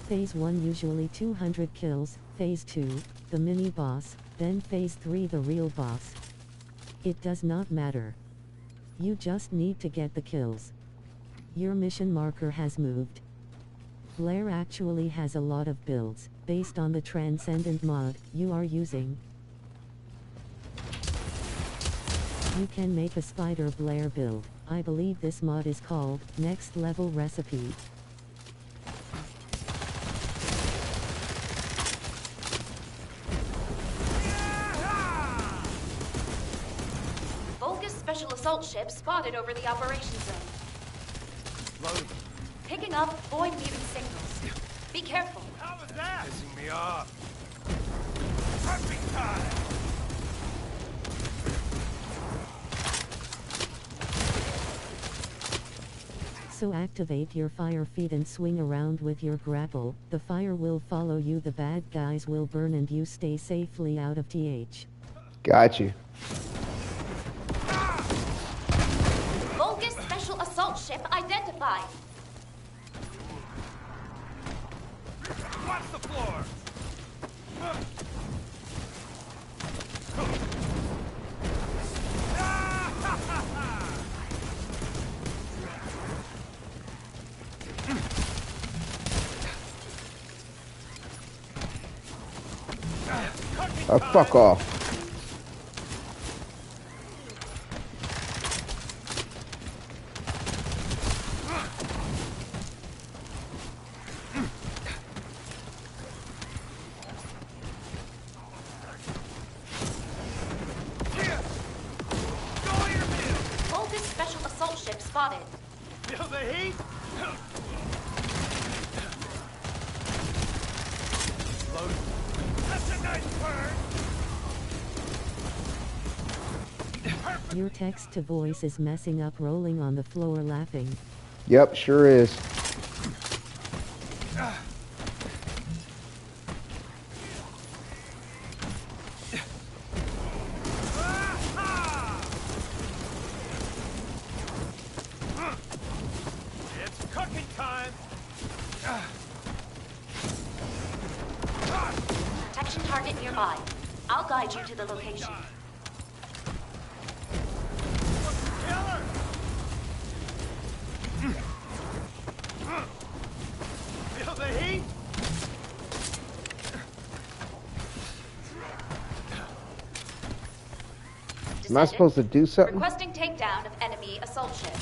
Phase 1 usually 200 kills, Phase 2, the mini-boss, then Phase 3 the real boss. It does not matter. You just need to get the kills. Your mission marker has moved. Blair actually has a lot of builds, based on the Transcendent mod you are using. You can make a Spider Blair build. I believe this mod is called Next Level Recipe. Vulgus special assault ship spotted over the operation zone. Loading. Picking up void mutant signals. Be careful. How was that? Pissing me off. Prepping time! So activate your fire feet and swing around with your grapple. The fire will follow you, the bad guys will burn, and you stay safely out of TH. Got you. Vulgus special assault ship identified. Watch the floor! Oh, fuck off. Vulgus special assault ship spotted. Feel the heat? Loading. That's a nice burn! Your text to voice is messing up, rolling on the floor laughing. Yep, sure is. It's cooking time! Protection target nearby. I'll guide you to the location. Feel the heat? Am I supposed to do something? Requesting takedown of enemy assault ship.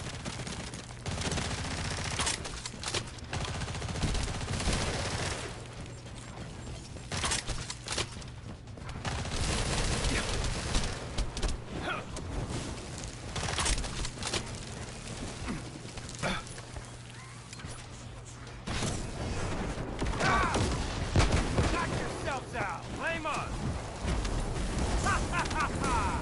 Knock yourselves out! Flame on! Ha ha ha ha!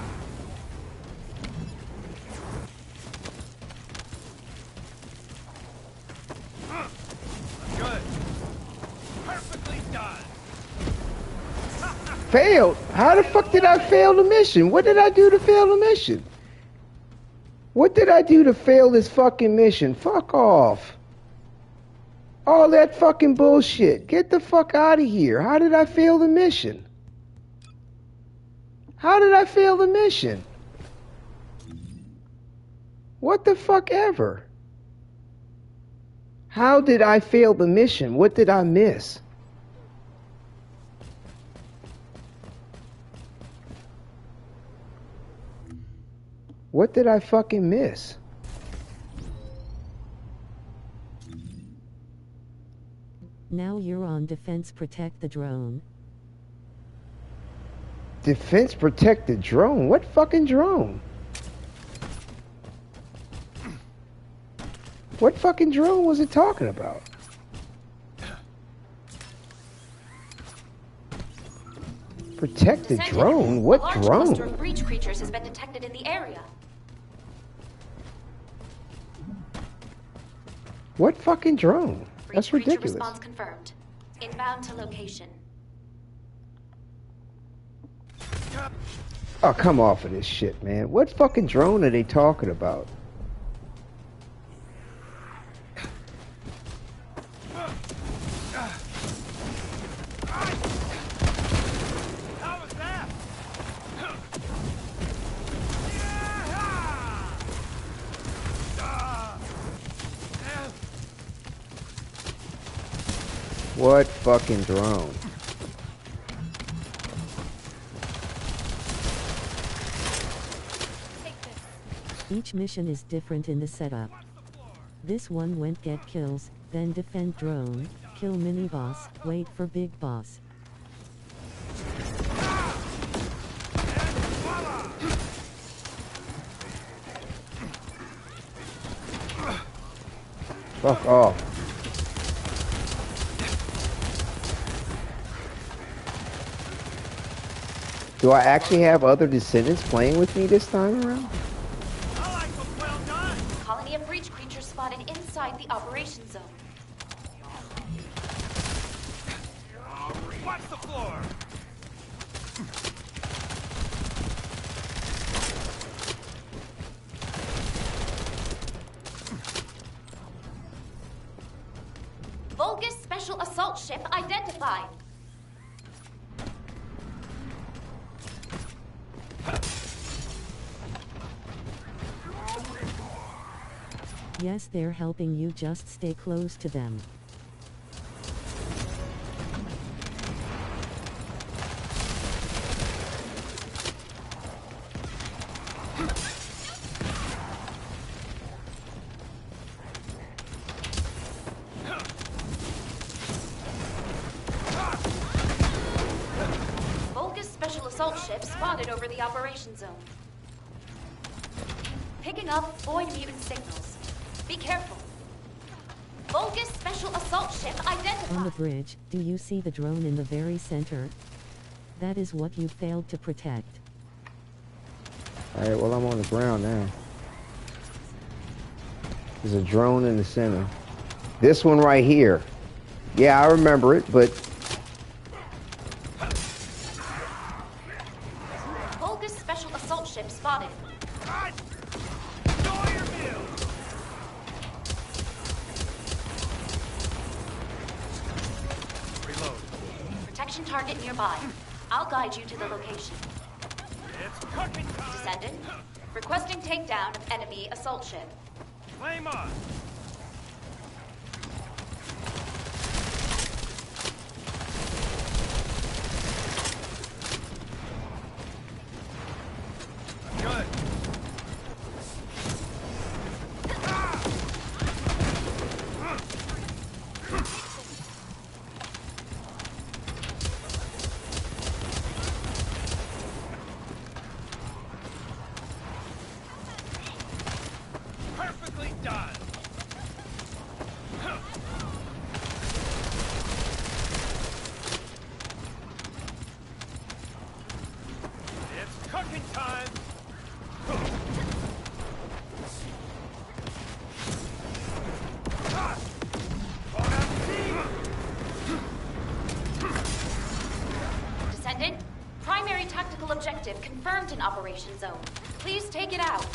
Failed? How the fuck did I fail the mission? What did I do to fail the mission? What did I do to fail this fucking mission? Fuck off. All that fucking bullshit. Get the fuck out of here. How did I fail the mission? How did I fail the mission? What the fuck ever? How did I fail the mission? What did I miss? What did I fucking miss? Now you're on defense protect the drone. Defense protect the drone? What fucking drone? What fucking drone was it talking about? Protect the drone? What a large drone? cluster of breach creatures has been detected in the area. What fucking drone? That's Breach creature ridiculous. response confirmed. Inbound to location. Oh, come off of this shit, man. What fucking drone are they talking about? What fucking drone? Each mission is different in the setup. This one went get kills, then defend drone, kill mini boss, wait for big boss. Fuck off. Do I actually have other descendants playing with me this time around? Colony of breach creatures spotted inside the operation zone. Watch the floor! Vulgus special assault ship identified. Yes, they're helping you, just stay close to them. Vulgus special assault ship spotted over the operation zone. Picking up void mutant signals. Be careful. Vulgus special assault ship identified. On the bridge, do you see the drone in the very center? That is what you failed to protect. Alright, well, I'm on the ground now. There's a drone in the center. This one right here. Yeah, I remember it, but... Vulgus special assault ship spotted. Protection target nearby. I'll guide you to the location. It's cooking time! Descendant, requesting takedown of enemy assault ship. Flame on! Good. Perfectly done. It's cooking time. Descendant, Hostile objective confirmed in Operation Zone. Please take it out.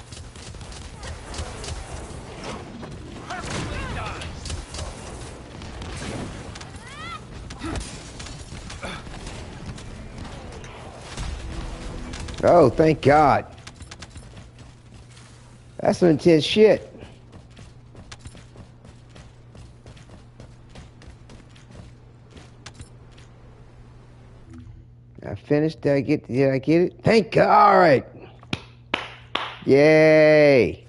Oh, thank God. That's some intense shit. I finished. Did I get it? Thank God. All right. Yay.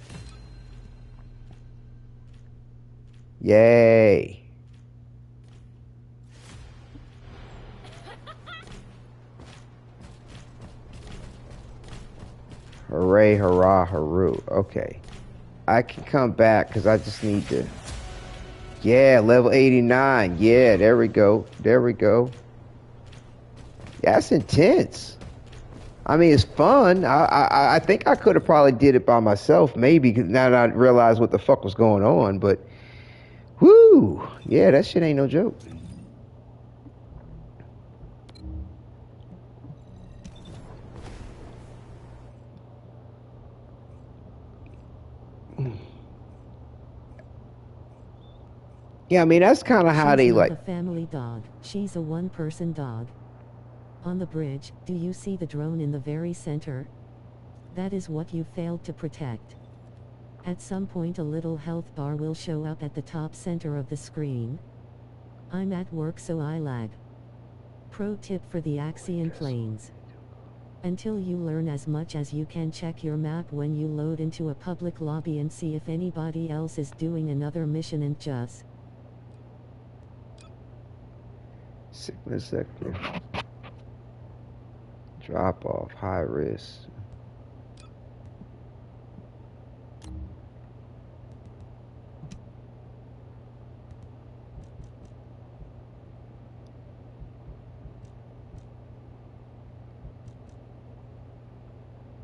Yay. Hooray, hurrah, hooroo. Okay. I can come back because I just need to. Yeah, level 89. Yeah, there we go. There we go. That's intense. I mean, it's fun. I think I could have probably did it by myself, maybe, cause now that I realized what the fuck was going on. But, whoo, yeah, that shit ain't no joke. Yeah, I mean, that's kind of how they She's not like. a family dog. She's a one-person dog. On the bridge, do you see the drone in the very center? That is what you failed to protect. At some point a little health bar will show up at the top center of the screen. I'm at work so I lag. Pro tip for the Axian Plains. Until you learn as much as you can, check your map when you load into a public lobby and see if anybody else is doing another mission and just. Sigma sector. Drop off, high risk.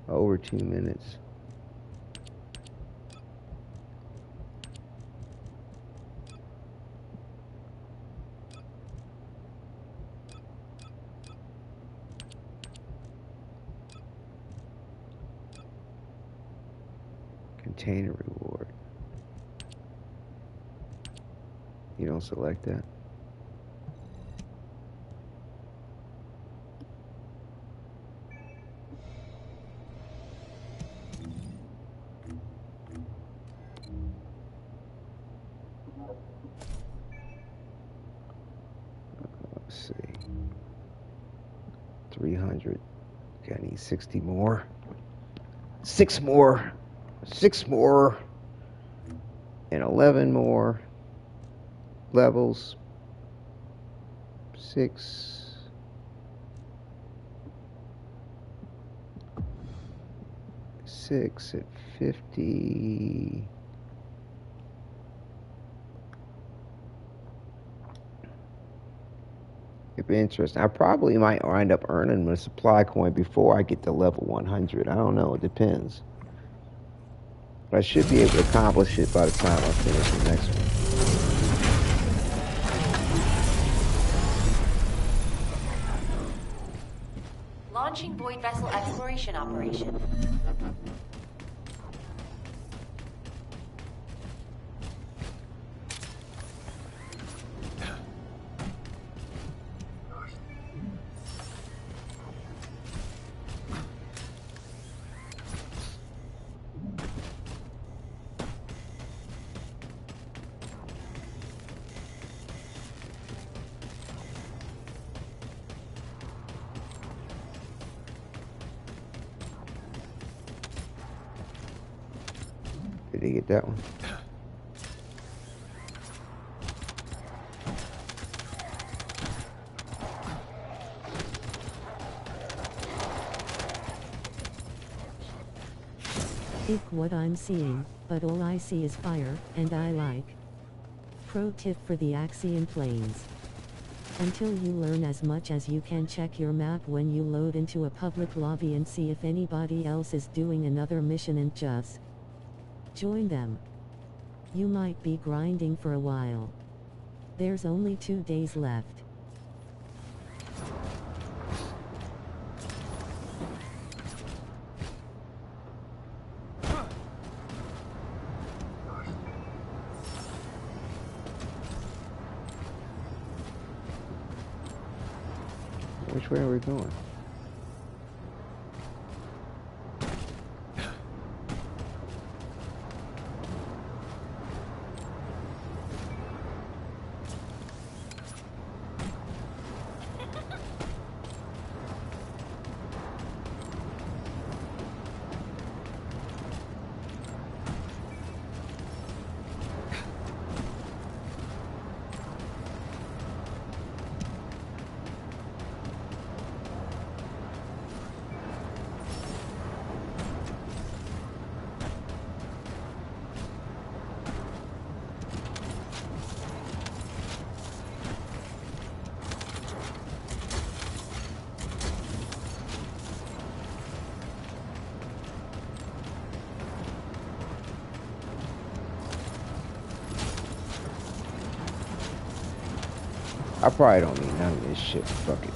Over 2 minutes. Container reward. You don't select that. Let's see. 300. Okay, I need 60 more. 6 more. 6 more. And 11 more levels. 6. 6 at 50. It'd be interesting. I probably might wind up earning a supply coin before I get to level 100. I don't know. It depends. But I should be able to accomplish it by the time I finish the next one. Launching Void Vessel Exploration Operation. Did he get that one? Ick what I'm seeing, but all I see is fire, and I like. Pro tip for the Axian Plains. Until you learn as much as you can, check your map when you load into a public lobby and see if anybody else is doing another mission and just join them. You might be grinding for a while. There's only 2 days left. Which way are we going? I probably don't need none of this shit. Fuck it.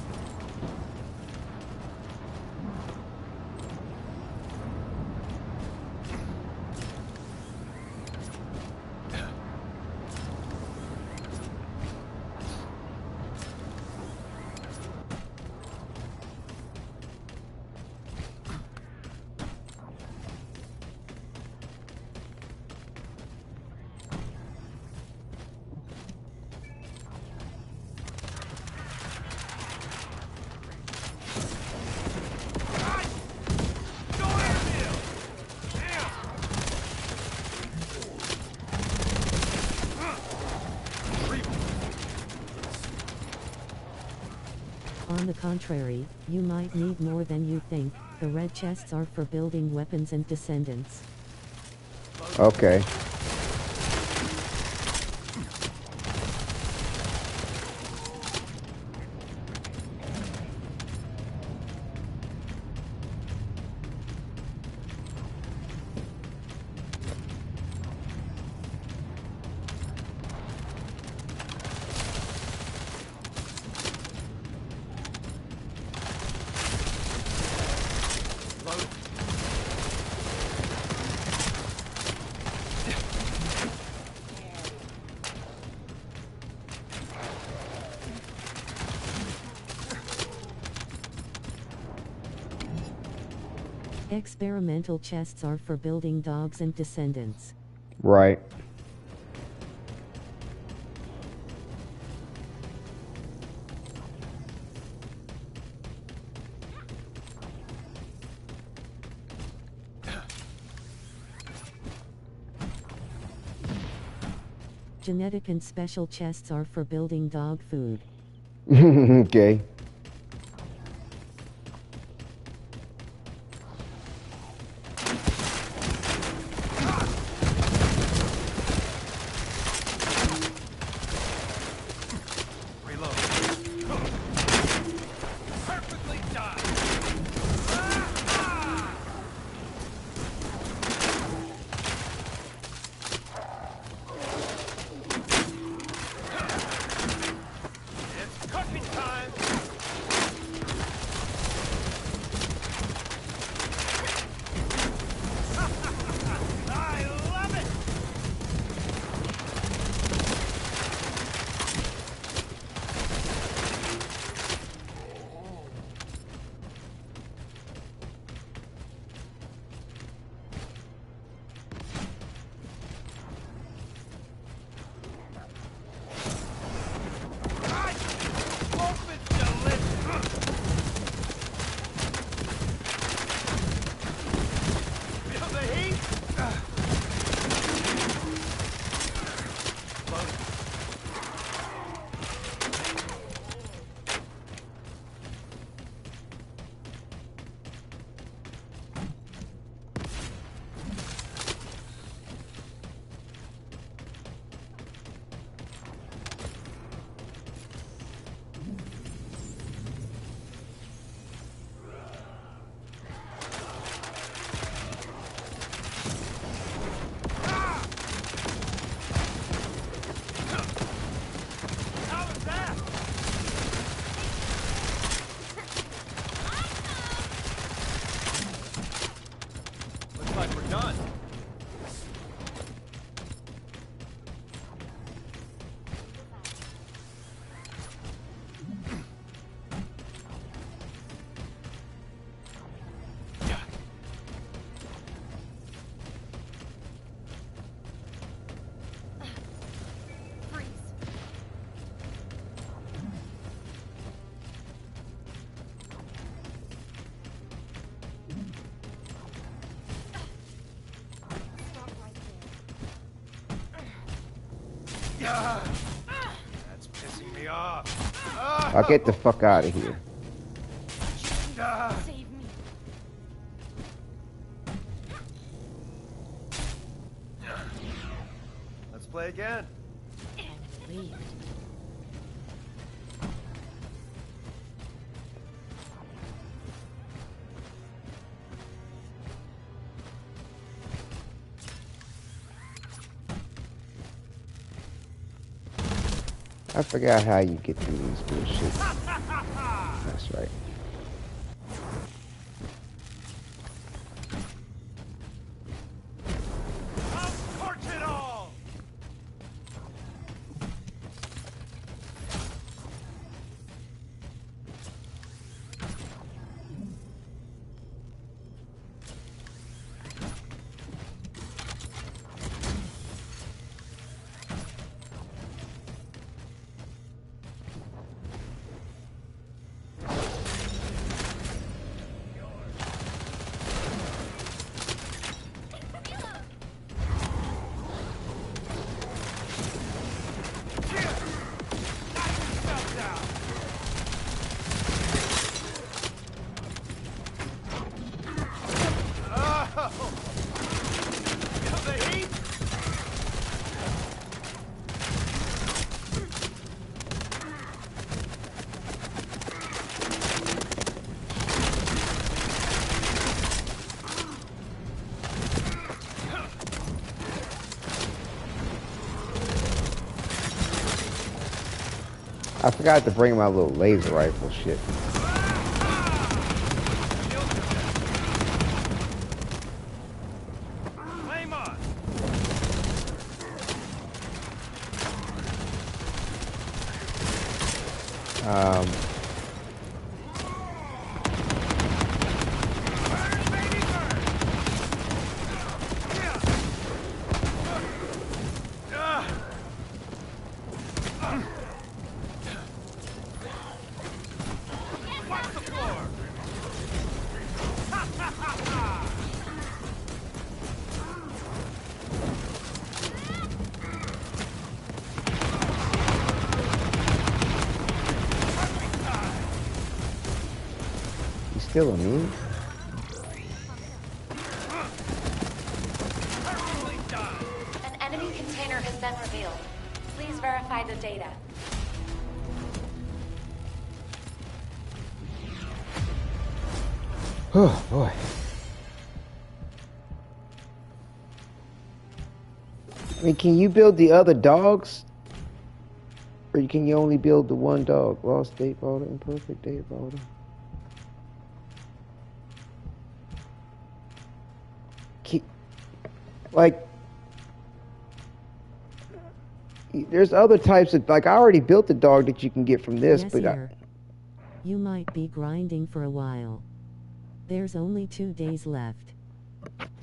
On the contrary, you might need more than you think. The red chests are for building weapons and descendants. Okay. Experimental chests are for building dogs and descendants. Right. Genetic and special chests are for building dog food. Okay. Cooking time! That's pissing me off. I'll get the fuck out of here. Save me. Let's play again. Leave. I forgot how you get through these bullshit. That's right. I forgot to bring my little laser rifle shit. Still immune? An enemy container has been revealed. Please verify the data. Oh boy. I mean, can you build the other dogs? Or can you only build the one dog? Lost date folder, imperfect date folder. Like, there's other types of, like, I already built the dog that you can get from this, yes, but you might be grinding for a while. There's only 2 days left.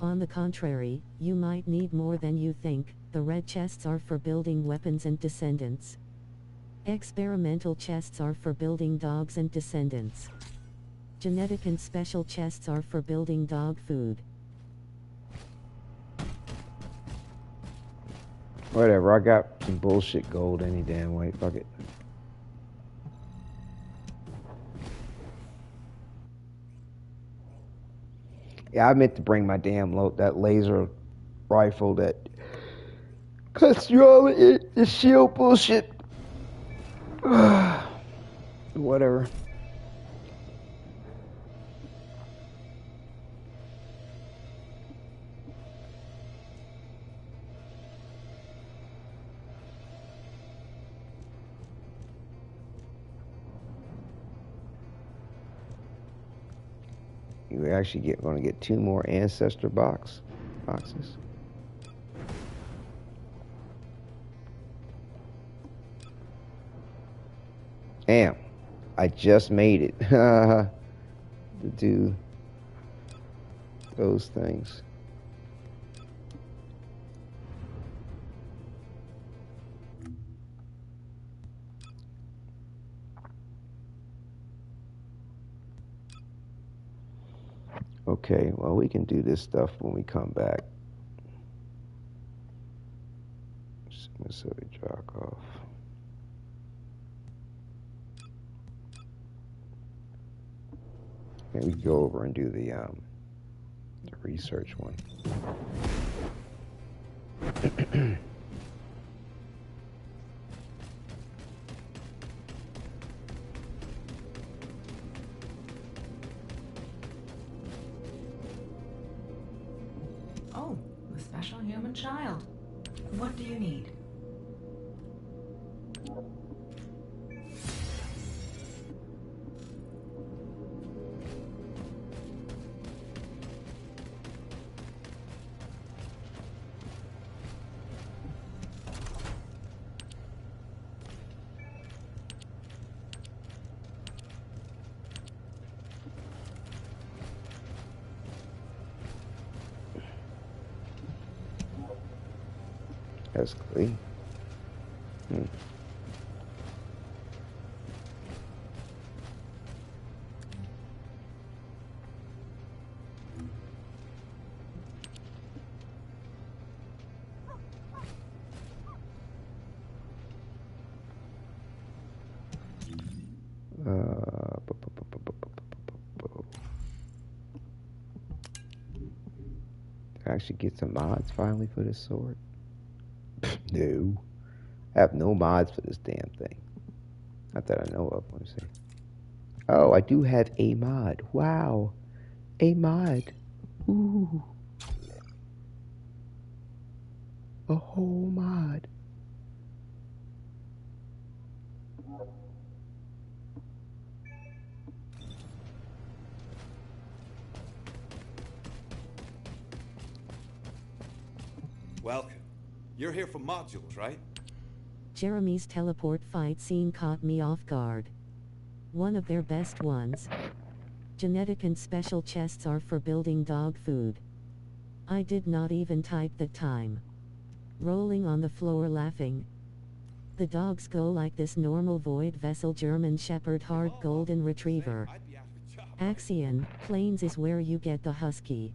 On the contrary, you might need more than you think. The red chests are for building weapons and descendants. Experimental chests are for building dogs and descendants. Genetic and special chests are for building dog food. Whatever, I got some bullshit gold any damn way. Fuck it. Yeah, I meant to bring my damn that laser rifle that cuts through all the shield bullshit. Whatever. You're actually going to get 2 more ancestor boxes. Damn, I just made it to do those things. Okay, well, we can do this stuff when we come back. So we drop off. Maybe we go over and do the research one. Oh, the special human child. What do you need? That's clean. Actually get some mods finally for this sword. No. I have no mods for this damn thing. Not that I know of. Let me see. Oh, I do have a mod. Wow. A mod. Ooh. A whole mod. Welcome. You're here for modules, right? Jeremy's teleport fight scene caught me off guard. One of their best ones. Genetic and special chests are for building dog food. I did not even type the time. Rolling on the floor laughing. The dogs go like this: normal, void, vessel, German shepherd, hard, golden retriever. Axion, plains is where you get the husky.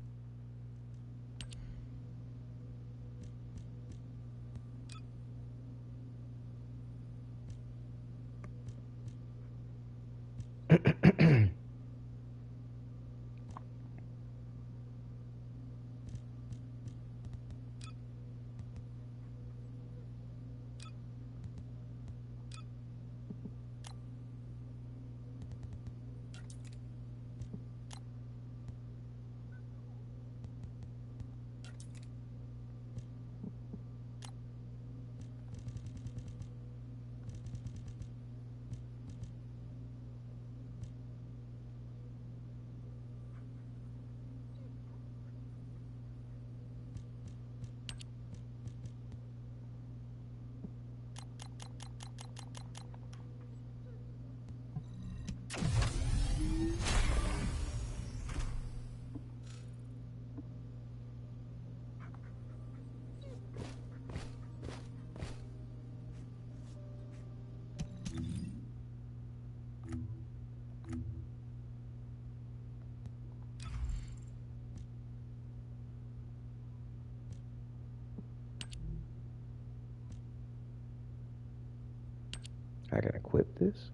I can equip this?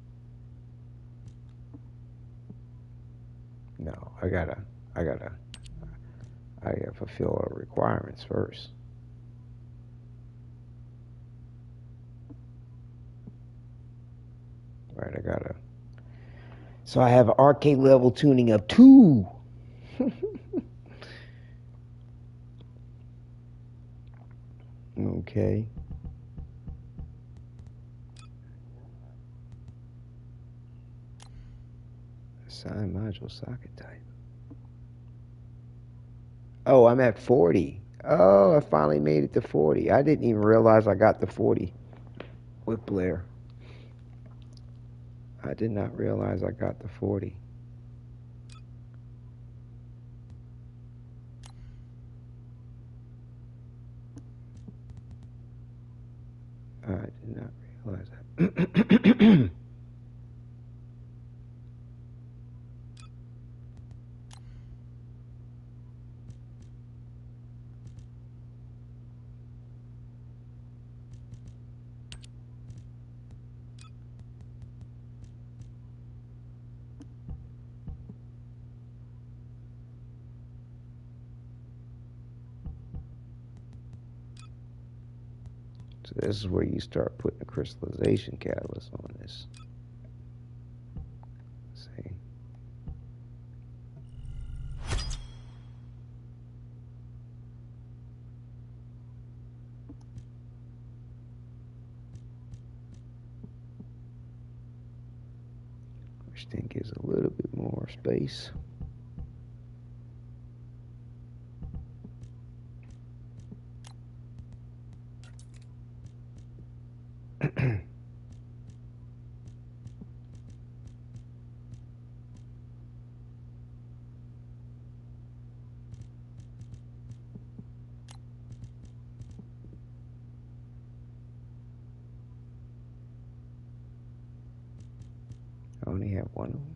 No, I gotta fulfill our requirements first. Right, I gotta. So I have arcade level tuning of 2. Okay. Assign module socket type. Oh, I'm at 40. Oh, I finally made it to 40. I didn't even realize I got to 40 with Blair. I did not realize I got to 40. I did not realize that. So this is where you start putting a crystallization catalyst on this. See? Which then gives a little bit more space. I only have one of them.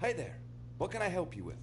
Hey there. What can I help you with?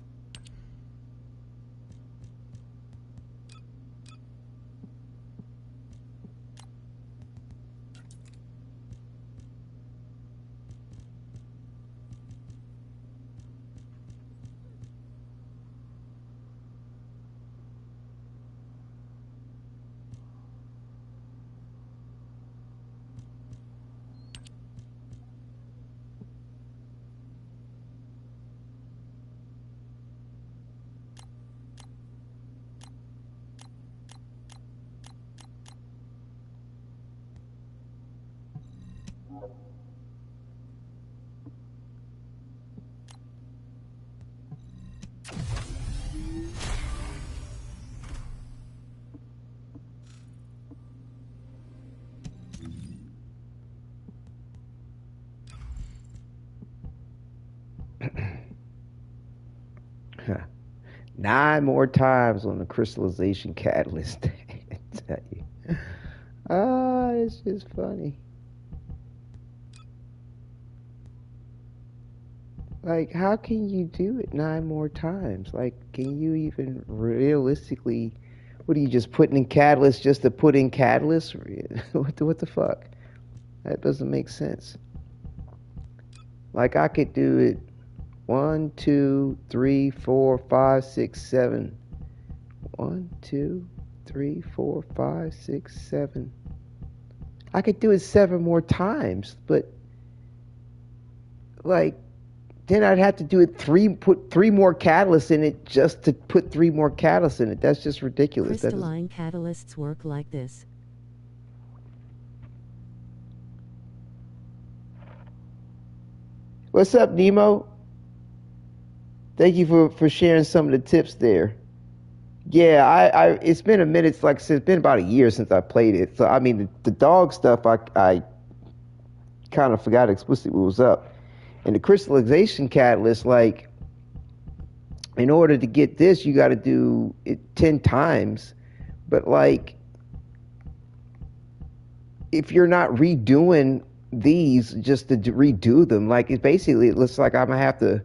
Nine more times on the crystallization catalyst. I tell you. Ah, it's just funny. Like, how can you do it 9 more times? Like, can you even realistically, what are you just putting in catalyst just to put in catalyst? What the fuck? That doesn't make sense. Like, I could do it 1, 2, 3, 4, 5, 6, 7. 1, 2, 3, 4, 5, 6, 7. I could do it 7 more times, but like, then I'd have to do it put 3 more catalysts in it just to put 3 more catalysts in it. That's just ridiculous. Crystalline catalysts work like this. What's up, Nemo? Thank you for sharing some of the tips there. Yeah, I it's been a minute. Like I said, it's been about a year since I played it. So I mean, the dog stuff, I kind of forgot explicitly what was up. And the crystallization catalyst, like, in order to get this, you got to do it 10 times. But like, if you're not redoing these just to redo them, like, it looks like I'm gonna have to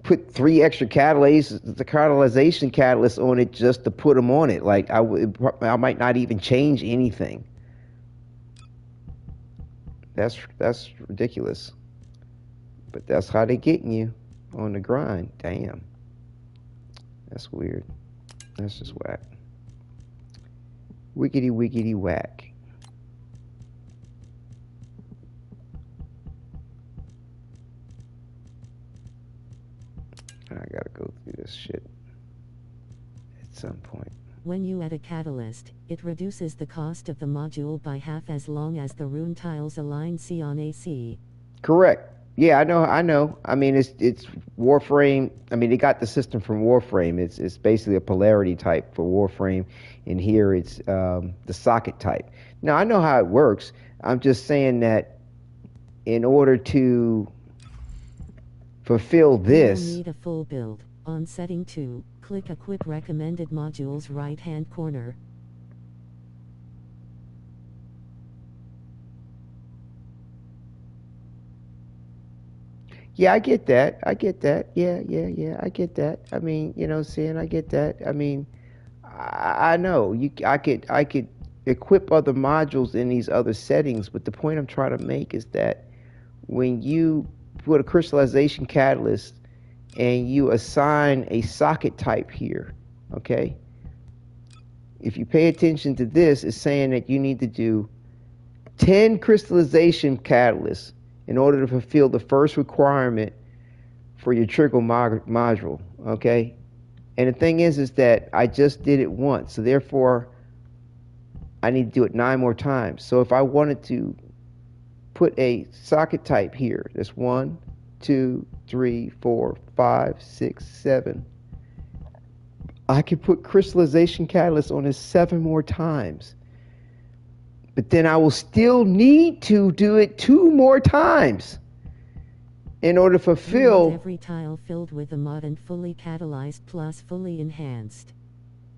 put 3 extra catalyzation catalysts on it just to put them on it. Like, I might not even change anything. That's ridiculous. But that's how they getting you on the grind. Damn. That's weird. That's just whack. Wiggity wiggity whack. I gotta go through this shit at some point. When you add a catalyst, it reduces the cost of the module by half as long as the rune tiles align C on AC. Correct. Yeah, I know. I mean, it's Warframe. I mean, they got the system from Warframe. It's basically a polarity type for Warframe, and here it's the socket type. Now, I know how it works. I'm just saying that in order to fulfill this, You will need a full build. On setting 2, click Equip Recommended Modules right-hand corner. Yeah, I get that. I get that. Yeah, yeah, yeah. I get that. I mean, you know what I'm saying? I get that. I mean, I know I could equip other modules in these other settings, but the point I'm trying to make is that when you put a crystallization catalyst and you assign a socket type here, okay? If you pay attention to this, it's saying that you need to do 10 crystallization catalysts in order to fulfill the first requirement for your trickle module, okay? And the thing is that I just did it once, so therefore I need to do it 9 more times. So if I wanted to put a socket type here, that's 1, 2, 3, 4, 5, 6, 7. I could put crystallization catalyst on this 7 more times. But then I will still need to do it 2 more times in order to fulfill. Every tile filled with a mod and fully catalyzed plus fully enhanced.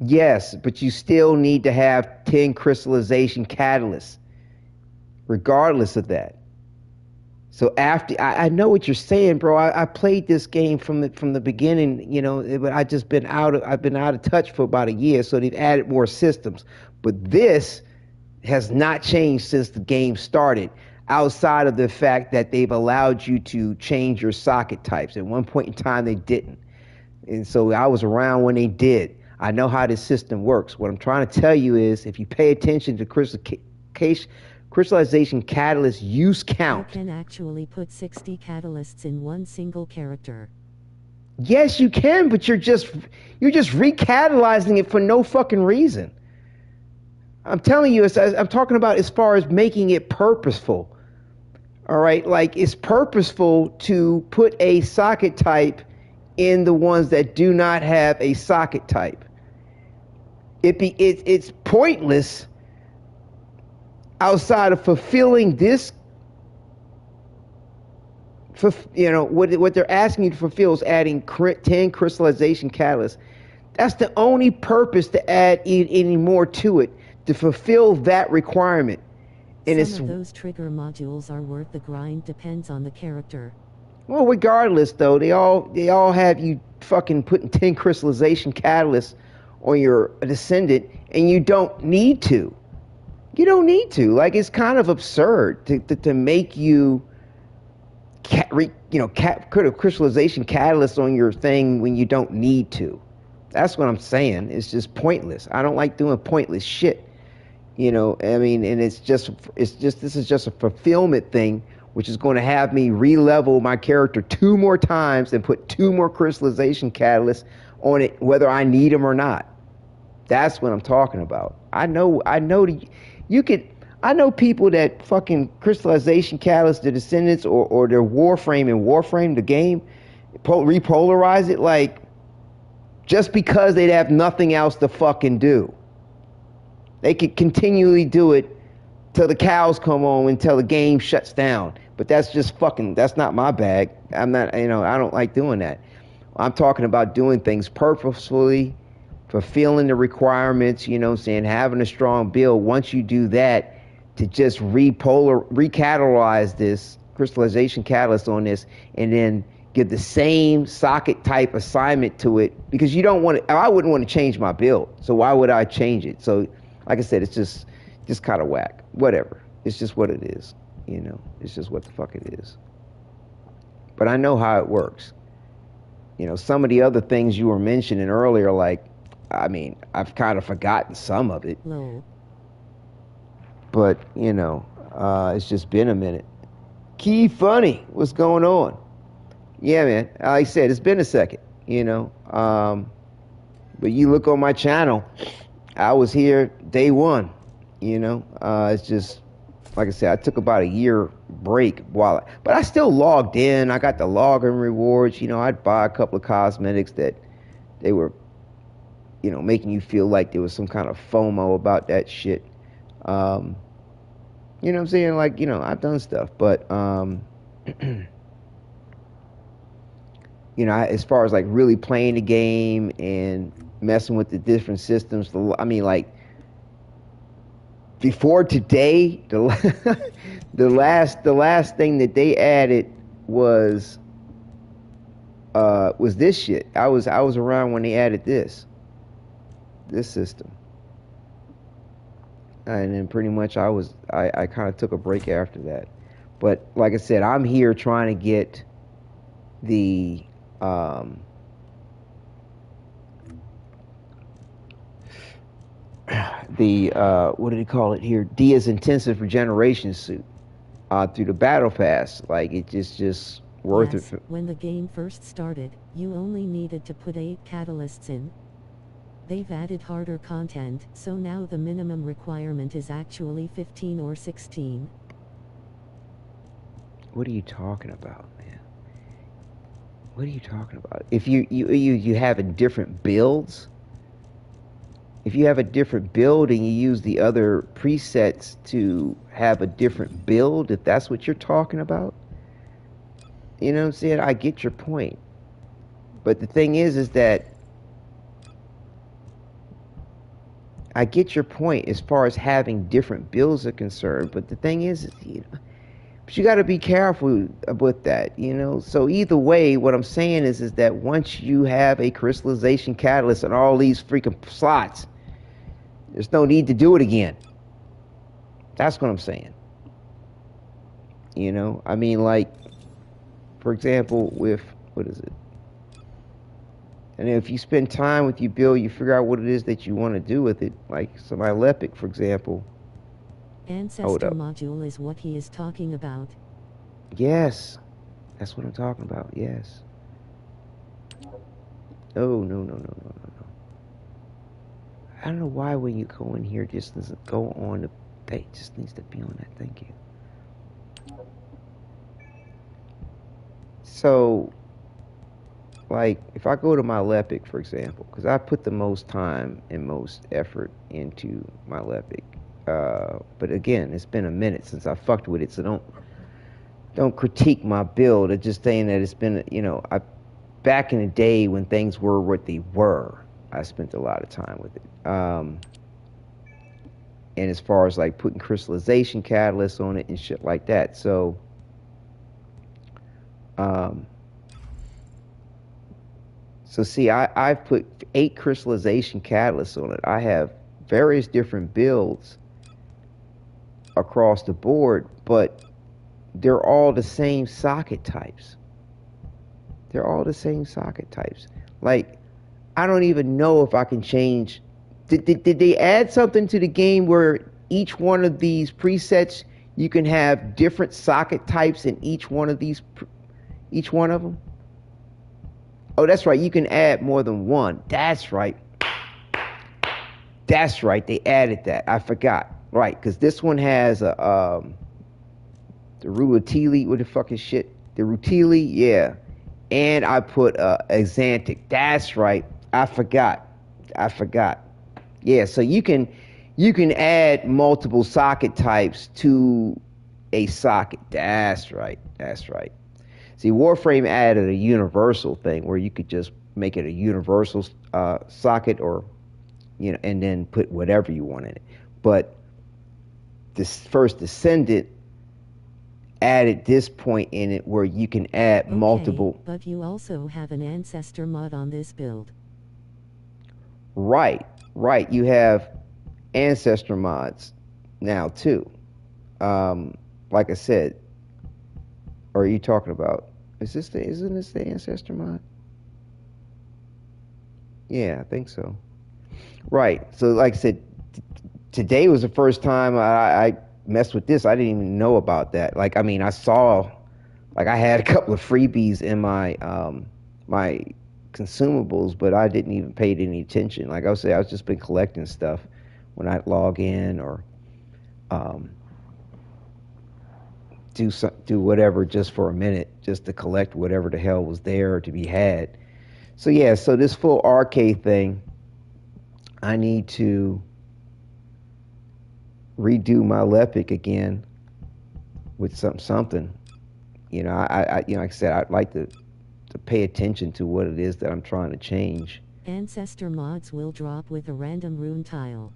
Yes, but you still need to have 10 crystallization catalysts, regardless of that. So after I know what you're saying, bro. I played this game from the beginning, you know, but I've been out of touch for about a year. So they've added more systems, but this has not changed since the game started. Outside of the fact that they've allowed you to change your socket types. At one point in time, they didn't, and so I was around when they did. I know how this system works. What I'm trying to tell you is, if you pay attention to crystallization catalyst use count. You can actually put 60 catalysts in one single character. Yes, you can, but you're just recatalyzing it for no fucking reason. I'm telling you, I'm talking about as far as making it purposeful. All right, like it's purposeful to put a socket type in the ones that do not have a socket type. It's pointless outside of fulfilling this. You know what they're asking you to fulfill is adding 10 crystallization catalysts. That's the only purpose to add any more to it, to fulfill that requirement. And some of those trigger modules are worth the grind, depends on the character. Well, regardless though, they all have you fucking putting 10 crystallization catalysts on your Descendant, and you don't need to. You don't need to. Like, it's kind of absurd to make you put a crystallization catalyst on your thing when you don't need to. That's what I'm saying. It's just pointless. I don't like doing pointless shit. You know, I mean, and this is just a fulfillment thing, which is going to have me re-level my character 2 more times and put 2 more crystallization catalysts on it, whether I need them or not. That's what I'm talking about. I know people that fucking crystallization catalyst the Descendants or their Warframe in Warframe, the game, repolarize it, like, just because they'd have nothing else to fucking do. They could continually do it till the cows come home, until the game shuts down. But that's not my bag. I don't like doing that. I'm talking about doing things purposefully, fulfilling the requirements, you know what I'm saying, having a strong build. Once you do that, to just recatalyze this crystallization catalyst on this, and then give the same socket type assignment to it, because I wouldn't want to change my build. So why would I change it? So, like I said, it's just kind of whack. Whatever. It's just what it is. You know, it's just what the fuck it is. But I know how it works. You know, some of the other things you were mentioning earlier, like, I mean, I've kind of forgotten some of it. No. But, you know, it's just been a minute. Key Funny, what's going on? Yeah, man, like I said, it's been a second, you know. But you look on my channel, I was here day one, you know. It's just, like I said, I took about a year break but I still logged in. I got the login rewards, you know. I'd buy a couple of cosmetics that they were, you know, making you feel like there was some kind of FOMO about that shit. You know what I'm saying? Like, you know, I've done stuff, but, you know, as far as like really playing the game and messing with the different systems, I mean, like, before today, the last thing that they added was was this shit. I was around when they added this system, and then pretty much I kind of took a break after that. But like I said, I'm here trying to get the what do they call it here? Dia's intensive regeneration suit through the battle pass. Like it just worth yes, it. When the game first started, you only needed to put 8 catalysts in. They've added harder content, so now the minimum requirement is actually 15 or 16. What are you talking about, man? What are you talking about? If you having different builds, if you have a different build and you use the other presets to have a different build, if that's what you're talking about, you know what I'm saying? I get your point. But the thing is that I get your point as far as having different builds are concerned. But the thing is but you got to be careful with that, you know? So either way, what I'm saying is that once you have a crystallization catalyst on all these freaking slots, there's no need to do it again. That's what I'm saying. You know, I mean, like, for example, with, what is it? And if you spend time with your build, you figure out what it is that you want to do with it. Like, so my Lepic, for example. Ancestor module is what he is talking about. Yes. That's what I'm talking about, yes. Oh, no. I don't know why when you go in here, just doesn't go on the page. Just needs to be on that. Thank you. So, like, if I go to my Lepic, for example, because I put the most time and most effort into my Lepic. But again, it's been a minute since I fucked with it, so don't critique my build. It's just saying that it's been, you know, back in the day when things were what they were, I spent a lot of time with it. And as far as like putting crystallization catalysts on it and shit like that. So, see, I've put 8 crystallization catalysts on it. I have various different builds across the board, but they're all the same socket types. They're all the same socket types. Like, I don't even know if I can change. Did they add something to the game where each one of these presets, you can have different socket types in each one of these, each one of them? Oh, that's right. You can add more than one. That's right. That's right. They added that. I forgot. Right, because this one has a the Rutili. What the fuck is shit? The Rutili, yeah. And I put Exantic. That's right. I forgot. Yeah, so you can add multiple socket types to a socket. That's right. See, Warframe added a universal thing where you could just make it a universal socket, or, you know, and then put whatever you want in it. But this first Descendant added this point in it where you can add multiple. But you also have an Ancestor mod on this build. Right. You have Ancestor mods now too. Like I said, or are you talking about? Isn't this the Ancestor mod? Yeah, I think so. Right. So, like I said, today was the first time I messed with this. I didn't even know about that. Like, I mean, I saw, like, I had a couple of freebies in my my consumables, but I didn't even pay any attention. Like I was saying, I was just been collecting stuff when I log in, or do whatever just for a minute, just to collect whatever the hell was there to be had. So yeah, so this full arcade thing, I need to redo my Lepic again with something. You know, I you know, like I said, I'd like to pay attention to what it is that I'm trying to change. Ancestor mods will drop with a random rune tile,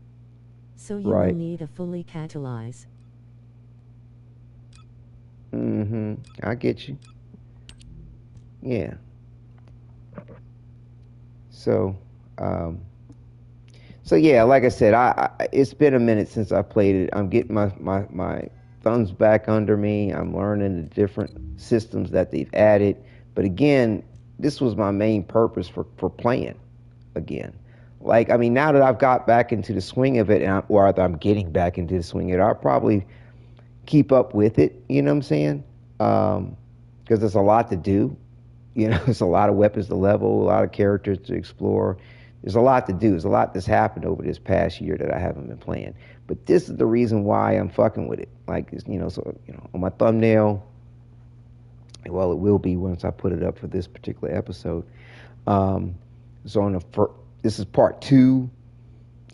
so you Right. will need a fully catalyze. I get you. Yeah. So, so yeah, like I said, it's been a minute since I played it. I'm getting my thumbs back under me. I'm learning the different systems that they've added. But again, this was my main purpose for playing again. Like, I mean, now that I've got back into the swing of it, or I'm getting back into the swing of it, I'll probably keep up with it, you know what I'm saying? Because there's a lot to do. You know, there's a lot of weapons to level, a lot of characters to explore. There's a lot to do. There's a lot that's happened over this past year that I haven't been playing. But this is the reason why I'm fucking with it. Like, you know, so, you know, on my thumbnail, well, it will be once I put it up for this particular episode. So on this is part 2.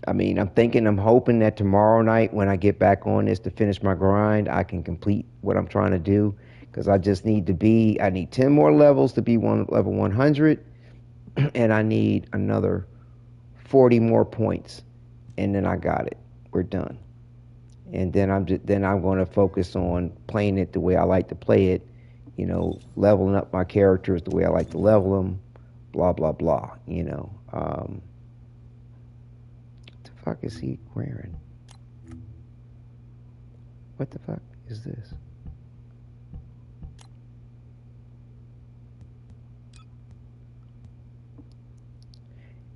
I mean, I'm hoping that tomorrow night when I get back on this to finish my grind, I can complete what I'm trying to do. Because I just need 10 more levels to be level 100, and I need another 40 more points, and then I got it. We're done. And then I'm going to focus on playing it the way I like to play it, you know, leveling up my characters the way I like to level them, blah, blah, blah, you know. What the fuck is he wearing? What the fuck is this?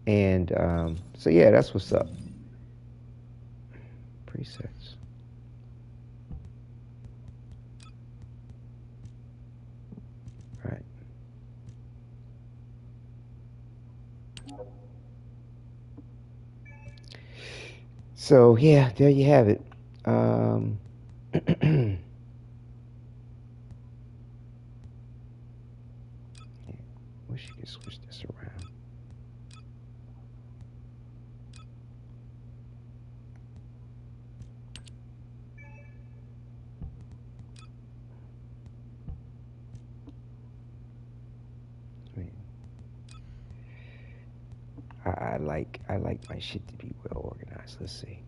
And so yeah, that's what's up. Presets. Right. So yeah, there you have it. Wish you could switch this around. I like my shit to be well organized. Let's see.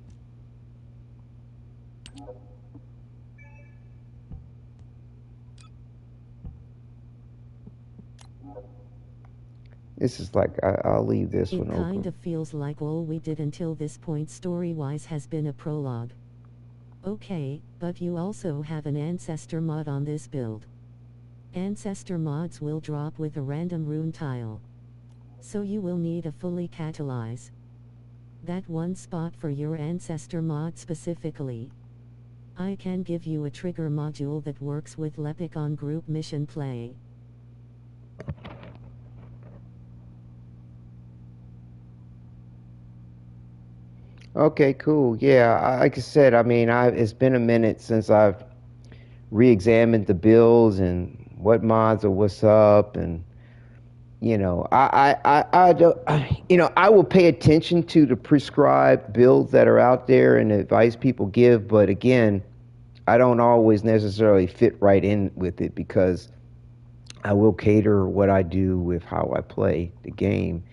This is like I'll leave this one open. It kind of feels like all we did until this point story-wise has been a prologue. Okay, but you also have an Ancestor mod on this build. Ancestor mods will drop with a random rune tile. So you will need a fully catalyze that one spot for your Ancestor mod specifically. I can give you a trigger module that works with Lepic on group mission play. Okay, cool. Yeah, like I said, I mean, it's been a minute since I've re-examined the builds and what mods are what's up, and you know, I don't, you know, I will pay attention to the prescribed builds that are out there and the advice people give, but again, I don't always necessarily fit right in with it because I will cater what I do with how I play the game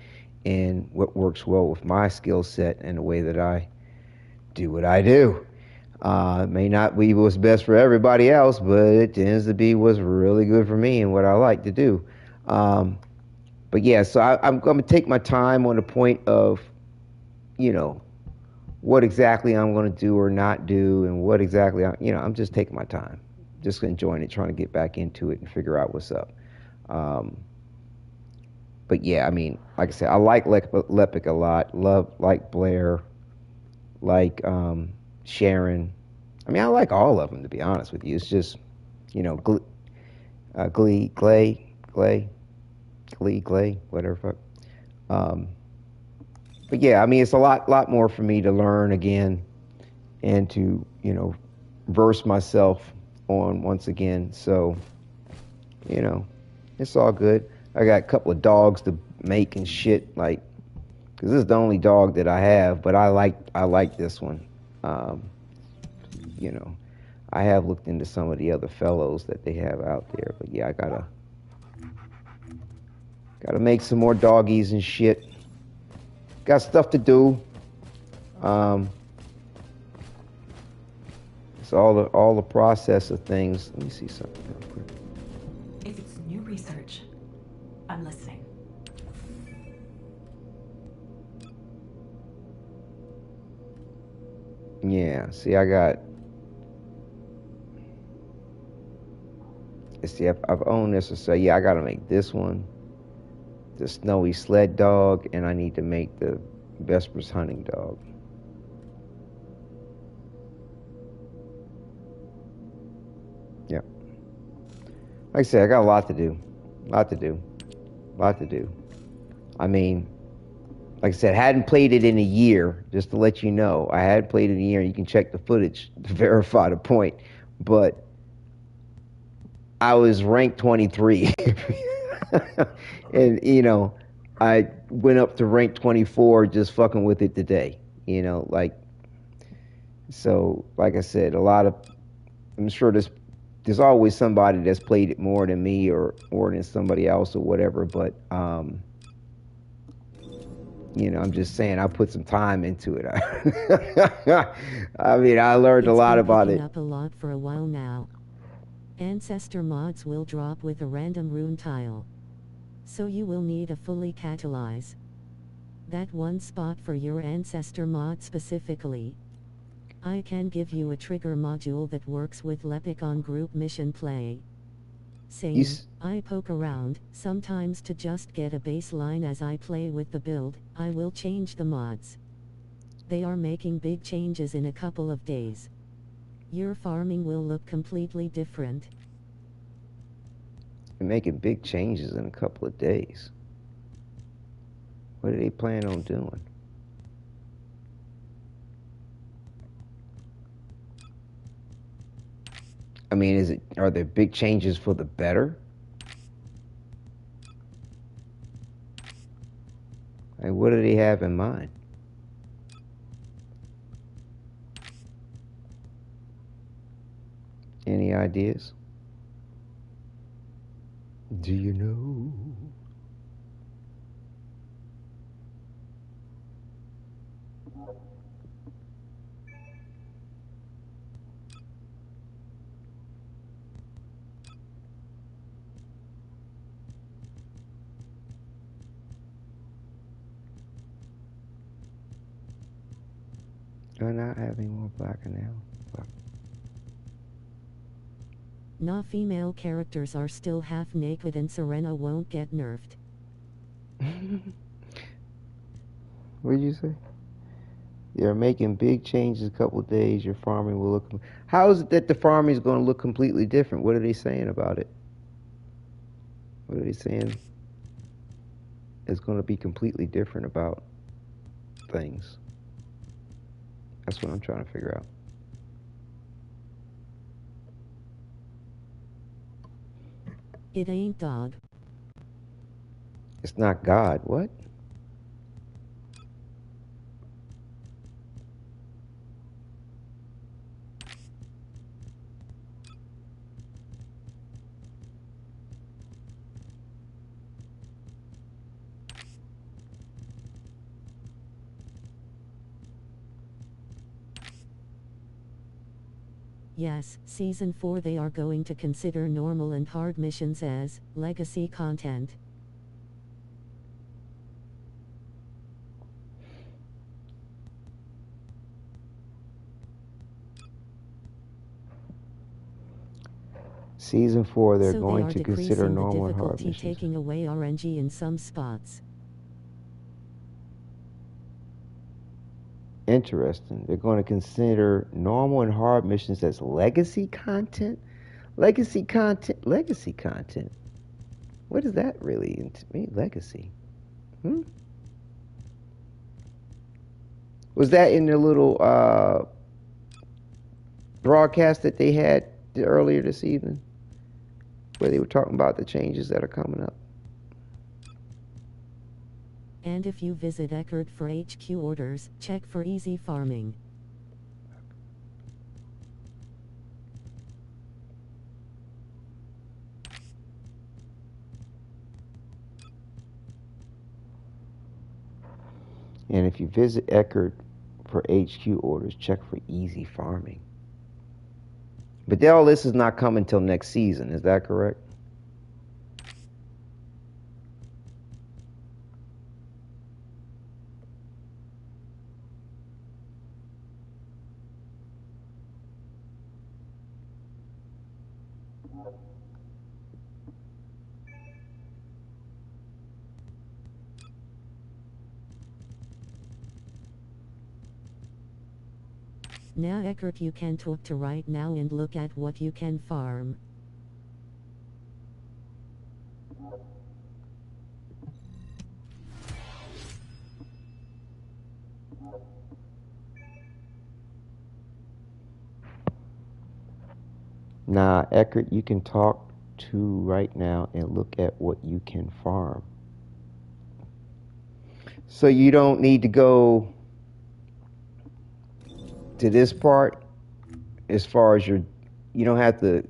and what works well with my skill set and the way that I do what I do. It may not be what's best for everybody else, but it tends to be what's really good for me and what I like to do. But yeah, so I'm going to take my time on the point of, you know, what exactly I'm going to do or not do and what exactly, I'm just taking my time. Just enjoying it, trying to get back into it and figure out what's up. But yeah, I mean, like I said, I like Lepic a lot. Like Blair, like Sharon. I mean, I like all of them, to be honest with you. It's just, you know, Glay, whatever. But yeah, I mean, it's a lot more for me to learn again and to, you know, verse myself on once again. So, you know, it's all good. I got a couple of dogs to make and shit, like, because this is the only dog that I have, but I like this one. You know, I have looked into some of the other fellows that they have out there, but yeah, I gotta make some more doggies and shit. Got stuff to do. It's all the process of things. Let me see something real quick. If it's new research, I'm listening. Yeah, see, I got. See, I've owned this, so yeah, I gotta make this one, the snowy sled dog, and I need to make the Vesper's hunting dog. Yeah. Like I said, I got a lot to do. I mean, like I said, hadn't played it in a year, just to let you know. I hadn't played it in a year. You can check the footage to verify the point. But I was ranked 23. And, I went up to rank 24 just fucking with it today. So, like I said, I'm sure there's always somebody that's played it more than me or than somebody else or whatever, but I'm just saying I put some time into it. I mean, I learned a lot about it. It's been picking up a lot for a while now. Ancestor mods will drop with a random rune tile. So you will need a fully catalyze that one spot for your ancestor mod specifically. I can give you a trigger module that works with Lepic on group mission play. Same, I poke around, sometimes to just get a baseline as I play with the build. I will change the mods. They are making big changes in a couple of days. Your farming will look completely different. They're making big changes in a couple of days. What do they plan on doing? I mean, are there big changes for the better? Like, what do they have in mind? Any ideas? Do you know? You're not having more black now. Nah, female characters are still half naked and Serena won't get nerfed. What did you say? They're making big changes a couple of days. Your farming will look. How is it that the farming is going to look completely different? What are they saying about it? What are they saying? It's going to be completely different about things. That's what I'm trying to figure out. It ain't dog. It's not God. What? Yes, Season 4 they are going to consider normal and hard missions as legacy content. Season 4, they're so going they to consider normal and hard missions. Taking away RNG in some spots. Interesting. They're going to consider normal and hard missions as legacy content? Legacy content? Legacy content? What does that really mean? Legacy? Was that in the little broadcast that they had earlier this evening? Where they were talking about the changes that are coming up? And if you visit Eckerd for HQ orders, check for easy farming. And if you visit Eckerd for HQ orders, check for easy farming. But all this is not coming till next season, is that correct? Now Eckert, you can talk to right now and look at what you can farm. Nah, Eckert, you can talk to right now and look at what you can farm. So you don't need to go to this part as far as you don't have to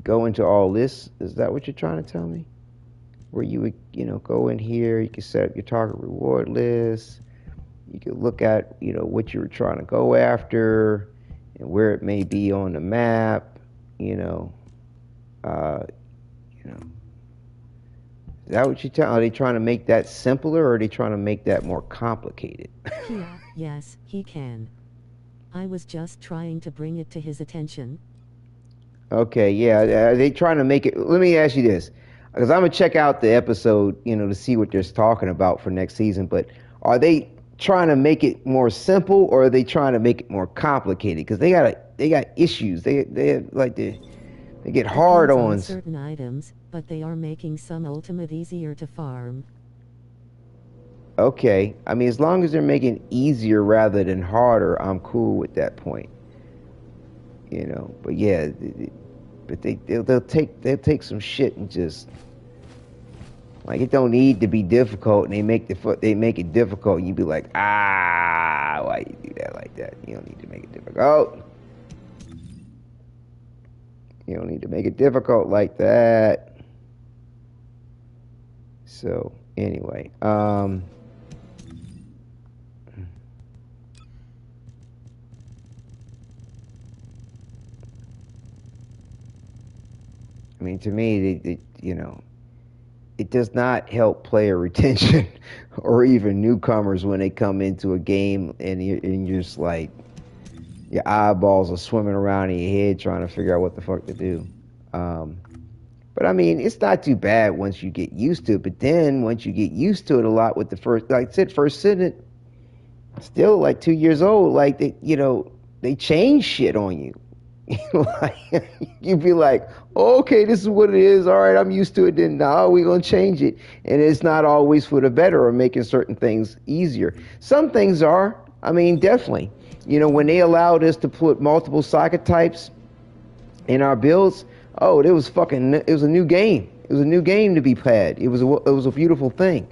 go into all this. Is that what you're trying to tell me? Where you would, go in here, you can set up your target reward list. You can look at, what you were trying to go after and where it may be on the map, Is that what you tell? Are they trying to make that simpler, or are they trying to make that more complicated? Yeah, yes, he can. I was just trying to bring it to his attention. Okay, yeah. Are they trying to make it? Let me ask you this, because I'm gonna check out the episode, to see what they're talking about for next season. But are they trying to make it more simple, or are they trying to make it more complicated? Because they got issues. They get hard Depends on ons. certain items, but they are making some ultimate easier to farm. Okay, I mean, as long as they're making it easier rather than harder, I'm cool with that point. But yeah, but they'll take some shit and just like, it don't need to be difficult, and they make it difficult, and you be like, why you do that like that? You don't need to make it difficult. You don't need to make it difficult like that. So anyway, I mean, to me, it does not help player retention or even newcomers when they come into a game and you're just like, your eyeballs are swimming around in your head trying to figure out what the fuck to do. But I mean, it's not too bad once you get used to it. But then once you get used to it a lot with the first, like I said, first Descendant, still like 2 years old, like they change shit on you. Like, you'd be like, okay, this is what it is. All right, I'm used to it. Then now we're going to change it. And it's not always for the better or making certain things easier. Some things are. I mean, definitely. When they allowed us to put multiple socket types in our builds, it was a new game. It was a new game to be had. It was a beautiful thing.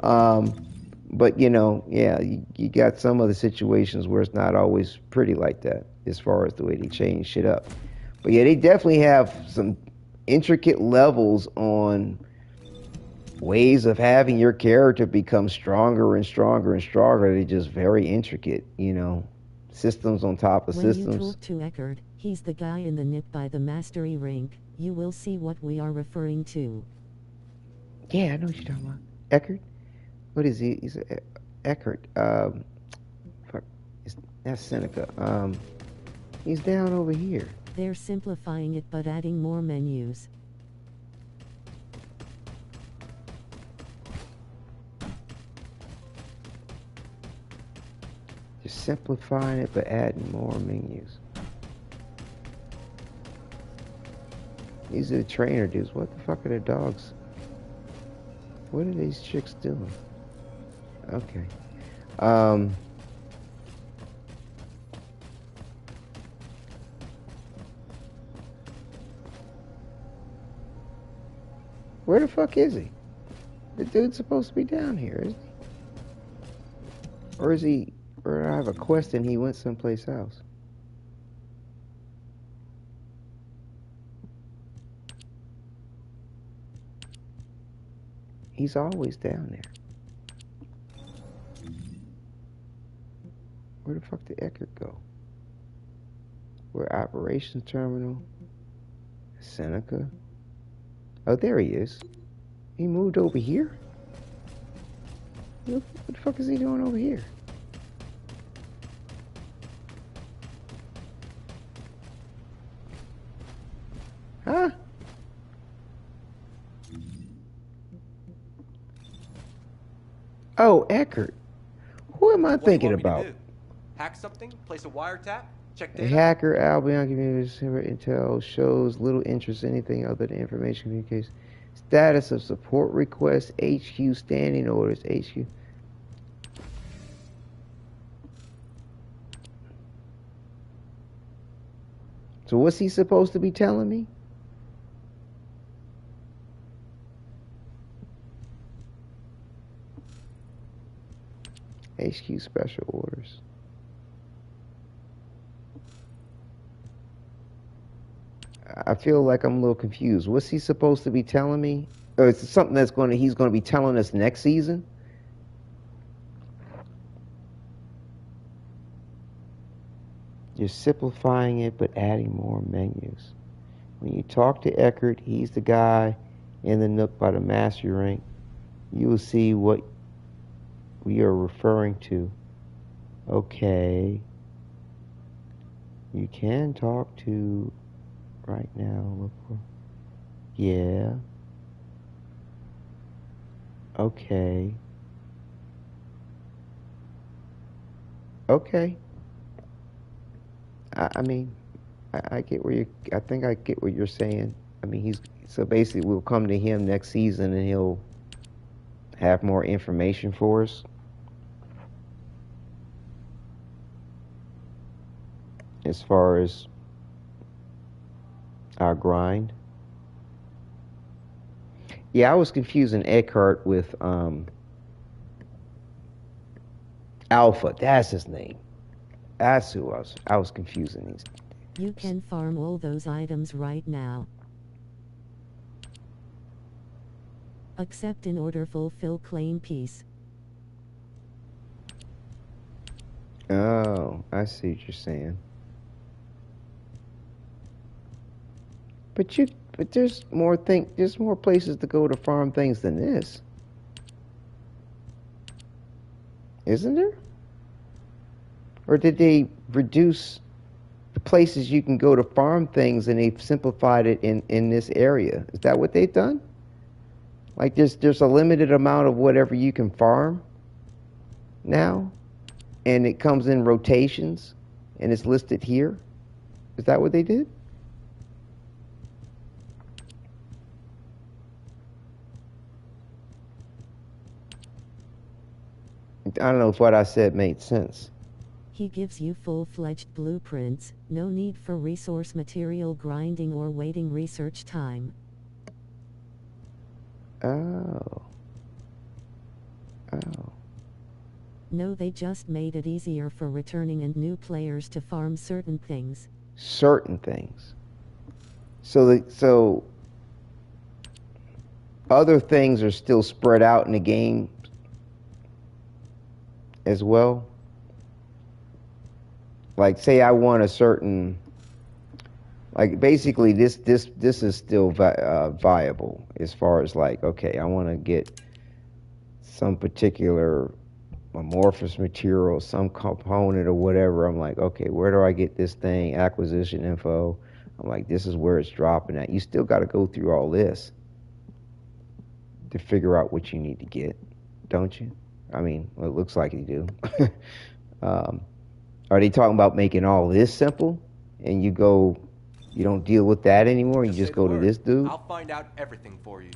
But you got some other situations where it's not always pretty like that as far as the way they change shit up. But yeah, they definitely have some intricate levels on ways of having your character become stronger and stronger and stronger. They're just very intricate, systems on top of systems. When you talk to Eckert, he's the guy in the nip by the mastery rink. You will see what we are referring to. Yeah, I know what you're talking about. Eckert? What is he? He's Eckert. Fuck. That's Seneca. He's down over here. They're simplifying it but adding more menus. Just simplifying it but adding more menus. These are the trainer dudes. What the fuck are their dogs? What are these chicks doing? Okay. Where the fuck is he? The dude's supposed to be down here, isn't he? Or is he... Or I have a quest and he went someplace else. He's always down there. Where the fuck did Eckert go? Where operations terminal? Seneca? Oh, there he is. He moved over here? What the fuck is he doing over here? Huh? Oh, Eckert. Who am I thinking about? Hack something? Place a wiretap? Check A data? hacker, Albion Community Server Intel shows little interest in anything other than information communication. Status of support requests, HQ standing orders, HQ. So what's he supposed to be telling me? HQ special orders. I feel like I'm a little confused. What's he supposed to be telling me? Or is it something that's he's going to be telling us next season? You're simplifying it, but adding more menus. When you talk to Eckert, he's the guy in the nook by the master rank. You will see what we are referring to. Okay. You can talk to right now. Look for. Yeah. Okay. Okay. I mean, I get where I think I get what you're saying. I mean, so basically we'll come to him next season and he'll have more information for us. As far as our grind. Yeah, I was confusing Eckhart with Alpha. That's his name. That's who I was confusing these. You can farm all those items right now. Except in order fulfill claim piece. Oh, I see what you're saying. But there's more places to go to farm things than this. Isn't there? Or did they reduce the places you can go to farm things and they've simplified it in this area? Is that what they've done? Like there's a limited amount of whatever you can farm now, and it comes in rotations and it's listed here? Is that what they did? I don't know if what I said made sense. He gives you full-fledged blueprints, no need for resource material grinding or waiting research time. Oh. No, they just made it easier for returning and new players to farm certain things. Certain things. So other things are still spread out in the game as well. Like, say I want a certain, like, basically this is still viable as far as like, okay, I want to get some particular amorphous material, some component or whatever. I'm like, okay, where do I get this thing? Acquisition info. I'm like, this is where it's dropping at. You still got to go through all this to figure out what you need to get, don't you? I mean, well, it looks like you do. Are they talking about making all this simple, and you don't deal with that anymore? You just go to this dude. I'll find out everything for you.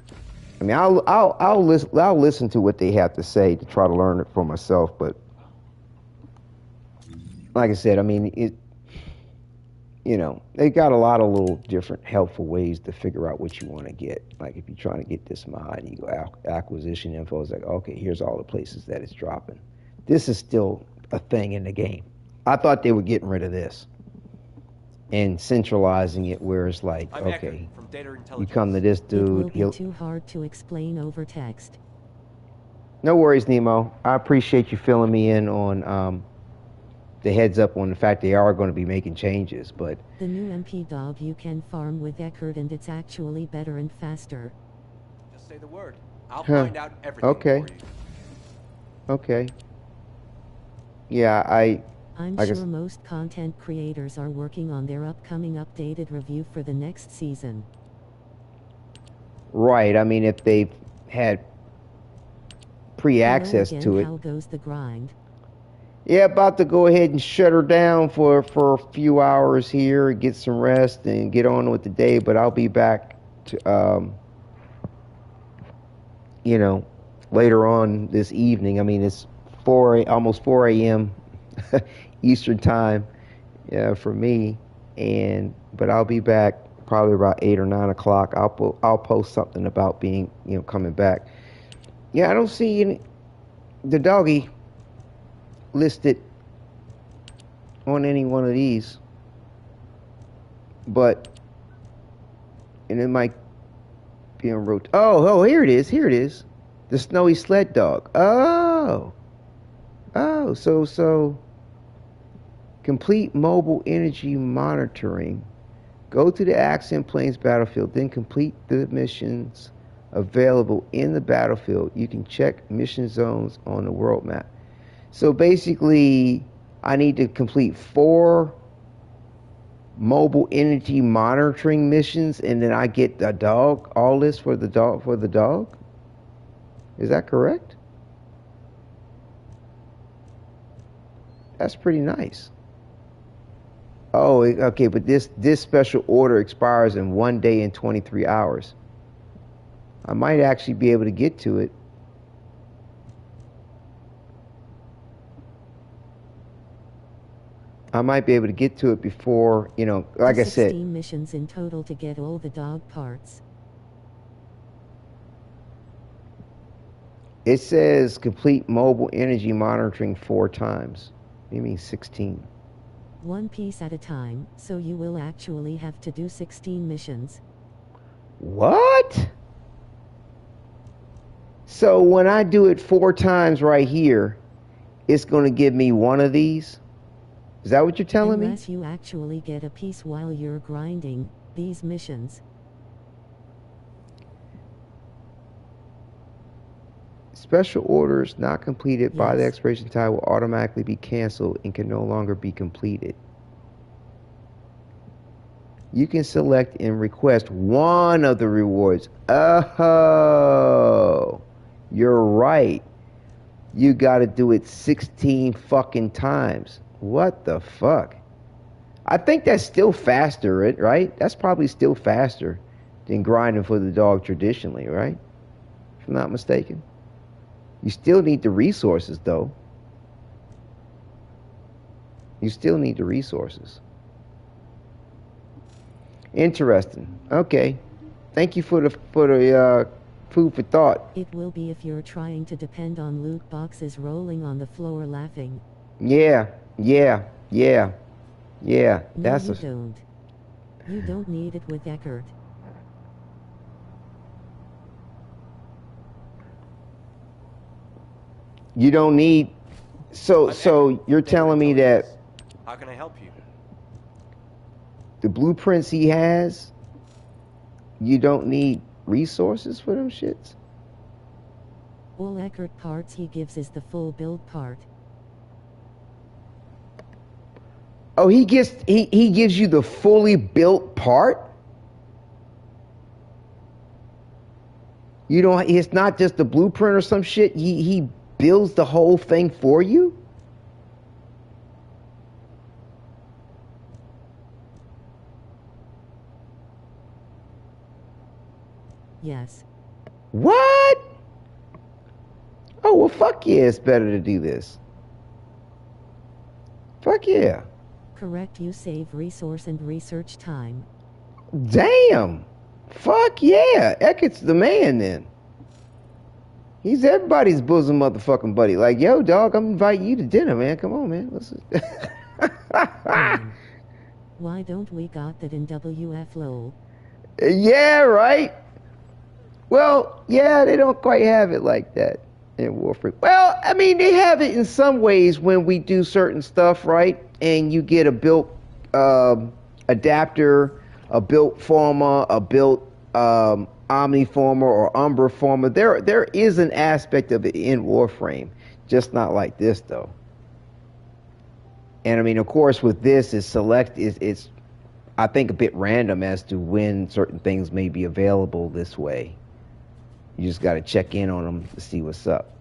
I mean, I'll listen to what they have to say to try to learn it for myself. But like I said, I mean, they got a lot of little different helpful ways to figure out what you want to get. Like if you're trying to get this mod, you go acquisition info. It's like, okay, here's all the places that it's dropping. This is still a thing in the game. I thought they were getting rid of this and centralizing it where it's like, okay, you come to this dude. It will be too hard to explain over text. No worries, Nemo. I appreciate you filling me in on the heads up on the fact they are going to be making changes, but the new MP dog you can farm with Eckert, and it's actually better and faster. Just say the word. I'll find out everything for you. Okay. Yeah, I'm sure most content creators are working on their upcoming updated review for the next season. Right. I mean, if they've had pre-access Hello again, to it. how goes the grind? Yeah, about to go ahead and shut her down for a few hours here, get some rest, and get on with the day. But I'll be back to, later on this evening. I mean, it's almost 4 a.m. Eastern time, for me, but I'll be back probably about 8 or 9 o'clock. I'll post something about being, coming back. Yeah, I don't see the doggy listed on any one of these, and it might be on road. Oh, here it is. The snowy sled dog. So complete mobile energy monitoring. Go to the Axiom Plains battlefield, then complete the missions available in the battlefield. You can check mission zones on the world map. So basically, I need to complete 4 mobile energy monitoring missions, and then I get the dog. All this for the dog. Is that correct? That's pretty nice. Oh, okay, but this special order expires in 1 day and 23 hours. I might actually be able to get to it. I might be able to get to it before, like I said. 16 missions in total to get all the dog parts. It says complete mobile energy monitoring 4 times. You mean 16? One piece at a time, so you will actually have to do 16 missions. What? So when I do it 4 times right here, it's going to give me one of these? Is that what you're telling me? Unless you actually get a piece while you're grinding these missions. Special orders not completed by the expiration time will automatically be canceled and can no longer be completed. You can select and request one of the rewards. Oh, you're right. You got to do it 16 fucking times. What the fuck? I think that's still faster, right? That's probably still faster than grinding for the dog traditionally, right? If I'm not mistaken. You still need the resources, though. You still need the resources. Interesting. Okay. Thank you for the food for thought. It will be if you're trying to depend on loot boxes rolling on the floor laughing. Yeah. No, That's you don't. You don't need it with Eckert. You don't need. So you're telling me that How can I help you? the blueprints he has, you don't need resources for them shits? All Eckert parts he gives is the full build part. Oh, he gives you the fully built part? It's not just the blueprint or some shit. He builds the whole thing for you? Yes. What? Oh, well, fuck yeah, it's better to do this. Fuck yeah. Correct, you save resource and research time. Damn. Fuck yeah. Eckert's the man then. He's everybody's bosom motherfucking buddy. Like, yo, dog, I'm inviting you to dinner, man. Come on, man. Why don't we got that in WF LOL? Yeah, right? Well, yeah, they don't quite have it like that in Warframe. Well, I mean, they have it in some ways when we do certain stuff, right? And you get a built adapter, a built former, a built omniformer or umbra former. There is an aspect of it in Warframe, just not like this though. And I mean, of course, with this, it's I think a bit random as to when certain things may be available this way. You just got to check in on them to see what's up.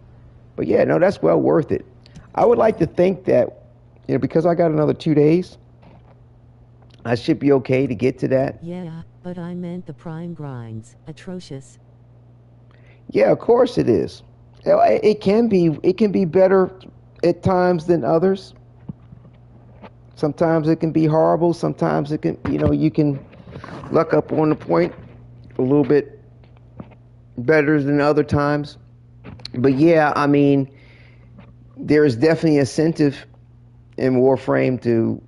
But yeah, no, that's well worth it. I would like to think that, because I got another 2 days, I should be okay to get to that. Yeah, but I meant the prime grinds. Atrocious. Yeah, of course it is. It can be better at times than others. Sometimes it can be horrible. Sometimes it can, you can luck up on the point a little bit better than other times. But yeah, I mean, there is definitely incentive in Warframe to,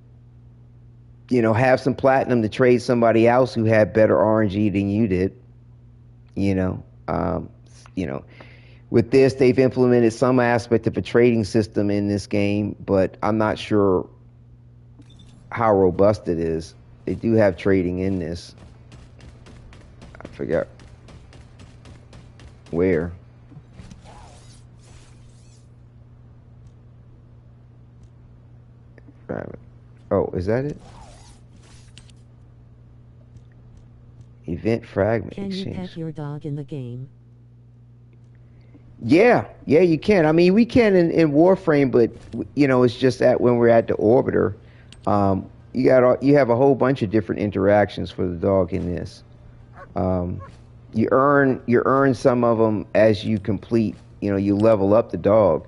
have some platinum to trade somebody else who had better RNG than you did. With this, they've implemented some aspect of a trading system in this game, but I'm not sure how robust it is. They do have trading in this. I forgot where. Oh, is that it? Event fragment exchange. Can you pet your dog in the game? Yeah, you can. I mean, we can in Warframe, but it's just that when we're at the orbiter, you have a whole bunch of different interactions for the dog in this. You earn some of them as you complete. You level up the dog.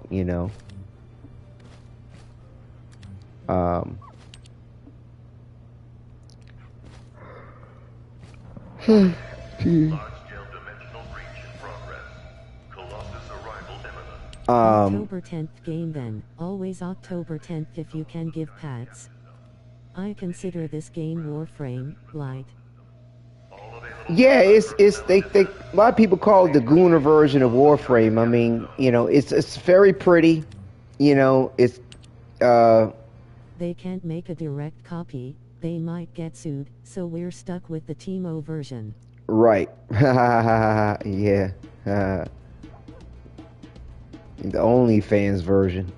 October 10th game then. Always October 10th if you can give pats. I consider this game Warframe light. Yeah, it's they a lot of people call it the Gooner version of Warframe. I mean, it's very pretty. It's They can't make a direct copy. They might get sued, so we're stuck with the Teemo version. Right. Yeah. The OnlyFans version.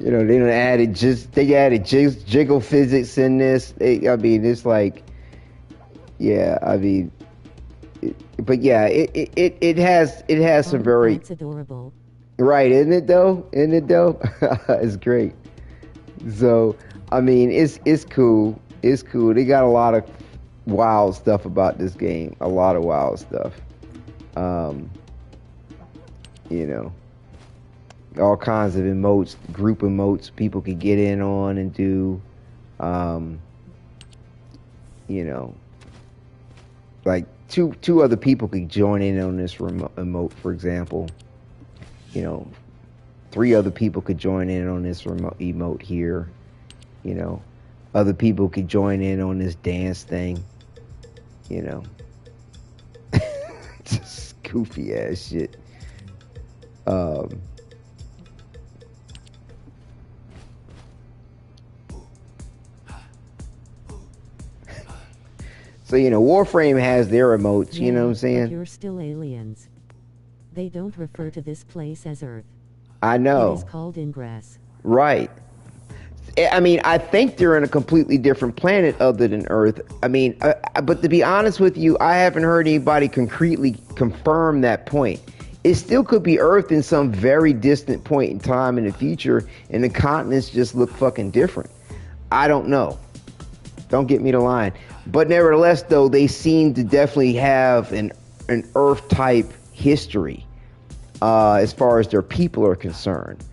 They added jiggle physics in this. It's like, yeah, but yeah, it has some very. That's adorable. Right, isn't it though? It's great. So, it's cool. It's cool. They got a lot of wild stuff about this game. A lot of wild stuff. All kinds of emotes, group emotes people could get in on and do. Like two other people could join in on this emote, for example. 3 other people could join in on this emote here. Other people could join in on this dance thing. Just goofy ass shit. So, Warframe has their emotes, you know what I'm saying? But you're still aliens. They don't refer to this place as Earth. I know. It is called Ingress. Right. I think they're in a completely different planet other than Earth. But to be honest with you, I haven't heard anybody concretely confirm that point. It still could be Earth in some very distant point in time in the future, and the continents just look fucking different. I don't know. Don't get me to line. But nevertheless, though, they seem to definitely have an Earth-type history as far as their people are concerned.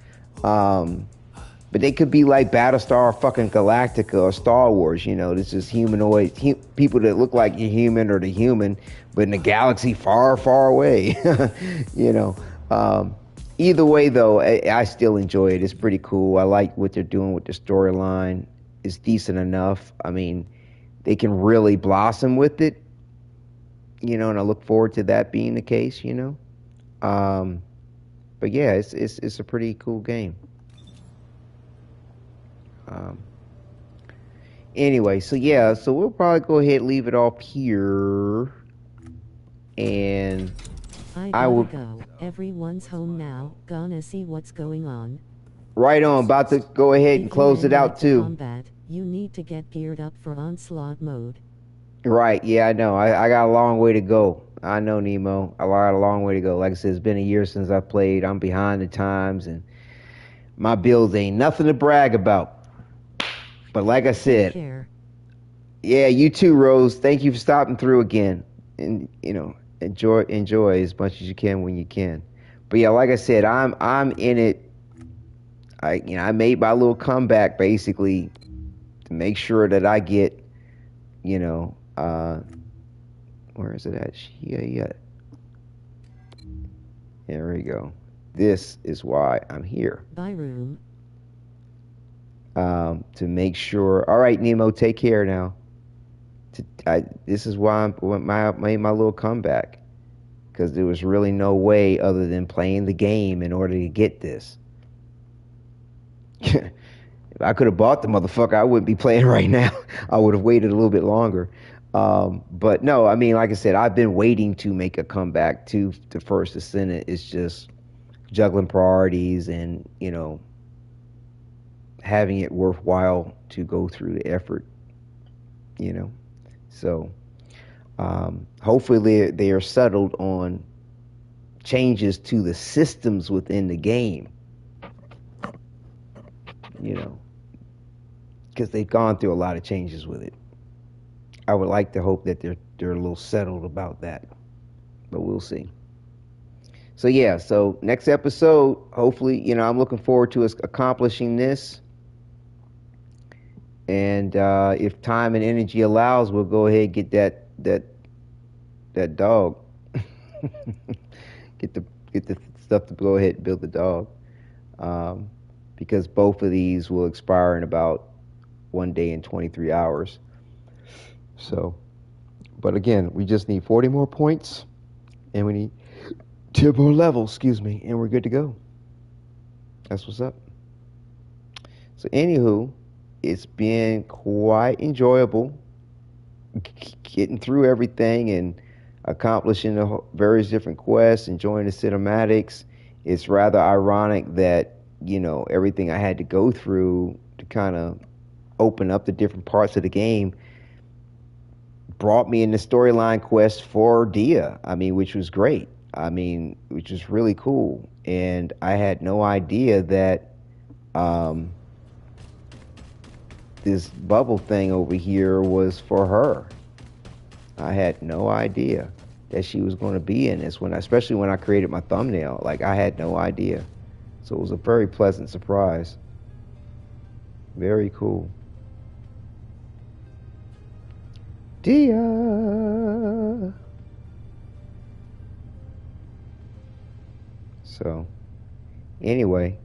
But they could be like Battlestar fucking Galactica or Star Wars, this is humanoid people that look like you're human or the human, but in a galaxy far, far away. Either way, though, I still enjoy it. It's pretty cool. I like what they're doing with the storyline. It's decent enough. They can really blossom with it, and I look forward to that being the case, But yeah, it's a pretty cool game. Anyway, so we'll probably go ahead and leave it off here, and I will go. Everyone's home now. Gonna see what's going on. Right on. About to go ahead and close it out too. Combat, you need to get geared up for onslaught mode. Right. Yeah, I know. I got a long way to go. I know, Nemo. I got a long way to go. Like I said, it's been a year since I played. I'm behind the times, and my builds ain't nothing to brag about. But like I Take said, care. yeah, you too, Rose. Thank you for stopping through again, and enjoy as much as you can when you can. But yeah, like I said, I'm in it. I made my little comeback basically to make sure that I get, you know, where is it at? Yeah. There we go. This is why I'm here. Bye, room. To make sure. All right, Nemo, take care now. This is why I made my little comeback, because there was really no way other than playing the game in order to get this. If I could have bought the motherfucker, I wouldn't be playing right now. I would have waited a little bit longer. But no, I mean, like I said, I've been waiting to make a comeback to the first Descendant. It's just juggling priorities and, having it worthwhile to go through the effort, So hopefully they are settled on changes to the systems within the game, because they've gone through a lot of changes with it. I would like to hope that they're a little settled about that, but we'll see. So yeah, so next episode, hopefully, I'm looking forward to us accomplishing this. And if time and energy allows, we'll go ahead and get that dog. get the stuff to go ahead and build the dog. Because both of these will expire in about 1 day and 23 hours. So, but again, we just need 40 more points, and we need 10 more levels, and we're good to go. That's what's up. So, anywho, it's been quite enjoyable getting through everything and accomplishing the various different quests, enjoying the cinematics. It's rather ironic that, everything I had to go through to kind of open up the different parts of the game brought me in the storyline quest for Dia, which was great. Which was really cool. And I had no idea that this bubble thing over here was for her. I had no idea that she was going to be in this, especially when I created my thumbnail. Like, I had no idea. So it was a very pleasant surprise. Very cool. Dia. So, anyway,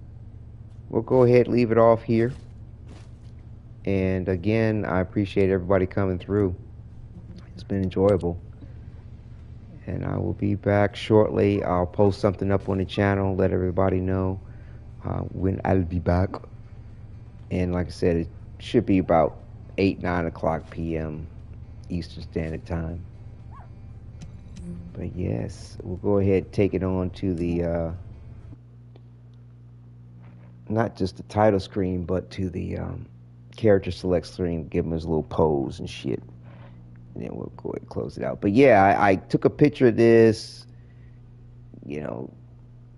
we'll go ahead and leave it off here. And again, I appreciate everybody coming through. It's been enjoyable. And I will be back shortly. I'll post something up on the channel, let everybody know when I'll be back. And like I said, it should be about 9 o'clock p.m. Eastern Standard Time. But yes, we'll go ahead and take it on to the, not just the title screen, but to the character select screen, give him his little pose and shit. And then we'll go ahead and close it out. But yeah, I took a picture of this,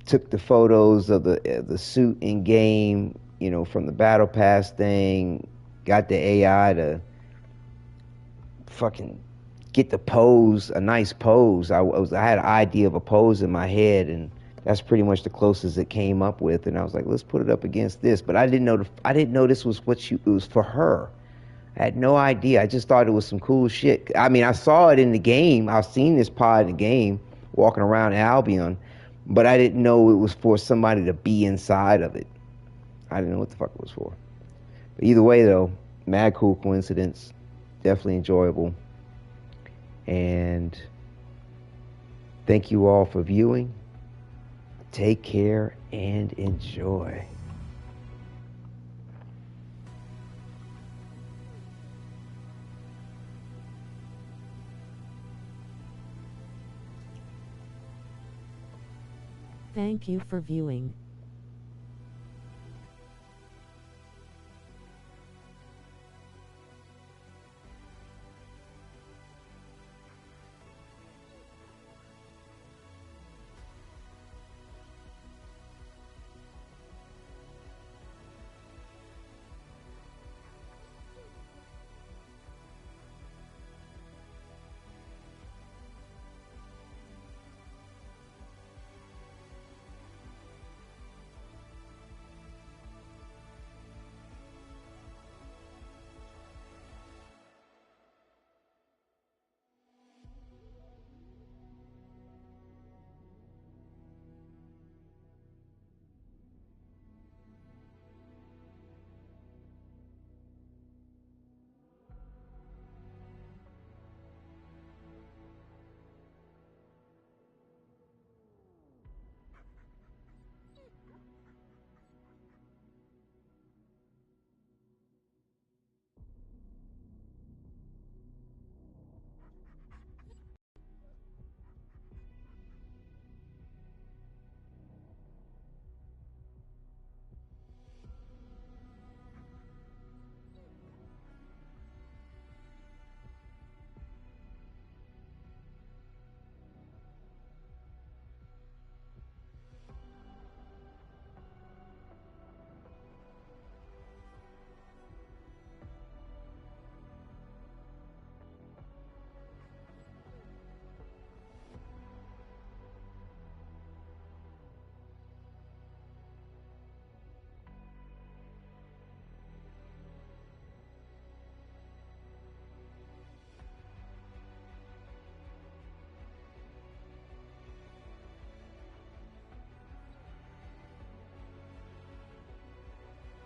took the photos of the suit in game, from the battle pass thing, got the AI to fucking get the pose, a nice pose. I had an idea of a pose in my head, and that's pretty much the closest it came up with. And I was like, let's put it up against this. But I didn't know this was it was for her. I had no idea. I just thought it was some cool shit. I saw it in the game. I've seen this pod in the game, walking around Albion, but I didn't know it was for somebody to be inside of it. I didn't know what the fuck it was for. But either way, though, mad cool coincidence. Definitely enjoyable. And thank you all for viewing. Take care and enjoy. Thank you for viewing.